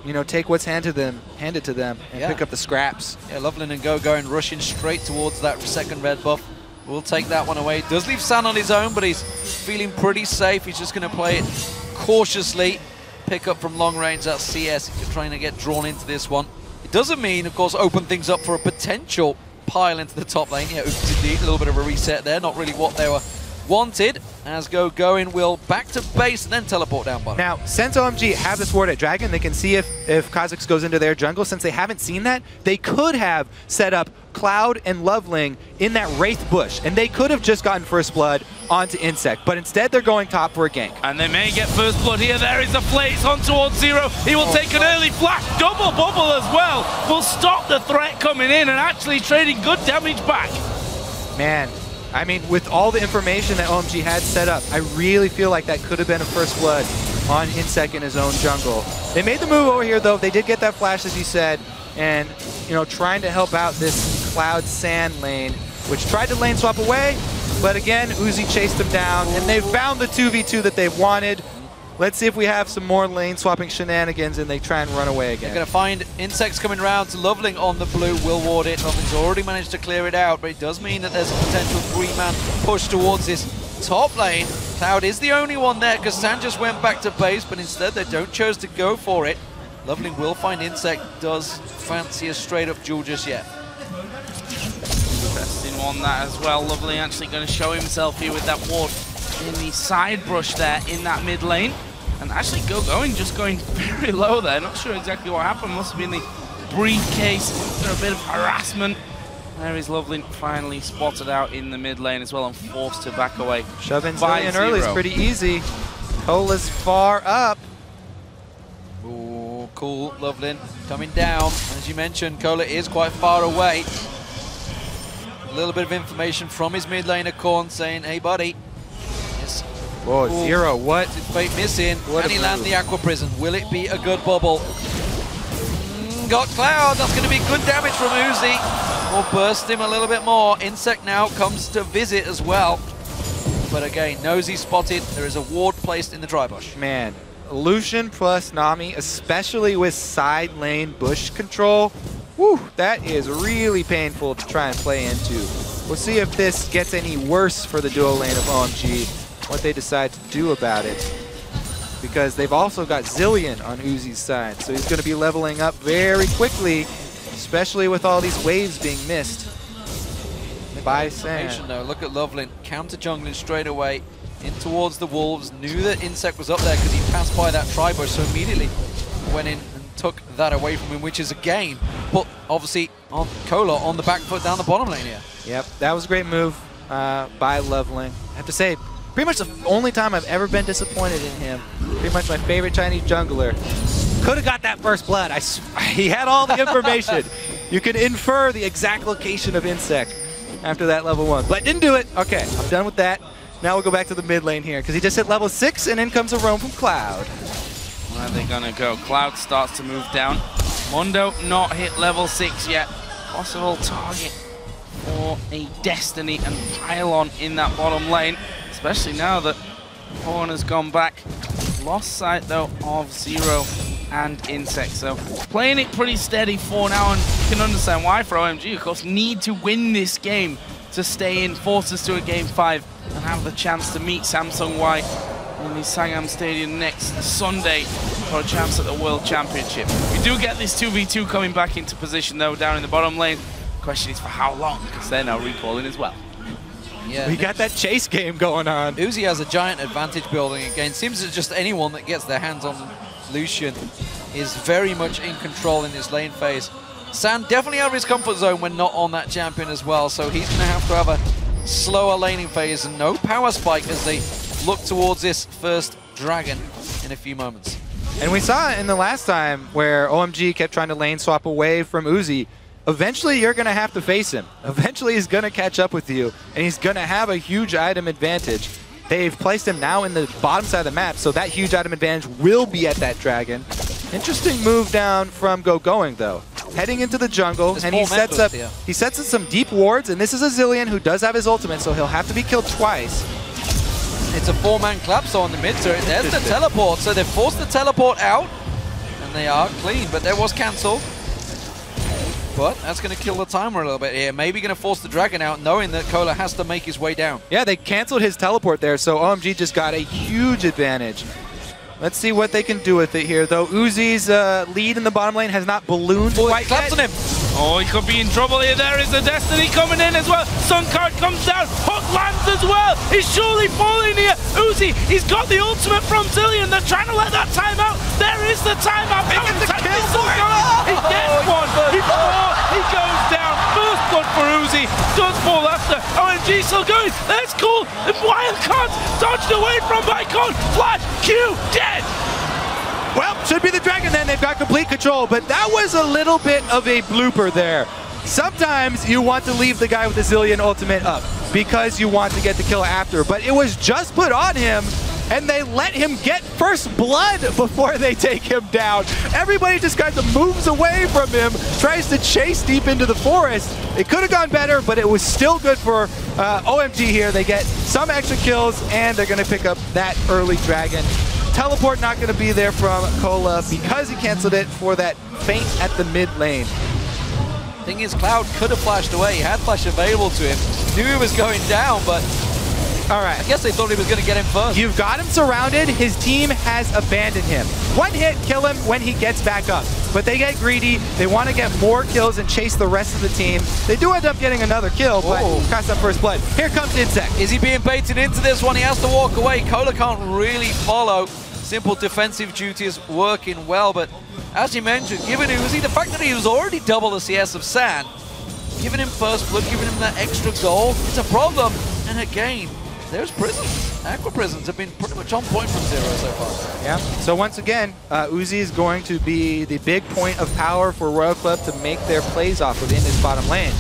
you know, take what's handed to them, and pick up the scraps. Yeah, Loveland and Go going rushing straight towards that second red buff. We'll take that one away. Does leave San on his own, but he's feeling pretty safe. He's just going to play it cautiously. Pick up from long range that CS. He's trying to get drawn into this one. Doesn't mean, of course, open things up for a potential pile into the top lane. Yeah, oops, indeed, a little bit of a reset there. Not really what they were wanted. As going will back to base and then teleport down bottom. Now, since OMG have this ward at Dragon, they can see if Kha'Zix goes into their jungle. Since they haven't seen that, they could have set up Cloud and Loveling in that Wraith bush, and they could have just gotten first blood onto Insect, but instead they're going top for a gank. And they may get first blood here. There is the Flaze on towards Zero. He will take an early flash. Double bubble as well. Will stop the threat coming in and actually trading good damage back. Man, I mean, with all the information that OMG had set up, I really feel like that could have been a first blood on Insect in his own jungle. They made the move over here, though. They did get that flash, as you said, and, you know, trying to help out this Cloud Sand lane, which tried to lane swap away, but again, Uzi chased them down, and they found the 2v2 that they've wanted. Let's see if we have some more lane swapping shenanigans and they try and run away again. They're going to find Insects coming around to Loveling on the blue, will ward it. Loveling's already managed to clear it out, but it does mean that there's a potential 3-man push towards this top lane. Cloud is the only one there because San just went back to base, but instead they don't choose to go for it. Lovely will find Insect, does fancy a straight up duel just yet. Interesting one that as well. Lovely actually going to show himself here with that ward in the side brush there in that mid lane. And actually just going very low there. Not sure exactly what happened. Must have been the briefcase. A bit of harassment. There is Lovely finally spotted out in the mid lane as well and forced to back away. Shoving Zillion early is pretty easy. Cola's far up. Ooh, cool. Loveland coming down. As you mentioned, Cola is quite far away. A little bit of information from his mid laner, Korn, saying, hey, buddy. Yes. Whoa, Ooh. Zero, what? Did Fate miss in? What Can he land the Aqua Prison? Will it be a good bubble? Got Cloud. That's going to be good damage from Uzi. We'll burst him a little bit more. Insect now comes to visit as well. But again, Nosy spotted. There is a ward placed in the dry bush. Man, Lucian plus Nami, especially with side lane bush control, whew, that is really painful to try and play into. We'll see if this gets any worse for the duo lane of OMG, what they decide to do about it. Because they've also got Zillion on Uzi's side, so he's going to be leveling up very quickly, especially with all these waves being missed by Sam. Though. Look at Loveland, counter jungling straight away in towards the Wolves. Knew that Insect was up there because he passed by that tri-bush, so immediately went in and took that away from him, which is a gain. But obviously, on Cola on the back foot down the bottom lane here. Yep, that was a great move by Loveland. I have to say, pretty much the only time I've ever been disappointed in him. Pretty much my favorite Chinese jungler. Could have got that first blood. He had all the information. You could infer the exact location of Insect after that level 1, but didn't do it. Okay, I'm done with that. Now we'll go back to the mid lane here because he just hit level 6 and in comes a roam from Cloud. Where are they gonna go? Cloud starts to move down. Mondo not hit level 6 yet. Possible target for a Destiny and Pylon in that bottom lane, especially now that Horn has gone back. Lost sight though of Zero and Insect, so playing it pretty steady for now, and you can understand why for OMG, of course, need to win this game to stay in, force us to a game 5 and have the chance to meet Samsung White in the Sangam Stadium next Sunday for a chance at the World Championship. We do get this 2v2 coming back into position though down in the bottom lane. The question is for how long, because they're now recalling as well. Yeah, we got that chase game going on. Uzi has a giant advantage building again. Seems that just anyone that gets their hands on Lucian is very much in control in this lane phase. San definitely out of his comfort zone when not on that champion as well, so he's going to have a slower laning phase and no power spike as they look towards this first dragon in a few moments. And we saw it in the last time where OMG kept trying to lane swap away from Uzi. Eventually, you're going to have to face him. Eventually, he's going to catch up with you, and he's going to have a huge item advantage. They've placed him now in the bottom side of the map, so that huge item advantage will be at that dragon. Interesting move down from Going, though. Heading into the jungle, and he sets up some deep wards, and this is a Zillion who does have his ultimate, so he'll have to be killed twice. It's a 4-man collapse on the mid turret. There's the teleport, so they've forced the teleport out, and they are clean, but there was cancelled. But that's going to kill the timer a little bit here. Maybe going to force the dragon out, knowing that Cola has to make his way down. Yeah, they canceled his teleport there, so OMG just got a huge advantage. Let's see what they can do with it here, though. Uzi's lead in the bottom lane has not ballooned quite yet. On him. Oh, he could be in trouble here. There is a Destiny coming in as well. Suncard comes down. Hook lands as well. He's surely falling here. Uzi, he's got the ultimate from Zillion. They're trying to let that time out. There is the timeout. He gets the kill. He gets one. He goes down. First blood for Uzi. Does fall after. OMG still going. That's cool. The wild cards dodged away from Bicon. Flash. Q. Dead. Well, should be the dragon then. They've got complete control, but that was a little bit of a blooper there. Sometimes you want to leave the guy with the Zillion ultimate up because you want to get the kill after, but it was just put on him, and they let him get first blood before they take him down. Everybody just kind of moves away from him, tries to chase deep into the forest. It could have gone better, but it was still good for OMG here. They get some extra kills, and they're going to pick up that early dragon. Teleport not going to be there from Cola because he canceled it for that feint at the mid lane. Thing is, Cloud could have flashed away. He had flash available to him. Knew he was going down, but all right. I guess they thought he was going to get him first. You've got him surrounded. His team has abandoned him. One hit, kill him when he gets back up. But they get greedy. They want to get more kills and chase the rest of the team. They do end up getting another kill, but costs up first blood. Here comes Insect. Is he being baited into this one? He has to walk away. Cola can't really follow. Simple defensive duty is working well, but as you mentioned, given Uzi, the fact that he was already double the CS of Sand, giving him first blood, giving him that extra goal, it's a problem. And again, there's Prisons. Aqua Prisons have been pretty much on point from zero so far. Yeah, so once again, Uzi is going to be the big point of power for Royal Club to make their plays off within his bottom lane.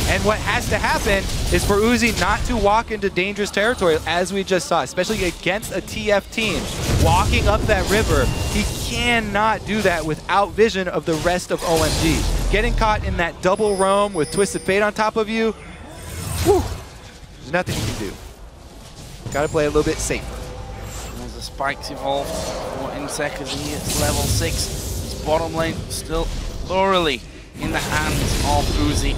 And what has to happen is for Uzi not to walk into dangerous territory, as we just saw, especially against a TF team. Walking up that river, he cannot do that without vision of the rest of OMG. Getting caught in that double roam with Twisted Fate on top of you, whew, there's nothing you can do. Gotta play a little bit safer. As the spikes evolved for Insec as he hits level 6. His bottom lane still thoroughly in the hands of Uzi.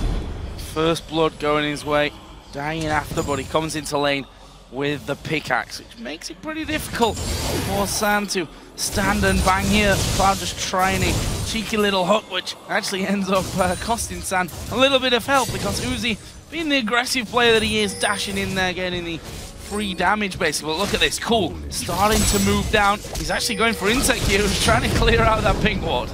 First blood going his way, dying after, but he comes into lane with the pickaxe, which makes it pretty difficult for Sand to stand and bang here. Cloud just trying a cheeky little hook, which actually ends up costing Sand a little bit of help, because Uzi, being the aggressive player that he is, dashing in there, getting the free damage basically. But look at this, Cool starting to move down. He's actually going for Insect here, who's trying to clear out that pink ward.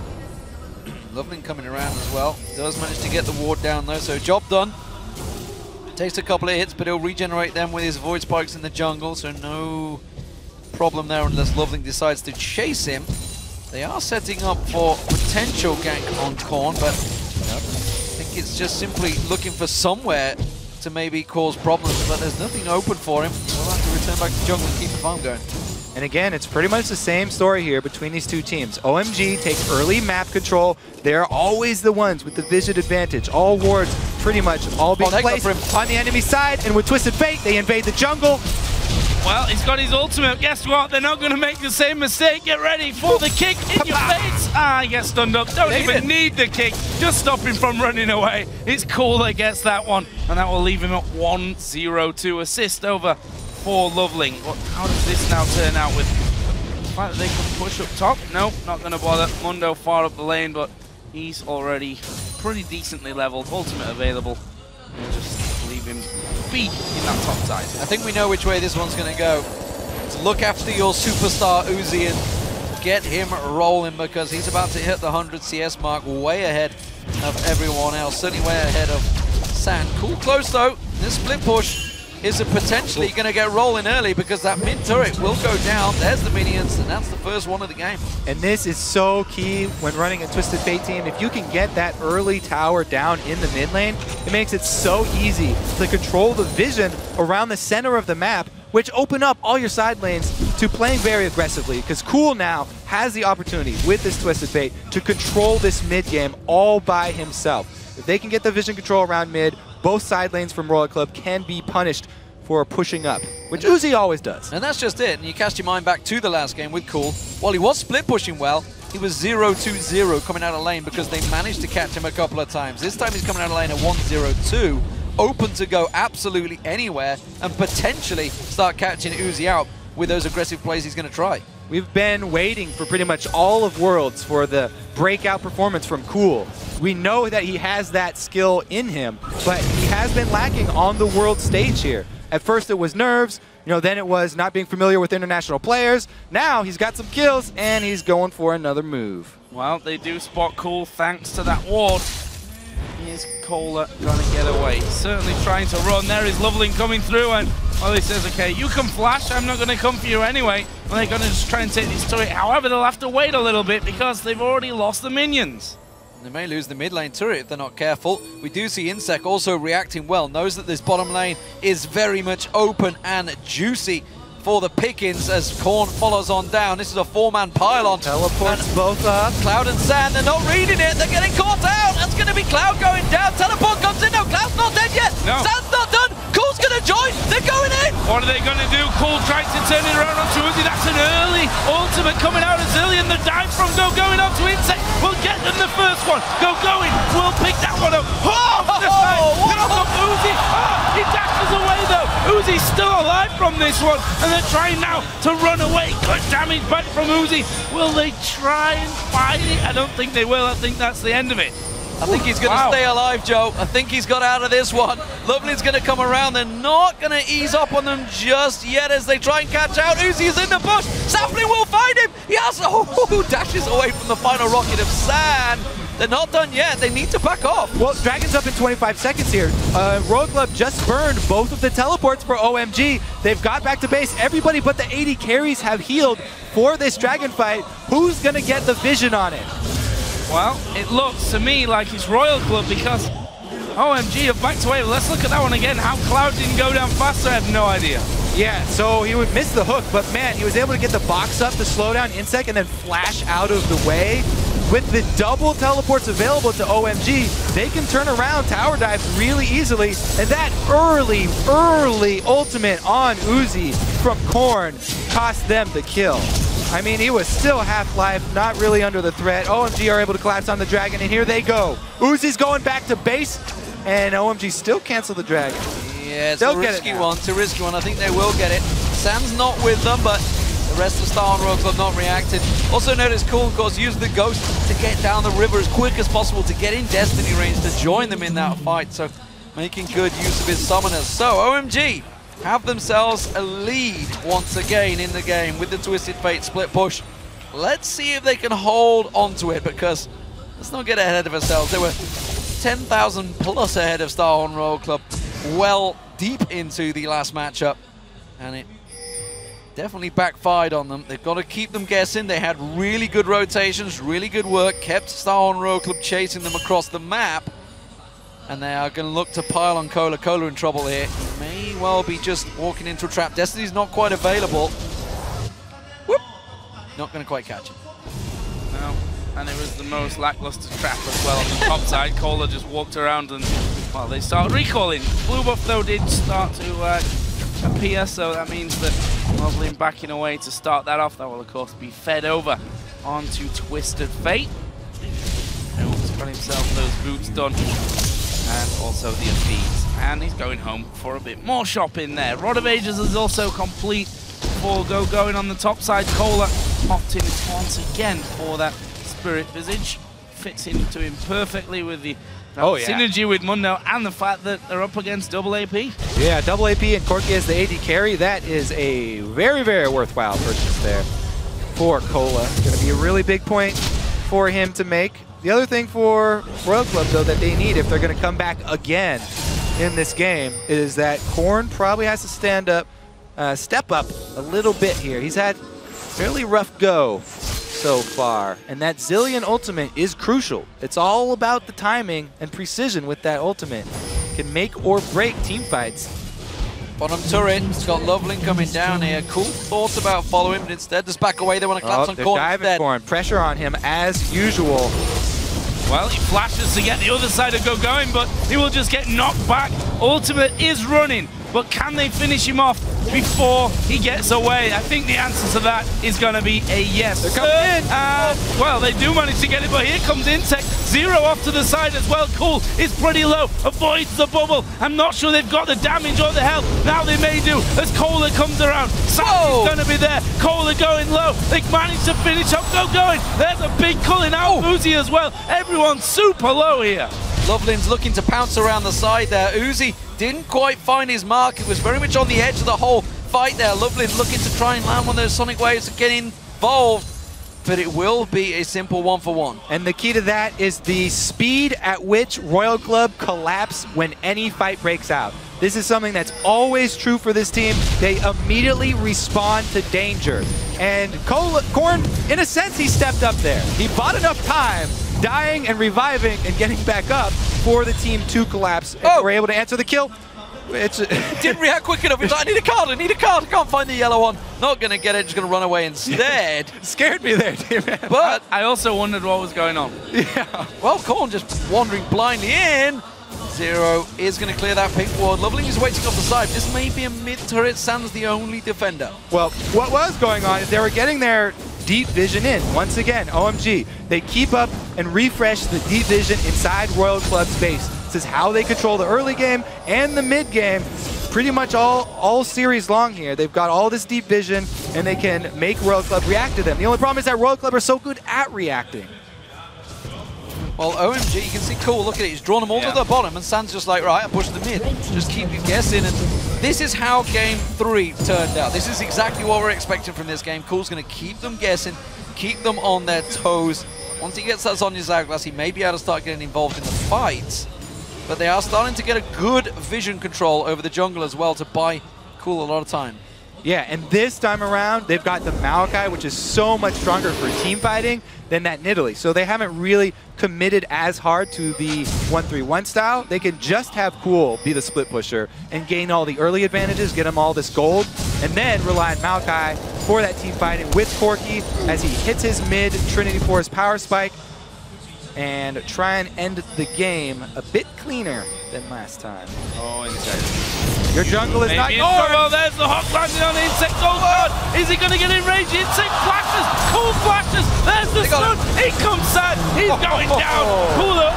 Loveling coming around as well. Does manage to get the ward down though, so job done. Takes a couple of hits, but he'll regenerate them with his Void Spikes in the jungle, so no problem there unless Loveling decides to chase him. They are setting up for potential gank on Korn, but I think it's just simply looking for somewhere to maybe cause problems, but there's nothing open for him. We'll have to return back to jungle and keep the farm going. And again, it's pretty much the same story here between these two teams. OMG takes early map control. They're always the ones with the vision advantage. All wards pretty much all being placed on the enemy side, and with Twisted Fate, they invade the jungle. Well, he's got his ultimate. Guess what? They're not going to make the same mistake. Get ready for the kick in your face. Ah, he gets stunned up. Don't even need the kick. Just stop him from running away. It's Cool that gets that one, and that will leave him at 1-0 assist over for Loveling. How does this now turn out with the fact that they can push up top? Nope, not going to bother. Mundo far up the lane, but he's already pretty decently leveled. Ultimate available. We'll just leave him be in that top side. I think we know which way this one's going to go. To look after your superstar Uzi and get him rolling, because he's about to hit the 100 CS mark, way ahead of everyone else. Certainly way ahead of Sand. Cool close though. This split push is potentially going to get rolling early, because that mid turret will go down. There's the minions, and that's the first one of the game. And this is so key when running a Twisted Fate team. If you can get that early tower down in the mid lane, it makes it so easy to control the vision around the center of the map, which open up all your side lanes to playing very aggressively, because Cool now has the opportunity with this Twisted Fate to control this mid game all by himself. If they can get the vision control around mid, both side lanes from Royal Club can be punished for pushing up, which Uzi always does. And that's just it. And you cast your mind back to the last game with Cool. While he was split pushing well, he was 0-2-0 coming out of lane, because they managed to catch him a couple of times. This time he's coming out of lane at 1-0-2, open to go absolutely anywhere and potentially start catching Uzi out with those aggressive plays he's going to try. We've been waiting for pretty much all of Worlds for the breakout performance from Cool. We know that he has that skill in him, but he has been lacking on the world stage here. At first it was nerves, then it was not being familiar with international players. Now he's got some kills, and he's going for another move. Well, they do spot Cool thanks to that ward. Is Cola going to get away? Certainly trying to run. There is Loveling coming through, and well, he says, okay, you can flash, I'm not going to come for you anyway. Well, they're going to just try and take this turret. However, they'll have to wait a little bit, because they've already lost the minions. They may lose the mid lane turret if they're not careful. We do see Insec also reacting well, knows that this bottom lane is very much open and juicy for the pickings as Korn follows on down. This is a four-man pylon. Teleports both up. Cloud and Sand, they're not reading it. They're getting caught out. That's going to be Cloud going down. Teleport comes in. No, Cloud's not dead yet. No. Sand's not done. Cool's going to join. They're going in. What are they going to do? Cool tries to turn it around onto Uzi. That's an early ultimate coming out of Zillion. The dive from going up to Insect will get them the first one. Going. We'll pick that one up. Oh, the side. Picks up Uzi. Oh, he dashes away though. Uzi's still alive from this one, and they're trying now to run away. Good damage back from Uzi. Will they try and fight it? I don't think they will. I think that's the end of it. I think he's going to stay alive, Joe. I think he's got out of this one. Lovely's going to come around. They're not going to ease up on them just yet as they try and catch out. Uzi is in the bush. Sapling will find him. He also dashes away from the final rocket of sand. They're not done yet. They need to back off. Well, Dragon's up in 25 seconds here. Royal Club just burned both of the teleports for OMG. They've got back to base. Everybody but the 80 carries have healed for this Dragon fight. Who's going to get the vision on it? Well, it looks to me like it's Royal Club because OMG have backed away. Let's look at that one again. How Cloud didn't go down faster, I have no idea. Yeah, so he would miss the hook, but man, he was able to get the box up to slow down Insect and then flash out of the way. With the double teleports available to OMG, they can turn around tower dives really easily, and that early ultimate on Uzi from Korn cost them the kill. I mean, he was still half-life, not really under the threat. OMG are able to collapse on the Dragon, and here they go. Uzi's going back to base, and OMG still cancel the Dragon. Yeah, it's a risky one. It's a risky one. I think they will get it. Sam's not with them, but the rest of Star Royal Club not reacted. Also notice Cool, of course, used the Ghost to get down the river as quick as possible to get in Destiny range to join them in that fight. So making good use of his summoners. So OMG have themselves a lead once again in the game with the Twisted Fate split push. Let's see if they can hold onto it, because let's not get ahead of ourselves. They were 10,000 plus ahead of Star Royal Club well deep into the last matchup, and it definitely backfired on them. They've got to keep them guessing. They had really good rotations, really good work, kept Star Royal Club chasing them across the map, and they are going to look to pile on Cola. Cola in trouble here. May well be just walking into a trap. Destiny's not quite available. Whoop! Not going to quite catch him. No, and it was the most lackluster trap as well on the top side. Cola just walked around and, well, they started recalling. Blue buff, though, did start to appear, so that means that Lovely backing away to start that off. That will, of course, be fed over onto Twisted Fate. He's got himself those boots done, and also the feeds. And he's going home for a bit more shopping there. Rod of Ages is also complete for going on the top side. Cola popped in once again for that Spirit Visage. Fits into him perfectly with the synergy with Mundo and the fact that they're up against double AP. Yeah, double AP and Corky as the AD carry. That is a very, very worthwhile purchase there for Cola. Going to be a really big point for him to make. The other thing for Royal Club, though, that they need if they're going to come back again in this game is that Korn probably has to step up a little bit here. He's had a fairly rough go so far, and that Zillion ultimate is crucial. It's all about the timing and precision with that ultimate. Can make or break team fights. Bottom turret, it's got Loveling coming down here. Cool thoughts about following, but instead just back away. They want to collapse on Korn instead. Korn. Pressure on him as usual. Well, he flashes to get the other side to go going, but he will just get knocked back. Ultimate is running, but can they finish him off before he gets away? I think the answer to that is going to be a yes. They're coming in. Well, they do manage to get it, but here comes Insect. Zero off to the side as well. Cool is pretty low, avoids the bubble. I'm not sure they've got the damage or the health. Now they may do as Cola comes around. Sam's going to be there. Cola going low. They managed to finish up. Going. There's a big culling out. Uzi as well. Everyone's super low here. Loveling's looking to pounce around the side there. Uzi didn't quite find his mark. It was very much on the edge of the whole fight there. Loveling looking to try and land one of those sonic waves to get involved, but it will be a simple 1-for-1. And the key to that is the speed at which Royal Club collapse when any fight breaks out. This is something that's always true for this team. They immediately respond to danger. And Korn, in a sense, he stepped up there. He bought enough time, dying and reviving and getting back up for the team to collapse. And we're able to answer the kill. Didn't react quick enough. He's like, I need a card, I can't find the yellow one. Not going to get it, just going to run away instead. Scared me there, T-Man. But I also wondered what was going on. Yeah. Well, Korn just wandering blindly in. Zero is going to clear that pink ward. Loveling is waiting off the side. This may be a mid-turret. Sam's the only defender. Well, what was going on is they were getting their deep vision in. Once again, OMG. They keep up and refresh the deep vision inside Royal Club's base. This is how they control the early game and the mid game pretty much all series long here. They've got all this deep vision, and they can make Royal Club react to them. The only problem is that Royal Club are so good at reacting. Well, OMG, you can see Cool, look at it, he's drawn them all to the bottom, and San's just like, right, I push them in. Just keep you guessing, and this is how Game 3 turned out. This is exactly what we're expecting from this game. Cool's going to keep them guessing, keep them on their toes. Once he gets that Zhonya's hourglass, he may be able to start getting involved in the fights, but they are starting to get a good vision control over the jungle as well to buy Cool a lot of time. Yeah, and this time around, they've got the Maokai, which is so much stronger for team fighting than that Nidalee. So they haven't really committed as hard to the 1-3-1 style. They can just have Cool be the split pusher and gain all the early advantages, get them all this gold, and then rely on Maokai for that team fighting with Corki as he hits his mid Trinity Force power spike and try and end the game a bit cleaner than last time. Oh, insane. Your jungle is not yours. Oh, there's the hot landing on Insect. Oh, God. Is he going to get in range? Insect flashes. Cool flashes. There's the stun. In comes San. He's going down. Cooler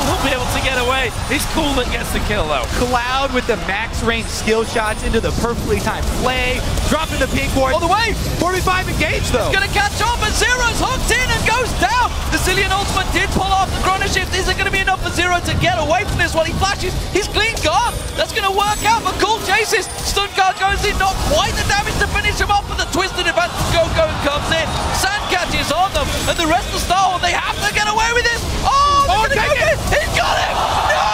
will be able to get away. It's Cool that gets the kill, though. Cloud with the max range skill shots into the perfectly timed play. Dropping the pink ward. All the way. 45 engaged, though. He's going to catch up, and Zero's hooked in and goes down. The Zillion ultimate did pull off the chrono shift. Is it going to be enough for Zero to get away from this while he flashes? He's clean guard. That's going to work out. But Cool chases. Stun guard goes in. Not quite the damage to finish him off, but the twisted advance Go-Go comes in. Sand catches on them. And the rest of Star Wars, they have to get away with this. Oh, they're going to go in. He's got him. No!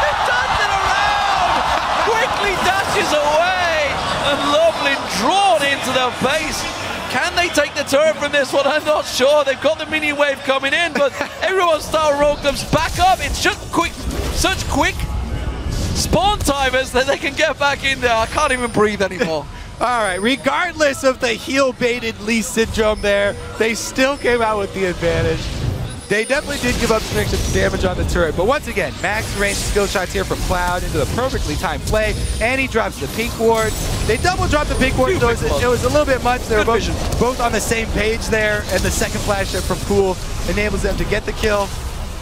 He turns it around. Quickly dashes away. And Loveland drawn into the base. Can they take the turret from this one? I'm not sure. They've got the mini wave coming in, but everyone's Star Rogue comes back up. It's just such quick spawn timers that they can get back in there. I can't even breathe anymore. All right, regardless of the heel-baited Lee syndrome there, they still came out with the advantage. They definitely did give up some extra damage on the turret, but once again, max range skill shots here from Cloud into the perfectly timed play, and he drops the pink ward. They double dropped the pink ward, so it was a little bit much. They were both on the same page there, and the second flash hit from Cool enables them to get the kill.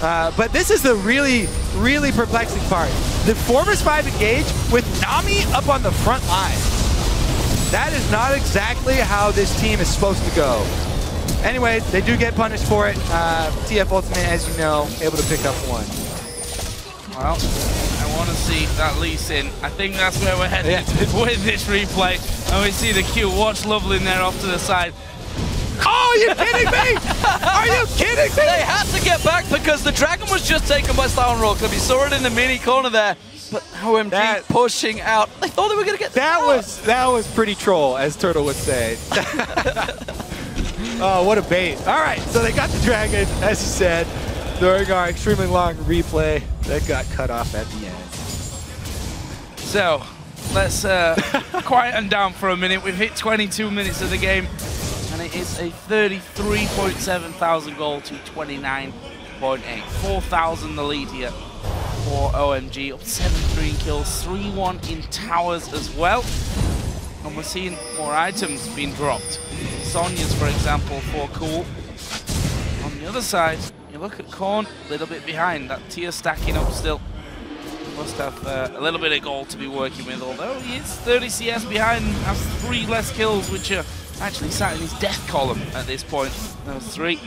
But this is the really, really perplexing part. The Formers 5 engage with Nami up on the front line. That is not exactly how this team is supposed to go. Anyway, they do get punished for it. TF Ultimate, as you know, able to pick up one. Well, I want to see that Lee Sin. I think that's where we're headed with this replay. And we see the Q. Watch Loveland there off to the side. Oh, are you kidding me? Are you kidding me? They had to get back because the dragon was just taken by Star Rogue Club. You saw it in the mini corner there. But OMG pushing out. They thought they were going to get that was pretty troll, as Turtle would say. Oh, what a bait. All right, so they got the dragon, as you said, during our extremely long replay that got cut off at the end. So, let's quieten down for a minute. We've hit 22 minutes of the game, and it is a 33.7 thousand goal to 29.8. 4,000 the lead here for OMG. Up 7-3 in kills, 3-1 in towers as well. And we're seeing more items being dropped. Sonya's, for example, for Cool. On the other side, you look at Korn, a little bit behind. That tier stacking up still. Must have a little bit of gold to be working with, although he is 30 CS behind and has 3 less kills, which are actually sat in his death column at this point. Those 3.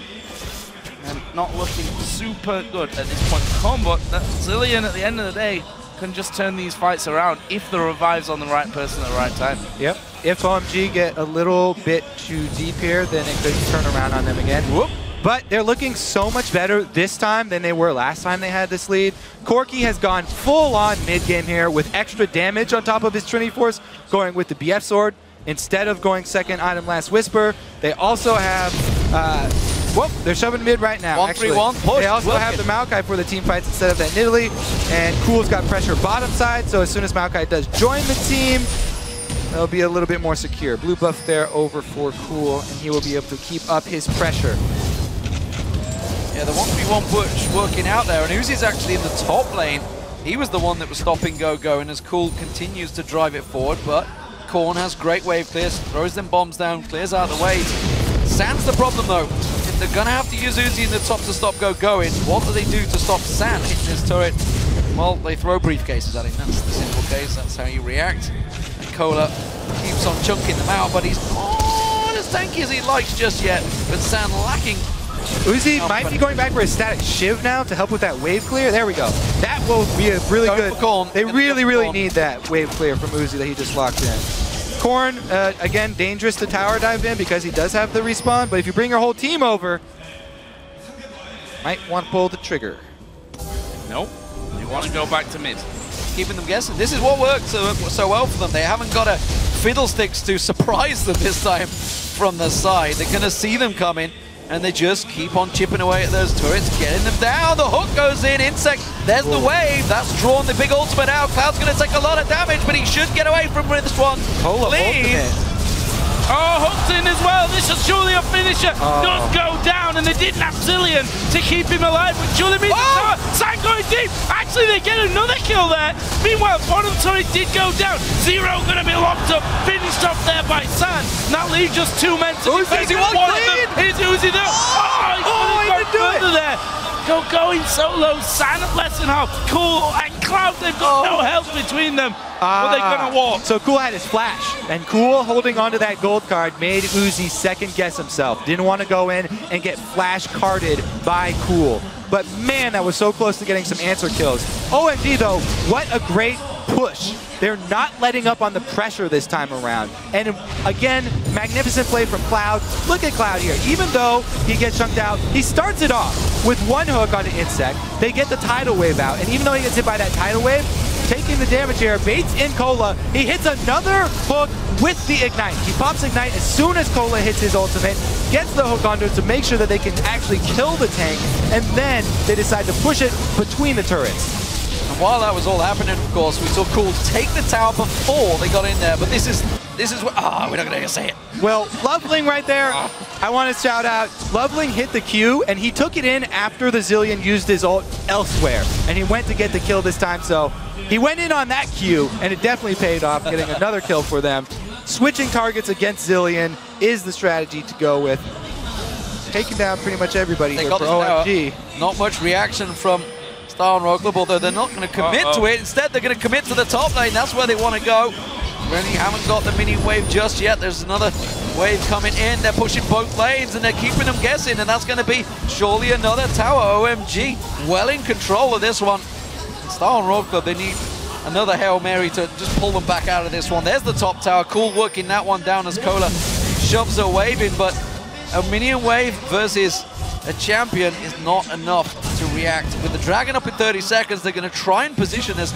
And not looking super good at this point. Korn, but that Zillion at the end of the day can just turn these fights around if the revive's on the right person at the right time. Yep. If OMG get a little bit too deep here, then it could turn around on them again. Whoop. But they're looking so much better this time than they were last time they had this lead. Corki has gone full-on mid-game here with extra damage on top of his Trinity Force, going with the BF Sword instead of going second item Last Whisper. They also have... whoop, they're shoving mid right now. 1-3-1 push. They also have the Maokai for the team fights instead of that Nidalee. And Cool's got pressure bottom side, so as soon as Maokai does join the team, it'll be a little bit more secure. Blue buff there over for Cool, and he will be able to keep up his pressure. Yeah, the 1v1 push working out there, and Uzi's actually in the top lane. He was the one that was stopping Go-Go, and as Cool continues to drive it forward, but Korn has great wave clears, throws them bombs down, clears out the way. San's the problem though. If they're gonna have to use Uzi in the top to stop Go-Go in, what do they do to stop San hitting his turret? Well, they throw briefcases at him. That's the simple case. That's how you react. And Cola keeps on chunking them out, but he's not as tanky as he likes just yet. But San lacking. Uzi might be going back for a static shiv now to help with that wave clear. There we go. That will be a really good. They really need that wave clear from Uzi that he just locked in. Corn, again, dangerous to tower dive in because he does have the respawn, but if you bring your whole team over, might want to pull the trigger. Nope. They want to go back to mid. Keeping them guessing. This is what worked so well for them. They haven't got a fiddlesticks to surprise them this time from the side. They're going to see them coming, and they just keep on chipping away at those turrets, getting them down. The hook goes in. Insect, there's the wave. That's drawn the big ultimate out. Cloud's going to take a lot of damage, but he should get away from this one. Please. Oh, hooked in as well. This is surely a finisher. Does go down, and they didn't have Zillion to keep him alive. But surely means San going deep. Actually, they get another kill there. Meanwhile, bottom turret did go down. Zero going to be locked up, finished off there by San. And that leaves just two men to defend. One of them is Uzi there. He didn't do it there. Going solo, San at less than half. Cool and Cloud, they've got no help between them. But they're going to walk. So Cool had his flash, and Cool holding onto that gold card made Uzi second guess himself. Didn't want to go in and get flash carded by Cool. But man, that was so close to getting some answer kills. OMG though, what a great push. They're not letting up on the pressure this time around. And again, magnificent play from Cloud. Look at Cloud here. Even though he gets chunked out, he starts it off with one hook on the Insect. They get the tidal wave out, and even though he gets hit by that tidal wave, taking the damage here, baits in Cola. He hits another hook with the Ignite. He pops Ignite as soon as Cola hits his ultimate, gets the hook onto it to make sure that they can actually kill the tank, and then they decide to push it between the turrets. And while that was all happening, of course, we saw Cool take the tower before they got in there, but this is what, we're not going to say it. Well, Loveling right there, I want to shout out, Loveling hit the Q, and he took it in after the Zillion used his ult elsewhere, and he went to get the kill this time, so he went in on that Q, and it definitely paid off, getting another kill for them. Switching targets against Zillion is the strategy to go with. Taking down pretty much everybody here for OMG. Not much reaction from Star and Royal Club, although they're not going to commit to it. Instead, they're going to commit to the top lane. That's where they want to go. Really haven't got the mini wave just yet. There's another wave coming in. They're pushing both lanes, and they're keeping them guessing, and that's going to be surely another tower. OMG well in control of this one. Star and Royal Club, they need another Hail Mary to just pull them back out of this one. There's the top tower. Cool working that one down as Cola shoves a wave in, but a minion wave versus a champion is not enough to react. With the Dragon up in 30 seconds, they're going to try and position. There's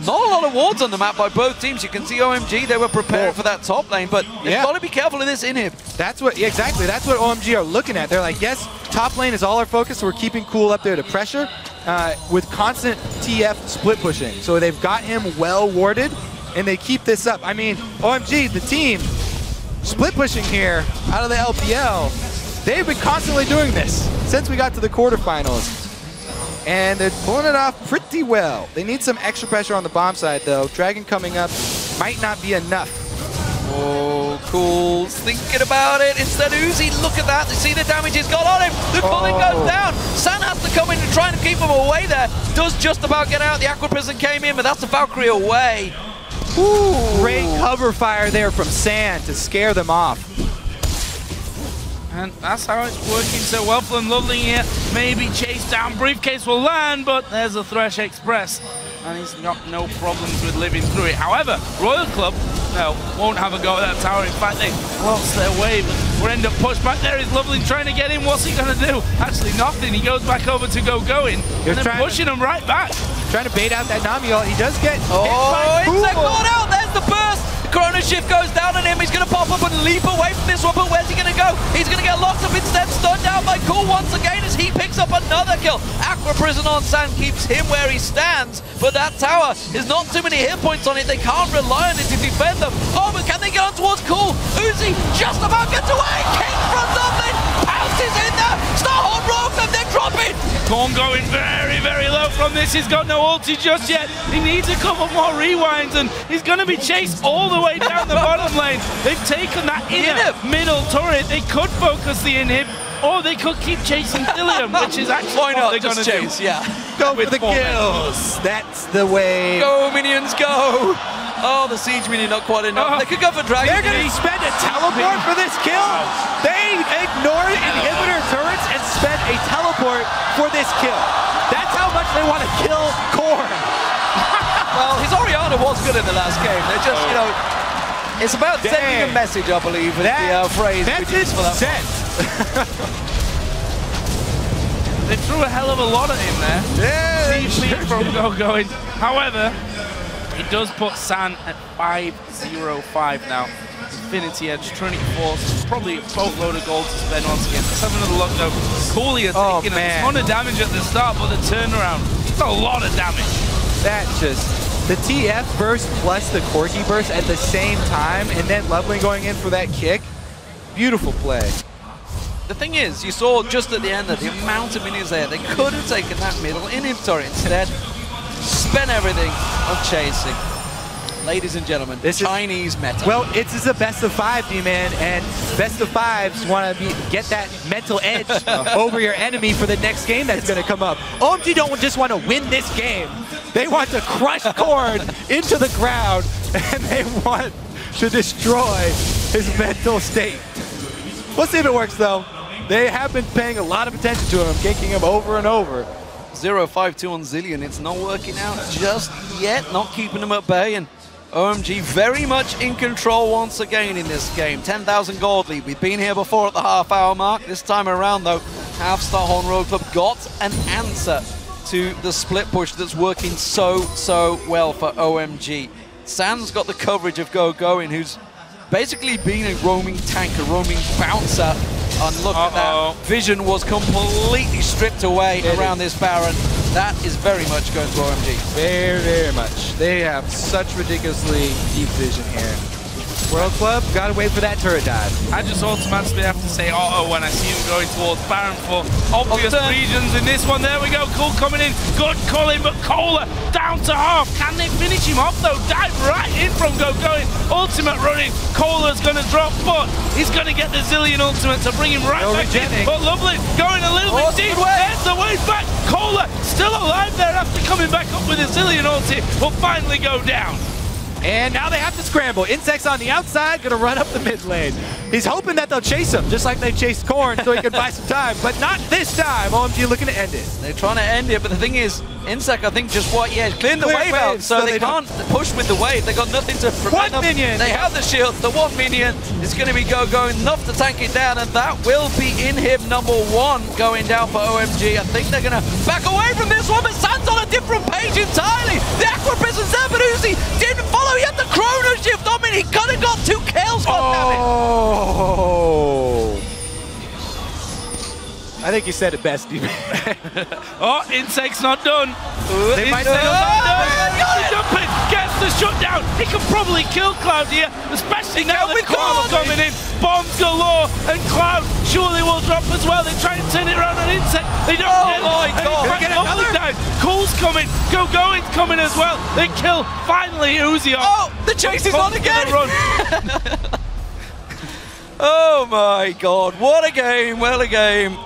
not a lot of wards on the map by both teams. You can see OMG, they were prepared for that top lane, but they've got to be careful of this inhib. That's what, exactly, that's what OMG are looking at. They're like, yes, top lane is all our focus, so we're keeping Cool up there to pressure with constant TF split pushing. So they've got him well warded, and they keep this up. I mean, OMG, the team, split pushing here out of the LPL, they've been constantly doing this since we got to the quarterfinals. And they're pulling it off pretty well. They need some extra pressure on the bomb side, though. Dragon coming up might not be enough. Oh, Cool's thinking about it. Instead, Uzi, look at that. You see the damage he's got on him. The culling goes down. San has to come in and try and keep him away there. Does just about get out. The Aqua Prison came in, but that's the Valkyrie away. Ooh. Great cover fire there from San to scare them off. And that's how it's working so well for them. Loveling here, maybe chase down. Briefcase will land, but there's a Thresh Express. And he's got no problems with living through it. However, Royal Club, no, won't have a go at that tower. In fact, they lost their wave. We'll end up pushed back there. Is Loveling trying to get in? What's he going to do? Actually, nothing. He goes back over to going. And then pushing him right back. Trying to bait out that Nami ult. He does get hit by Insect got out. There's the burst. Chrono Shift goes down on him. He's going to pop up and leap away from this one, but where's he going to go? He's going to get locked up instead, stunned down by Cool once again as he picks up another kill. Aqua Prison on San keeps him where he stands, but that tower is not too many hit points on it. They can't rely on it to defend them. Oh, but can they get on towards Cool? Uzi just about gets away. King from nothing. Pounces in there. Starhorn rogue them. They're dropping. Corn going very, very low from this. He's got no ulti just yet. He needs a couple more rewinds, and he's going to be chased all the way down the bottom lane. They've taken that inner middle turret. They could focus the inhib, Or they could keep chasing Dillium, which is actually Why not what they're just going to chase? do. Yeah. Go for With the 4 men. kills. That's the way. Go, minions, go! Oh, the siege minion not quite enough. They could go for dragon. They're going to spend a teleport for this kill. They ignored inhibitor turrets and spent a teleport for this kill. That's how much they want to kill Korn. Well, his Oriana was good in the last game. They're just, you know, it's about sending a message, I believe, is the phrase we use for that. They threw a hell of a lot at him there. Yeah, CP from going. However, it does put San at 5-0-5 now. Infinity Edge, Trinity Force, probably a boatload of gold to spend once again. Let's have another look though. Cooley are taking a ton of damage at the start, but the turnaround, it's a lot of damage. That just, the TF burst plus the Corki burst at the same time, and then Loveling going in for that kick. Beautiful play. The thing is, you saw just at the end that the amount of minions there, they could have taken that middle inventory. Instead, spent everything on chasing. Ladies and gentlemen, this Chinese meta. Well, it's a best of 5, D-Man, and best of 5s want to get that mental edge over your enemy for the next game that's going to come up. OMG don't just want to win this game. They want to crush Korn into the ground, and they want to destroy his mental state. We'll see if it works, though. They have been paying a lot of attention to him, ganking him over and over. 0-5-2 on Zillion. It's not working out just yet, not keeping them at bay. And OMG very much in control once again in this game. 10,000 gold lead. We've been here before at the half-hour mark. This time around, though, Starhorn Royal Club got an answer to the split push that's working so well for OMG. San's got the coverage of Going, who's basically been a roaming tank, a roaming bouncer. And look at that. Vision was completely stripped away around this Baron. That is very much going to OMG. Very much. They have such ridiculously deep vision here. World Club, gotta wait for that turret dive. I just automatically have to say auto when I see him going towards Baron for obvious reasons in this one. There we go, Cool coming in, good culling, but Kohler down to half. Can they finish him off though? Dive right in from Going. Ultimate running, Kohler's gonna drop, but he's gonna get the Zillion ultimate to bring him right back in. But Lovely going a little bit deep, there's the way back. Kohler still alive there after coming back up with his Zillion ulti, will finally go down. And now they have to scramble. Insect's on the outside, gonna run up the mid lane. He's hoping that they'll chase him, just like they chased Korn, so he can buy some time, but not this time. OMG looking to end it. They're trying to end it, but the thing is, Insect, I think, just cleared the wave out, so they can't push with the wave. They got nothing to prevent them. Minion. They have the shield. The one minion is going to be going enough to tank it down, and that will be inhib number 1 going down for OMG. I think they're going to back away from this one, but San's on a different page entirely. The Aqua Prison's there, but Uzi didn't follow yet. The Chrono Shift on me. He could have got 2 kills. Oh. I think you said it best, D-Man. Oh, Insect's not done. They might Jumping, gets the shutdown. He can probably kill Cloud here, especially now that Cloud coming in. Bombs galore, and Cloud surely will drop as well. They try and turn it around on Insect. They don't get it. My God. Get another down. Cool's coming. Going's coming as well. They kill finally Uzi off. Oh, the chase is on again. Oh my God, what a game, what a game.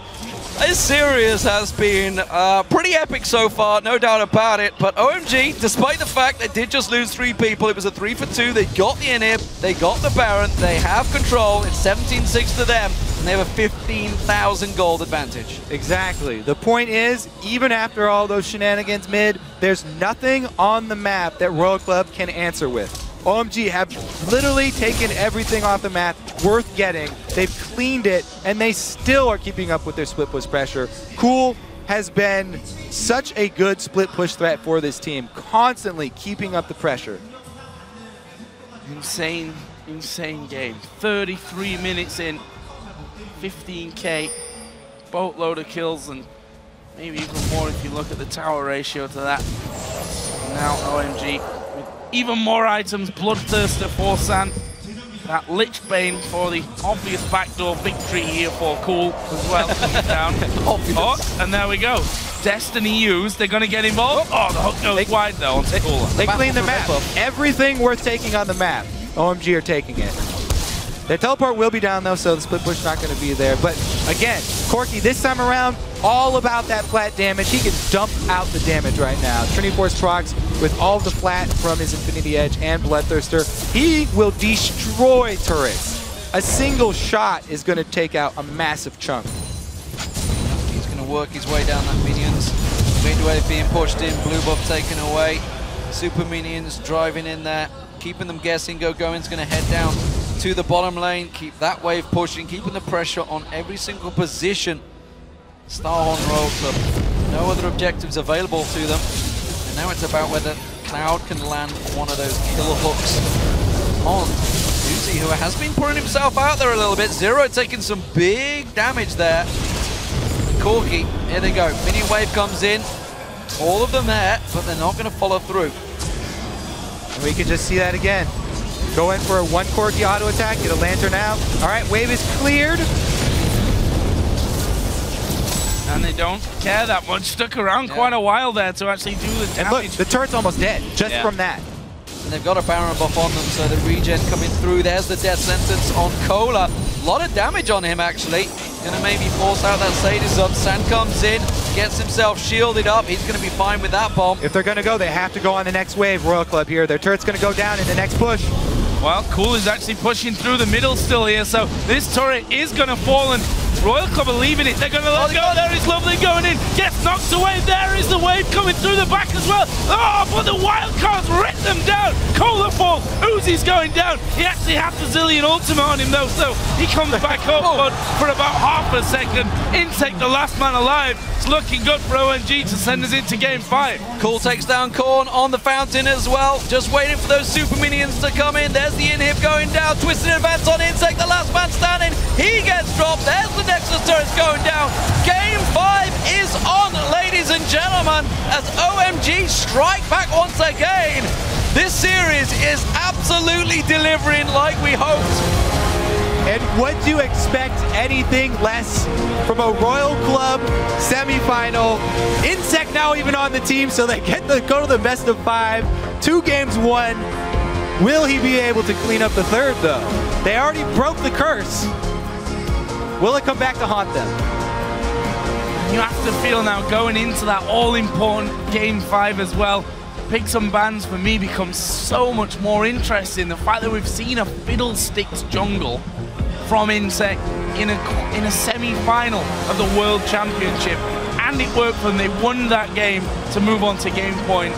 This series has been pretty epic so far, no doubt about it, but OMG, despite the fact they did just lose 3 people, it was a 3-for-2, they got the inhib, they got the Baron, they have control, it's 17-6 to them, and they have a 15,000 gold advantage. Exactly. The point is, even after all those shenanigans mid, there's nothing on the map that Royal Club can answer with. OMG have literally taken everything off the map worth getting. They've cleaned it, and they still are keeping up with their split push pressure. Cool has been such a good split push threat for this team, constantly keeping up the pressure. Insane game. 33 minutes in, 15k, boatload of kills, and maybe even more if you look at the tower ratio to that. Now OMG with even more items, Bloodthirster for San. That Lich Bane for the obvious backdoor victory here for Cool as well. Down. Oh, and there we go. Destiny used. They're going to get involved. Oh, the hook goes wide though onto Cooler. They clean the map. Everything worth taking on the map, OMG are taking it. Their teleport will be down though, so the split push is not going to be there. But again, Corky, this time around, all about that flat damage. He can dump out the damage right now. Trinity Force procs with all of the flat from his Infinity Edge and Bloodthirster. He will destroy turrets. A single shot is going to take out a massive chunk. He's going to work his way down that minions. Midwave being pushed in, blue buff taken away. Super minions driving in there, keeping them guessing. Gogoin's going to head down to the bottom lane, keep that wave pushing, keeping the pressure on every single position. Starhorn Royal Club, no other objectives available to them. And now it's about whether Cloud can land one of those kill hooks on Uzi, who has been putting himself out there a little bit. Zero taking some big damage there. Corky, here they go. Minion wave comes in. All of them there, but they're not going to follow through. And we can just see that again. Go in for a 1 Corky auto attack, get a lantern out. All right, wave is cleared. And they don't care that much. Stuck around quite a while there to actually do the damage. And look, the turret's almost dead just from that. And they've got a Baron buff on them, so the regen coming through. There's the death sentence on Cola. A lot of damage on him, actually. Gonna maybe force out that Sadism. Sand comes in, gets himself shielded up. He's gonna be fine with that bomb. If they're gonna go, they have to go on the next wave, Royal Club here. Their turret's gonna go down in the next push. Well, Cool is actually pushing through the middle still here, so this turret is gonna fall, and Royal Club are leaving it. They're gonna let go. There is Lovely going in. Gets knocked away. There is the wave coming through the back as well. Oh, but the wild cards rip them down. Cola falls. Uzi's going down. He actually had the Zillion ultimate on him though, so he comes back up, but for about half a second. Intake, the last man alive. It's looking good for OMG to send us into game 5. Cool takes down Korn on the fountain as well. Just waiting for those super minions to come in. There's the inhib going down. Twisted advance on Insect, the last man standing. He gets dropped. There's the Nexus turret's going down. Game 5 is on, ladies and gentlemen, as OMG strike back once again. This series is absolutely delivering like we hoped. And would you expect anything less from a Royal Club semifinal? Insect now even on the team, so they get to go to the best of 5. 2 games won. Will he be able to clean up the third, though? They already broke the curse. Will it come back to haunt them? You have to feel now going into that all-important game 5 as well. Picks and bans for me becomes so much more interesting. The fact that we've seen a Fiddlesticks jungle from Insect in a semi-final of the World Championship, and it worked for them. They won that game to move on to game point.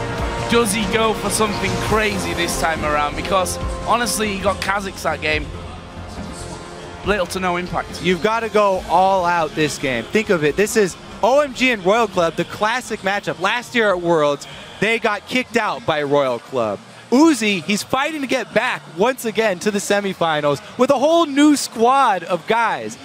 Does he go for something crazy this time around? Because honestly, he got Kha'Zix that game. Little to no impact. You've got to go all out this game. Think of it. This is OMG and Royal Club, the classic matchup. Last year at Worlds, they got kicked out by Royal Club. Uzi, he's fighting to get back once again to the semifinals with a whole new squad of guys.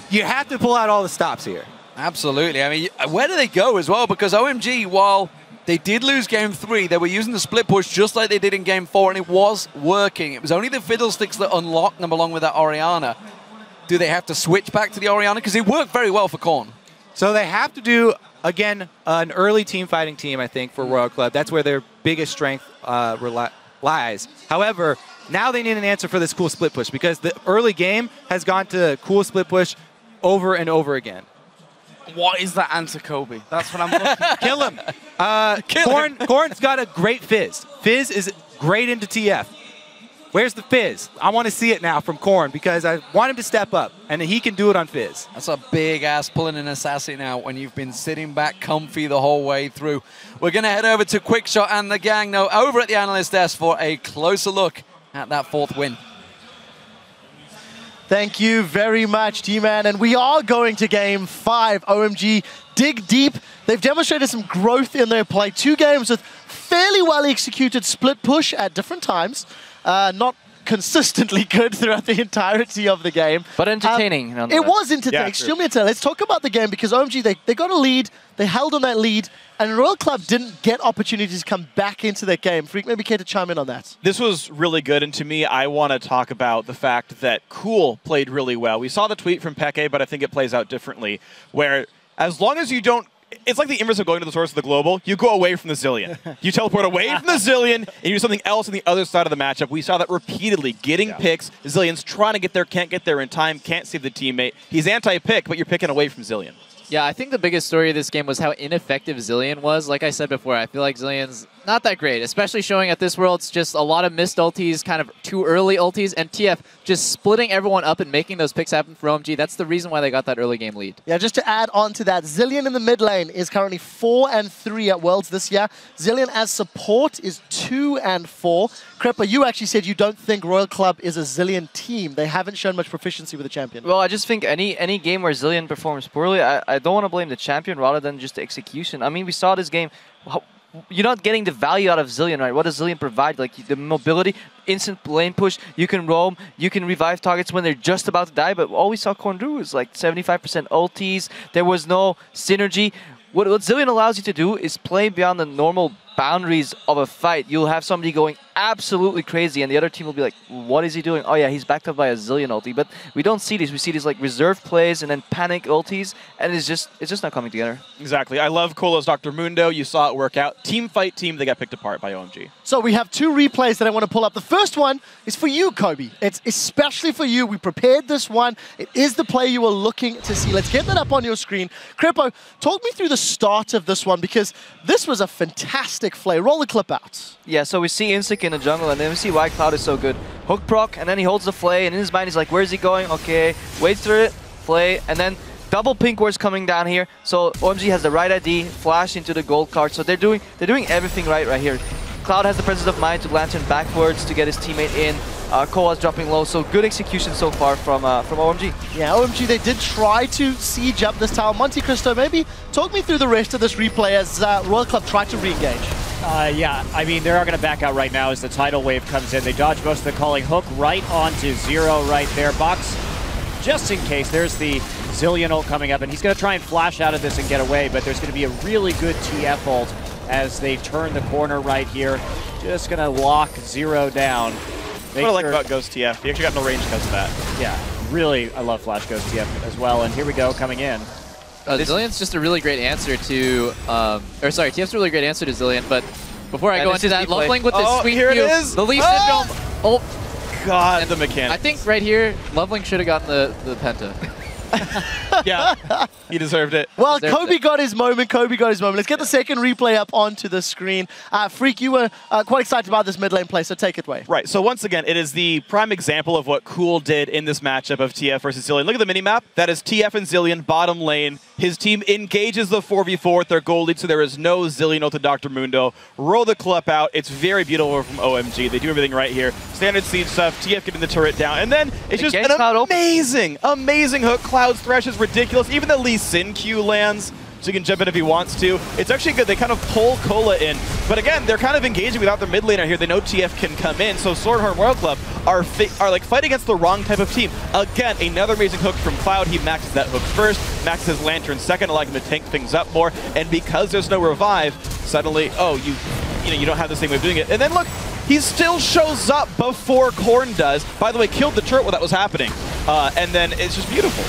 You have to pull out all the stops here. Absolutely. I mean, where do they go as well? Because OMG, while they did lose game 3, they were using the split push just like they did in game 4, and it was working. It was only the Fiddlesticks that unlocked them along with that Orianna. Do they have to switch back to the Orianna? Because it worked very well for Korn. So they have to do, again, an early team fighting team, I think, for Royal Club. That's where their biggest strength lies. However, now they need an answer for this cool split push, because the early game has gone to cool split push over and over again. What is that answer, Kobe? That's what I'm looking for. Kill him. Korn's got a great Fizz. Fizz is great into TF. Where's the Fizz? I want to see it now from Korn, because I want him to step up, and he can do it on Fizz. That's a big ass pulling an assassin out when you've been sitting back comfy the whole way through. We're going to head over to Quickshot and the gang now over at the analyst desk for a closer look at that 4th win. Thank you very much, T-Man. And we are going to game 5. OMG dig deep. They've demonstrated some growth in their play. 2 games with fairly well executed split push at different times. Not consistently good throughout the entirety of the game. But entertaining. It was entertaining. Extremely entertaining. Let's talk about the game, because OMG, they got a lead. They held on that lead. And Royal Club didn't get opportunities to come back into their game. Freak, maybe care to chime in on that. This was really good, and to me, I want to talk about the fact that Cool played really well. We saw the tweet from Peke, but I think it plays out differently, where as long as you don't it's like the inverse of going to the source of the global. You go away from the Zilean. You teleport away from the Zilean and you do something else on the other side of the matchup. We saw that repeatedly. Getting picks, Zilean's trying to get there, can't get there in time, can't save the teammate. He's anti-pick, but you're picking away from Zilean. Yeah, I think the biggest story of this game was how ineffective Zilean was. Like I said before, I feel like Zilean's not that great, especially showing at this Worlds just a lot of missed ultis, kind of too early ultis, and TF just splitting everyone up and making those picks happen for OMG. That's the reason why they got that early game lead. Yeah, just to add on to that, Zilean in the mid lane is currently 4-3 at Worlds this year. Zilean as support is 2-4. Crepper, you actually said you don't think Royal Club is a Zilean team. They haven't shown much proficiency with the champion. Well, I just think any game where Zilean performs poorly, I don't want to blame the champion rather than just the execution. I mean, we saw this game. You're not getting the value out of Zilean, right? What does Zilean provide? Like the mobility, instant lane push, you can roam, you can revive targets when they're just about to die, but all we saw Korn do was like 75% ultis, there was no synergy. What Zilean allows you to do is play beyond the normal boundaries of a fight. You'll have somebody going absolutely crazy and the other team will be like, what is he doing? Oh yeah, he's backed up by a Zilean ulti. But we don't see these. We see these like reserve plays and then panic ultis, and it's just not coming together. Exactly. I love Colo's Dr. Mundo. You saw it work out. Team fight team, they got picked apart by OMG. So we have two replays that I want to pull up. The first one is for you, Kobe. It's especially for you. We prepared this one. It is the play you were looking to see. Let's get that up on your screen. Crepo, talk me through the start of this one, because this was a fantastic play. Roll the clip out. Yeah, so we see Insik in the jungle, and then we see why Cloud is so good. Hook proc, and then he holds the flay, and in his mind he's like, where is he going? Okay, waits for it, flay, and then double pink wards coming down here. So OMG has the right ID, flash into the gold card. So they're doing everything right here. Cloud has the presence of mind to lantern backwards to get his teammate in. Koa's dropping low, so good execution so far from OMG. Yeah, OMG, they did try to siege up this tower. Monte Cristo, maybe talk me through the rest of this replay as Royal Club tried to re-engage. Yeah, I mean, they're going to back out right now as the tidal wave comes in. They dodge most of the calling. Hook right onto Zero right there. Box, just in case, there's the Zilean ult coming up, and he's going to try and flash out of this and get away, but there's going to be a really good TF ult as they turn the corner right here. Just going to lock Zero down. What I like about Ghost TF, he actually got no range because of that. Yeah, really, I love Flash Ghost TF as well, and here we go, coming in. Zilean's just a really great answer to, TF's a really great answer to Zilean, but before I go into that, Loveling with this sweet here view, it is. the Leaf Syndrome. Oh, God, the mechanic. I think right here, Loveling should have gotten the Penta. Yeah, he deserved it. Well, Kobe got his moment. Let's get the second replay up onto the screen. Freak, you were quite excited about this mid lane play, so take it away. Right, so once again, it is the prime example of what Cool did in this matchup of TF versus Zilean. Look at the minimap. That is TF and Zilean, bottom lane. His team engages the 4v4 with their gold lead, so there is no Zilean ult to Dr. Mundo. Roll the clip out. It's very beautiful from OMG. They do everything right here. Standard siege stuff, TF getting the turret down, and then it's just an amazing hook. Cloud's thresh is ridiculous. Even the Lee Sin Q lands, so he can jump in if he wants to. It's actually good. They kind of pull Cola in. But again, they're kind of engaging without their mid laner here. They know TF can come in. So Swordhorn Royal Club are like fighting against the wrong type of team. Again, another amazing hook from Cloud. He maxes that hook first, maxes his lantern second, allowing him to tank things up more. And because there's no revive, suddenly, you don't have the same way of doing it. And then look, he still shows up before Korn does. By the way, killed the turret while that was happening. And then it's just beautiful.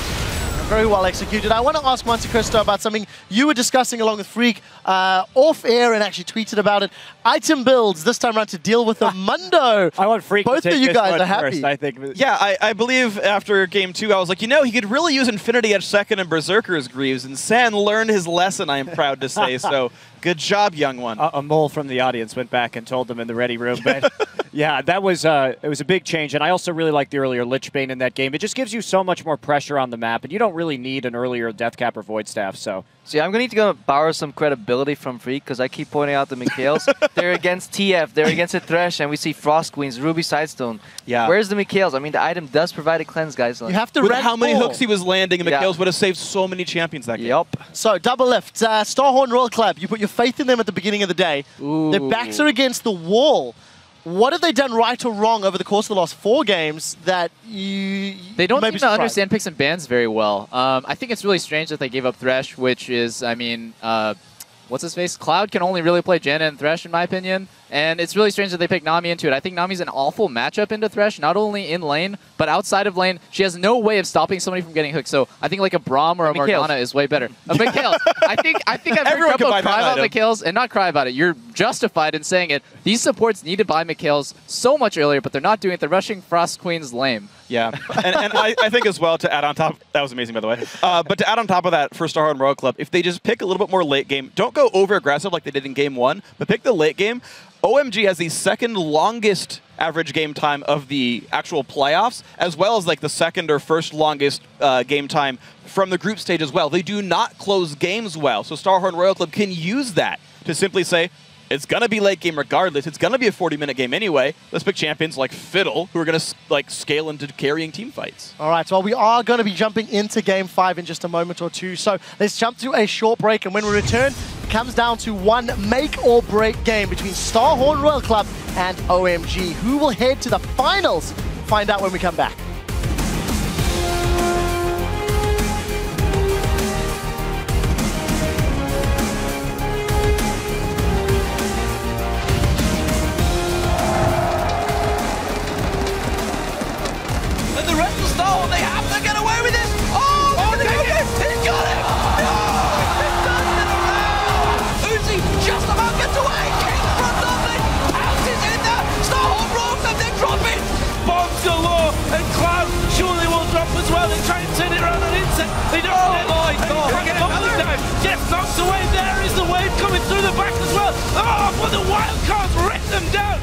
Very well executed. I want to ask Monte Cristo about something you were discussing along with Freak off air and actually tweeted about it. Item builds this time around to deal with the Mundo. I want Freak Both to take of you this guys one are happy. first, I think. Yeah, I believe after game 2, I was like, he could really use Infinity Edge second and Berserker's Greaves, and San learned his lesson, I am proud to say. So good job, young one. A mole from the audience went back and told them in the ready room. But yeah, that was it was a big change. And I also really liked the earlier Lich Bane in that game. It just gives you so much more pressure on the map, and you don't really need an earlier Death Cap or Void Staff. So see, I'm going to need to borrow some credibility from Freak, because I keep pointing out the Mikhails. They're against TF, they're against a Thresh, and we see Frost Queens, Ruby Sidestone. Yeah. Where's the Mikhails? I mean, the item does provide a cleanse, guys. You have to With red how many ball. hooks he was landing, and Mikhails would have saved so many champions that game. Yep. So, double lift. Starhorn Royal Club, you put your faith in them at the beginning of the day. Ooh. Their backs are against the wall. What have they done right or wrong over the course of the last 4 games that they don't seem to understand picks and bans very well. I think it's really strange that they gave up Thresh, which is, I mean, what's his face? Cloud can only really play Janna and Thresh, in my opinion. And it's really strange that they picked Nami into it. I think Nami's an awful matchup into Thresh, not only in lane, but outside of lane. She has no way of stopping somebody from getting hooked. So I think like a Braum or a Morgana is way better. Mikhails. I think I've heard Krumpo cry about Mikhails, and not cry about it. You're justified in saying it. These supports need to buy Mikhails so much earlier, but they're not doing it. They're rushing Frost Queen's lame. Yeah, and I think as well, to add on top, that was amazing by the way, but to add on top of that for Starhorn Royal Club, if they just pick a little bit more late game, don't go over aggressive like they did in game 1, but pick the late game. OMG has the second longest average game time of the actual playoffs, as well as like the second or first longest game time from the group stage as well. They do not close games well, so Starhorn Royal Club can use that to simply say, it's going to be late game regardless. It's going to be a 40-minute game anyway. Let's pick champions like Fiddle, who are going to like scale into carrying team fights. All right, well, we are going to be jumping into Game 5 in just a moment or two. So let's jump to a short break. And when we return, it comes down to one make-or-break game between Starhorn Royal Club and OMG. Who will head to the finals? Find out when we come back. They have to get away with it! Oh, he's got it! No! It does it around! Uzi just about gets away! King front of it! Pounces in there! Starhorn rolls and they drop it! Bombs galore! And Cloud surely will drop as well. They try and turn it around on Insect. They don't get it! Oh my God! Yes, knocks away. There is the wave coming through the back as well. Oh, but the wild cards rip them down!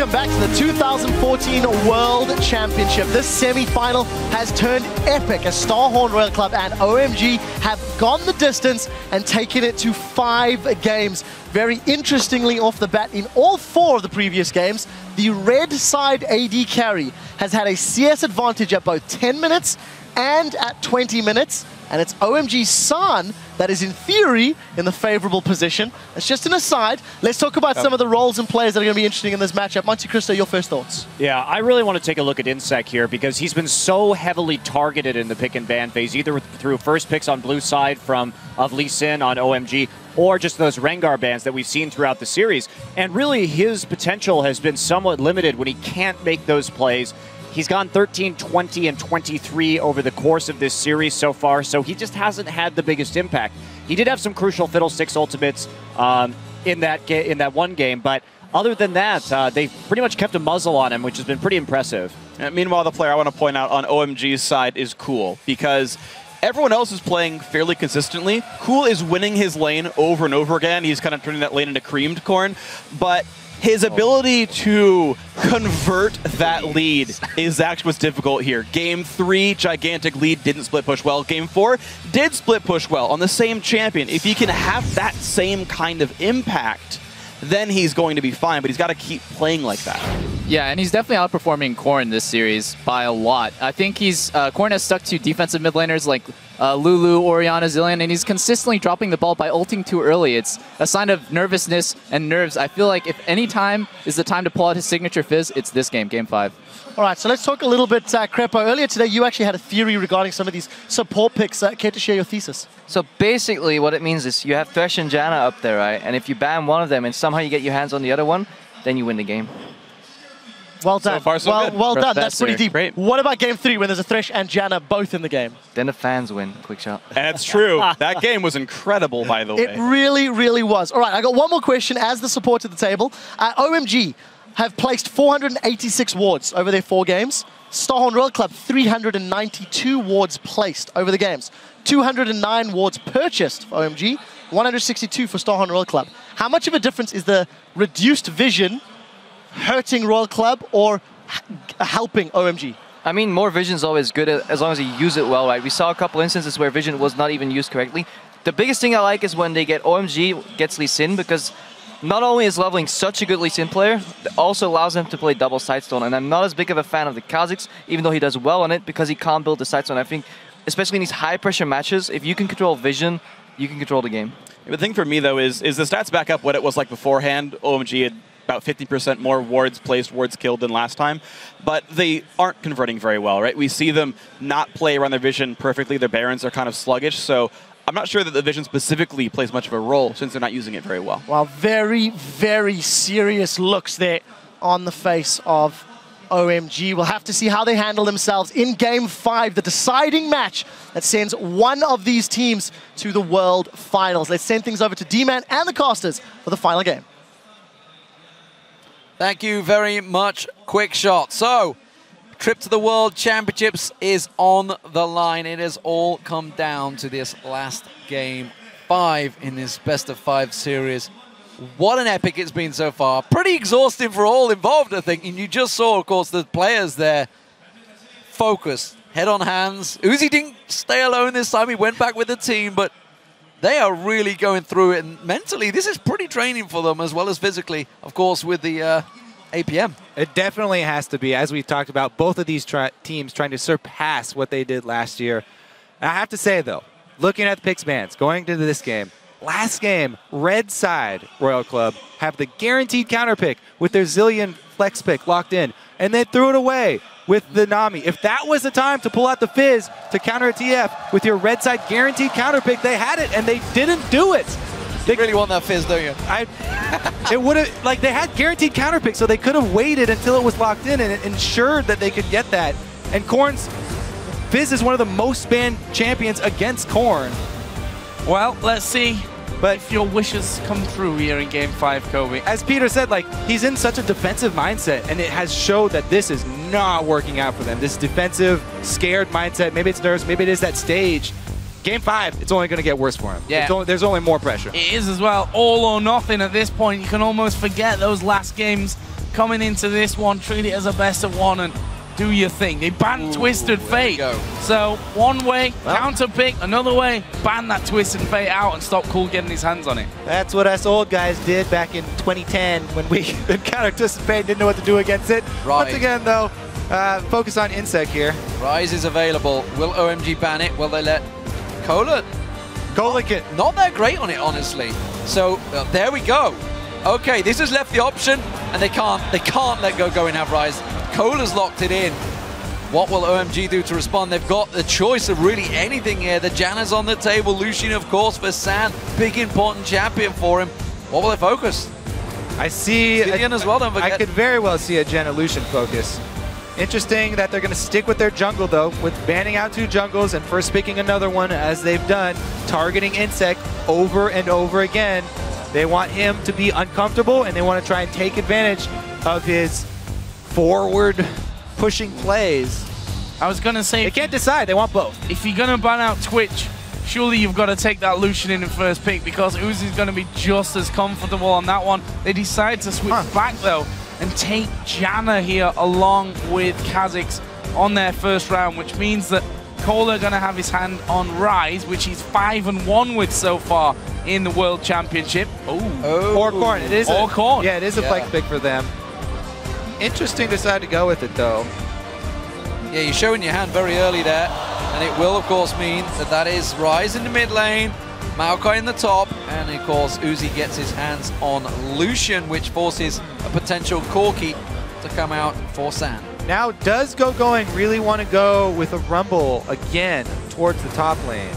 welcome back to the 2014 World Championship. This semi-final has turned epic as Starhorn Royal Club and OMG have gone the distance and taken it to 5 games. Very interestingly off the bat, in all 4 of the previous games, the red side AD carry has had a CS advantage at both 10 minutes and at 20 minutes. And it's OMG San that is, in theory, in the favorable position. It's just an aside. Let's talk about some of the roles and players that are going to be interesting in this matchup. Monte Cristo, your first thoughts? Yeah, I really want to take a look at Insec here because he's been so heavily targeted in the pick and ban phase, either through first picks on blue side of Lee Sin on OMG, or just those Rengar bans that we've seen throughout the series. And really, his potential has been somewhat limited when he can't make those plays. He's gone 13, 20, and 23 over the course of this series so far, so he just hasn't had the biggest impact. He did have some crucial Fiddlesticks ultimates in that one game, but other than that, they've pretty much kept a muzzle on him, which has been pretty impressive. And meanwhile, the player I want to point out on OMG's side is Cool, because everyone else is playing fairly consistently. Cool is winning his lane over and over again. He's kind of turning that lane into creamed corn, but his ability to convert that lead is actually what's difficult here. Game 3, gigantic lead, didn't split push well. Game 4, did split push well on the same champion. If he can have that same kind of impact, then he's going to be fine, but he's got to keep playing like that. Yeah, and he's definitely outperforming Korn this series by a lot. I think Korn has stuck to defensive mid laners like Lulu, Orianna, Zillion, and he's consistently dropping the ball by ulting too early. It's a sign of nervousness and nerves. I feel like if any time is the time to pull out his signature fizz, it's this game, Game 5. All right, so let's talk a little bit, Crepo. Earlier today, you actually had a theory regarding some of these support picks. Care to share your thesis? So basically what it means is you have Thresh and Janna up there, right? And if you ban one of them and somehow you get your hands on the other one, then you win the game. Well done. So far, so good. Well done. That's pretty deep. Great. What about Game 3 when there's a Thresh and Janna both in the game? Then the fans win. Quick shot. And it's true. That game was incredible, by the way. It really, really was. All right, I got one more question as the support at the table. OMG have placed 486 wards over their 4 games. Starhorn Royal Club, 392 wards placed over the games. 209 wards purchased for OMG, 162 for Starhorn Royal Club. How much of a difference is the reduced vision hurting Royal Club or helping OMG? I mean, more vision is always good as long as you use it well, right? We saw a couple instances where vision was not even used correctly. The biggest thing I like is when they get OMG gets Lee Sin, because not only is leveling such a good Lee Sin player, it also allows him to play double Sidestone. And I'm not as big of a fan of the Kha'Zix, even though he does well on it, because he can't build the Sidestone. I think, especially in these high-pressure matches, if you can control vision, you can control the game. The thing for me, though, is the stats back up what it was like beforehand. OMG had about 50% more wards placed, wards killed than last time, but they aren't converting very well, right? We see them not play around their vision perfectly. Their Barons are kind of sluggish, so I'm not sure that the vision specifically plays much of a role since they're not using it very well. Well, very, very serious looks there on the face of OMG. We'll have to see how they handle themselves in Game 5, the deciding match that sends one of these teams to the World Finals. Let's send things over to D-Man and the casters for the final game. Thank you very much, Quick Shot. So, trip to the World Championships is on the line. It has all come down to this last Game 5 in this best-of-5 series. What an epic it's been so far. Pretty exhausting for all involved, I think. And you just saw, of course, the players there focused, head on hands. Uzi didn't stay alone this time. He went back with the team, but they are really going through it. And mentally, this is pretty draining for them as well as physically, of course, with the APM. It definitely has to be. As we've talked about, both of these teams trying to surpass what they did last year. And I have to say, though, looking at the picks bans, going into this game, last game, red side Royal Club have the guaranteed counter pick with their Zillion flex pick locked in, and they threw it away with the Nami. If that was the time to pull out the Fizz to counter a TF with your red side guaranteed counter pick, they had it, and they didn't do it. They really want that Fizz, don't you? It would have, like, they had guaranteed counter pick, so they could have waited until it was locked in and ensured that they could get that. And Korn's Fizz is one of the most banned champions against Korn. Well, let's see if your wishes come true here in Game 5, Kobe. As Peter said, like, he's in such a defensive mindset, and it has showed that this is not working out for them. This defensive, scared mindset, maybe it's nerves, maybe it is that stage. Game 5, it's only going to get worse for him. Yeah. There's only more pressure. It is as well, all or nothing at this point. You can almost forget those last games coming into this one, treat it as a best of one and do your thing. They banned Twisted Fate. So one way, counter pick, another way, ban that Twisted Fate out and stop Cool getting his hands on it. That's what us old guys did back in 2010 when we encountered Twisted Fate and didn't know what to do against it. Right. Once again, though, focus on Insect here. Rise is available. Will OMG ban it? Will they let Cola? Cola get not that great on it, honestly. So there we go. Okay, this has left the option, and they can't let go and have Rise. Cola's locked it in. What will OMG do to respond? They've got the choice of really anything here. The Janna's on the table. Lucian, of course, for San. Big, important champion for him. What will they focus? I see Gideon as well, don't forget. I could very well see a Janna Lucian focus. Interesting that they're going to stick with their jungle, though, with banning out 2 jungles and first picking another one, as they've done, targeting Insect over and over again. They want him to be uncomfortable, and they want to try and take advantage of his forward-pushing plays. I was going to say... They can't decide. They want both. If you're going to ban out Twitch, surely you've got to take that Lucian in first pick, because Uzi's going to be just as comfortable on that one. They decide to switch back, though, and take Janna here along with Kha'Zix on their first round, which means that Cola going to have his hand on Rise, which he's 5-1 with so far in the World Championship. Or Corn. It is Corn. Yeah, it is a flex pick for them. Interesting decide to go with it, though. Yeah, you're showing your hand very early there, and it will, of course, mean that that is Rise in the mid lane, Maokai in the top, and of course Uzi gets his hands on Lucian, which forces a potential Corki to come out for San. Now, does Going really want to go with a Rumble again towards the top lane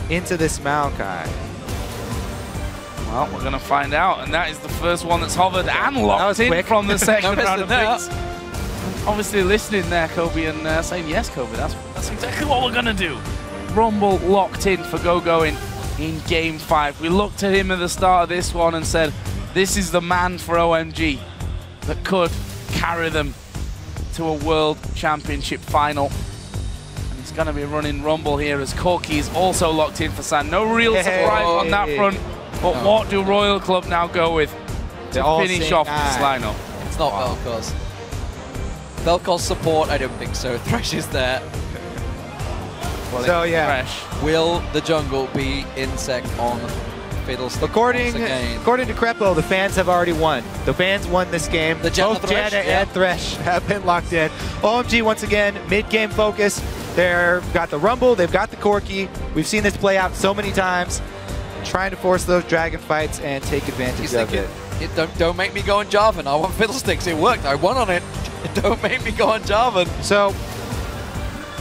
into this Maokai? Well, we're going to find out, and that is the first one that's hovered and locked in quick. from the second No round of missing picks. Obviously listening there, Kobe, and saying, yes, Kobe, that's exactly what we're going to do. Rumble locked in for Going in Game 5. We looked at him at the start of this one and said, this is the man for OMG that could carry them to a World Championship final. And he's going to be running Rumble here as Corki is also locked in for San. No real surprise on that front, but what do Royal Club now go with to finish off this lineup? It's not Vel'Koz. Vel'Koz support, I don't think so. Thresh is there. So, yeah. Thresh. Will the jungle be Insect on Fiddlestick According again? to Crepo, the fans have already won. The fans won this game. The Janna Both Thresh, Janna and Thresh have been locked in. OMG, once again, mid-game focus. They've got the Rumble, they've got the Corki. We've seen this play out so many times. Trying to force those dragon fights and take advantage of it. Don't make me go on Jarvan. I want Fiddlesticks. It worked. I won on it. Don't make me go on Jarvan. So,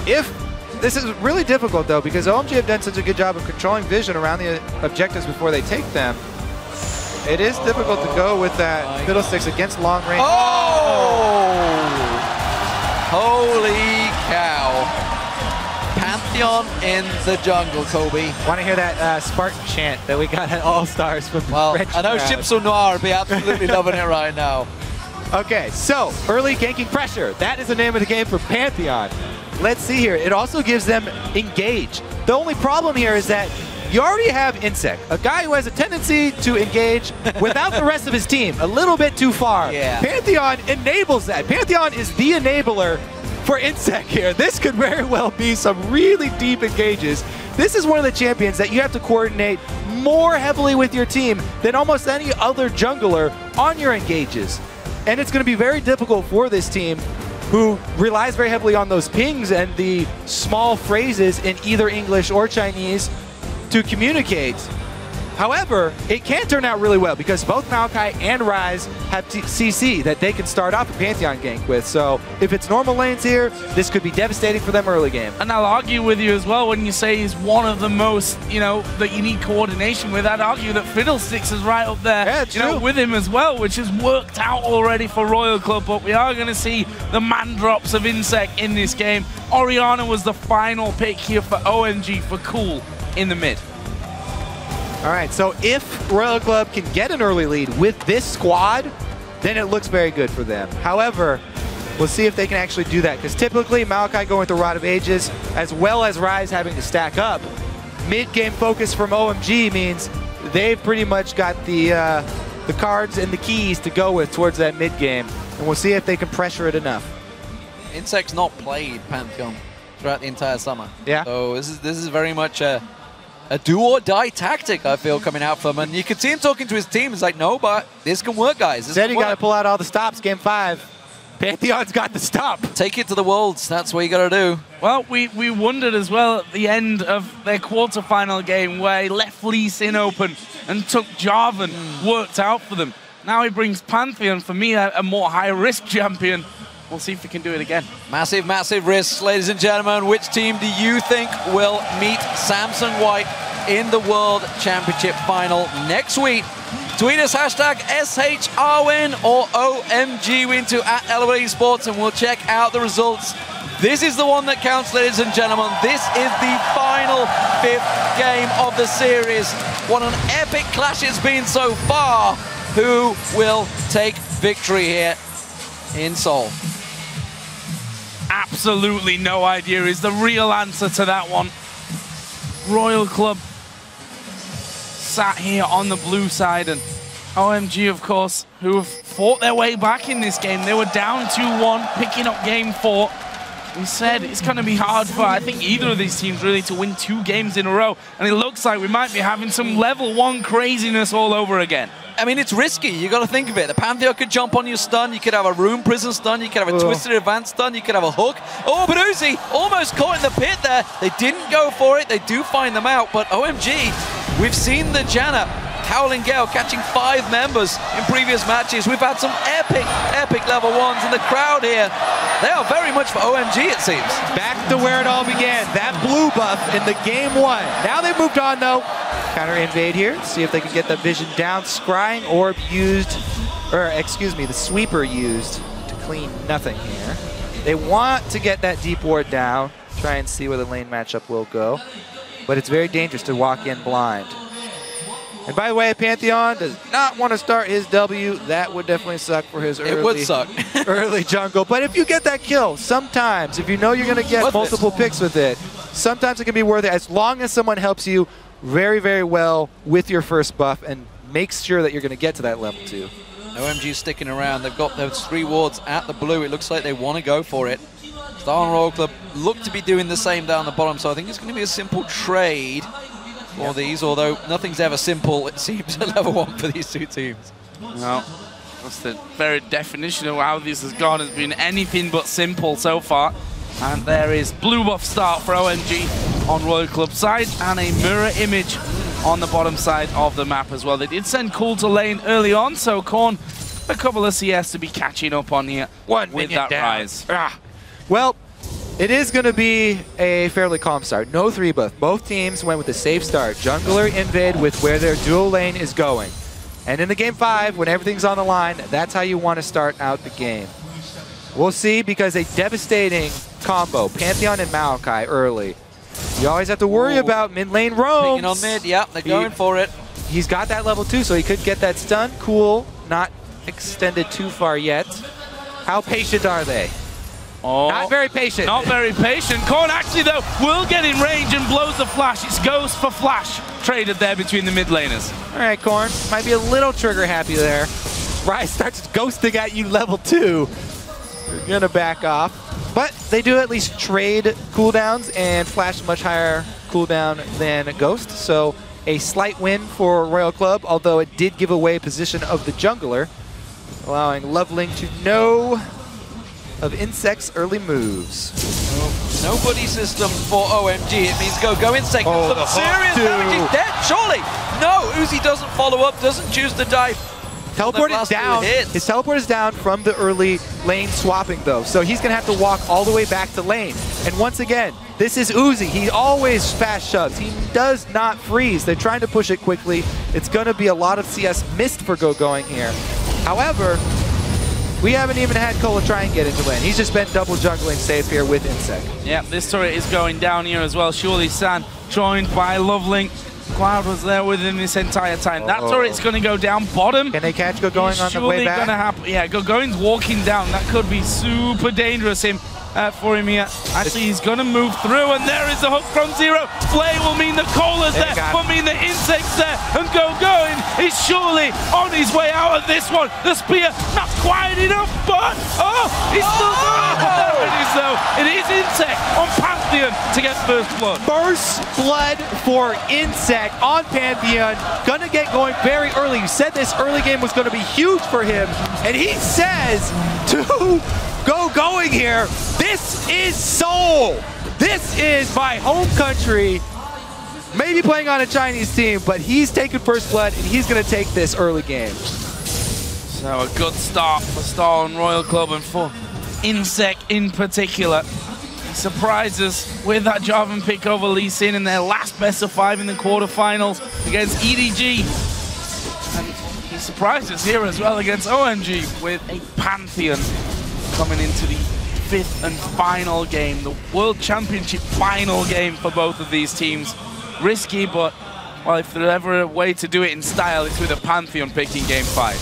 this is really difficult, though, because OMG have done such a good job of controlling vision around the objectives before they take them. It is difficult to go with that Fiddlesticks against long range. Oh! Holy cow. Pantheon in the jungle, Kobe. Want to hear that Spartan chant that we got at All-Stars from French I know crowd. Chipso Noir would be absolutely loving it right now. Okay, so early ganking pressure. That is the name of the game for Pantheon. Let's see here. It also gives them engage. The only problem here is that you already have Insect, a guy who has a tendency to engage without the rest of his team, a little bit too far. Yeah. Pantheon enables that. Pantheon is the enabler for Insect here. This could very well be some really deep engages. This is one of the champions that you have to coordinate more heavily with your team than almost any other jungler on your engages. And it's going to be very difficult for this team, who relies very heavily on those pings and the small phrases in either English or Chinese to communicate. However, it can turn out really well because both Maokai and Rise have CC that they can start off a Pantheon gank with. So if it's normal lanes here, this could be devastating for them early game. And I'll argue with you as well when you say he's one of the most, that you need coordination with. I'd argue that Fiddlesticks is right up there, with him as well, which has worked out already for Royal Club. But we are going to see the man drops of Insect in this game. Orianna was the final pick here for OMG for Cool in the mid. All right, so if Royal Club can get an early lead with this squad, then it looks very good for them. However, we'll see if they can actually do that, because typically Maokai going with the Rod of Ages, as well as Rise having to stack up. Mid-game focus from OMG means they've pretty much got the the cards and the keys to go with towards that mid game, and we'll see if they can pressure it enough. Insect's not played Pantheon throughout the entire summer. Yeah. So this is very much a do or die tactic, I feel, coming out from him. And you could see him talking to his team. It's like, no, but this can work, guys. This Said can you got to work. pull out all the stops. Game 5. Pantheon's got the stop. Take it to the Worlds. That's what you got to do. Well, we wondered as well at the end of their quarterfinal game where he left Lee Sin open and took Jarvan, worked out for them. Now he brings Pantheon, for me, a more high-risk champion. We'll see if we can do it again. Massive, massive risks, ladies and gentlemen. Which team do you think will meet Samsung White in the World Championship final next week? Tweet us hashtag SHRWin or OMGWin to @LOL Esports and we'll check out the results. This is the one that counts, ladies and gentlemen. This is the final 5th game of the series. What an epic clash it's been so far. Who will take victory here in Seoul? Absolutely no idea is the real answer to that one. Royal Club sat here on the blue side, and OMG, of course, who have fought their way back in this game. They were down 2-1, picking up game 4. We said it's going to be hard for, I think, either of these teams really to win 2 games in a row, and it looks like we might be having some level 1 craziness all over again. I mean, it's risky. You got to think of it. The Pantheon could jump on your stun. You could have a Rune Prison stun. You could have a Twisted Advance stun. You could have a hook. Oh, but Uzi almost caught in the pit there. They didn't go for it. They do find them out. But OMG, we've seen the Janna, Howling Gale, catching 5 members in previous matches. We've had some epic level 1s. And the crowd here, they are very much for OMG, it seems. Back to where it all began. That blue buff in the game 1. Now they've moved on, though. Counter invade here, see if they can get the vision down. Scrying orb used, or excuse me, the sweeper used to clean nothing here. They want to get that deep ward down, try and see where the lane matchup will go. But it's very dangerous to walk in blind. And by the way, Pantheon does not want to start his W. That would definitely suck for his early, it would suck. early jungle. But if you get that kill, sometimes, if you know you're going to get multiple picks with it, sometimes it can be worth it as long as someone helps you very, very well with your first buff and makes sure that you're going to get to that level 2. OMG sticking around. They've got those 3 wards at the blue. It looks like they want to go for it. Star Royal Club look to be doing the same down the bottom, so I think it's going to be a simple trade for these, although nothing's ever simple, it seems, at level 1 for these 2 teams. Well, that's the very definition of how this has gone, has been anything but simple so far. And there is blue buff start for OMG on Royal Club side, and a mirror image on the bottom side of the map as well. They did send Cool to lane early on, so Korn, a couple of CS to be catching up on here with that rise. Well, it is going to be a fairly calm start. No 3 buff. Both teams went with a safe start. Jungler invade with where their dual lane is going. And in the game 5, when everything's on the line, that's how you want to start out the game. We'll see, because a devastating combo, Pantheon and Maokai early. You always have to worry about mid lane roams. Picking on mid, yeah, they're going for it. He's got that level 2, so he could get that stun. Cool, not extended too far yet. How patient are they? Oh, not very patient. Not very patient. Korn actually, though, will get in range and blows the flash. It's Ghost for flash traded there between the mid laners. All right, Korn, might be a little trigger happy there. Rise starts ghosting at you level 2. You're gonna back off. But they do at least trade cooldowns and flash much higher cooldown than Ghost. So a slight win for Royal Club, although it did give away position of the jungler, allowing Leveling to know of Insect's early moves. No buddy system for OMG. It means go Insect. Some serious damage. He's dead, surely. No, Uzi doesn't follow up, doesn't choose to dive. Teleport is down. His teleport is down from the early lane swapping, though. So he's going to have to walk all the way back to lane. And once again, this is Uzi. He always fast shoves. He does not freeze. They're trying to push it quickly. It's going to be a lot of CS missed for going here. However, we haven't even had Kola try and get into lane. He's just been double jungling safe here with Insect. Yeah, this turret is going down here as well. Surely San joined by Loveling. Cloud was there with him this entire time. That turret's going to go down bottom. Can they catch going on the way back? Gonna happen. Yeah, Gogoin's walking down. That could be super dangerous for him here. Actually, he's going to move through, and there is the hook from Zero. Flay will mean the Cola's there, will mean the Insect's there, and Gogoin is surely on his way out of this one. The spear, not quite enough, but it's still there it is though. It is Insect on Pantheon to get first blood. First blood for Insect on Pantheon. Gonna get going very early. You said this early game was gonna be huge for him, and he says to going here, this is Seoul. This is my home country. Maybe playing on a Chinese team, but he's taking first blood, and he's gonna take this early game. So a good start for Star and Royal Club, and for Insect in particular. He surprises with that Jarvan pick over Lee Sin in their last best of 5 in the quarterfinals against EDG. And he surprises here as well against OMG with a Pantheon coming into the 5th and final game, the World Championship final game for both of these teams. Risky, but well, if there's ever a way to do it in style, it's with a Pantheon picking game 5.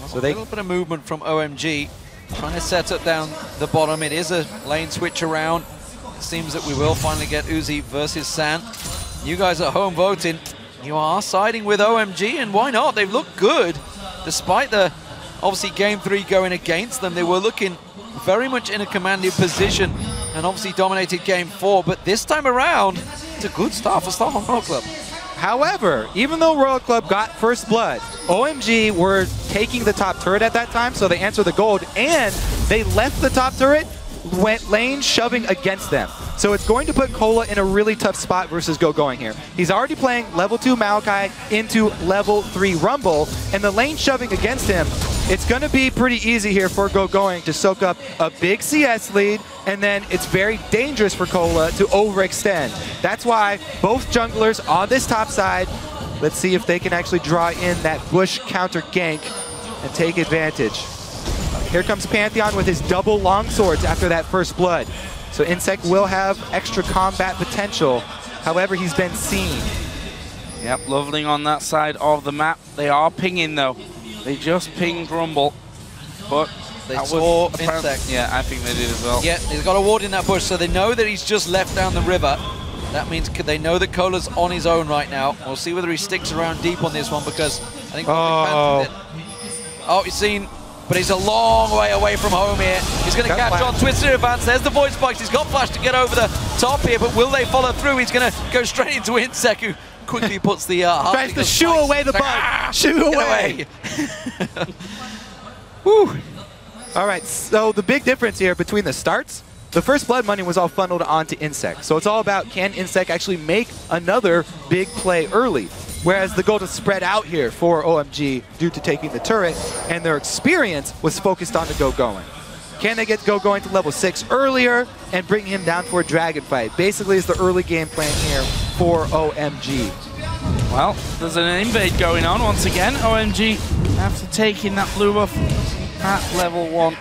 So a little bit of movement from OMG, trying to set up down the bottom. It is a lane switch around. It seems that we will finally get Uzi versus San. You guys at home voting. You are siding with OMG, and why not? They've looked good, despite the obviously game 3 going against them. They were looking very much in a commanding position and obviously dominated game 4, but this time around, it's a good start for Star Royal Club. However, even though Royal Club got first blood, OMG were taking the top turret at that time, so they answered the gold, and they left the top turret, went lane shoving against them. So it's going to put Cola in a really tough spot versus going here. He's already playing level 2 Maokai into level 3 Rumble, and the lane shoving against him, it's going to be pretty easy here for going to soak up a big CS lead, and then it's very dangerous for Cola to overextend. That's why both junglers on this top side, let's see if they can actually draw in that bush counter gank and take advantage. Here comes Pantheon with his double longswords after that first blood. So Insect will have extra combat potential. However, he's been seen. Yep, Loveling on that side of the map. They are pinging though. They just pinged Rumble, but they saw Insect. Yeah, I think they did as well. Yeah, he's got a ward in that bush, so they know that he's just left down the river. That means they know that Cola's on his own right now. We'll see whether he sticks around deep on this one, because I think... Oh, he's seen... But he's a long way away from home here. He's going to catch on Twister advance. There's the voice box. He's got flash to get over the top here, but will they follow through? He's going to go straight into Insect, who quickly puts the tries to shoo away the bug. Shoo away. Woo. All right, so the big difference here between the starts, the first blood money was all funneled onto Insect. So it's all about, can Insect actually make another big play early? Whereas the goal to spread out here for OMG due to taking the turret, and their experience was focused on the going. Can they get going to level 6 earlier and bring him down for a dragon fight? Basically, is the early game plan here for OMG. Well, there's an invade going on once again. OMG after taking that blue buff at level 1.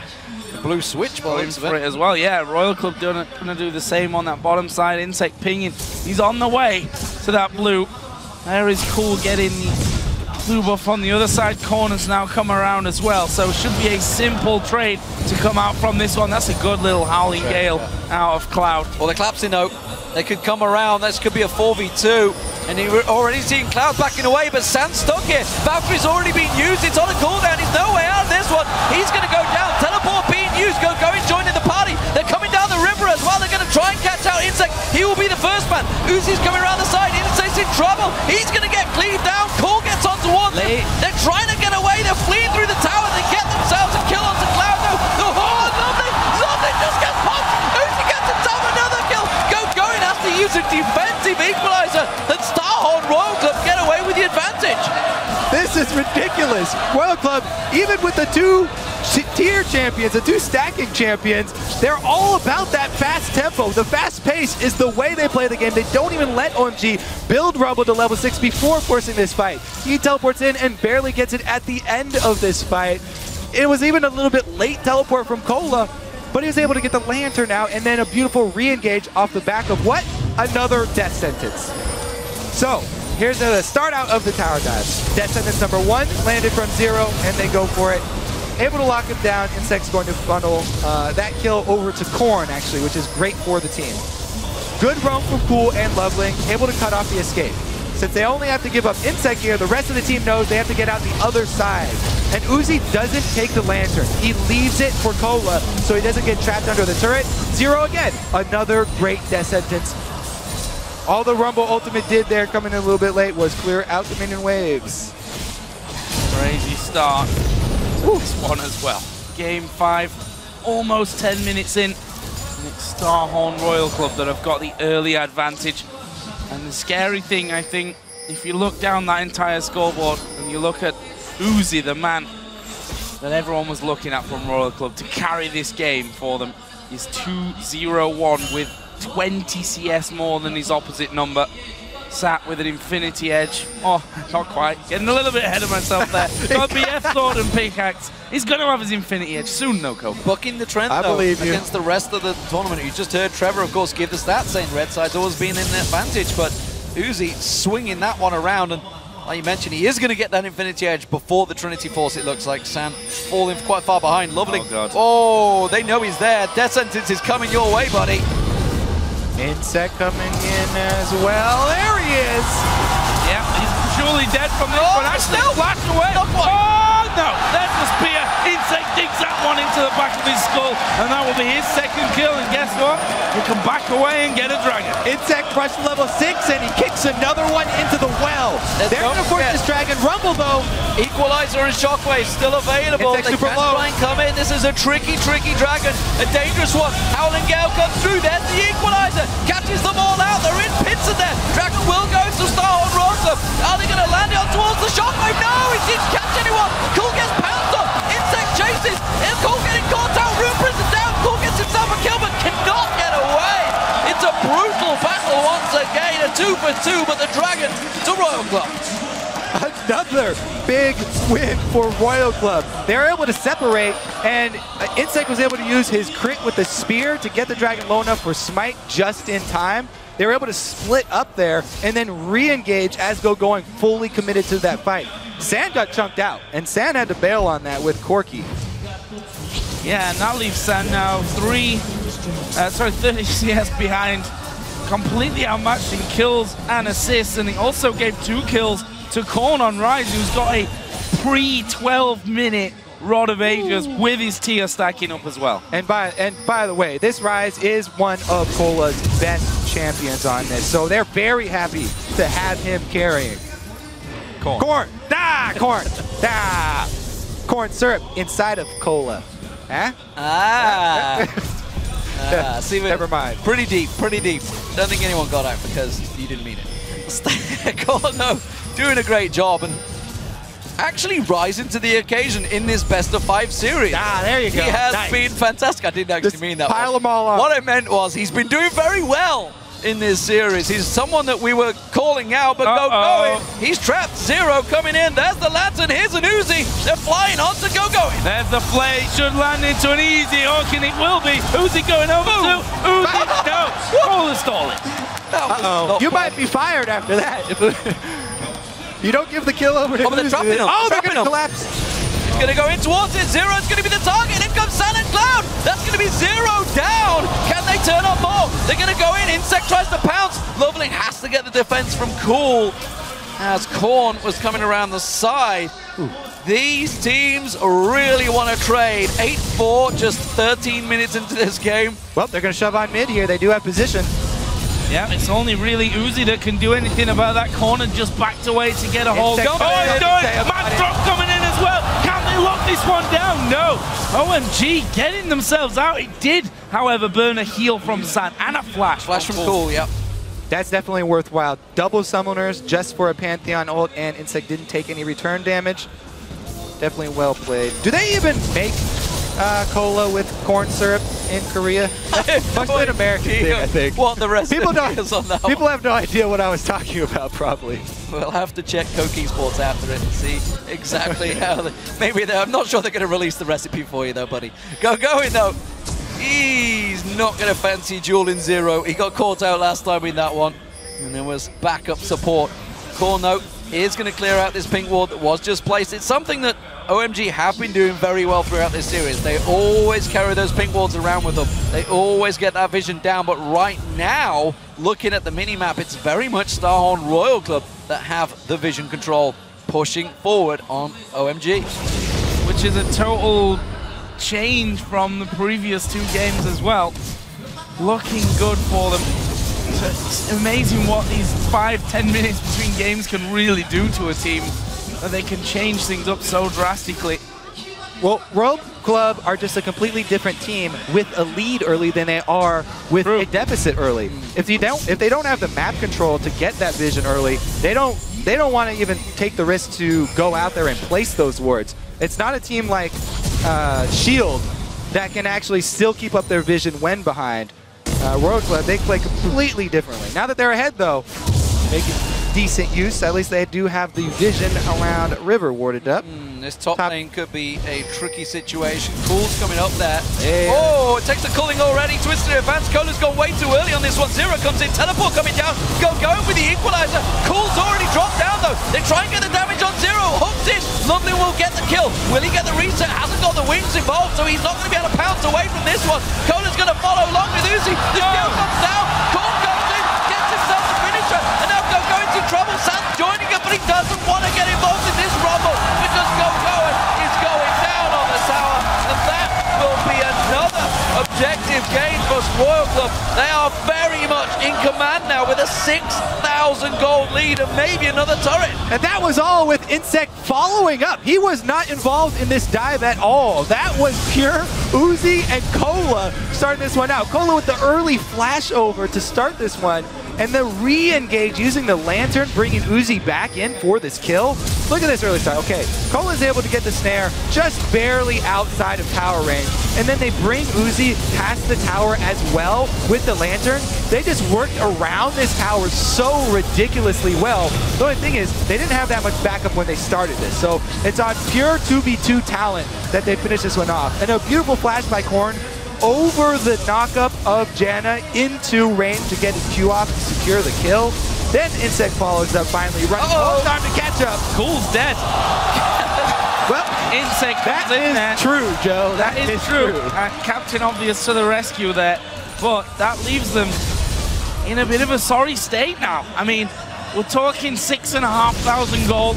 The blue switch going for it as well. Yeah, Royal Club gonna do the same on that bottom side. Insect pinging. He's on the way to that blue. There is Cool getting the blue buff on the other side. Corners now come around as well. So it should be a simple trade to come out from this one. That's a good little Howling Gale out of Cloud. Well, the collapsing note, they could come around. This could be a 4v2. And you're already seeing Cloud backing away, but San's stuck here. Valkyrie's already been used. It's on a cooldown. He's no way out of this one. He's going to go down. Teleport being used. Going joining the party. They're coming down the river as well. They're going to try and catch out Insect. He will be the first man. Uzi's coming around the side. Insect's in trouble. He's going to get cleaved down. Cool gets on towards him. They're trying to get away. They're fleeing through the tower. They get themselves a kill onto Cloud. Oh, lovely. Lovely just gets popped. Uzi gets himself another kill. Going has to use a defensive equalizer. And Starhorn Royal Club get away with the advantage. This is ridiculous. Royal Club, even with the 2-tier champions, the 2 stacking champions, they're all about that fast tempo. The fast pace is the way they play the game. They don't even let OMG build Rumble to level 6 before forcing this fight. He teleports in and barely gets it at the end of this fight. It was even a little bit late teleport from Cola, but he was able to get the Lantern out and then a beautiful re-engage off the back of what? Another death sentence. So, here's the start out of the tower dives. Death sentence number 1, landed from 0, and they go for it. Able to lock him down. Insect's going to funnel that kill over to Korn, actually, which is great for the team. Good roam from Cool and Loveling, able to cut off the escape. Since they only have to give up Insect here, the rest of the team knows they have to get out the other side. And Uzi doesn't take the Lantern. He leaves it for Cola so he doesn't get trapped under the turret. Zero again. Another great death sentence. All the Rumble ultimate did there, coming in a little bit late, was clear out the minion waves. Crazy start to this one as well. Game 5, almost 10 minutes in. And it's Starhorn Royal Club that have got the early advantage. And the scary thing, I think, if you look down that entire scoreboard and you look at Uzi, the man that everyone was looking at from Royal Club to carry this game for them, is 2-0-1 with 20 CS more than his opposite number. Sat with an Infinity Edge. Oh, not quite. Getting a little bit ahead of myself there. Got BF Sword and Pickaxe. He's going to have his Infinity Edge soon, though, Cope. Bucking the trend, though, against the rest of the tournament. You just heard Trevor, of course, give the stats saying red side's always been in an advantage, but Uzi swinging that one around, and like you mentioned, he is going to get that Infinity Edge before the Trinity Force, it looks like. San falling quite far behind. Lovely. Oh, God. Oh, they know he's there. Death Sentence is coming your way, buddy. Insect coming in as well. There he is. Yeah, he's surely dead from this one. Actually, flashed away. Oh, no. There's the spear. Insect digs that one into the back of his skull, and that will be his second kill. And guess what? He can back away and get a dragon. Insect rushed level 6, and he kicks another one into the well. They're going to force this dragon. Rumble, though. Equalizer and Shockwave still available. Insect They super can low. try and come in. This is a tricky, tricky dragon. A dangerous one. Howling Gale comes through. There's the Equalizer. Catches them all out. They're in pits in there. Dragon will go to Starhorn Rosa. Are they going to land it on towards the Shockwave? No, he didn't catch anyone. Cool gets pounced on. Insect chases. It's Cool getting caught out. Rune Prison down. Cool gets himself a kill but cannot get away. It's a brutal battle once again. A 2 for 2, but the dragon to Royal Club. Another big win for Royal Club. They were able to separate, and Insect was able to use his crit with the spear to get the dragon low enough for Smite just in time. They were able to split up there and then re-engage as going fully committed to that fight. San got chunked out, and San had to bail on that with Corki. Yeah, and that leaves San now 30 CS behind. Completely outmatched in kills and assists, and he also gave 2 kills to Korn on Rise, who's got a pre-12-minute Rod of Ages with his tier stacking up as well. And by the way, this Rise is one of Cola's best champions on this, so they're very happy to have him carrying. Corn! Ah! Corn! Ah! Corn syrup inside of Cola. Huh? See, never mind. Pretty deep, pretty deep. Don't think anyone got out because you didn't mean it. No, doing a great job and actually rising to the occasion in this best-of-5 series. Ah, there you go. He has nice. been fantastic. I didn't actually mean that. Pile them all up. What I meant was he's been doing very well in this series. He's someone that we were calling out, but going. He's trapped. Zero coming in. There's the Lantern. Here's an Uzi. They're flying on to going. There's the flay. Should land into an easy hook, and it will be. Uzi going over to Uzi. No. Cola stalling. Uh-oh. You might be fired after that. You don't give the kill over to Uzi. They're trapping him. Oh, they're going to collapse. He's going to go in towards it. Zero's going to be the target. In comes San and Cloud. That's going to be Zero down. Can they turn on more? They're going to go in. Insect tries to pounce. Lovely has to get the defense from Cool. As Korn was coming around the side. These teams really want to trade. 8-4, just 13 minutes into this game. Well, they're going to shove on mid here. They do have position. Yeah, it's only really Uzi that can do anything about that corner, just backed away to get a hold. Oh, he's doing it! Mad drop coming in as well! Can they lock this one down? No! OMG getting themselves out. It did, however, burn a heal from San and a flash. Flash from Cool, yep. That's definitely worthwhile. Double summoners just for a Pantheon ult, and Insect didn't take any return damage. Definitely well played. Do they even make cola with corn syrup in Korea? That's must be an American thing, I think. What the rest people of don't, is on that people one. have no idea what I was talking about, probably. We'll have to check Coke Esports after it and see exactly how maybe I'm not sure they're going to release the recipe for you though, buddy. Going though. He's not going to fancy dueling Zero. He got caught out last time in that one. And there was backup support. Corno is going to clear out this pink ward that was just placed. It's something that OMG have been doing very well throughout this series. They always carry those pink wards around with them. They always get that vision down. But right now, looking at the mini-map, it's very much Starhorn Royal Club that have the vision control pushing forward on OMG. Which is a total change from the previous 2 games as well. Looking good for them. It's amazing what these 5-10 minutes between games can really do to a team. That they can change things up so drastically. Well, Royal Club are just a completely different team with a lead early than they are with a deficit early. If they don't have the map control to get that vision early, they don't want to even take the risk to go out there and place those wards. It's not a team like Shield that can actually still keep up their vision when behind. Royal Club, they play completely differently. Now that they're ahead, though, making decent use. At least they do have the vision around River warded up. This top lane could be a tricky situation. Cool's coming up there. Oh, it takes the culling already. Twisted advance. Cola's gone way too early on this one. Zero comes in. Teleport coming down. Going with the equalizer. Cool's already dropped down though. They try and get the damage on Zero. Hooked in. Lovely will get the kill. Will he get the reset? Hasn't got the wings involved, so he's not going to be able to pounce away from this one. Cola's going to follow along with Uzi. The kill comes down. Cool goes in. Gets himself the finisher. And now Go into trouble. Sam's joining him, but he doesn't want to get involved in this rumble because Go is going down on the tower, and that will be another objective gain for Royal Club. They are very much in command now with a 6,000 gold lead and maybe another turret. And that was all with Insect following up. He was not involved in this dive at all. That was pure Uzi and Cola starting this one out. Cola with the early flash over to start this one. And the re-engage using the Lantern, bringing Uzi back in for this kill. Look at this early start. Okay, Cola's able to get the snare just barely outside of tower range. And then they bring Uzi past the tower as well with the Lantern. They just worked around this tower so ridiculously well. The only thing is, they didn't have that much backup when they started this. So it's on pure 2v2 talent that they finished this one off. And a beautiful flash by Korn over the knockup of Janna into range to get his Q off to secure the kill. Then Insect follows up finally, running all time to catch up. Cool's dead. Well, Insect that is true, Joe. That is true. Captain Obvious to the rescue there. But that leaves them in a bit of a sorry state now. I mean, we're talking 6,500 gold.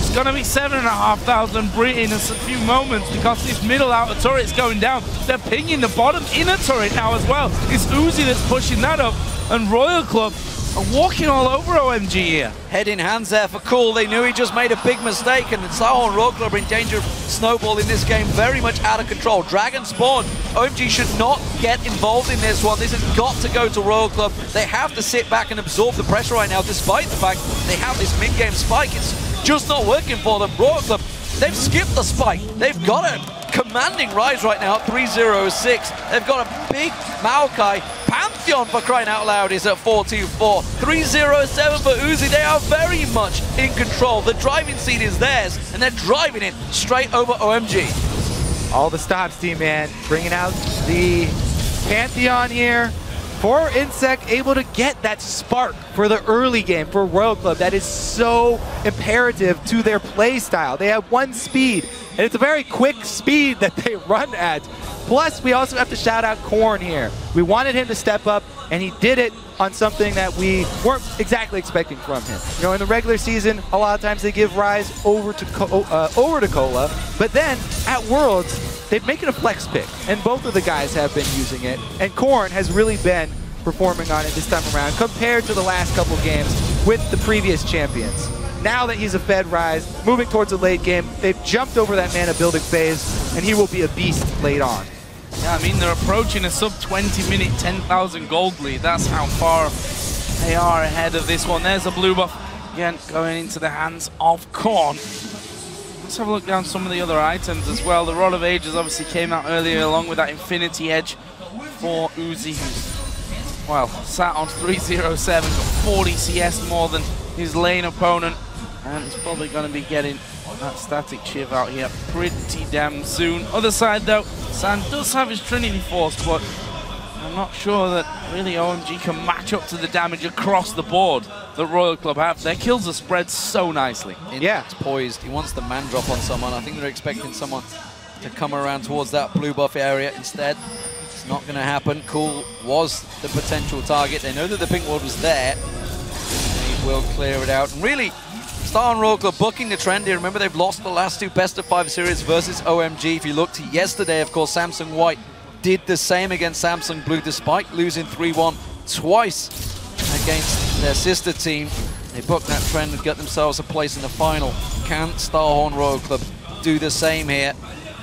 It's going to be 7,500 in a few moments because this middle outer turret's going down. They're pinging the bottom inner turret now as well. It's Uzi that's pushing that up, and Royal Club are walking all over OMG here. Head in hands there for Cool. They knew he just made a big mistake, and Sao and Royal Club are in danger of snowballing this game very much out of control. Dragon spawn. OMG should not get involved in this one. This has got to go to Royal Club. They have to sit back and absorb the pressure right now, despite the fact they have this mid-game spike. It's just not working for them. Royal Club, they've skipped the spike. They've got a commanding rise right now at 306. They've got a big Maokai. Pantheon, for crying out loud, is at 424. 307 for Uzi. They are very much in control. The driving seat is theirs, and they're driving it straight over OMG. All the stops, team, man. Bringing out the Pantheon here. For Insect, able to get that spark for the early game for Royal Club. That is so imperative to their play style. They have one speed, and it's a very quick speed that they run at. Plus, we also have to shout out Korn here. We wanted him to step up, and he did it on something that we weren't exactly expecting from him. You know, in the regular season, a lot of times they give Rise over to Cola, but then at Worlds, they've made it a flex pick, and both of the guys have been using it, and Korn has really been performing on it this time around compared to the last couple games with the previous champions. Now that he's a Fed Rise, moving towards the late game, they've jumped over that mana building phase, and he will be a beast late on. Yeah, I mean, they're approaching a sub-20-minute 10,000 gold lead. That's how far they are ahead of this one. There's a blue buff, again, going into the hands of Korn. Let's have a look down some of the other items as well. The Rod of Ages obviously came out earlier along with that Infinity Edge for Uzi, who's, well, sat on 307, got 40 CS more than his lane opponent, and is probably going to be getting that static shiv out here pretty damn soon. Other side though, San does have his Trinity Force, but I'm not sure that really OMG can match up to the damage across the board that Royal Club have. Their kills are spread so nicely. Yeah, it's poised. He wants the man drop on someone. I think they're expecting someone to come around towards that blue buff area instead. It's not going to happen. Cool was the potential target. They know that the pink ward was there. They will clear it out. And really, Star and Royal Club bucking the trend here. Remember, they've lost the last two best-of-5 series versus OMG. If you looked yesterday, of course, Samsung White did the same against Samsung Blue, despite losing 3-1 twice against their sister team. They bucked that trend and got themselves a place in the final. Can Starhorn Royal Club do the same here?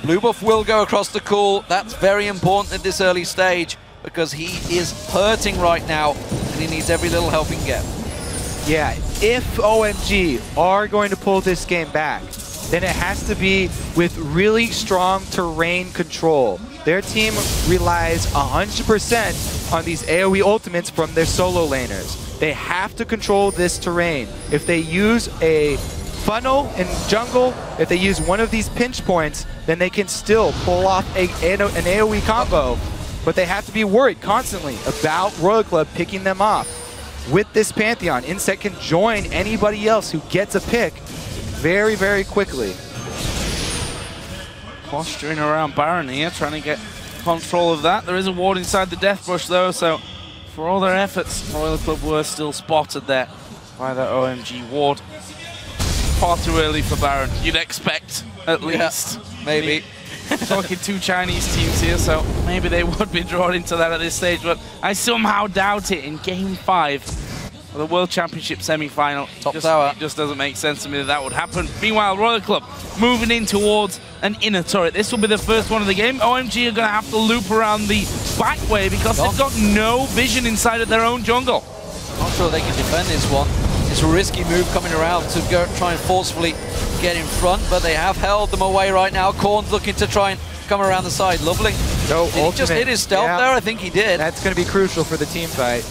Blue Buff will go across the cool. That's very important at this early stage because he is hurting right now and he needs every little help he can get. Yeah, if OMG are going to pull this game back, then it has to be with really strong terrain control. Their team relies 100% on these AoE ultimates from their solo laners. They have to control this terrain. If they use a funnel in jungle, if they use one of these pinch points, then they can still pull off an AoE combo. But they have to be worried constantly about Royal Club picking them off. With this Pantheon, Insect can join anybody else who gets a pick very, very quickly. Posturing around Baron here, trying to get control of that. There is a ward inside the Death Bush though, so for all their efforts, Royal Club were still spotted there by the OMG ward. Far too early for Baron, you'd expect, at least. Yeah, maybe. Talking two Chinese teams here, so maybe they would be drawn into that at this stage, but I somehow doubt it in Game 5 of the World Championship semi-final. Top tower. It just doesn't make sense to me that would happen. Meanwhile, Royal Club moving in towards an inner turret. This will be the first one of the game. OMG are going to have to loop around the back way because they've got no vision inside of their own jungle. Not sure they can defend this one. It's a risky move coming around to go try and forcefully get in front, but they have held them away right now. Korn's looking to try and come around the side. Lovely. No, did he just hit his stealth there? I think he did. That's going to be crucial for the team fight.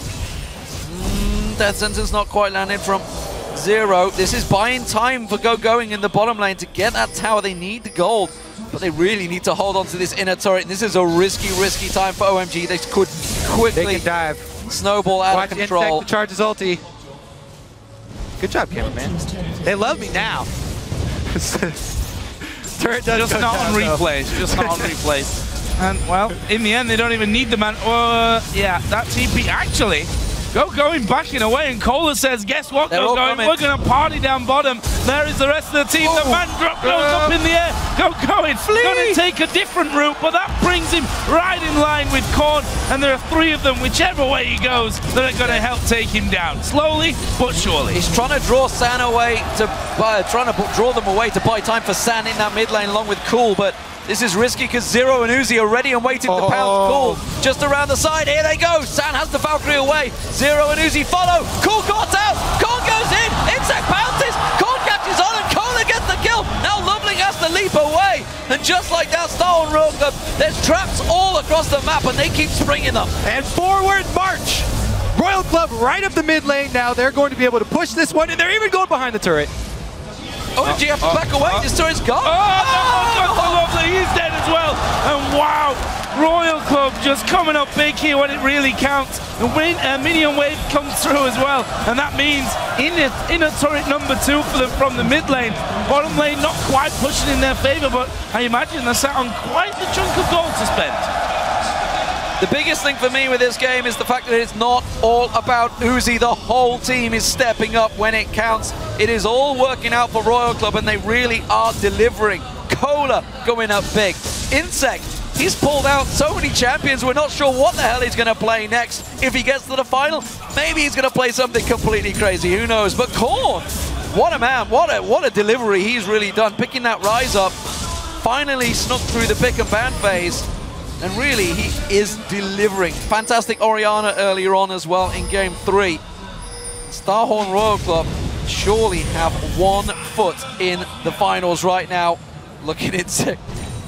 Death sentence not quite landed from Zero. This is buying time for going in the bottom lane to get that tower. They need the gold, but they really need to hold on to this inner turret. And this is a risky time for OMG. They could quickly they can dive. Snowball out of control. Insect to charge his ulti. Good job, cameraman. They love me now. Turret does just not on replays. Just not on replays. And well, in the end, they don't even need the man. Yeah, that TP actually. Going backing away, and Kohler says, guess what, We're going to party down bottom. There is the rest of the team. The man drop goes up in the air. Going. Going to take a different route, but that brings him right in line with Korn. And there are three of them, whichever way he goes, that are going to help take him down. Slowly, but surely. He's trying to draw San away, draw them away to buy time for San in that mid lane along with Cool, but this is risky because Zero and Uzi are ready and waiting to pounce Cool. Just around the side, here they go. San has the Valkyrie away. Zero and Uzi follow. Cool caught out. Korn goes in. Insect bounces. Korn catches on and Kohler gets the kill. Now Loveling has to leap away. And just like that, Star on Royal Club, there's traps all across the map and they keep springing them. And forward march. Royal Club right up the mid lane now. They're going to be able to push this one, and they're even going behind the turret. OMG have to back away. This turret's gone. Lovely. He's dead as well. And wow, Royal Club just coming up big here when it really counts. The minion wave comes through as well, and that means inner turret number 2 for them from the mid lane. Bottom lane not quite pushing in their favor, but I imagine they're sat on quite the chunk of gold to spend. The biggest thing for me with this game is the fact that it's not all about Uzi. The whole team is stepping up when it counts. It is all working out for Royal Club, and they really are delivering. Kohler going up big. Insect, he's pulled out so many champions. We're not sure what the hell he's going to play next. If he gets to the final, maybe he's going to play something completely crazy. Who knows? But Korn, what a man. What a delivery he's really done. Picking that Rise up. Finally snuck through the pick and ban phase. And really, he is delivering. Fantastic Orianna earlier on as well in Game 3. Starhorn Royal Club surely have 1 foot in the finals right now. Looking Insect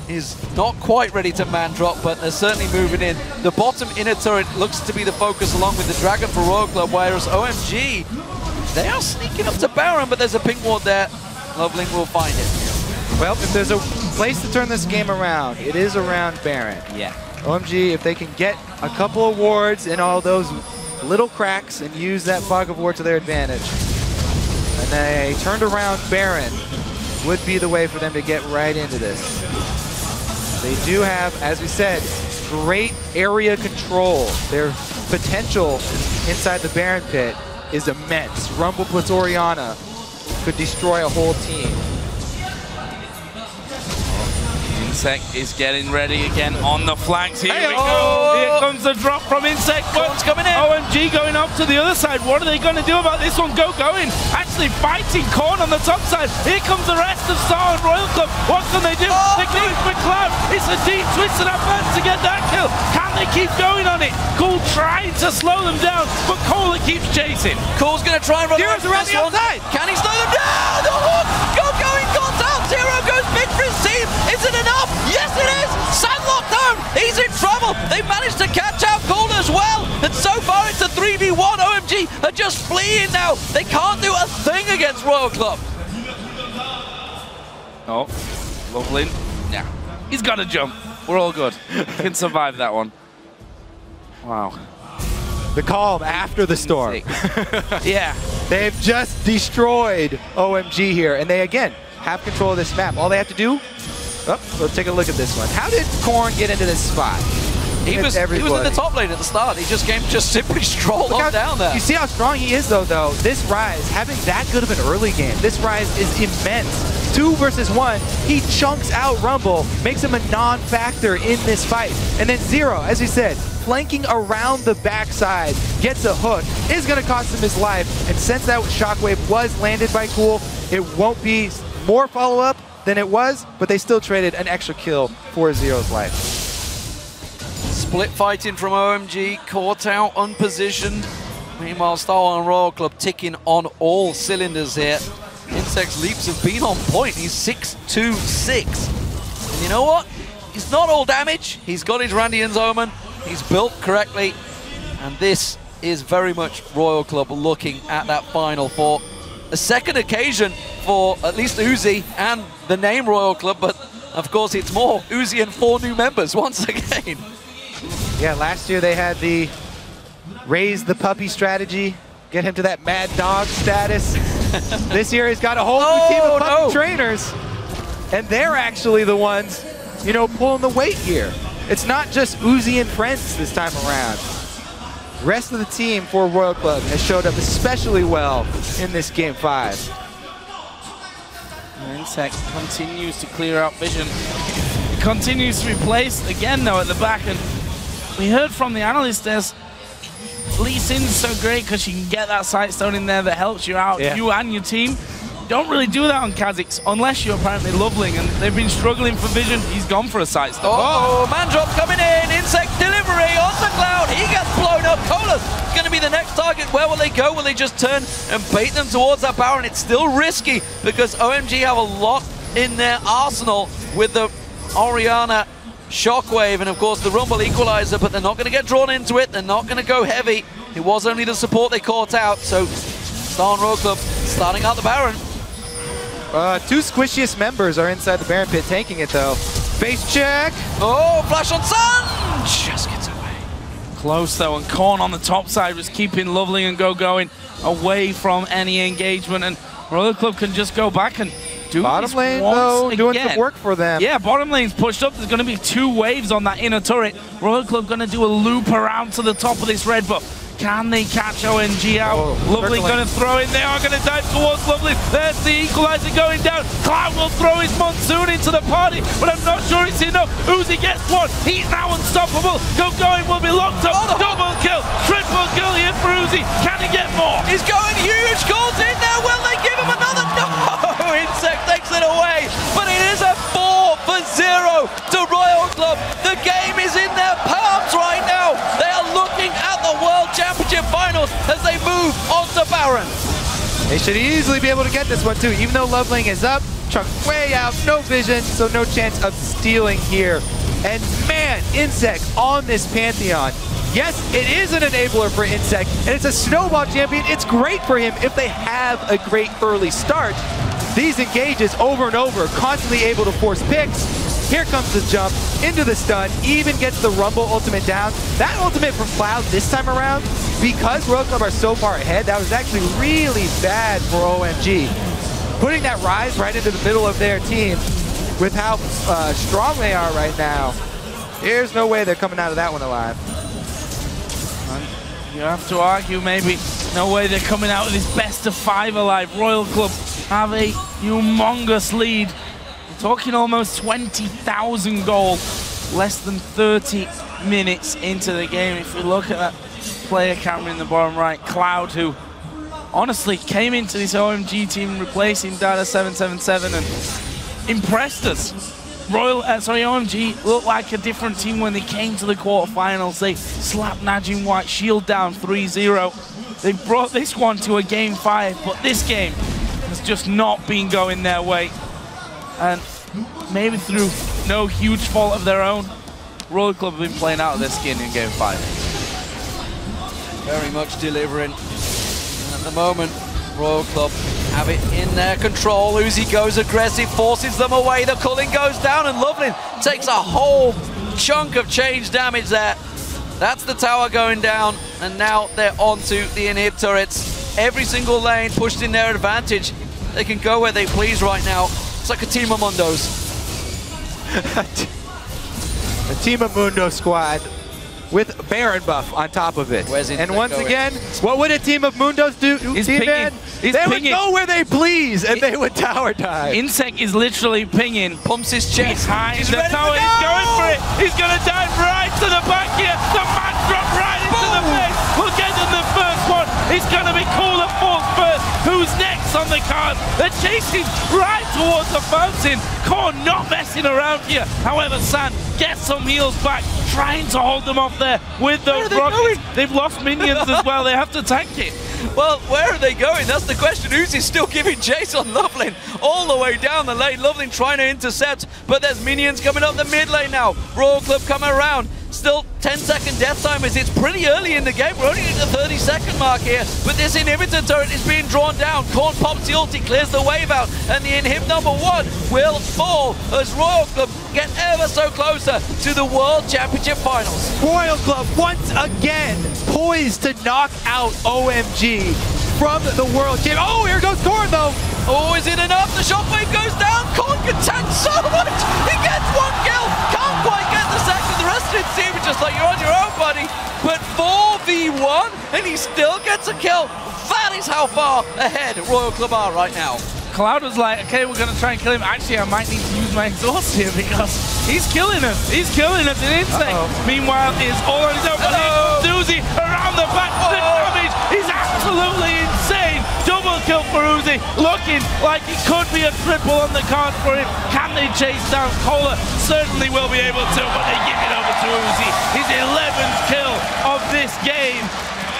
is not quite ready to man drop, but they're certainly moving in. The bottom inner turret looks to be the focus along with the Dragon for Royal Club, whereas OMG, they are sneaking up to Baron, but there's a pink ward there. Loveling will find it. Well, if there's a place to turn this game around, it is around Baron. Yeah. OMG, if they can get a couple of wards in all those little cracks and use that fog of war to their advantage, and they turned around Baron, would be the way for them to get right into this. They do have, as we said, great area control. Their potential inside the Baron pit is immense. Rumble plus Orianna could destroy a whole team. Insect is getting ready again on the flanks. Here we go. Here comes the drop from Insect. Corn's coming in. OMG going up to the other side. What are they going to do about this one? Going. Actually fighting Corn on the top side. Here comes the rest of Star and Royal Club. What can they do? They're going for Cloud. It's a deep twisted up to get that kill. Can they keep going on it? Cool trying to slow them down, but Kohler keeps chasing. Cole's going to try and run Zero's around the outside. Can he slow them down? The hook! Going, got out. Zero goes big for his team. Is it enough? Yes, it is. Sandlock down. He's in trouble. They managed to catch out Kohler as well. And so far, it's a 3v1. OMG are just fleeing now. They can't do a thing against Royal Club. Oh, Loveland. Yeah, he's got to jump. We're all good. Can survive that one. Wow. The calm after the storm. Yeah. They've just destroyed OMG here, and they, again, have control of this map. All they have to do... Oh, let's take a look at this one. How did Corn get into this spot? He was in the top lane at the start. He just simply strolled on down there. You see how strong he is, though. This Rise, having that good of an early game, this Rise is immense. 2 versus 1, he chunks out Rumble, makes him a non-factor in this fight. And then Zero, as you said, flanking around the backside, gets a hook, is going to cost him his life. And since that Shockwave was landed by Cool, it won't be more follow-up than it was, but they still traded an extra kill for Zero's life. Split fighting from OMG, caught out, unpositioned. Meanwhile, Star and Royal Club ticking on all cylinders here. Insect's leaps have been on point. He's 6-2-6. And you know what? He's not all damage. He's got his Randian's Omen. He's built correctly. And this is very much Royal Club looking at that final for a second occasion for at least Uzi and the name Royal Club, but of course it's more Uzi and 4 new members once again. Yeah, last year they had the raise the puppy strategy, get him to that mad dog status. This year he's got a whole new team of puppy trainers, and they're actually the ones, you know, pulling the weight here. It's not just Uzi and friends this time around. The rest of the team for Royal Club has showed up especially well in this Game 5. Insect continues to clear out vision. It continues to be placed again though at the back, and we heard from the analyst there's Lee Sin's so great because she can get that sight stone in there that helps you out, you and your team. Don't really do that on Kha'Zix unless you're apparently Loveling, and they've been struggling for vision. He's gone for a sight stone. Oh, man drop coming in. Insect delivery on the Cloud. He gets blown up. Kohler's going to be the next target. Where will they go? Will they just turn and bait them towards that Baron? It's still risky because OMG have a lot in their arsenal with the Orianna Shockwave and of course the Rumble Equalizer, but they're not going to get drawn into it. They're not going to go heavy. It was only the support they caught out, so Star and Royal Club starting out the Baron. 2 squishiest members are inside the Baron pit tanking it though. Face check! Oh, flash on Sun! Just gets away. Close though, and Korn on the top side was keeping Loveling and going away from any engagement, and Royal Club can just go back and do bottom lane though, doing some work for them. Yeah, bottom lane's pushed up. There's going to be 2 waves on that inner turret. Royal Club going to do a loop around to the top of this red buff. Can they catch OMG out? Lovely going to throw in. They are going to dive towards Lovely. There's the equalizer going down. Cloud will throw his Monsoon into the party, but I'm not sure it's enough. Uzi gets one. He's now unstoppable. Going will be locked up. Double kill. Triple kill here for Uzi. Can he get more? He's going huge. Calls in there. Will they give him another? No! Insect takes it away, but it is a 4-0 to Royal Club. The game is in their palms right now. They are looking at the World Championship Finals as they move on to Baron. They should easily be able to get this one too, even though Loveling is up, chucked way out, no vision, so no chance of stealing here. And man, Insect on this Pantheon. Yes, it is an enabler for Insect, and it's a snowball champion. It's great for him if they have a great early start. These engages over and over, constantly able to force picks. Here comes the jump into the stun, even gets the Rumble ultimate down. That ultimate from Cloud this time around, because Royal Club are so far ahead, that was actually really bad for OMG. Putting that Rise right into the middle of their team with how strong they are right now, there's no way they're coming out of that one alive. You have to argue maybe No way they're coming out with this best of 5 alive. Royal Club have a humongous lead. We're talking almost 20,000 gold, less than 30 minutes into the game. If we look at that player camera in the bottom right, Cloud, who honestly came into this OMG team replacing Data 777 and impressed us. OMG looked like a different team when they came to the quarterfinals. They slapped Najin White Shield down 3-0. They brought this one to a game 5, but this game has just not been going their way. And maybe through no huge fault of their own, Royal Club have been playing out of their skin in game 5. Very much delivering. And at the moment, Royal Club have it in their control. Uzi goes aggressive, forces them away. The culling goes down, and Loveland takes a whole chunk of change damage there. That's the tower going down, and now they're onto the inhib turrets. Every single lane pushed in their advantage. They can go where they please right now. It's like a Team of Mundos. A Team of Mundo squad with Baron buff on top of it. And once again, what would a Team of Mundos do? They would go where they please, and they would tower dive. Insec is literally pinging. Pumps his chest. Behind the tower. He's going for it. He's going to dive right to the back here. The man dropped right into the face. We'll get in the first one. It's going to be Cool at fourth first. Who's next on the card? They're chasing right towards the fountain. Korn not messing around here. However, San gets some heals back, trying to hold them off there with those rockets. They've lost minions as well. They have to tank it. Well, where are they going? That's the question. Uzi's still giving chase on Loveland all the way down the lane. Loveland trying to intercept, but there's minions coming up the mid lane now. Royal Club coming around. Still 10-second death timers. It's pretty early in the game. We're only at the 30-second mark here, but this inhibitor turret is being drawn down. Korn pops the ulti, clears the wave out, and the inhib number 1 will fall as Royal Club get ever so closer to the World Championship Finals. Royal Club once again poised to knock out OMG from the World Championship. Oh, here goes Korn though. Oh, is it enough? The shockwave goes down. Korn can tank so much. He gets 1 kill. Can't quite get the second. The rest of it seems just like you're on your own, buddy. But 4v1, and he still gets a kill. That is how far ahead Royal Club are right now. Cloud was like, okay, we're going to try and kill him. Actually, I might need to use my exhaust here because he's killing us. He's killing us in Instinct. Meanwhile, is all on his own. Uzi around the back. The damage is absolutely insane. Double kill for Uzi. Looking like it could be a triple on the card for him. Can they chase down Cola? Certainly will be able to, but they give it over to Uzi. His 11th kill of this game.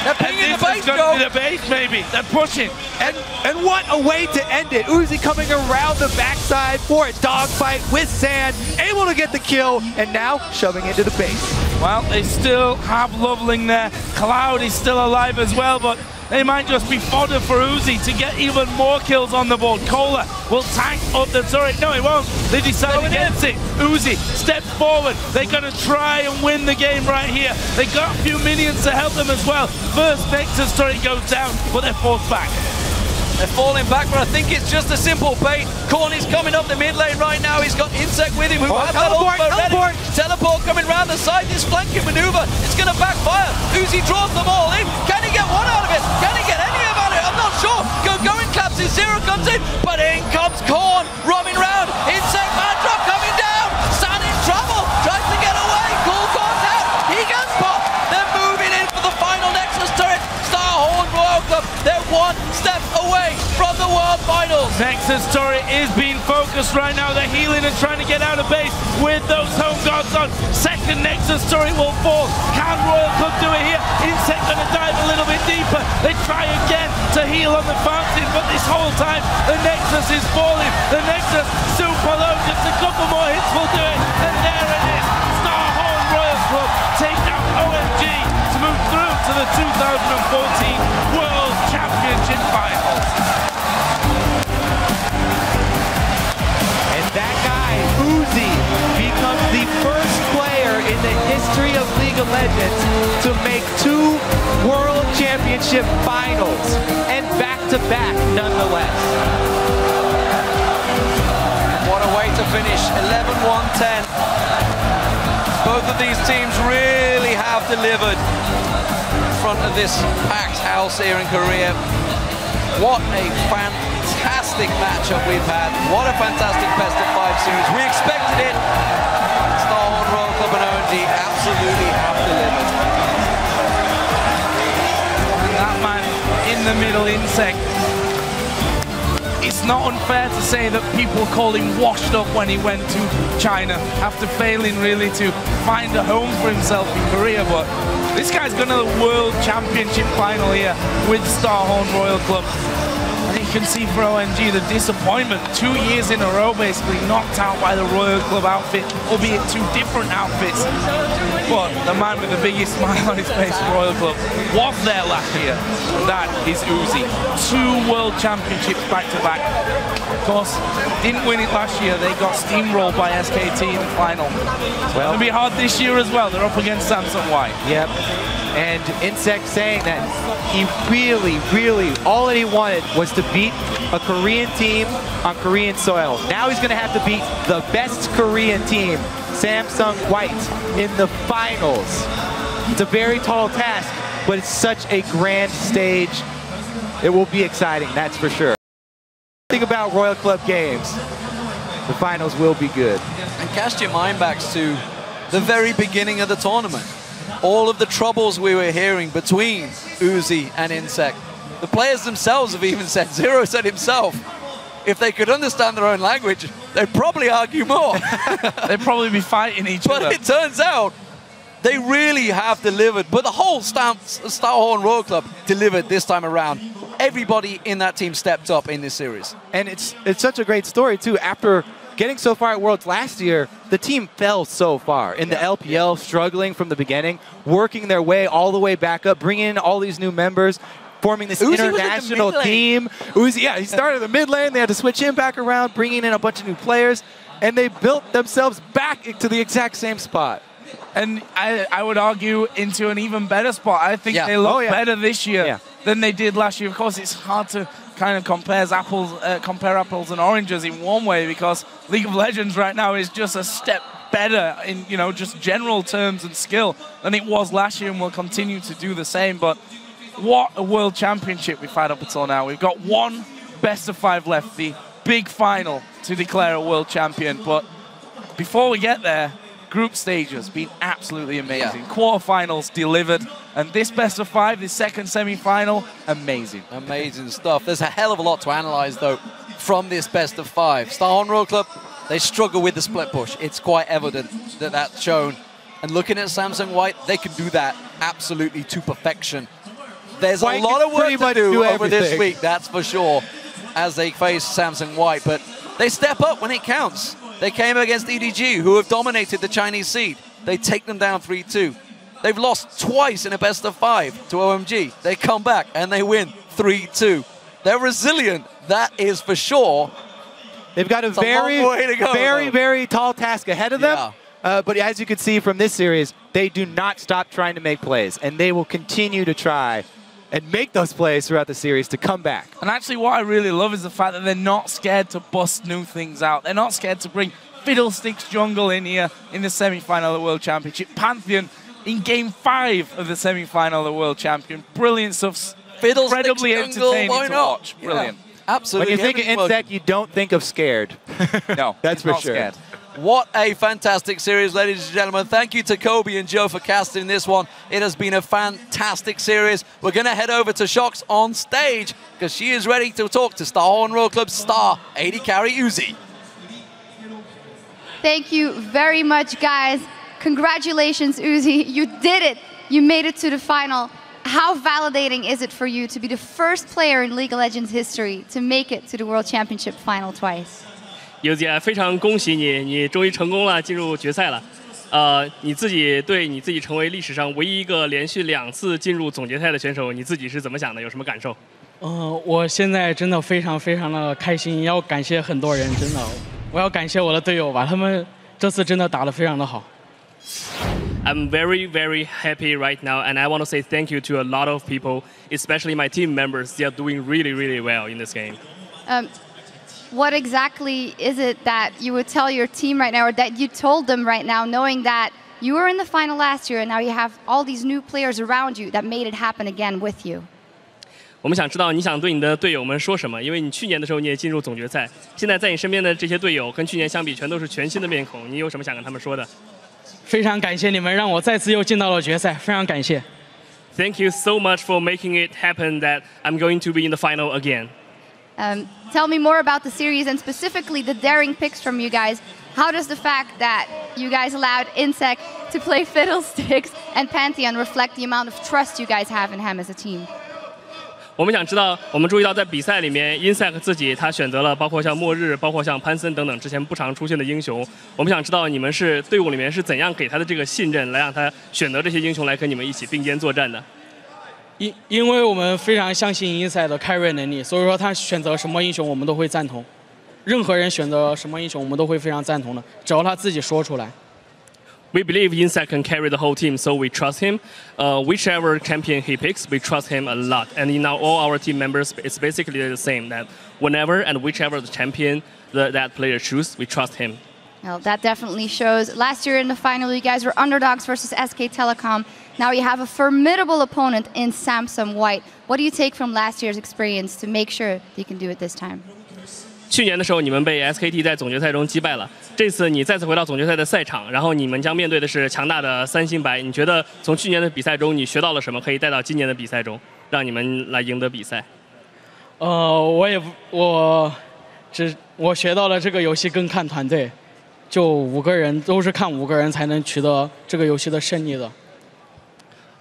They're pinging the base, going to the base, maybe. They're pushing. And what a way to end it. Uzi coming around the backside for a dogfight with Sand, able to get the kill, and now shoving into the base. Well, they still have Loveling there. Cloud is still alive as well, but they might just be fodder for Uzi to get even more kills on the board. Cola will tank up the turret. No, he won't. They decide against it. Uzi steps forward. They're going to try and win the game right here. They got a few minions to help them as well. First Nexus turret goes down, but they're forced back. They're falling back, but I think it's just a simple bait. Korn is coming up the mid lane right now. He's got Insect with him. Teleport coming round the side. This flanking maneuver, it's going to backfire. Uzi draws them all in. Can he get one out of it? Can he get any out of it? I'm not sure. Going collapses. Zero comes in, but in comes Korn roaming round. Insect man drop coming down. San in trouble. Tries to get away. Cool Korn's out. He gets popped. They're moving in for the final Nexus turret. Starhorn Royal Club. They're one step away from the World Finals. Nexus turret is being focused right now. They're healing and trying to get out of base with those home guards on. Second Nexus turret will fall. Can Royal Club do it here? Insect going to dive a little bit deeper. They try again to heal on the fountain, but this whole time the Nexus is falling. The Nexus super low. Just a couple more hits will do it. And there it is. Starhorn Royal Club take down OMG to move through to the 2014 World Championship Finals. And that guy, Uzi, becomes the first player in the history of League of Legends to make 2 World Championship Finals, and back-to-back nonetheless. What a way to finish. 11-1-10. Both of these teams really have delivered. front of this packed house here in Korea. What a fantastic matchup we've had. What a fantastic best-of-5 series. We expected it. Starhorn, Royal Club and OMG absolutely have delivered. That man in the middle, Insect. It's not unfair to say that people call him washed up when he went to China after failing really to find a home for himself in Korea, but this guy's gone to the World Championship final here with Starhorn Royal Club. And you can see for OMG the disappointment. 2 years in a row basically knocked out by the Royal Club outfit, albeit 2 different outfits. But the man with the biggest smile on his face, Royal Club, was there last year. That is Uzi. 2 World Championships back to back. Of course, didn't win it last year. They got steamrolled by SKT in the final. Well, it'll be hard this year as well. They're up against Samsung White. Yep. And Insect saying that he really, all that he wanted was to beat a Korean team on Korean soil. Now he's going to have to beat the best Korean team, Samsung White, in the finals. It's a very tall task, but it's such a grand stage. It will be exciting, that's for sure. Think about Royal Club games. The finals will be good. And cast your mind back to the very beginning of the tournament. All of the troubles we were hearing between Uzi and Insect. The players themselves have even said, Zero said himself, if they could understand their own language, they'd probably argue more. They'd probably be fighting each other. But it turns out they really have delivered. But the whole Starhorn Royal Club delivered this time around. Everybody in that team stepped up in this series. And it's such a great story, too. After getting so far at Worlds last year, the team fell so far in the LPL, struggling from the beginning, working their way all the way back up, bringing in all these new members, forming this international team. Uzi, yeah, he started in the mid lane. They had to switch him back around, bringing in a bunch of new players, and they built themselves back to the exact same spot. And I would argue into an even better spot. I think they look better this year than they did last year. Of course, it's hard to kind of compare apples and oranges in one way, because League of Legends right now is just a step better in, you know, just general terms and skill than it was last year, and will continue to do the same. But what a World Championship we've had up until now. We've got 1 best-of-5 left, the big final to declare a world champion. But before we get there, group stage has been absolutely amazing. Quarterfinals delivered, and this best-of-5, this second semi-final, amazing. Amazing stuff. There's a hell of a lot to analyze, though, from this best-of-5. Starhorn Royal Club, they struggle with the split push. It's quite evident that that's shown. And looking at Samsung White, they can do that absolutely to perfection. There's a lot of work to do over this week, that's for sure, as they face Samsung White. But they step up when it counts. They came against EDG, who have dominated the Chinese seed. They take them down 3-2. They've lost twice in a best-of-5 to OMG. They come back and they win 3-2. They're resilient, that is for sure. They've got a very tall task ahead of them. But as you can see from this series, they do not stop trying to make plays, and they will continue to try and make those plays throughout the series to come back. And actually what I really love is the fact that they're not scared to bust new things out. They're not scared to bring Fiddlesticks Jungle in here in the semi-final of the World Championship. Pantheon in Game 5 of the semi-final of the World Champion. Brilliant stuff. Incredibly entertaining to watch. Brilliant. Absolutely. When you think of Insect, you don't think of scared. No, that's for sure. Scared. What a fantastic series, ladies and gentlemen. Thank you to Kobe and Joe for casting this one. It has been a fantastic series. We're going to head over to Shox on stage because she is ready to talk to Starhorn Royal Club star AD carry Uzi. Thank you very much, guys. Congratulations, Uzi. You did it. You made it to the final. How validating is it for you to be the first player in League of Legends history to make it to the World Championship final twice? Uzi，非常恭喜你，你终于成功了，进入决赛了。你自己对你自己成为历史上唯一一个连续2次进入总决赛的选手，你自己是怎么想的？有什么感受？我现在真的非常的开心，要感谢很多人，真的，我要感谢我的队友吧，他们这次真的打得非常的好。I'm very happy right now, and I want to say thank you to a lot of people, especially my team members. They are doing really well in this game. What exactly is it that you would tell your team right now, or that you told them right now, knowing that You were in the final last year, and now you have all these new players around you that made it happen again with you. 我们想知道你想对你的队友们说什么，因为你去年的时候你也进入总决赛，现在在你身边的这些队友跟去年相比，全都是全新的面孔，你有什么想跟他们说的？非常感谢你们，让我再次又进到了决赛，非常感谢。Thank you so much for making it happen that I'm going to be in the final again. Tell me more about the series and specifically the daring picks from you guys. How does the fact that you guys allowed Insec to play Fiddlesticks and Pantheon reflect the amount of trust you guys have in him as a team? 我们想知道，我们注意到在比赛里面 ，Insec 自己他选择了包括像末日、包括像潘森等等之前不常出现的英雄。我们想知道你们是队伍里面是怎样给他的这个信任，来让他选择这些英雄来跟你们一起并肩作战的。因为我们非常相信Insec的 carry 能力，所以说他选择什么英雄我们都会赞同。任何人选择什么英雄我们都会非常赞同的，只要他自己说出来。We believe Insec can carry the whole team, so we trust him. Whichever champion he picks, we trust him a lot. And in now all our team members, it's basically the same. That whenever and whichever the champion that player chooses, we trust him. Well, that definitely shows. Last year in the final, you guys were underdogs versus SK Telecom. Now you have a formidable opponent in Samsung White. What do you take from last year's experience to make sure you can do it this time? 去年的时候，你们被 SKT 在总决赛中击败了。这次你再次回到总决赛的赛场，然后你们将面对的是强大的三星白。你觉得从去年的比赛中你学到了什么，可以带到今年的比赛中，让你们来赢得比赛？我学到了这个游戏更看团队，就5个人都是看5个人才能取得这个游戏的胜利的。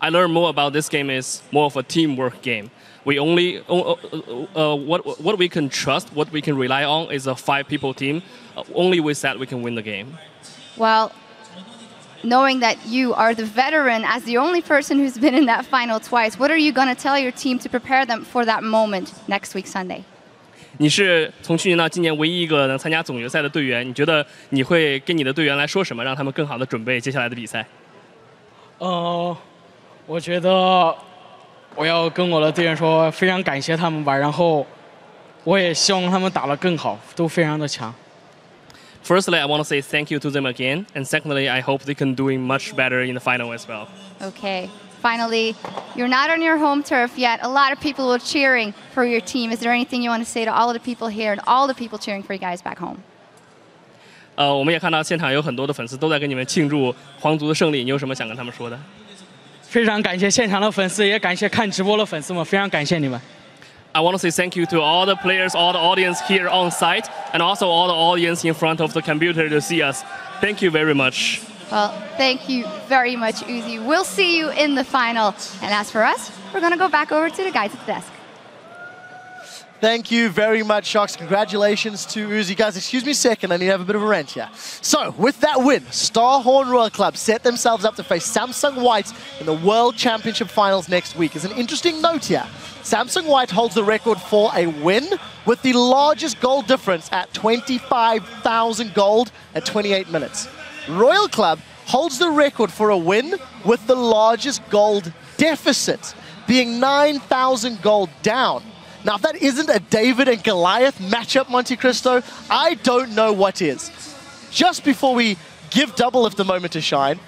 I learned more about this game is more of a teamwork game. We only what we can trust, what we can rely on is a 5-people team. Only with that we can win the game. Well, knowing that you are the veteran as the only person who's been in that final twice, what are you going to tell your team to prepare them for that moment next week Sunday? 你是从去年到今年唯一一个能参加总决赛的队员，你觉得你会跟你的队员来说什么，让他们更好的准备接下来的比赛？我觉得我要跟我的队员说，非常感谢他们吧，然后我也希望他们打得更好，都非常的强。Firstly, I want to say thank you to them again, and secondly, I hope they can doing much better in the final as well. Okay. Finally, you're not on your home turf yet. A lot of people were cheering for your team. Is there anything you want to say to all of the people here and all the people cheering for you guys back home? 我们也看到现场有很多的粉丝都在跟你们庆祝皇族的胜利，你有什么想跟他们说的？非常感谢现场的粉丝，也感谢看直播的粉丝们，非常感谢你们。I want to say thank you to all the players, all the audience here on site, and also all the audience in front of the computer to see us. Thank you very much. Well, thank you very much, Uzi. We'll see you in the final. And as for us, we're going to go back over to the guys at the desk. Thank you very much, Shocks. Congratulations to Uzi. Guys, excuse me a second. I need to have a bit of a rant here. So, with that win, Starhorn Royal Club set themselves up to face Samsung White in the World Championship Finals next week. As an interesting note here, Samsung White holds the record for a win with the largest gold difference at 25,000 gold at 28 minutes. Royal Club holds the record for a win with the largest gold deficit, being 9,000 gold down. Now, if that isn't a David and Goliath matchup, Monte Cristo, I don't know what is. Just before we give Doublelift the moment to shine,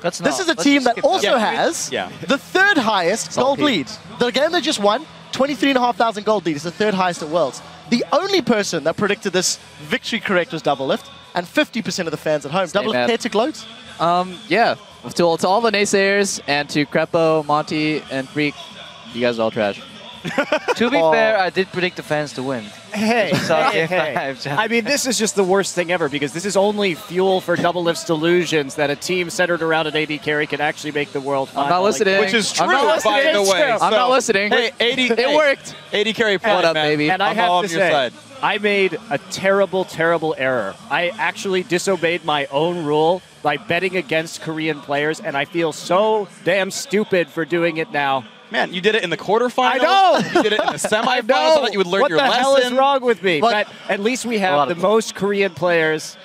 this is a team that also has the third highest gold lead. The game they just won, 23,500 gold lead. It's the third highest at Worlds. The only person that predicted this victory correct was Doublelift, and 50% of the fans at home. Doublelift, care to gloat? Yeah. To all the naysayers and to Crepo, Monty, and Freak, you guys are all trash. To be fair, I did predict the fans to win. Hey, I mean, this is just the worst thing ever because this is only fuel for Doublelift's delusions that a team centered around an AD carry can actually make the world final. I'm not listening. Which is true, by the way. I'm not listening. Hey, it worked. AD carry point, what up, man. baby? And I I'm have all to on your say, side. I made a terrible, terrible error. I actually disobeyed my own rule by betting against Korean players, and I feel so damn stupid for doing it now. Man, you did it in the quarterfinals. I know. You did it in the semifinals. I thought you would learn your lesson. What the hell is wrong with me? But at least we have the most Korean players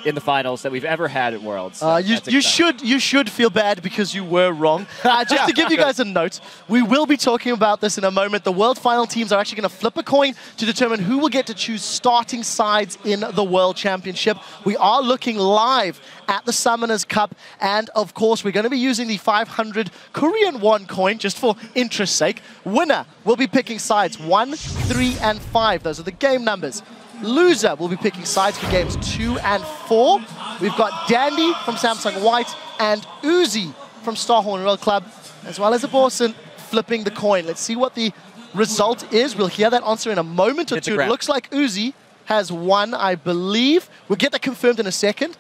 in the finals that we've ever had at Worlds. You should feel bad because you were wrong. Just to give you guys a note, we will be talking about this in a moment. The World Final teams are actually going to flip a coin to determine who will get to choose starting sides in the World Championship. We are looking live at the Summoners Cup, and of course we're going to be using the 500 Korean won coin just for interest's sake. Winner will be picking sides 1, 3, and 5. Those are the game numbers. Loser will be picking sides for games 2 and 4. We've got Dandy from Samsung White and Uzi from Starhorn Royal Club, as well as Aborson flipping the coin. Let's see what the result is. We'll hear that answer in a moment or two. It looks like Uzi has won, I believe. We'll get that confirmed in a second.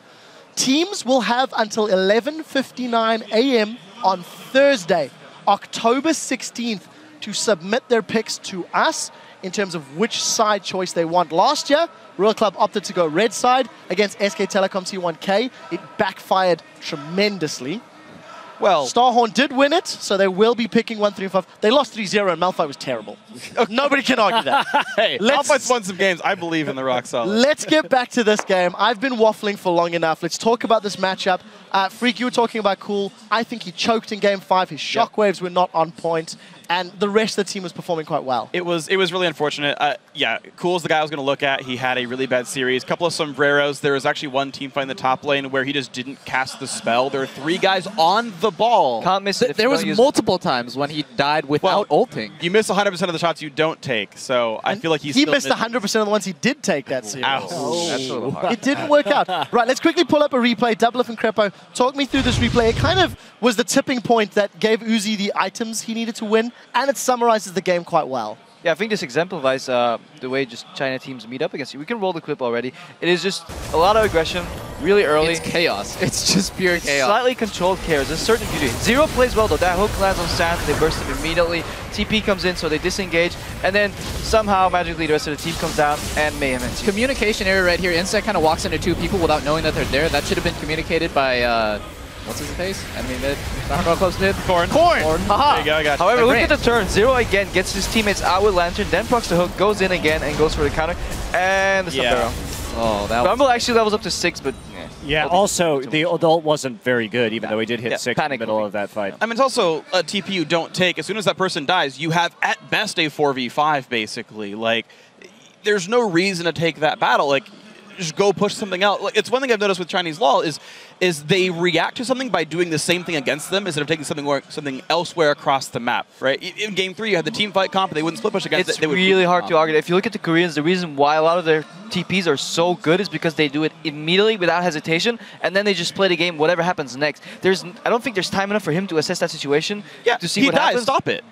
Teams will have until 11:59 a.m. on Thursday, October 16th, to submit their picks to us in terms of which side choice they want. Last year, Royal Club opted to go red side against SK Telecom T1K. It backfired tremendously. Well, Starhorn did win it, so they will be picking 1, 3, and 5. They lost 3-0, and Malphite was terrible. Nobody can argue that. Hey, Malphite's won some games. I believe in the rock solid. Let's get back to this game. I've been waffling for long enough. Let's talk about this matchup. Freak, you were talking about Cool. I think he choked in Game 5. His shockwaves were not on point, and the rest of the team was performing quite well. It was really unfortunate. Yeah, Cool's the guy I was going to look at. He had a really bad series. A couple of sombreros. There was actually one team fight in the top lane where he just didn't cast the spell. There were 3 guys on the ball. Can't miss it. There was multiple times when he died without ulting. You miss 100% of the shots you don't take, so I feel like he missed 100% of the ones he did take that series. That's a little hard. It didn't work out. Right, let's quickly pull up a replay. Doublelift and Crepo, talk me through this replay. It kind of was the tipping point that gave Uzi the items he needed to win, and it summarizes the game quite well. Yeah, I think this exemplifies the way just China teams meet up against you. We can roll the clip already. It is just a lot of aggression, really early. It's chaos. It's just pure chaos. Slightly controlled chaos. There's certain beauty. Zero plays well though. That hook lands on Sand, they burst him immediately. TP comes in, so they disengage, and then somehow magically the rest of the team comes down and Mayhem ends. Communication error right here. Insect kind of walks into 2 people without knowing that they're there. That should have been communicated by what's his face? Enemy mid. Royal Club's mid. Corn. Haha. There you go, I got you. However, look at the turn. Zero again gets his teammates out with Lantern, then procs the hook, goes in again, and goes for the counter. And the sombrero. Oh, that Rumble actually levels up to 6, but yeah. Also, the ult wasn't very good, even though he did hit 6 in the middle of that fight. I mean, it's also a TP you don't take. As soon as that person dies, you have at best a 4v5, basically. Like, there's no reason to take that battle. Like, just go push something out. Like, it's one thing I've noticed with Chinese LoL is they react to something by doing the same thing against them instead of taking something elsewhere across the map, right? In Game 3, you had the team fight comp, and they wouldn't split push against it. It's really hard to argue. If you look at the Koreans, the reason why a lot of their TPs are so good is because they do it immediately without hesitation, and then they just play the game, whatever happens next. I don't think there's time enough for him to assess that situation to see what happens. Stop it.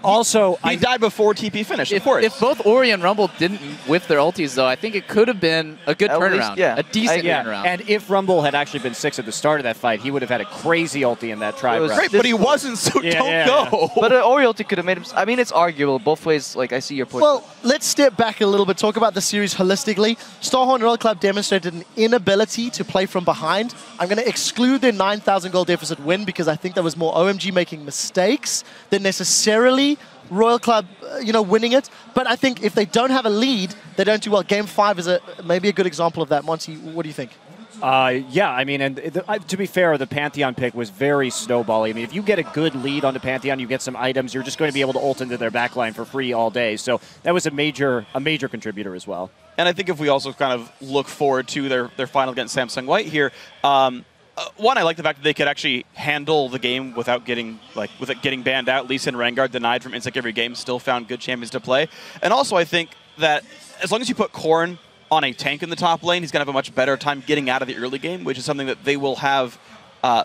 Also, he died before TP finished, of course. If both Ori and Rumble didn't whiff their ultis, though, I think it could have been a good turnaround. A decent turnaround. And if Rumble had actually been 6 at the start of that fight, he would have had a crazy ulti in that tribe round. Great, but he wasn't, so don't go. But an Ori ulti could have made him... I mean, it's arguable. Both ways, like, I see your point. Well, let's step back a little bit, talk about the series holistically. Starhorn Royal Club demonstrated an inability to play from behind. I'm going to exclude their 9,000 goal deficit win because I think that was more OMG making mistakes than necessarily Royal Club, winning it. But I think if they don't have a lead, they don't do well. Game 5 is maybe a good example of that. Monty, what do you think? Yeah, I mean, and to be fair, the Pantheon pick was very snowbally. I mean, if you get a good lead on the Pantheon, you get some items, you're just going to be able to ult into their backline for free all day. So that was a major contributor as well. And I think if we also kind of look forward to their final against Samsung White here, one, I like the fact that they could actually handle the game without getting banned out. Lee Sin Rengar denied from Insect every game, still found good champions to play. And also, I think that as long as you put Korn on a tank in the top lane, he's going to have a much better time getting out of the early game, which is something that they will have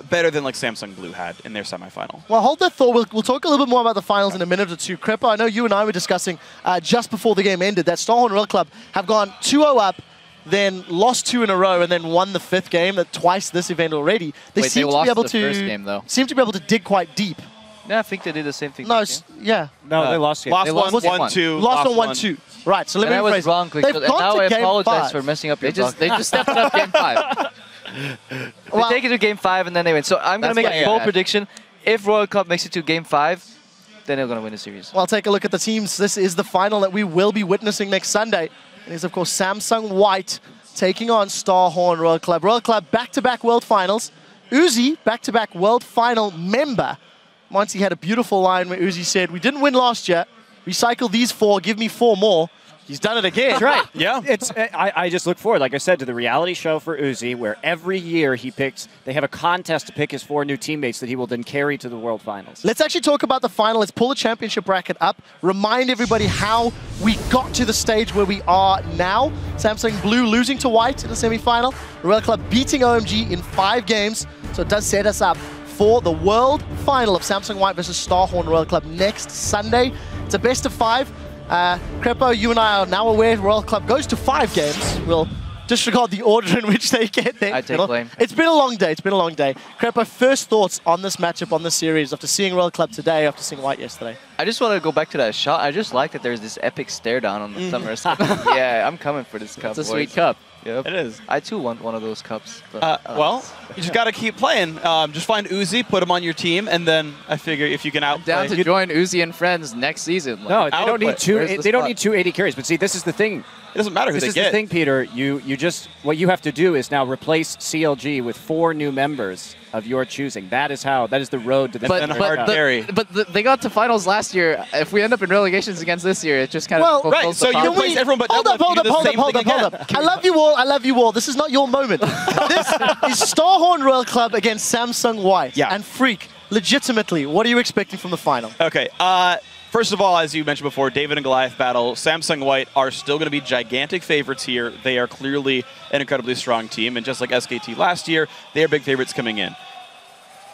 better than like Samsung Blue had in their semifinal. Well, hold that thought. We'll talk a little bit more about the finals in a minute or two. Crepo, I know you and I were discussing just before the game ended that Starhorn Royal Club have gone 2-0 up, then lost 2 in a row, and then won the 5th game. Twice this event already. They seem to be able to first game, though. Seem to be able to dig quite deep. Yeah, I think they did the same thing. No, yeah. No, they lost game. Lost 1-2. Lost on 1-2. Right, so let me rephrase. I was wrong, They've gone now to I game apologize 5. for messing up your They just stepped it up Game 5. They take it to Game 5 and then they win. So I'm going to make a bold prediction. If Royal Cup makes it to Game 5, then they're going to win the series. Well, take a look at the teams. This is the final that we will be witnessing next Sunday. It is, of course, Samsung White taking on Starhorn Royal Club. Royal Club back-to-back World Finals. Uzi, back-to-back World Final member. Monty had a beautiful line where Uzi said, we didn't win last year. Recycle these 4, give me 4 more. He's done it again. That's right. Yeah. I just look forward, like I said, to the reality show for Uzi, where every year they have a contest to pick his 4 new teammates that he will then carry to the World Finals. Let's actually talk about the final. Let's pull the championship bracket up. Remind everybody how we got to the stage where we are now. Samsung Blue losing to White in the semi-final. Royal Club beating OMG in 5 games. So it does set us up for the World Final of Samsung White versus Starhorn Royal Club next Sunday. It's a best of 5. Crepo, you and I are now aware Royal Club goes to 5 games. We'll disregard the order in which they get there. I take blame. It's been a long day. It's been a long day. Crepo, first thoughts on this matchup, on this series, after seeing Royal Club today, after seeing White yesterday? I just want to go back to that shot. I just like that there's this epic stare down on the summer. Yeah, I'm coming for this cup. It's a sweet cup. Yep. It is. I too want one of those cups. Well, you just got to keep playing. Just find Uzi, put him on your team, and then I figure if you can outplay. Down to join Uzi and friends next season. No, they don't need they don't need 280 carries. But see, this is the thing. It doesn't matter who this they is get. the thing, Peter. What you have to do is now replace CLG with 4 new members of your choosing. That is the road to the But they got to finals last year. If we end up in relegations against this year, it just kind of fulfills the you replace everyone but hold up. I love you all. This is not your moment. This is Starhorn Royal Club against Samsung White. Yeah. And Freak, legitimately, what are you expecting from the final? Okay. First of all, as you mentioned before, David and Goliath battle. Samsung White are still going to be gigantic favorites here. They are clearly an incredibly strong team, and just like SKT last year, they are big favorites coming in.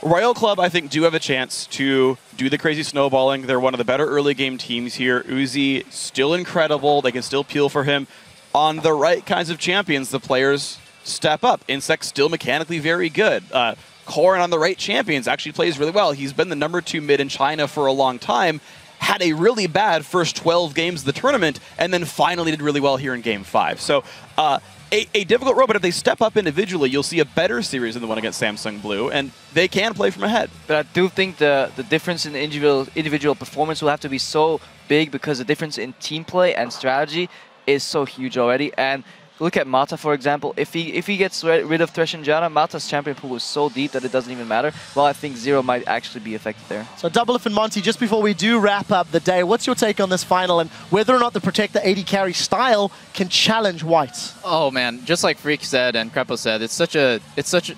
Royal Club, I think, do have a chance to do the crazy snowballing. They're one of the better early game teams here. Uzi, still incredible. They can still peel for him. On the right kinds of champions, the players step up. Insect still mechanically very good. Corrin on the right champions actually plays really well. He's been the #2 mid in China for a long time. Had a really bad first 12 games of the tournament, and then finally did really well here in Game 5. So a difficult road, but if they step up individually, you'll see a better series than the one against Samsung Blue, and they can play from ahead. But I do think the difference in the individual performance will have to be so big because the difference in team play and strategy is so huge already. And look at Mata, for example. If he gets rid of Thresh and Janna, Mata's champion pool is so deep that it doesn't even matter. Well, I think Zero might actually be affected there. So Doublelift and Monty, just before we do wrap up the day, what's your take on this final and whether or not the Protect the 80 carry style can challenge White? Oh man, just like Freak said and Crepo said,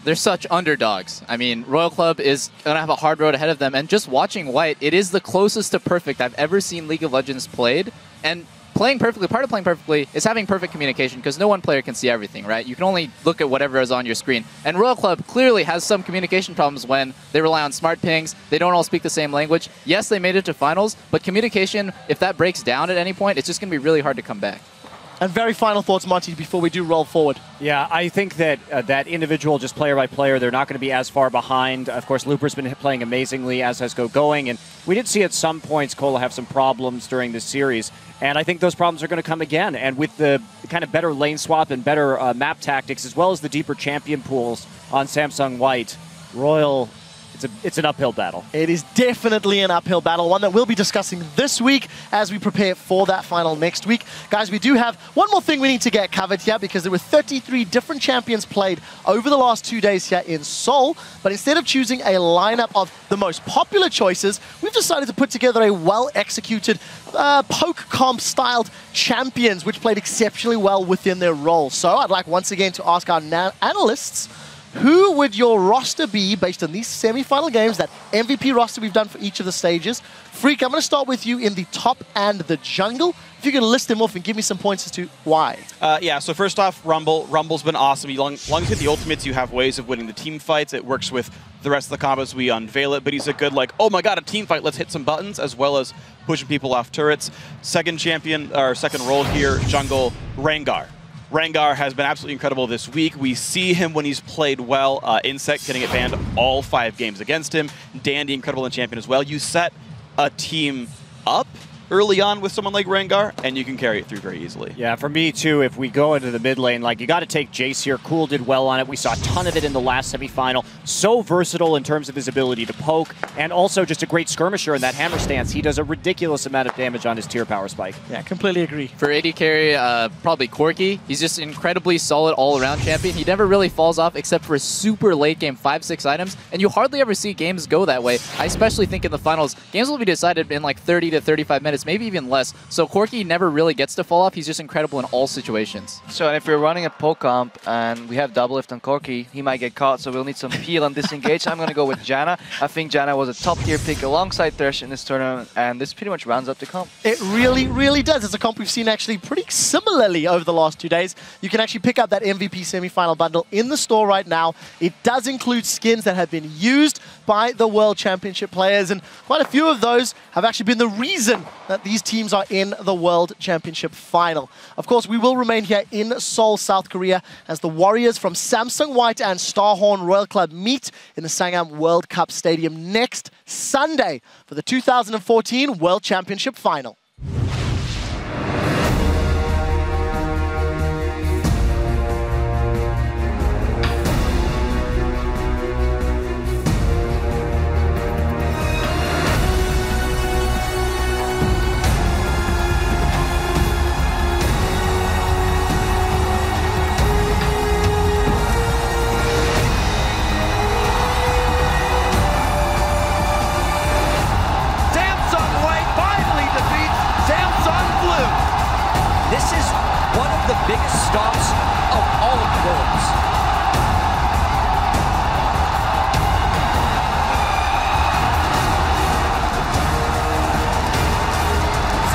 they're such underdogs. I mean, Royal Club is gonna have a hard road ahead of them, and just watching White, it is the closest to perfect I've ever seen League of Legends played. And playing perfectly, part of playing perfectly is having perfect communication, because no one player can see everything, right? You can only look at whatever is on your screen. And Royal Club clearly has some communication problems when they rely on smart pings, they don't all speak the same language. Yes, they made it to finals, but communication, if that breaks down at any point, it's just going to be really hard to come back. And very final thoughts, Monty, before we do roll forward. Yeah, I think that that individual, just player by player, they're not going to be as far behind. Of course, Looper's been playing amazingly, as has Going, and we did see at some points Cola have some problems during this series, and I think those problems are going to come again. And with the kind of better lane swap and better map tactics, as well as the deeper champion pools on Samsung White, Royal, it's an uphill battle. It is definitely an uphill battle, one that we'll be discussing this week as we prepare for that final next week. Guys, we do have one more thing we need to get covered here, because there were 33 different champions played over the last 2 days here in Seoul, but instead of choosing a lineup of the most popular choices, we've decided to put together a well-executed poke comp-styled champions, which played exceptionally well within their roles. So I'd like once again to ask our analysts, who would your roster be based on these semi-final games, that MVP roster we've done for each of the stages? Freak, I'm going to start with you in the top and the jungle. If you can list them off and give me some points as to why. Yeah, so first off, Rumble. Rumble's been awesome. As long as you hit the ultimates, you have ways of winning the team fights. It works with the rest of the combos. We unveil it, but he's a good, like, oh my god, a team fight, let's hit some buttons, as well as pushing people off turrets. Second champion, or second role here, jungle, Rengar. Rengar has been absolutely incredible this week. We see him when he's played well. Insect getting it banned all 5 games against him. Dandy incredible in champion as well. You set a team up early on with someone like Rengar, and you can carry it through very easily. Yeah, for me too, if we go into the mid lane, like you got to take Jace here. Cool did well on it. We saw a ton of it in the last semifinal. So versatile in terms of his ability to poke, and also just a great skirmisher in that hammer stance. He does a ridiculous amount of damage on his tier power spike. Yeah, completely agree. For AD carry, probably Corki. He's just incredibly solid all-around champion. He never really falls off except for super late game 5-6 items, and you hardly ever see games go that way. I especially think in the finals, games will be decided in like 30 to 35 minutes, maybe even less. So Corki never really gets to fall off. He's just incredible in all situations. So, and if we're running a poke comp and we have double lift on Corki, he might get caught, so we'll need some peel and disengage. I'm going to go with Janna. I think Janna was a top tier pick alongside Thresh in this tournament, and this pretty much rounds up the comp. It really, really does. It's a comp we've seen actually pretty similarly over the last 2 days. You can actually pick up that MVP semi-final bundle in the store right now. It does include skins that have been used by the World Championship players, and quite a few of those have actually been the reason that these teams are in the World Championship final. Of course, we will remain here in Seoul, South Korea, as the Warriors from Samsung White and Starhorn Royal Club meet in the Sangam World Cup Stadium next Sunday for the 2014 World Championship final. Biggest stops of all of the Worlds.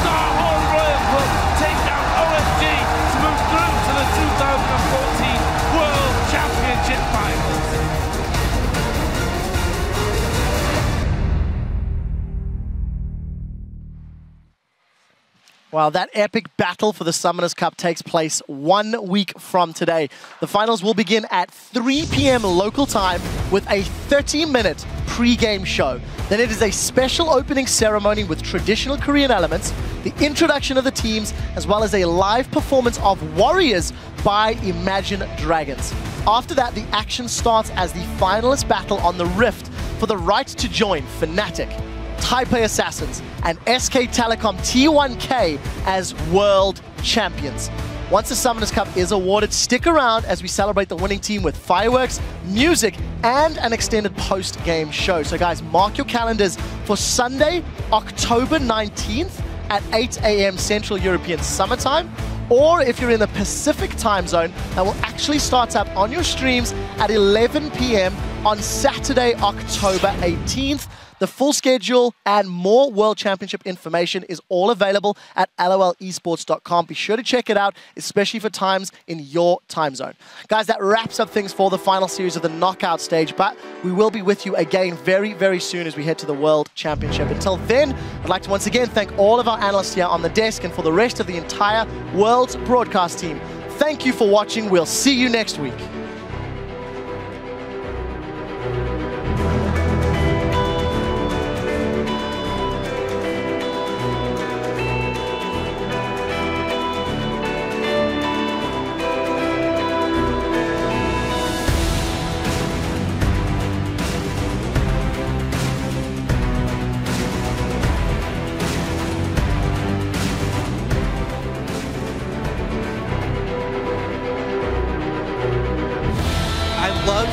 Starhorn Royal Club take down OMG to move through to the 2014 World Championship Finals. Wow, that epic battle for the Summoners Cup takes place 1 week from today. The finals will begin at 3 p.m. local time with a 30-minute pre-game show. Then it is a special opening ceremony with traditional Korean elements, the introduction of the teams, as well as a live performance of Warriors by Imagine Dragons. After that, the action starts as the finalist battle on the Rift for the right to join Fnatic, Taipei Assassins, and SK Telecom T1K as world champions. Once the Summoners Cup is awarded, stick around as we celebrate the winning team with fireworks, music, and an extended post-game show. So guys, mark your calendars for Sunday, October 19th at 8 a.m. Central European Summertime. Or if you're in the Pacific time zone, that will actually start up on your streams at 11 p.m. on Saturday, October 18th. The full schedule and more World Championship information is all available at lolesports.com. Be sure to check it out, especially for times in your time zone. Guys, that wraps up things for the final series of the knockout stage, but we will be with you again very, very soon as we head to the World Championship. Until then, I'd like to once again thank all of our analysts here on the desk and for the rest of the entire World's broadcast team. Thank you for watching. We'll see you next week.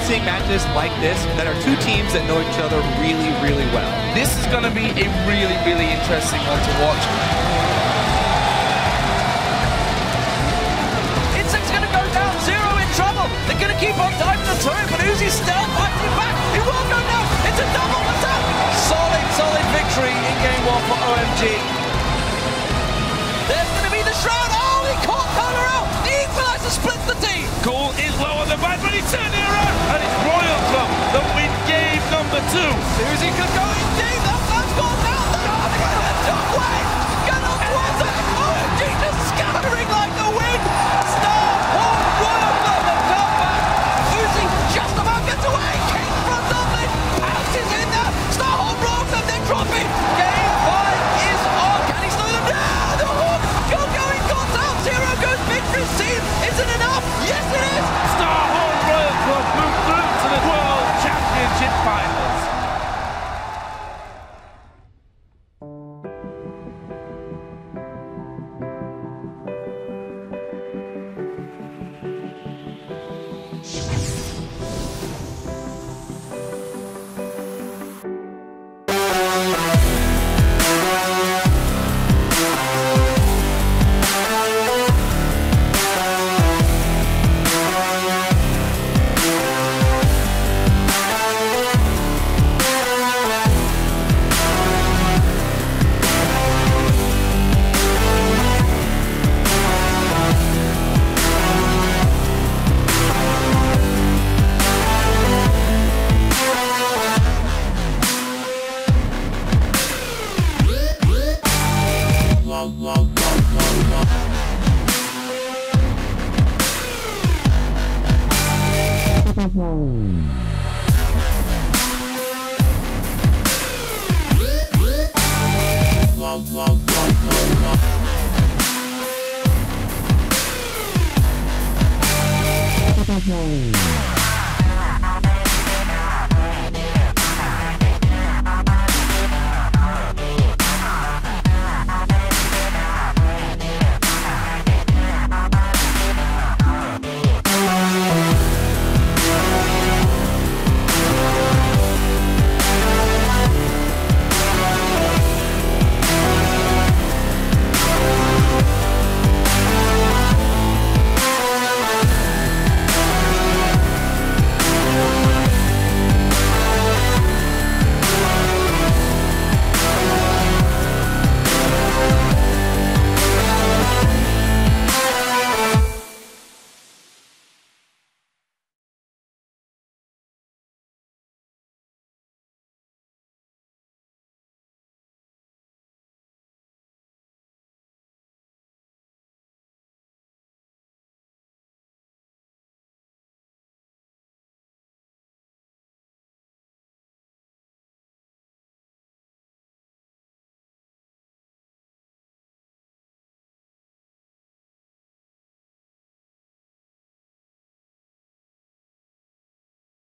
Seeing matches like this that are two teams that know each other really, really well. This is going to be a really, really interesting one to watch. Insect's going to go down, Zero in trouble. They're going to keep on diving the turret, but Uzi's still fighting back. He will go down. It's a double attack. Solid victory in game one for OMG. There's going to be the Shroud. Oh, he caught Cola out. The Equalizer splits the team. Cool is low on the back, but he's turning it around. And it's Royal Club that win game number 2. Uzi could go in deep. That man's gone down. Don't wait. Get on towards it. OMG just scattering like the wind. Starhorn Royal Club have come back. Uzi just about gets away. King from Dublin. Pounces in there. Starhorn Royal Club, they're dropping. Game 5 is on. Can he slow